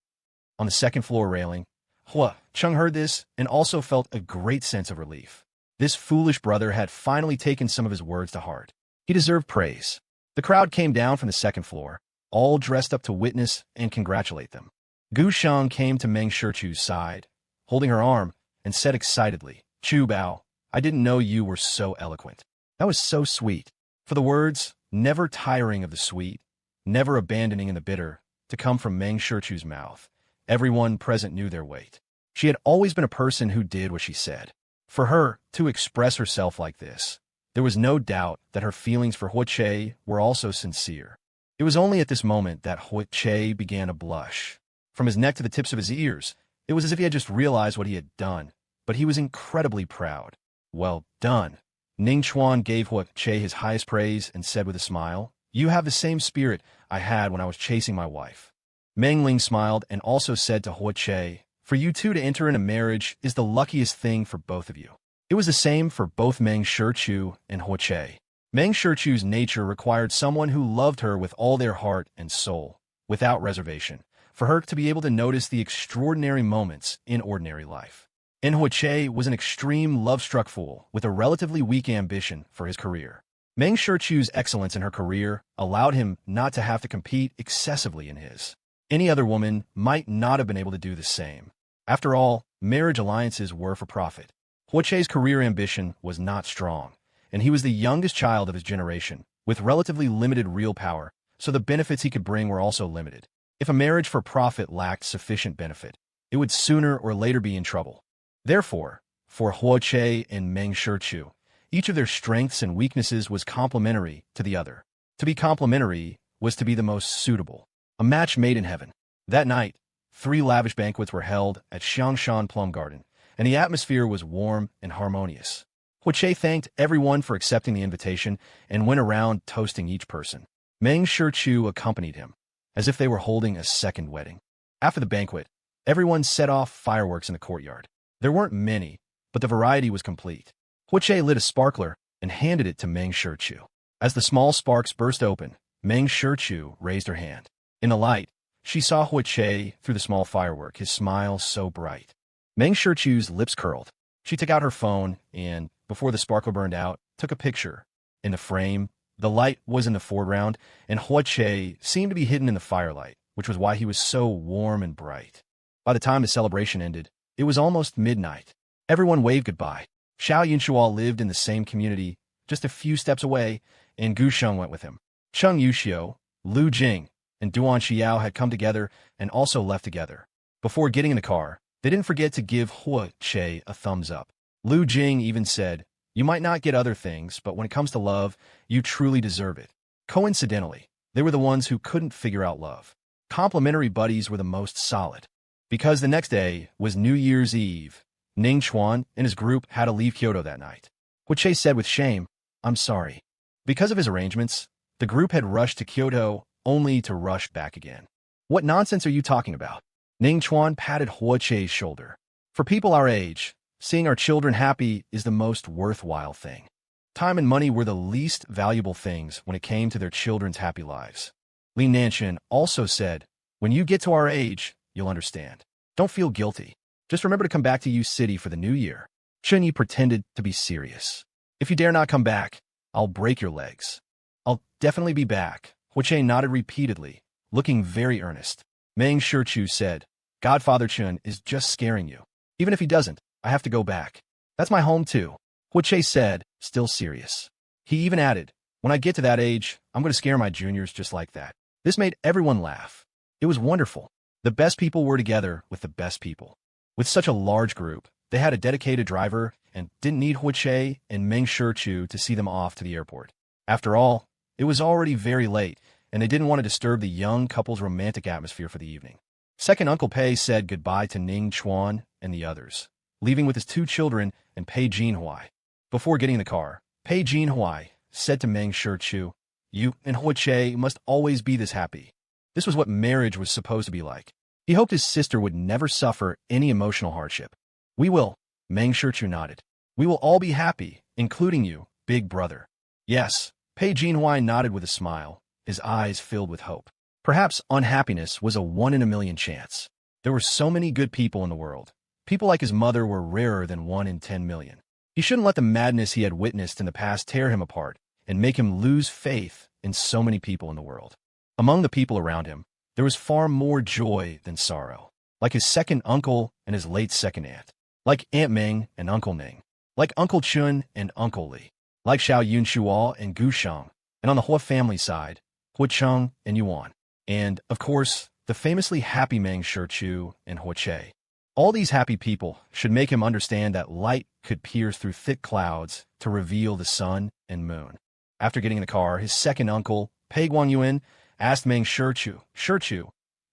A: On the second-floor railing, Hua Chung heard this and also felt a great sense of relief. This foolish brother had finally taken some of his words to heart. He deserved praise. The crowd came down from the second floor, all dressed up to witness and congratulate them. Gu Shang came to Meng Shichu's side, holding her arm, and said excitedly, Chu Bao, I didn't know you were so eloquent. That was so sweet. For the words, never tiring of the sweet, never abandoning in the bitter, to come from Meng Shichu's mouth, everyone present knew their weight. She had always been a person who did what she said. For her to express herself like this, there was no doubt that her feelings for Hua Che were also sincere. It was only at this moment that Hua Che began to blush. From his neck to the tips of his ears, it was as if he had just realized what he had done, but he was incredibly proud. Well done. Ning Chuan gave Hua Che his highest praise and said with a smile, You have the same spirit I had when I was chasing my wife. Meng Ling smiled and also said to Hua Che, For you two to enter into marriage is the luckiest thing for both of you. It was the same for both Meng Shichu and Hua Che. Meng Shichu's nature required someone who loved her with all their heart and soul, without reservation, for her to be able to notice the extraordinary moments in ordinary life. And Hua Che was an extreme love-struck fool with a relatively weak ambition for his career. Meng Shichu's excellence in her career allowed him not to have to compete excessively in his. Any other woman might not have been able to do the same. After all, marriage alliances were for profit. Hua Che's career ambition was not strong, and he was the youngest child of his generation, with relatively limited real power, so the benefits he could bring were also limited. If a marriage for profit lacked sufficient benefit, it would sooner or later be in trouble. Therefore, for Hua Che and Meng Shichu, each of their strengths and weaknesses was complementary to the other. To be complementary was to be the most suitable. A match made in heaven. That night, 3 lavish banquets were held at Xiangshan Plum Garden, and the atmosphere was warm and harmonious. Hua Che thanked everyone for accepting the invitation and went around toasting each person. Meng Shichu accompanied him, as if they were holding a second wedding. After the banquet, everyone set off fireworks in the courtyard. There weren't many, but the variety was complete. Huiche lit a sparkler and handed it to Meng Shichu. As the small sparks burst open, Meng Shichu raised her hand. In the light, she saw Huiche through the small firework, his smile so bright. Meng Shichu's lips curled. She took out her phone and, before the sparkler burned out, took a picture. In the frame, the light was in the foreground, and Huiche seemed to be hidden in the firelight, which was why he was so warm and bright. By the time the celebration ended, it was almost midnight. Everyone waved goodbye. Xiao Yunshuo lived in the same community, just a few steps away, and Gu Sheng went with him. Cheng Yuxiu, Lu Jing, and Duan Xiao had come together and also left together. Before getting in the car, they didn't forget to give Huiche a thumbs up. Lu Jing even said, "You might not get other things, but when it comes to love, you truly deserve it." Coincidentally, they were the ones who couldn't figure out love. Complimentary buddies were the most solid. Because the next day was New Year's Eve, Ning Chuan and his group had to leave Kyoto that night. Huiche said with shame, "I'm sorry." Because of his arrangements, the group had rushed to Kyoto only to rush back again. "What nonsense are you talking about?" Ning Chuan patted Huiche's shoulder. "For people our age, seeing our children happy is the most worthwhile thing. Time and money were the least valuable things when it came to their children's happy lives." Li Nanshan also said, "When you get to our age, you'll understand. Don't feel guilty. Just remember to come back to U City for the new year." Chen Yi pretended to be serious. "If you dare not come back, I'll break your legs." "I'll definitely be back." Huiche nodded repeatedly, looking very earnest. Meng Shichu said, "Godfather Chun is just scaring you. Even if he doesn't, I have to go back. That's my home too." Huiche said, still serious. He even added, "When I get to that age, I'm going to scare my juniors just like that." This made everyone laugh. It was wonderful. The best people were together with the best people. With such a large group, they had a dedicated driver and didn't need Huiche and Meng Shichu to see them off to the airport. After all, it was already very late, and they didn't want to disturb the young couple's romantic atmosphere for the evening. Second Uncle Pei said goodbye to Ning Chuan and the others, leaving with his two children and Pei Jinhui. Before getting in the car, Pei Jinhui said to Meng Shichu, "You and Huiche must always be this happy." This was what marriage was supposed to be like. He hoped his sister would never suffer any emotional hardship. "We will," Meng Shichu nodded. "We will all be happy, including you, big brother." "Yes," Pei Jinhui nodded with a smile, his eyes filled with hope. Perhaps unhappiness was a 1 in a million chance. There were so many good people in the world. People like his mother were rarer than 1 in 10 million. He shouldn't let the madness he had witnessed in the past tear him apart and make him lose faith in so many people in the world. Among the people around him, there was far more joy than sorrow. Like his second uncle and his late second aunt. Like Aunt Ming and Uncle Ning. Like Uncle Chun and Uncle Li. Like Xiao Yunshuo and Gu Sheng. And on the Hua family side, Huicheng and Yuan. And, of course, the famously happy Meng Shichu and Huiche. All these happy people should make him understand that light could pierce through thick clouds to reveal the sun and moon. After getting in the car, his second uncle, Pei Guangyuan, asked Meng Shichu, "Shichu,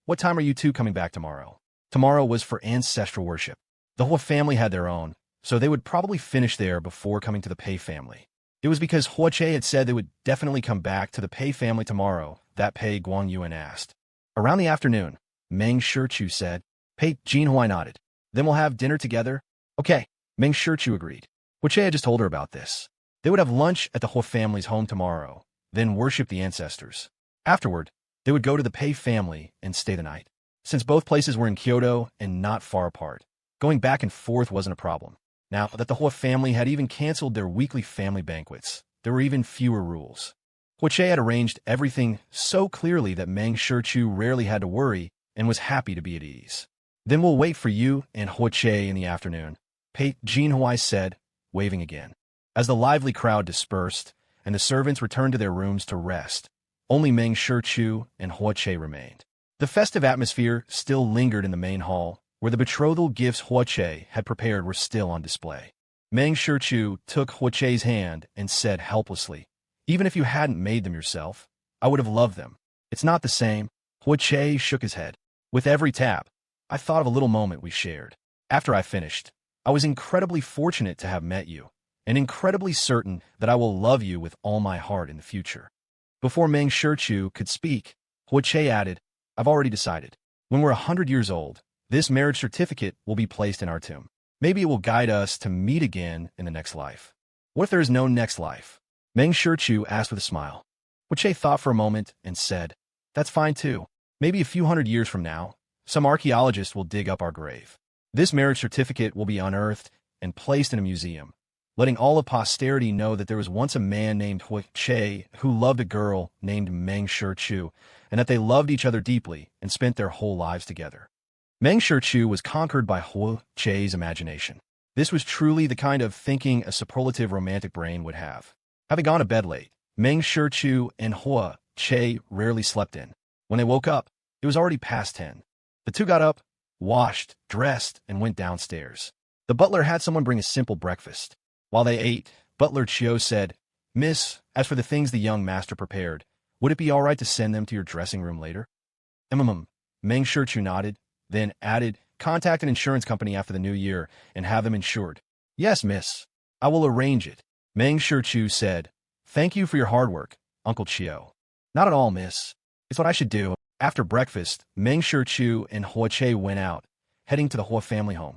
A: what time are you two coming back tomorrow?" Tomorrow was for ancestral worship. The Hua family had their own, so they would probably finish there before coming to the Pei family. It was because Huiche had said they would definitely come back to the Pei family tomorrow that Pei Guangyuan asked. Around the afternoon, Meng Shichu said. Pei Jinhui nodded. "Then we'll have dinner together?" "Okay," Meng Shichu agreed. Huiche had just told her about this. They would have lunch at the Hua family's home tomorrow, then worship the ancestors. Afterward, they would go to the Pei family and stay the night. Since both places were in Kyoto and not far apart, going back and forth wasn't a problem. Now that the Hua family had even canceled their weekly family banquets, there were even fewer rules. Huiche had arranged everything so clearly that Meng Shichu rarely had to worry and was happy to be at ease. "Then we'll wait for you and Huiche in the afternoon," Pei Jinhui said, waving again. As the lively crowd dispersed and the servants returned to their rooms to rest, only Meng Shichu and Huiche remained. The festive atmosphere still lingered in the main hall, where the betrothal gifts Huiche had prepared were still on display. Meng Shichu took Huiche's hand and said helplessly, "Even if you hadn't made them yourself, I would have loved them. It's not the same." Huiche shook his head. "With every tap, I thought of a little moment we shared. After I finished, I was incredibly fortunate to have met you, and incredibly certain that I will love you with all my heart in the future." Before Meng Shichu could speak, Huiche added, "I've already decided. When we're 100 years old, this marriage certificate will be placed in our tomb. Maybe it will guide us to meet again in the next life. What if there is no next life? Meng Shichu asked with a smile. Huiche thought for a moment and said, That's fine too. Maybe a few hundred years from now, some archaeologist will dig up our grave. This marriage certificate will be unearthed and placed in a museum, letting all of posterity know that there was once a man named Huiche who loved a girl named Meng Shichu, and that they loved each other deeply and spent their whole lives together. Meng Shichu was conquered by Huiche's imagination. This was truly the kind of thinking a superlative romantic brain would have. Having gone to bed late, Meng Shichu and Huiche rarely slept in. When they woke up, it was already past 10. The two got up, washed, dressed, and went downstairs. The butler had someone bring a simple breakfast. While they ate, Butler Chio said, Miss, as for the things the young master prepared, would it be all right to send them to your dressing room later? Meng Shichu nodded, then added, Contact an insurance company after the new year and have them insured. Yes, miss. I will arrange it. Meng Shichu said, Thank you for your hard work, Uncle Chio. Not at all, miss. It's what I should do. After breakfast, Meng Shichu and Huiche went out, heading to the Hua family home.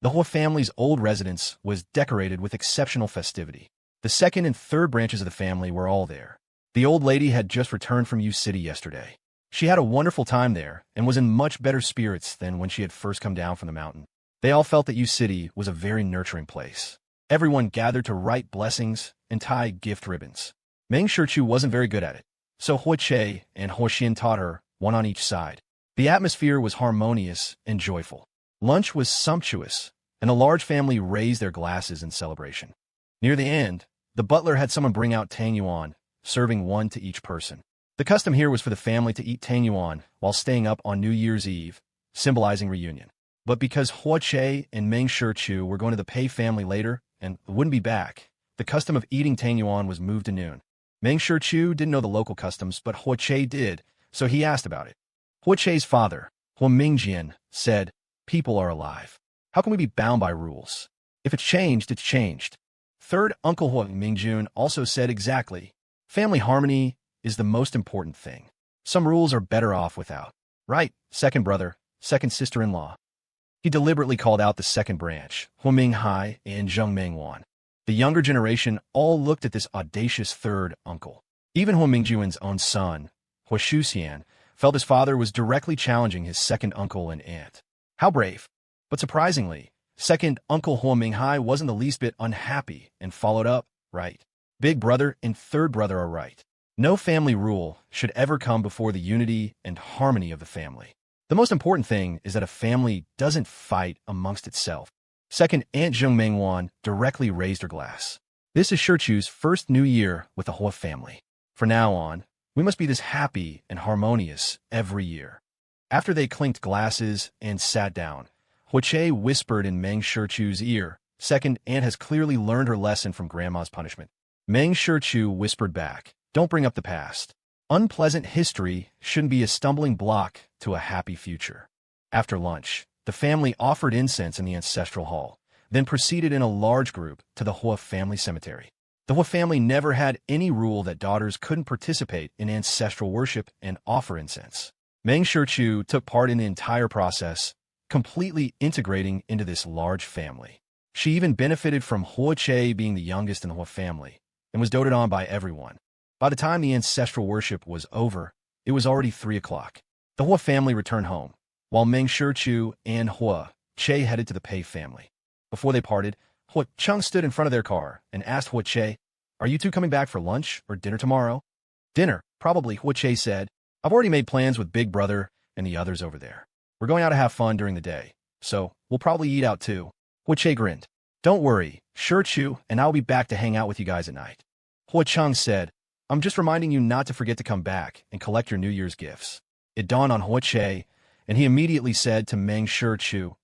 A: The Hua family's old residence was decorated with exceptional festivity. The second and third branches of the family were all there. The old lady had just returned from U City yesterday. She had a wonderful time there and was in much better spirits than when she had first come down from the mountain. They all felt that U City was a very nurturing place. Everyone gathered to write blessings and tie gift ribbons. Meng Shichu wasn't very good at it, so Huiche and Huixian taught her, one on each side. The atmosphere was harmonious and joyful. Lunch was sumptuous, and a large family raised their glasses in celebration. Near the end, the butler had someone bring out tang yuan, serving one to each person. The custom here was for the family to eat tang yuan while staying up on New Year's Eve, symbolizing reunion. But because Huiche and Meng Shichu were going to the Pei family later and wouldn't be back, the custom of eating tang yuan was moved to noon. Meng Shichu didn't know the local customs, but Huiche did, so he asked about it. Huiche's father, Hua Mingjian, said, People are alive. How can we be bound by rules? If it's changed, it's changed. Third Uncle Hua Mingjun also said exactly, Family harmony is the most important thing. Some rules are better off without. Right, second brother, second sister-in-law. He deliberately called out the second branch, Hua Minghai and Zheng Mingwan. The younger generation all looked at this audacious third uncle. Even Hua Mingjuan's own son, Hua Shuxian, felt his father was directly challenging his second uncle and aunt. How brave! But surprisingly, second Uncle Hua Minghai wasn't the least bit unhappy and followed up, right. Big brother and third brother are right. No family rule should ever come before the unity and harmony of the family. The most important thing is that a family doesn't fight amongst itself. Second Aunt Zheng Mingwan directly raised her glass. This is Shichu's first new year with the Hua family. From now on, we must be this happy and harmonious every year. After they clinked glasses and sat down, Huiche whispered in Meng Shichu's ear, Second Aunt has clearly learned her lesson from Grandma's punishment. Meng Shichu whispered back, Don't bring up the past. Unpleasant history shouldn't be a stumbling block to a happy future. After lunch, the family offered incense in the ancestral hall, then proceeded in a large group to the Hua family cemetery. The Hua family never had any rule that daughters couldn't participate in ancestral worship and offer incense. Meng Shichu took part in the entire process, completely integrating into this large family. She even benefited from Huiche being the youngest in the Hua family, and was doted on by everyone. By the time the ancestral worship was over, it was already 3 o'clock. The Hua family returned home, while Meng Shichu and Huiche headed to the Pei family. Before they parted, Hua Chung stood in front of their car and asked Huiche, Are you two coming back for lunch or dinner tomorrow? Dinner, probably, Huiche said. I've already made plans with Big Brother and the others over there. We're going out to have fun during the day, so we'll probably eat out too. Huiche grinned. Don't worry, Shichu and I'll be back to hang out with you guys at night. Hua Chung said, I'm just reminding you not to forget to come back and collect your New Year's gifts. It dawned on Huiche, and he immediately said to Meng Shichu,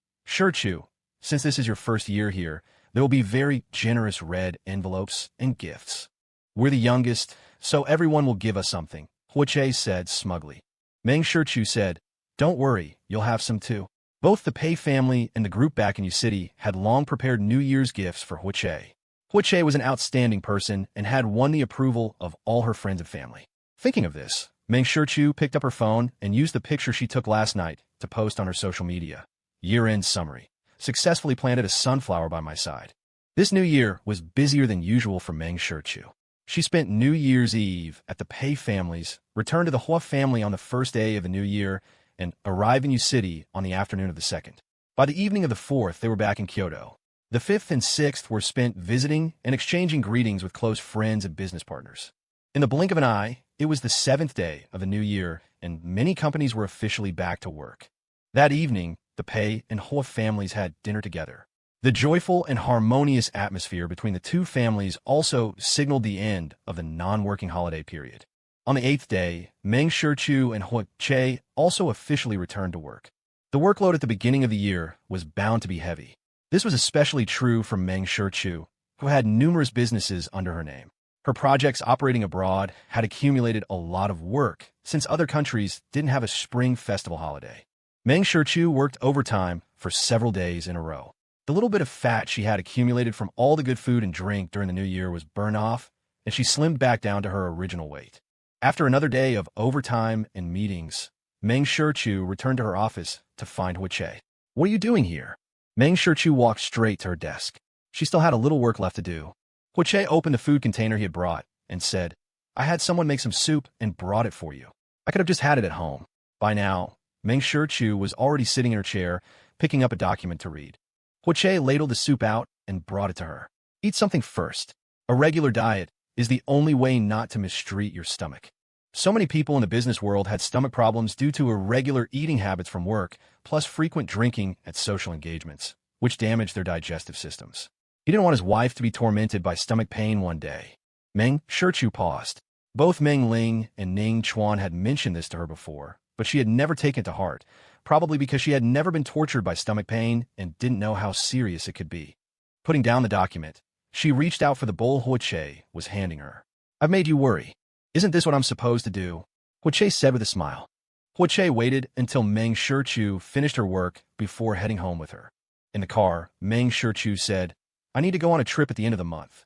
A: since this is your first year here, there will be very generous red envelopes and gifts. We're the youngest, so everyone will give us something, Huiche said smugly. Meng Shichu said, Don't worry, you'll have some too. Both the Pei family and the group back in U City had long prepared New Year's gifts for Huiche. Huiche was an outstanding person and had won the approval of all her friends and family. Thinking of this, Meng Shichu picked up her phone and used the picture she took last night to post on her social media. Year-end summary. successfully planted a sunflower by my side. This new year was busier than usual for Meng Shichu. She spent New Year's Eve at the Pei family's, returned to the Hua family on the first day of the new year, and arrived in Yu City on the afternoon of the second. By the evening of the 4th, they were back in Kyoto. The 5th and 6th were spent visiting and exchanging greetings with close friends and business partners. In the blink of an eye, it was the 7th day of the new year, and many companies were officially back to work. That evening, the Pei and Hua families had dinner together. The joyful and harmonious atmosphere between the two families also signaled the end of the non-working holiday period. On the 8th day, Meng Shichu and Hua Che also officially returned to work. The workload at the beginning of the year was bound to be heavy. This was especially true for Meng Shichu, who had numerous businesses under her name. Her projects operating abroad had accumulated a lot of work since other countries didn't have a spring festival holiday. Meng Shichu worked overtime for several days in a row. The little bit of fat she had accumulated from all the good food and drink during the new year was burned off, and she slimmed back down to her original weight. After another day of overtime and meetings, Meng Shichu returned to her office to find Hua Che. "What are you doing here?" Meng Shichu walked straight to her desk. She still had a little work left to do. Hua Che opened the food container he had brought and said, "I had someone make some soup and brought it for you. I could have just had it at home." By now, Meng Shichu was already sitting in her chair, picking up a document to read. Hua Che ladled the soup out and brought it to her. "Eat something first. A regular diet is the only way not to mistreat your stomach." So many people in the business world had stomach problems due to irregular eating habits from work, plus frequent drinking at social engagements, which damaged their digestive systems. He didn't want his wife to be tormented by stomach pain one day. Meng Shichu paused. Both Meng Ling and Ning Chuan had mentioned this to her before, but she had never taken it to heart, probably because she had never been tortured by stomach pain and didn't know how serious it could be. Putting down the document, she reached out for the bowl Hua Che was handing her. "I've made you worry. Isn't this what I'm supposed to do?" Hua Che said with a smile. Hua Che waited until Meng Shichu finished her work before heading home with her. In the car, Meng Shichu said, "I need to go on a trip at the end of the month."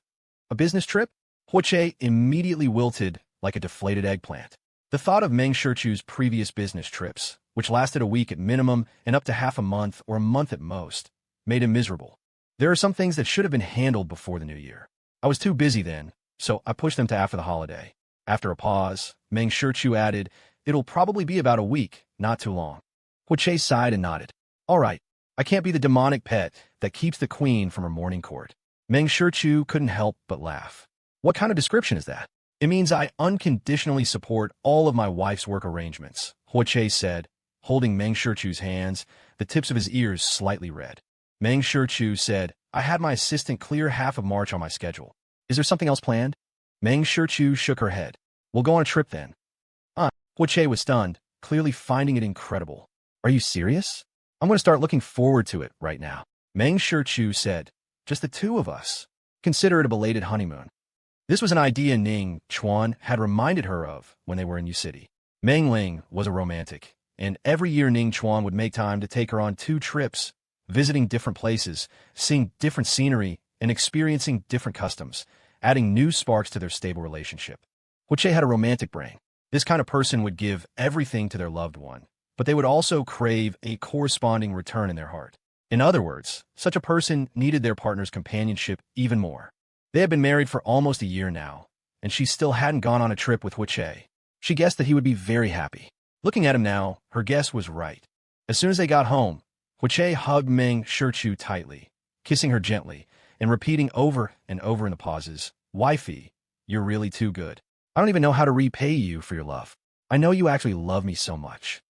A: "A business trip?" Hua Che immediately wilted like a deflated eggplant. The thought of Meng Shichu's previous business trips, which lasted a week at minimum and up to half a month or a month at most, made him miserable. "There are some things that should have been handled before the new year. I was too busy then, so I pushed them to after the holiday." After a pause, Meng Shichu added, "It'll probably be about a week, not too long." Hua Che sighed and nodded. "All right, I can't be the demonic pet that keeps the queen from her morning court." Meng Shichu couldn't help but laugh. "What kind of description is that?" "It means I unconditionally support all of my wife's work arrangements," Hua Che said, holding Meng Shichu's hands, the tips of his ears slightly red. Meng Shichu said, "I had my assistant clear half of March on my schedule. Is there something else planned?" Meng Shichu shook her head. "We'll go on a trip then." Hua Che was stunned, clearly finding it incredible. "Are you serious? I'm going to start looking forward to it right now." Meng Shichu said, "Just the two of us. Consider it a belated honeymoon." This was an idea Ning Chuan had reminded her of when they were in Yu City. Meng Ling was a romantic, and every year Ning Chuan would make time to take her on 2 trips, visiting different places, seeing different scenery, and experiencing different customs, adding new sparks to their stable relationship. Hua Che had a romantic brain. This kind of person would give everything to their loved one, but they would also crave a corresponding return in their heart. In other words, such a person needed their partner's companionship even more. They had been married for almost a year now, and she still hadn't gone on a trip with Hua Che. She guessed that he would be very happy. Looking at him now, her guess was right. As soon as they got home, Hua Che hugged Meng Shichu tightly, kissing her gently, and repeating over and over in the pauses, "Wifey, you're really too good. I don't even know how to repay you for your love. I know you actually love me so much."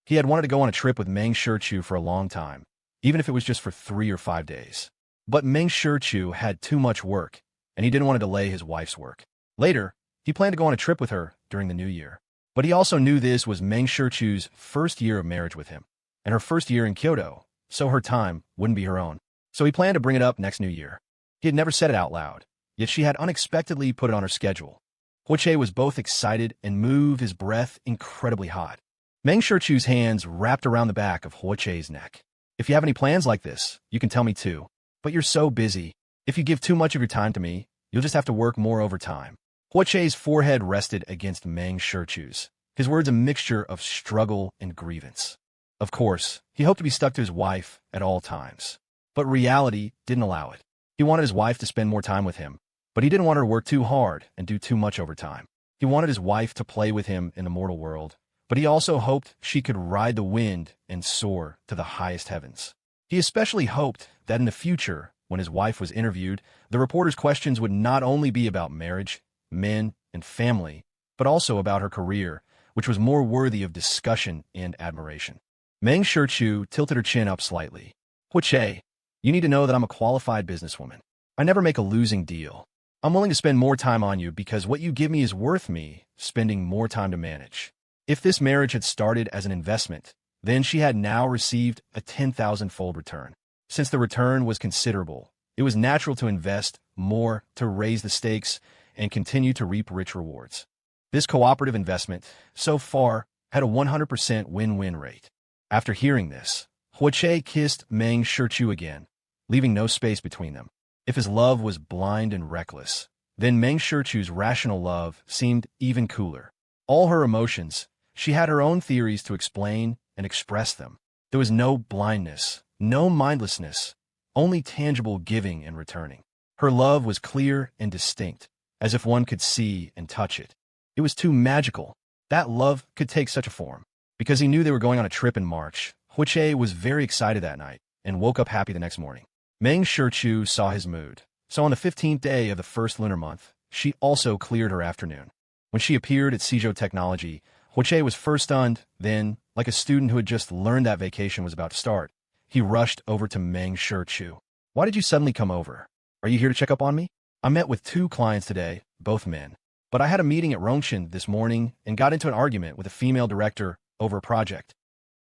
A: He had wanted to go on a trip with Meng Shichu for a long time, even if it was just for 3 or 5 days. But Meng Shichu had too much work, and he didn't want to delay his wife's work. Later, he planned to go on a trip with her during the new year. But he also knew this was Meng Shichu's first year of marriage with him, and her first year in Kyoto, so her time wouldn't be her own. So he planned to bring it up next new year. He had never said it out loud, yet she had unexpectedly put it on her schedule. Hua Che was both excited and moved his breath incredibly hot. Meng Shichu's hands wrapped around the back of Hua Che's neck. "If you have any plans like this, you can tell me too. But you're so busy. If you give too much of your time to me, you'll just have to work more overtime." Hua Che's forehead rested against Meng Shichu's, his words a mixture of struggle and grievance. Of course, he hoped to be stuck to his wife at all times. But reality didn't allow it. He wanted his wife to spend more time with him, but he didn't want her to work too hard and do too much overtime. He wanted his wife to play with him in the mortal world, but he also hoped she could ride the wind and soar to the highest heavens. He especially hoped that in the future, when his wife was interviewed, the reporter's questions would not only be about marriage, men, and family, but also about her career, which was more worthy of discussion and admiration. Meng Shichu tilted her chin up slightly. Huiche, you need to know that I'm a qualified businesswoman. I never make a losing deal. I'm willing to spend more time on you because what you give me is worth me spending more time to manage. If this marriage had started as an investment, then she had now received a 10,000-fold return. Since the return was considerable, it was natural to invest more to raise the stakes and continue to reap rich rewards. This cooperative investment, so far, had a 100% win-win rate. After hearing this, Huiche kissed Meng Shichu again, leaving no space between them. If his love was blind and reckless, then Meng Shichu's rational love seemed even cooler. All her emotions, she had her own theories to explain and express them. There was no blindness, no mindlessness, only tangible giving and returning. Her love was clear and distinct, as if one could see and touch it. It was too magical. That love could take such a form. Because he knew they were going on a trip in March, Huiche was very excited that night and woke up happy the next morning. Meng Shichu saw his mood, so on the 15th day of the first lunar month, she also cleared her afternoon. When she appeared at Seijo Technology, Huiche was first stunned, then, like a student who had just learned that vacation was about to start, he rushed over to Meng Shichu. Why did you suddenly come over? Are you here to check up on me? I met with 2 clients today, both men. But I had a meeting at Rongshin this morning and got into an argument with a female director over a project.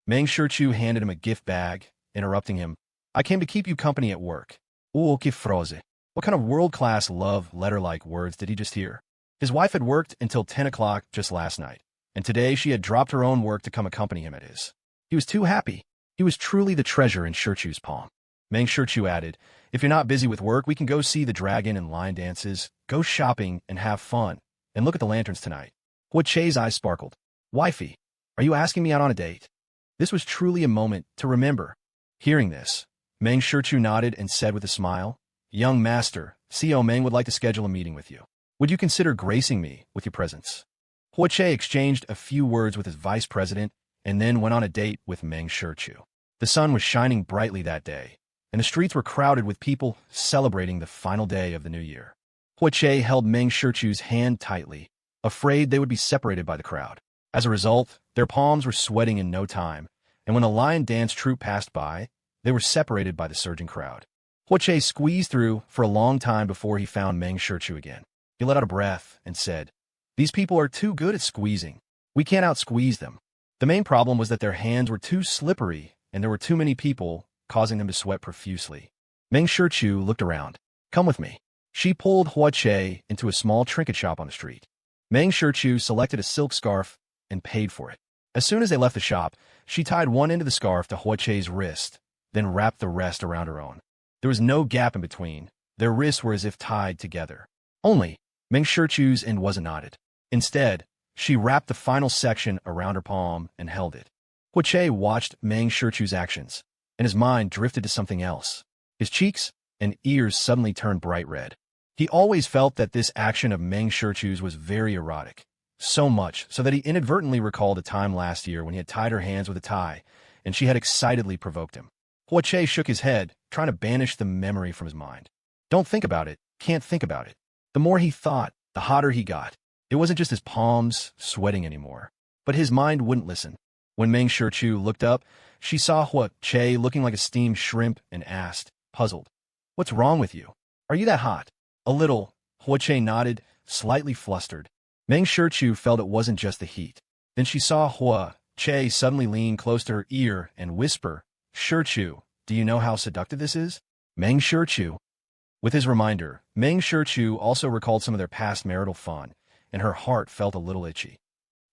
A: Meng Shichu handed him a gift bag, interrupting him. I came to keep you company at work. Ooh, que froze. What kind of world-class love letter-like words did he just hear? His wife had worked until 10 o'clock just last night, and today she had dropped her own work to come accompany him at his. He was too happy. He was truly the treasure in Shichu's palm. Meng Shichu added, if you're not busy with work, we can go see the dragon and line dances, go shopping and have fun, and look at the lanterns tonight. Huiche's eyes sparkled. Wifey, are you asking me out on a date? This was truly a moment to remember. Hearing this, Meng Shichu nodded and said with a smile, Young master, CEO Meng would like to schedule a meeting with you. Would you consider gracing me with your presence? Huiche exchanged a few words with his vice president and then went on a date with Meng Shichu. The sun was shining brightly that day, and the streets were crowded with people celebrating the final day of the new year. Huiche held Meng Shichu's hand tightly, afraid they would be separated by the crowd. As a result, their palms were sweating in no time, and when the lion dance troupe passed by, they were separated by the surging crowd. Huiche squeezed through for a long time before he found Meng Shichu again. He let out a breath and said, These people are too good at squeezing. We can't out-squeeze them. The main problem was that their hands were too slippery and there were too many people, causing them to sweat profusely. Meng Shichu looked around. Come with me. She pulled Huiche into a small trinket shop on the street. Meng Shichu selected a silk scarf and paid for it. As soon as they left the shop, she tied one end of the scarf to Huiche's wrist, then wrapped the rest around her own. There was no gap in between. Their wrists were as if tied together. Only, Meng Shichu's end wasn't knotted. Instead, she wrapped the final section around her palm and held it. Huiche watched Meng Shichu's actions, and his mind drifted to something else. His cheeks and ears suddenly turned bright red. He always felt that this action of Meng Shichu's was very erotic, so much so that he inadvertently recalled a time last year when he had tied her hands with a tie, and she had excitedly provoked him. Huiche shook his head, trying to banish the memory from his mind. Don't think about it, can't think about it. The more he thought, the hotter he got. It wasn't just his palms sweating anymore, but his mind wouldn't listen. When Meng Shichu looked up, she saw Huiche looking like a steamed shrimp and asked, puzzled, What's wrong with you? Are you that hot? A little, Huiche nodded, slightly flustered. Meng Shichu felt it wasn't just the heat. Then she saw Huiche suddenly lean close to her ear and whisper, Shichu, do you know how seductive this is? Meng Shichu. With his reminder, Meng Shichu also recalled some of their past marital fun, and her heart felt a little itchy.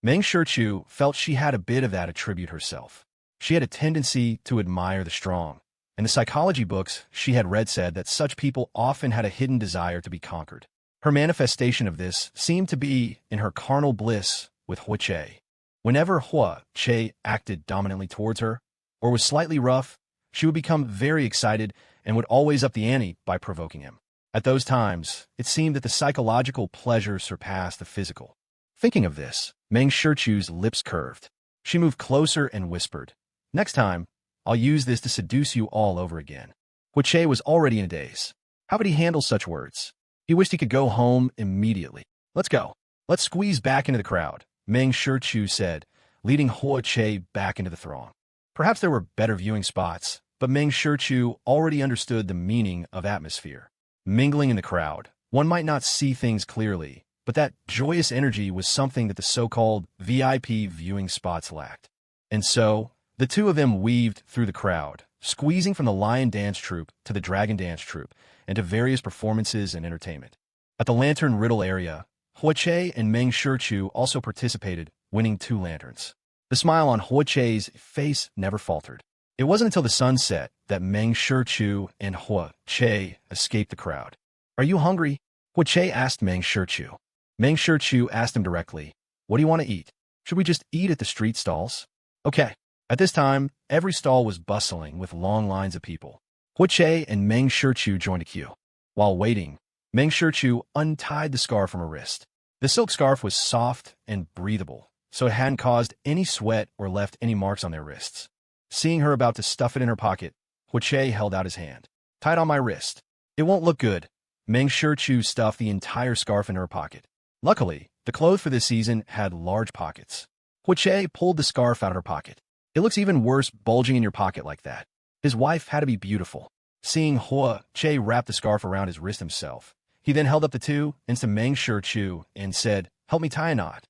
A: Meng Shichu felt she had a bit of that attribute herself. She had a tendency to admire the strong, and the psychology books she had read said that such people often had a hidden desire to be conquered. Her manifestation of this seemed to be in her carnal bliss with Huiche. Whenever Huiche acted dominantly towards her, or was slightly rough, She would become very excited and would always up the ante by provoking him. At those times, it seemed that the psychological pleasure surpassed the physical. Thinking of this, Meng Shichu's lips curved. She moved closer and whispered, "Next time, I'll use this to seduce you all over again." Huiche was already in a daze. How could he handle such words? He wished he could go home immediately. "Let's go. Let's squeeze back into the crowd," Meng Shichu said, leading Huiche back into the throng. Perhaps there were better viewing spots, but Meng Shichu already understood the meaning of atmosphere. Mingling in the crowd, one might not see things clearly, but that joyous energy was something that the so-called VIP viewing spots lacked. And so, the two of them weaved through the crowd, squeezing from the lion dance troupe to the dragon dance troupe, and to various performances and entertainment. At the lantern riddle area, Huiche and Meng Shichu also participated, winning 2 lanterns. The smile on Huiche's face never faltered. It wasn't until the sun set that Meng Shichu and Huiche escaped the crowd. "Are you hungry?" Huiche asked Meng Shichu. Meng Shichu asked him directly, "What do you want to eat? Should we just eat at the street stalls?" "Okay." At this time, every stall was bustling with long lines of people. Huiche and Meng Shichu joined a queue. While waiting, Meng Shichu untied the scarf from her wrist. The silk scarf was soft and breathable, so it hadn't caused any sweat or left any marks on their wrists. Seeing her about to stuff it in her pocket, Huiche held out his hand. "Tie it on my wrist. It won't look good." Meng Shichu stuffed the entire scarf in her pocket. Luckily, the clothes for this season had large pockets. Huiche pulled the scarf out of her pocket. "It looks even worse bulging in your pocket like that." His wife had to be beautiful. Seeing Huiche wrap the scarf around his wrist himself, he then held up the 2 ends to Meng Shichu and said, "Help me tie a knot."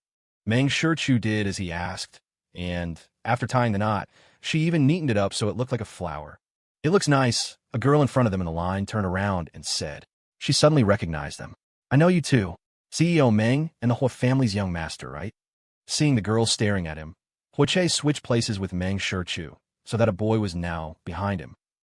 A: Meng Shichu did as he asked, and, after tying the knot, she even neatened it up so it looked like a flower. "It looks nice." A girl in front of them in the line turned around and said. She suddenly recognized them. "I know you too. CEO Meng and the whole family's young master, right?" Seeing the girl staring at him, Huiche switched places with Meng Shichu, so that a boy was now behind him.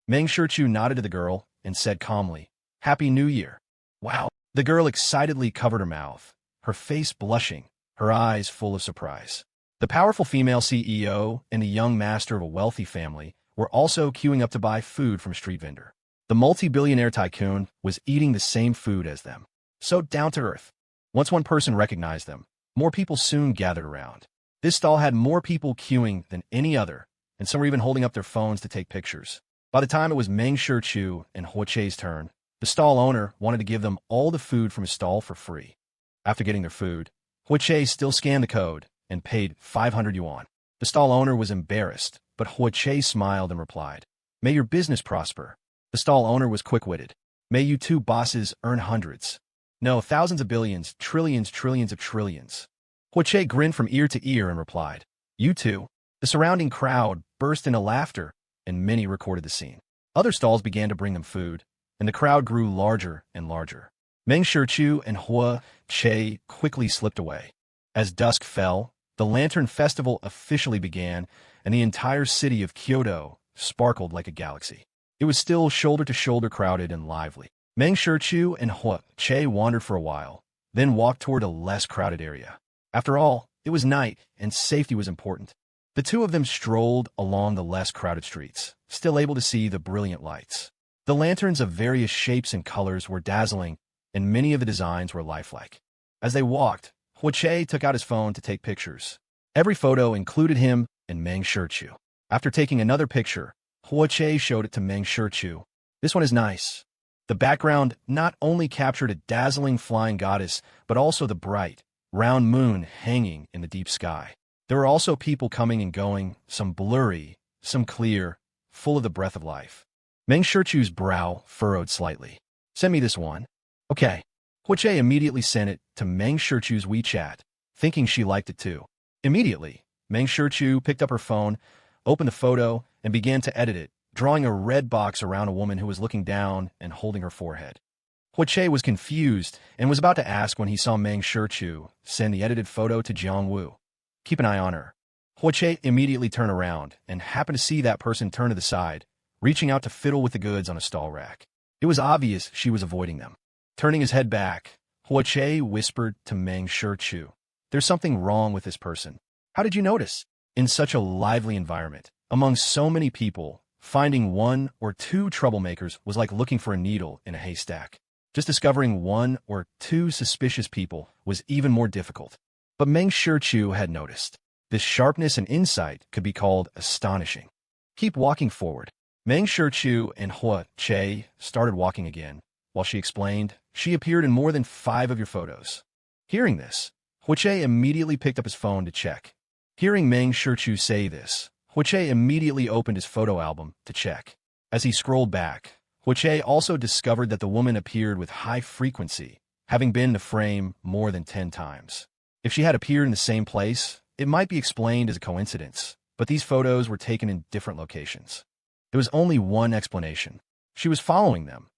A: Meng Shichu nodded to the girl and said calmly, "Happy New Year." "Wow." The girl excitedly covered her mouth, her face blushing, her eyes full of surprise. The powerful female CEO and the young master of a wealthy family were also queuing up to buy food from a street vendor. The multi-billionaire tycoon was eating the same food as them. So down to earth. Once one person recognized them, more people soon gathered around. This stall had more people queuing than any other, and some were even holding up their phones to take pictures. By the time it was Meng Shichu and Huiche's turn, the stall owner wanted to give them all the food from his stall for free. After getting their food, Huiche still scanned the code and paid 500 yuan. The stall owner was embarrassed, but Huiche smiled and replied, "May your business prosper." The stall owner was quick-witted. "May you two bosses earn hundreds. No, thousands of billions, trillions of trillions." Huiche grinned from ear to ear and replied, "You too." The surrounding crowd burst into laughter, and many recorded the scene. Other stalls began to bring them food, and the crowd grew larger and larger. Meng Shichu and Huiche quickly slipped away. As dusk fell, the Lantern Festival officially began, and the entire city of Kyoto sparkled like a galaxy. It was still shoulder-to-shoulder crowded and lively. Meng Shichu and Huiche wandered for a while, then walked toward a less crowded area. After all, it was night, and safety was important. The two of them strolled along the less crowded streets, still able to see the brilliant lights. The lanterns of various shapes and colors were dazzling, and many of the designs were lifelike. As they walked, Huiche took out his phone to take pictures. Every photo included him and Meng Shichu. After taking another picture, Huiche showed it to Meng Shichu. "This one is nice." The background not only captured a dazzling flying goddess, but also the bright, round moon hanging in the deep sky. There were also people coming and going, some blurry, some clear, full of the breath of life. Meng Shichu's brow furrowed slightly. "Send me this one." "Okay." Huiche immediately sent it to Meng Shichu's WeChat, thinking she liked it too. Immediately, Meng Shichu picked up her phone, opened the photo, and began to edit it, drawing a red box around a woman who was looking down and holding her forehead. Huiche was confused and was about to ask when he saw Meng Shichu send the edited photo to Jiangwu. "Keep an eye on her." Huiche immediately turned around and happened to see that person turn to the side, reaching out to fiddle with the goods on a stall rack. It was obvious she was avoiding them. Turning his head back, Huiche whispered to Meng Shichu, "There's something wrong with this person. How did you notice?" In such a lively environment, among so many people, Finding one or two troublemakers was like looking for a needle in a haystack. Just discovering one or two suspicious people was even more difficult. But Meng Shichu had noticed. This sharpness and insight could be called astonishing. Keep walking forward. Meng Shichu and Hua Che started walking again. While she explained, she appeared in more than 5 of your photos. Hearing this, Hua Che immediately picked up his phone to check. Hearing Meng Shichu say this, Hua Che immediately opened his photo album to check. As he scrolled back, Hua Che also discovered that the woman appeared with high frequency, having been in the frame more than 10 times. If she had appeared in the same place, it might be explained as a coincidence, but these photos were taken in different locations. There was only one explanation. She was following them.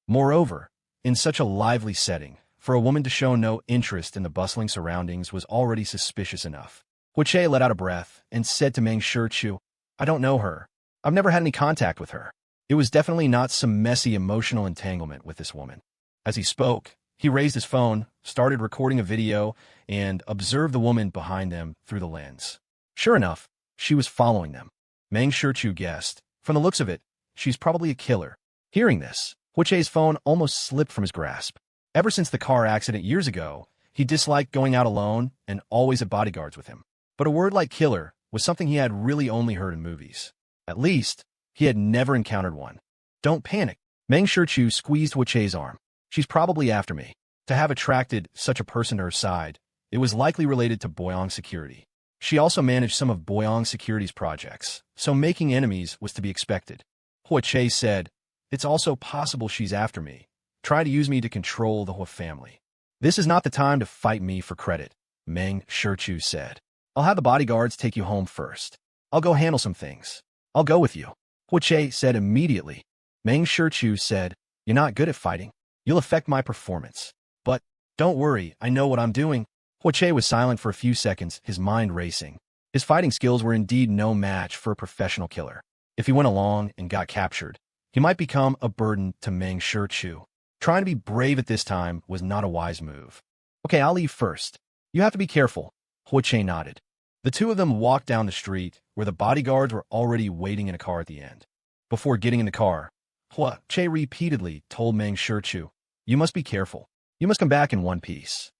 A: Moreover, in such a lively setting, for a woman to show no interest in the bustling surroundings was already suspicious enough. Hua Che let out a breath and said to Meng Shichu, "I don't know her. I've never had any contact with her." It was definitely not some messy emotional entanglement with this woman. As he spoke, he raised his phone, started recording a video, and observed the woman behind them through the lens. Sure enough, she was following them. Meng Shichu guessed. From the looks of it, she's probably a killer. Hearing this, Hua Che's phone almost slipped from his grasp. Ever since the car accident years ago, he disliked going out alone and always had bodyguards with him. But a word like killer was something he had really only heard in movies. At least, he had never encountered one. Don't panic. Meng Shichu squeezed Hua Che's arm. She's probably after me. To have attracted such a person to her side, it was likely related to Boyong Security. She also managed some of Boyong Security's projects, so making enemies was to be expected. Hua Che said, "It's also possible she's after me. Try to use me to control the Hua family." "This is not the time to fight me for credit," Meng Shichu said. "I'll have the bodyguards take you home first. I'll go handle some things. I'll go with you," Hua Che said immediately. Meng Shichu said, "You're not good at fighting. You'll affect my performance. But don't worry, I know what I'm doing." Hua Che was silent for a few seconds, his mind racing. His fighting skills were indeed no match for a professional killer. If he went along and got captured, he might become a burden to Meng Shichu. Trying to be brave at this time was not a wise move. "Okay, I'll leave first. You have to be careful," Hua Che nodded. The two of them walked down the street, where the bodyguards were already waiting in a car at the end. Before getting in the car, Hua Che repeatedly told Meng Shichu, "You must be careful. You must come back in one piece."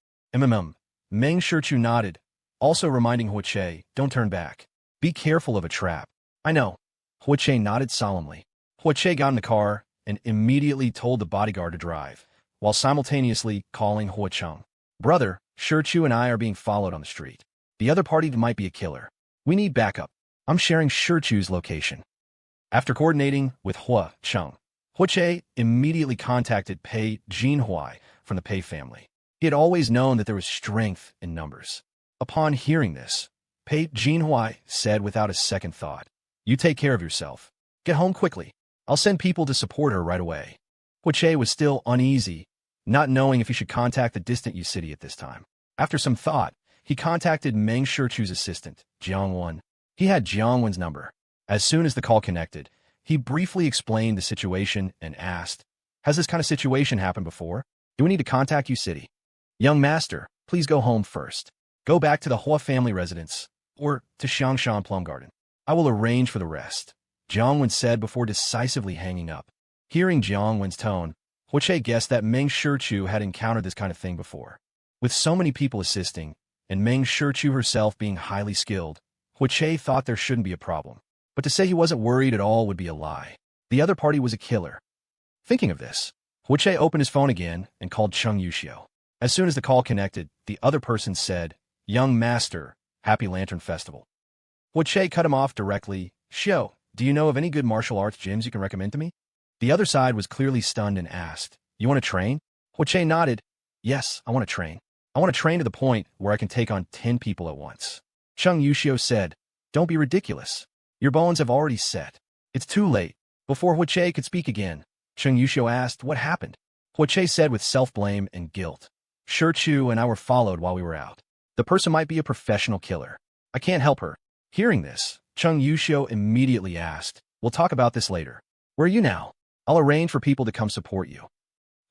A: Meng Shichu nodded, also reminding Hua Che, "Don't turn back. Be careful of a trap." "I know." Hua Che nodded solemnly. Hua Che got in the car and immediately told the bodyguard to drive, while simultaneously calling Hua Cheng. "Brother, Shichu and I are being followed on the street. The other party might be a killer. We need backup. I'm sharing Shichu's location." After coordinating with Hua Cheng, Hua Che immediately contacted Pei Jinhui from the Pei family. He had always known that there was strength in numbers. Upon hearing this, Pei Jinhui said without a second thought, "You take care of yourself. Get home quickly. I'll send people to support her right away." Hua Che was still uneasy, not knowing if he should contact the distant Yu city at this time. After some thought, he contacted Meng Shichu's assistant, Jiang Wen. He had Jiang Wen's number. As soon as the call connected, he briefly explained the situation and asked, "Has this kind of situation happened before? Do we need to contact Yu city?" "Young master, please go home first. Go back to the Hua family residence, or to Xiangshan Plum Garden. I will arrange for the rest," Jiang Wen said before decisively hanging up. Hearing Jiang Wen's tone, Hua Che guessed that Meng Shichu had encountered this kind of thing before. With so many people assisting, and Meng Shichu herself being highly skilled, Hua Che thought there shouldn't be a problem. But to say he wasn't worried at all would be a lie. The other party was a killer. Thinking of this, Hua Che opened his phone again and called Cheng Yuxiu. As soon as the call connected, the other person said, "Young master, Happy Lantern Festival." Hua Che cut him off directly. "Xiu, do you know of any good martial arts gyms you can recommend to me?" The other side was clearly stunned and asked, "You want to train?" Hua Che nodded. "Yes, I want to train. I want to train to the point where I can take on 10 people at once." Cheng Yuxiu said, "Don't be ridiculous. Your bones have already set. It's too late." Before Hua Che could speak again, Cheng Yuxiu asked, "What happened?" Hua Che said with self-blame and guilt, "Shichu and I were followed while we were out. The person might be a professional killer. I can't help her." Hearing this, Cheng Yuxiu immediately asked, "We'll talk about this later. Where are you now? I'll arrange for people to come support you."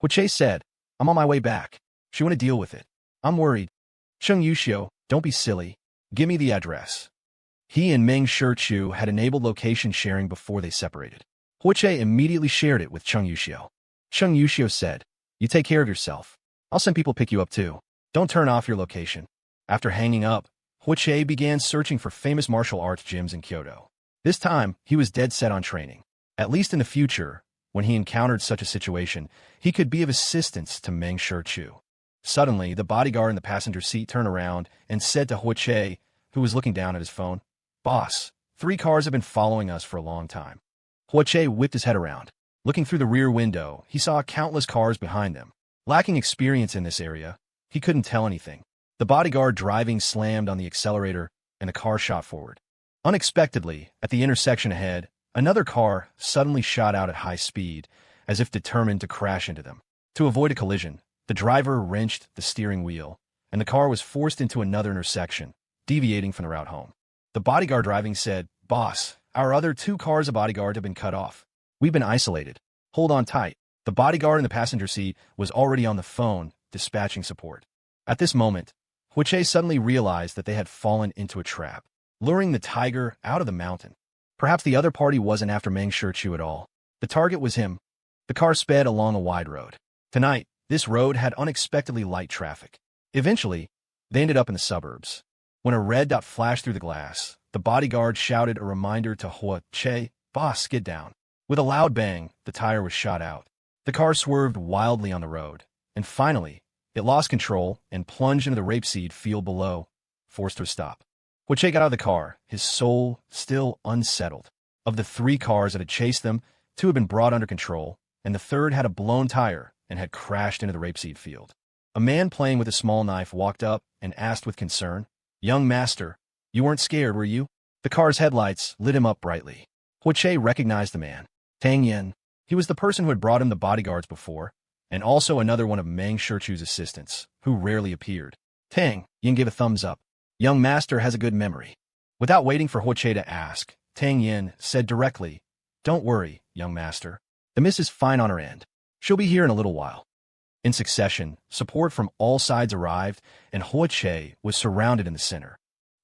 A: Hua Che said, "I'm on my way back. She want to deal with it. I'm worried." Cheng Yuxiu, "Don't be silly. Give me the address." He and Meng Shichu had enabled location sharing before they separated. Huoche immediately shared it with Cheng Yuxiu. Cheng Yuxiu said, "You take care of yourself. I'll send people pick you up too. Don't turn off your location." After hanging up, Huoche began searching for famous martial arts gyms in Kyoto. This time, he was dead set on training. At least in the future, when he encountered such a situation, he could be of assistance to Meng Shichu. Suddenly, the bodyguard in the passenger seat turned around and said to Huoche, who was looking down at his phone, "Boss, 3 cars have been following us for a long time." Huoche whipped his head around. Looking through the rear window, he saw countless cars behind them. Lacking experience in this area, he couldn't tell anything. The bodyguard driving slammed on the accelerator, and the car shot forward. Unexpectedly, at the intersection ahead, another car suddenly shot out at high speed, as if determined to crash into them. To avoid a collision, the driver wrenched the steering wheel, and the car was forced into another intersection, deviating from the route home. The bodyguard driving said, "Boss, our other 2 cars of bodyguard have been cut off. We've been isolated. Hold on tight." The bodyguard in the passenger seat was already on the phone, dispatching support. At this moment, Huoche suddenly realized that they had fallen into a trap, luring the tiger out of the mountain. Perhaps the other party wasn't after Meng Shichu at all. The target was him. The car sped along a wide road. Tonight, this road had unexpectedly light traffic. Eventually, they ended up in the suburbs. When a red dot flashed through the glass, the bodyguard shouted a reminder to Huoche, "Boss, skid down." With a loud bang, the tire was shot out. The car swerved wildly on the road, and finally, it lost control and plunged into the rapeseed field below, forced to a stop. Huoche got out of the car, his soul still unsettled. Of the 3 cars that had chased them, 2 had been brought under control, and the third had a blown tire and had crashed into the rapeseed field. A man playing with a small knife walked up and asked with concern, "Young master, you weren't scared, were you?" The car's headlights lit him up brightly. Huoche recognized the man. Tang Yin. He was the person who had brought him the bodyguards before, and also another one of Meng Shichu's assistants, who rarely appeared. Tang Yin gave a thumbs up. "Young master has a good memory." Without waiting for Huoche to ask, Tang Yin said directly, "Don't worry, young master. The miss is fine on her end. She'll be here in a little while." In succession, support from all sides arrived, and Huoche was surrounded in the center.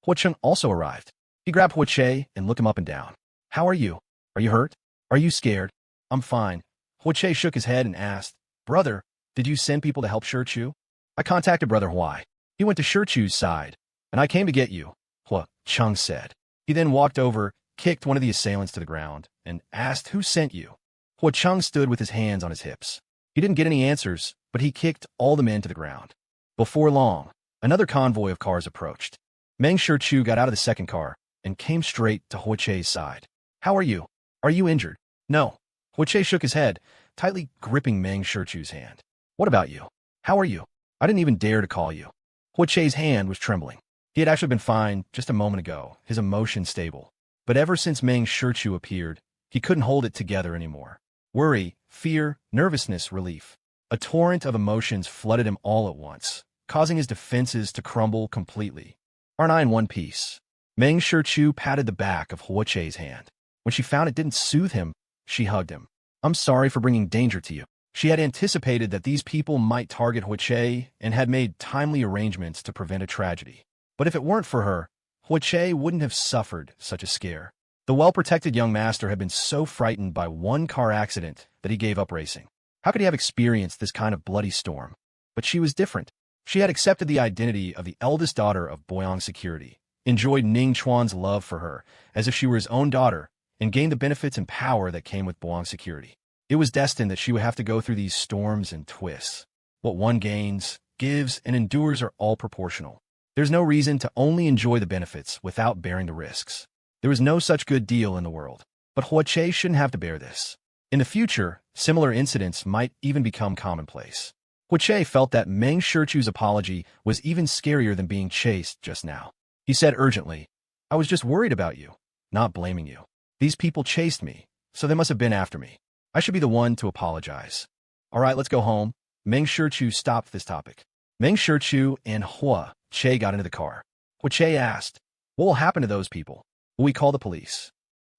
A: Huocheng also arrived. He grabbed Huoche and looked him up and down. "How are you? Are you hurt? Are you scared?" "I'm fine." Huoche shook his head and asked, "Brother, did you send people to help Shichu?" "I contacted Brother Huai. He went to Shichu's side, and I came to get you," Huocheng said. He then walked over, kicked one of the assailants to the ground, and asked who sent you. Huocheng stood with his hands on his hips. He didn't get any answers, but he kicked all the men to the ground. Before long, another convoy of cars approached. Meng Shichu got out of the second car and came straight to Huoche's side. "How are you? Are you injured?" "No." Huoche shook his head, tightly gripping Meng Shichu's hand. "What about you? How are you? I didn't even dare to call you." Huoche's hand was trembling. He had actually been fine just a moment ago, his emotions stable. But ever since Meng Shichu appeared, he couldn't hold it together anymore. Worry, fear, nervousness, relief. A torrent of emotions flooded him all at once, causing his defenses to crumble completely. "Aren't I in one piece?" Meng Shichu patted the back of Huoche's hand. When she found it didn't soothe him, she hugged him. "I'm sorry for bringing danger to you." She had anticipated that these people might target Huoche and had made timely arrangements to prevent a tragedy. But if it weren't for her, Huoche wouldn't have suffered such a scare. The well-protected young master had been so frightened by one car accident that he gave up racing. How could he have experienced this kind of bloody storm? But she was different. She had accepted the identity of the eldest daughter of Boyang Security, enjoyed Ning Chuan's love for her as if she were his own daughter, and gained the benefits and power that came with Boyang Security. It was destined that she would have to go through these storms and twists. What one gains, gives, and endures are all proportional. There's no reason to only enjoy the benefits without bearing the risks. There is no such good deal in the world. But Huoche shouldn't have to bear this. In the future, similar incidents might even become commonplace. Huoche felt that Meng Shichu's apology was even scarier than being chased just now. He said urgently, "I was just worried about you, not blaming you. These people chased me, so they must have been after me. I should be the one to apologize. All right, let's go home." Meng Shichu stopped this topic. Meng Shichu and Huoche got into the car. Huoche asked, "What will happen to those people? Will we call the police?"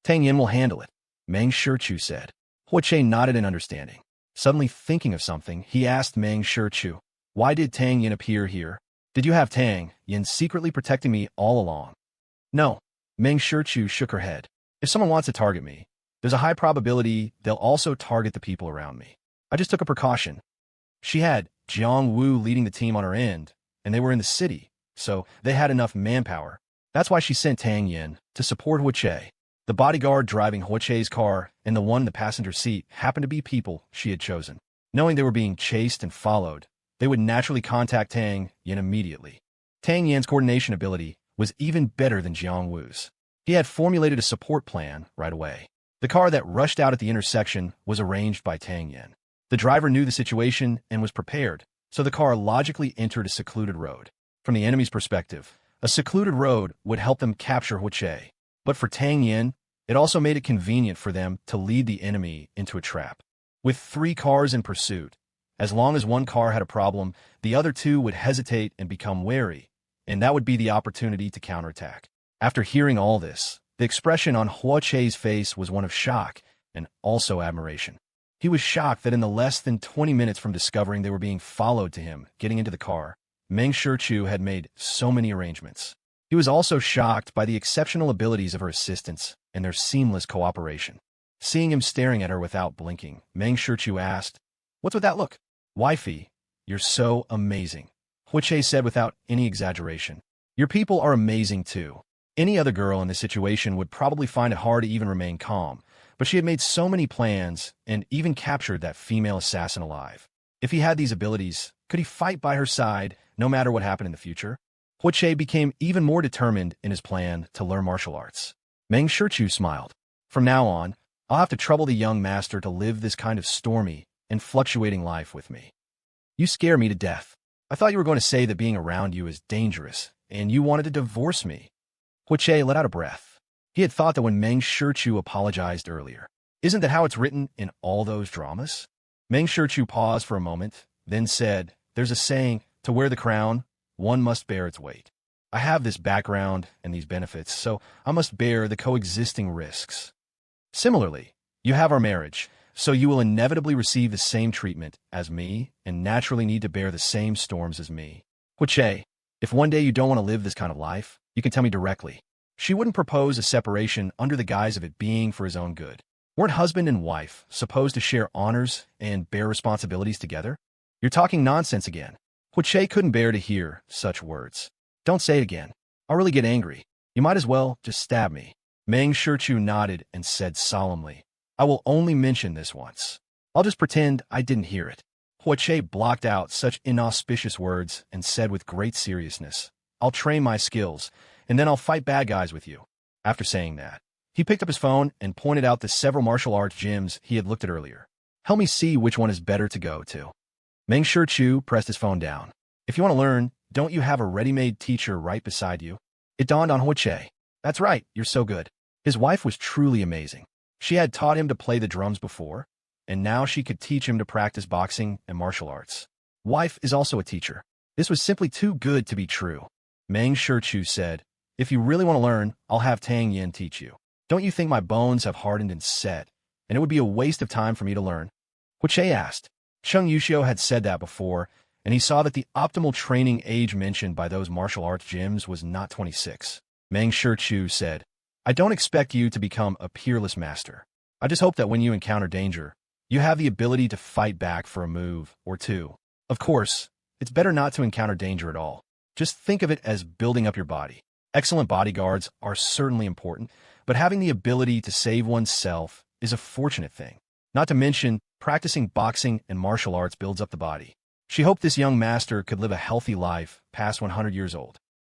A: "Tang Yin will handle it," Meng Shichu said. Huoche nodded in understanding. Suddenly thinking of something, he asked Meng Shichu, "Why did Tang Yin appear here? Did you have Tang Yin secretly protecting me all along?" "No." Meng Shichu shook her head. If someone wants to target me, there's a high probability they'll also target the people around me. I just took a precaution. She had Jiang Wu leading the team on her end, and they were in the city, so they had enough manpower. That's why she sent Tang Yin to support Hu Che. The bodyguard driving Hu Che's car and the one in the passenger seat happened to be people she had chosen. Knowing they were being chased and followed, they would naturally contact Tang Yin immediately. Tang Yin's coordination ability was even better than Jiang Wu's. He had formulated a support plan right away. The car that rushed out at the intersection was arranged by Tang Yin. The driver knew the situation and was prepared, so the car logically entered a secluded road. From the enemy's perspective, a secluded road would help them capture Hu Che. But for Tang Yin, it also made it convenient for them to lead the enemy into a trap. With 3 cars in pursuit, as long as one car had a problem, the other 2 would hesitate and become wary, and that would be the opportunity to counterattack. After hearing all this, the expression on Hu Che's face was one of shock and also admiration. He was shocked that in the less than 20 minutes from discovering they were being followed to him getting into the car, Meng Shichu had made so many arrangements. He was also shocked by the exceptional abilities of her assistants and their seamless cooperation. Seeing him staring at her without blinking, Meng Shichu asked, "What's with that look?" "Wifey, you're so amazing," Hu Che said without any exaggeration. "Your people are amazing too." Any other girl in this situation would probably find it hard to even remain calm, but she had made so many plans and even captured that female assassin alive. If he had these abilities, could he fight by her side no matter what happened in the future? Hu Che became even more determined in his plan to learn martial arts. Meng Shichu smiled. "From now on, I'll have to trouble the young master to live this kind of stormy and fluctuating life with me. You scare me to death. I thought you were going to say that being around you is dangerous, and you wanted to divorce me." Hu Che let out a breath. He had thought that when Meng Shichu apologized earlier. Isn't that how it's written in all those dramas? Meng Shichu paused for a moment, then said, "There's a saying, to wear the crown, one must bear its weight. I have this background and these benefits, so I must bear the coexisting risks. Similarly, you have our marriage, so you will inevitably receive the same treatment as me and naturally need to bear the same storms as me. Hu Che, if one day you don't want to live this kind of life, you can tell me directly." She wouldn't propose a separation under the guise of it being for his own good. Weren't husband and wife supposed to share honors and bear responsibilities together? You're talking nonsense again. Hu Che couldn't bear to hear such words. "Don't say it again. I'll really get angry. You might as well just stab me." Meng Shichu nodded and said solemnly, "I will only mention this once. I'll just pretend I didn't hear it." Hu Che blocked out such inauspicious words and said with great seriousness, "I'll train my skills, and then I'll fight bad guys with you." After saying that, he picked up his phone and pointed out the several martial arts gyms he had looked at earlier. "Help me see which one is better to go to." Meng Shichu pressed his phone down. "If you want to learn, don't you have a ready-made teacher right beside you?" It dawned on Hu Che. "That's right, you're so good." His wife was truly amazing. She had taught him to play the drums before, and now she could teach him to practice boxing and martial arts. Wife is also a teacher. This was simply too good to be true. Meng Shichu said, "If you really want to learn, I'll have Tang Yin teach you. Don't you think my bones have hardened and set, and it would be a waste of time for me to learn?" Hu Che asked. Chung Yushio had said that before, and he saw that the optimal training age mentioned by those martial arts gyms was not 26. Meng Shichu said, "I don't expect you to become a peerless master. I just hope that when you encounter danger, you have the ability to fight back for a move or two. Of course, it's better not to encounter danger at all. Just think of it as building up your body. Excellent bodyguards are certainly important, but having the ability to save oneself is a fortunate thing. Not to mention, practicing boxing and martial arts builds up the body." She hoped this young master could live a healthy life past 100 years old.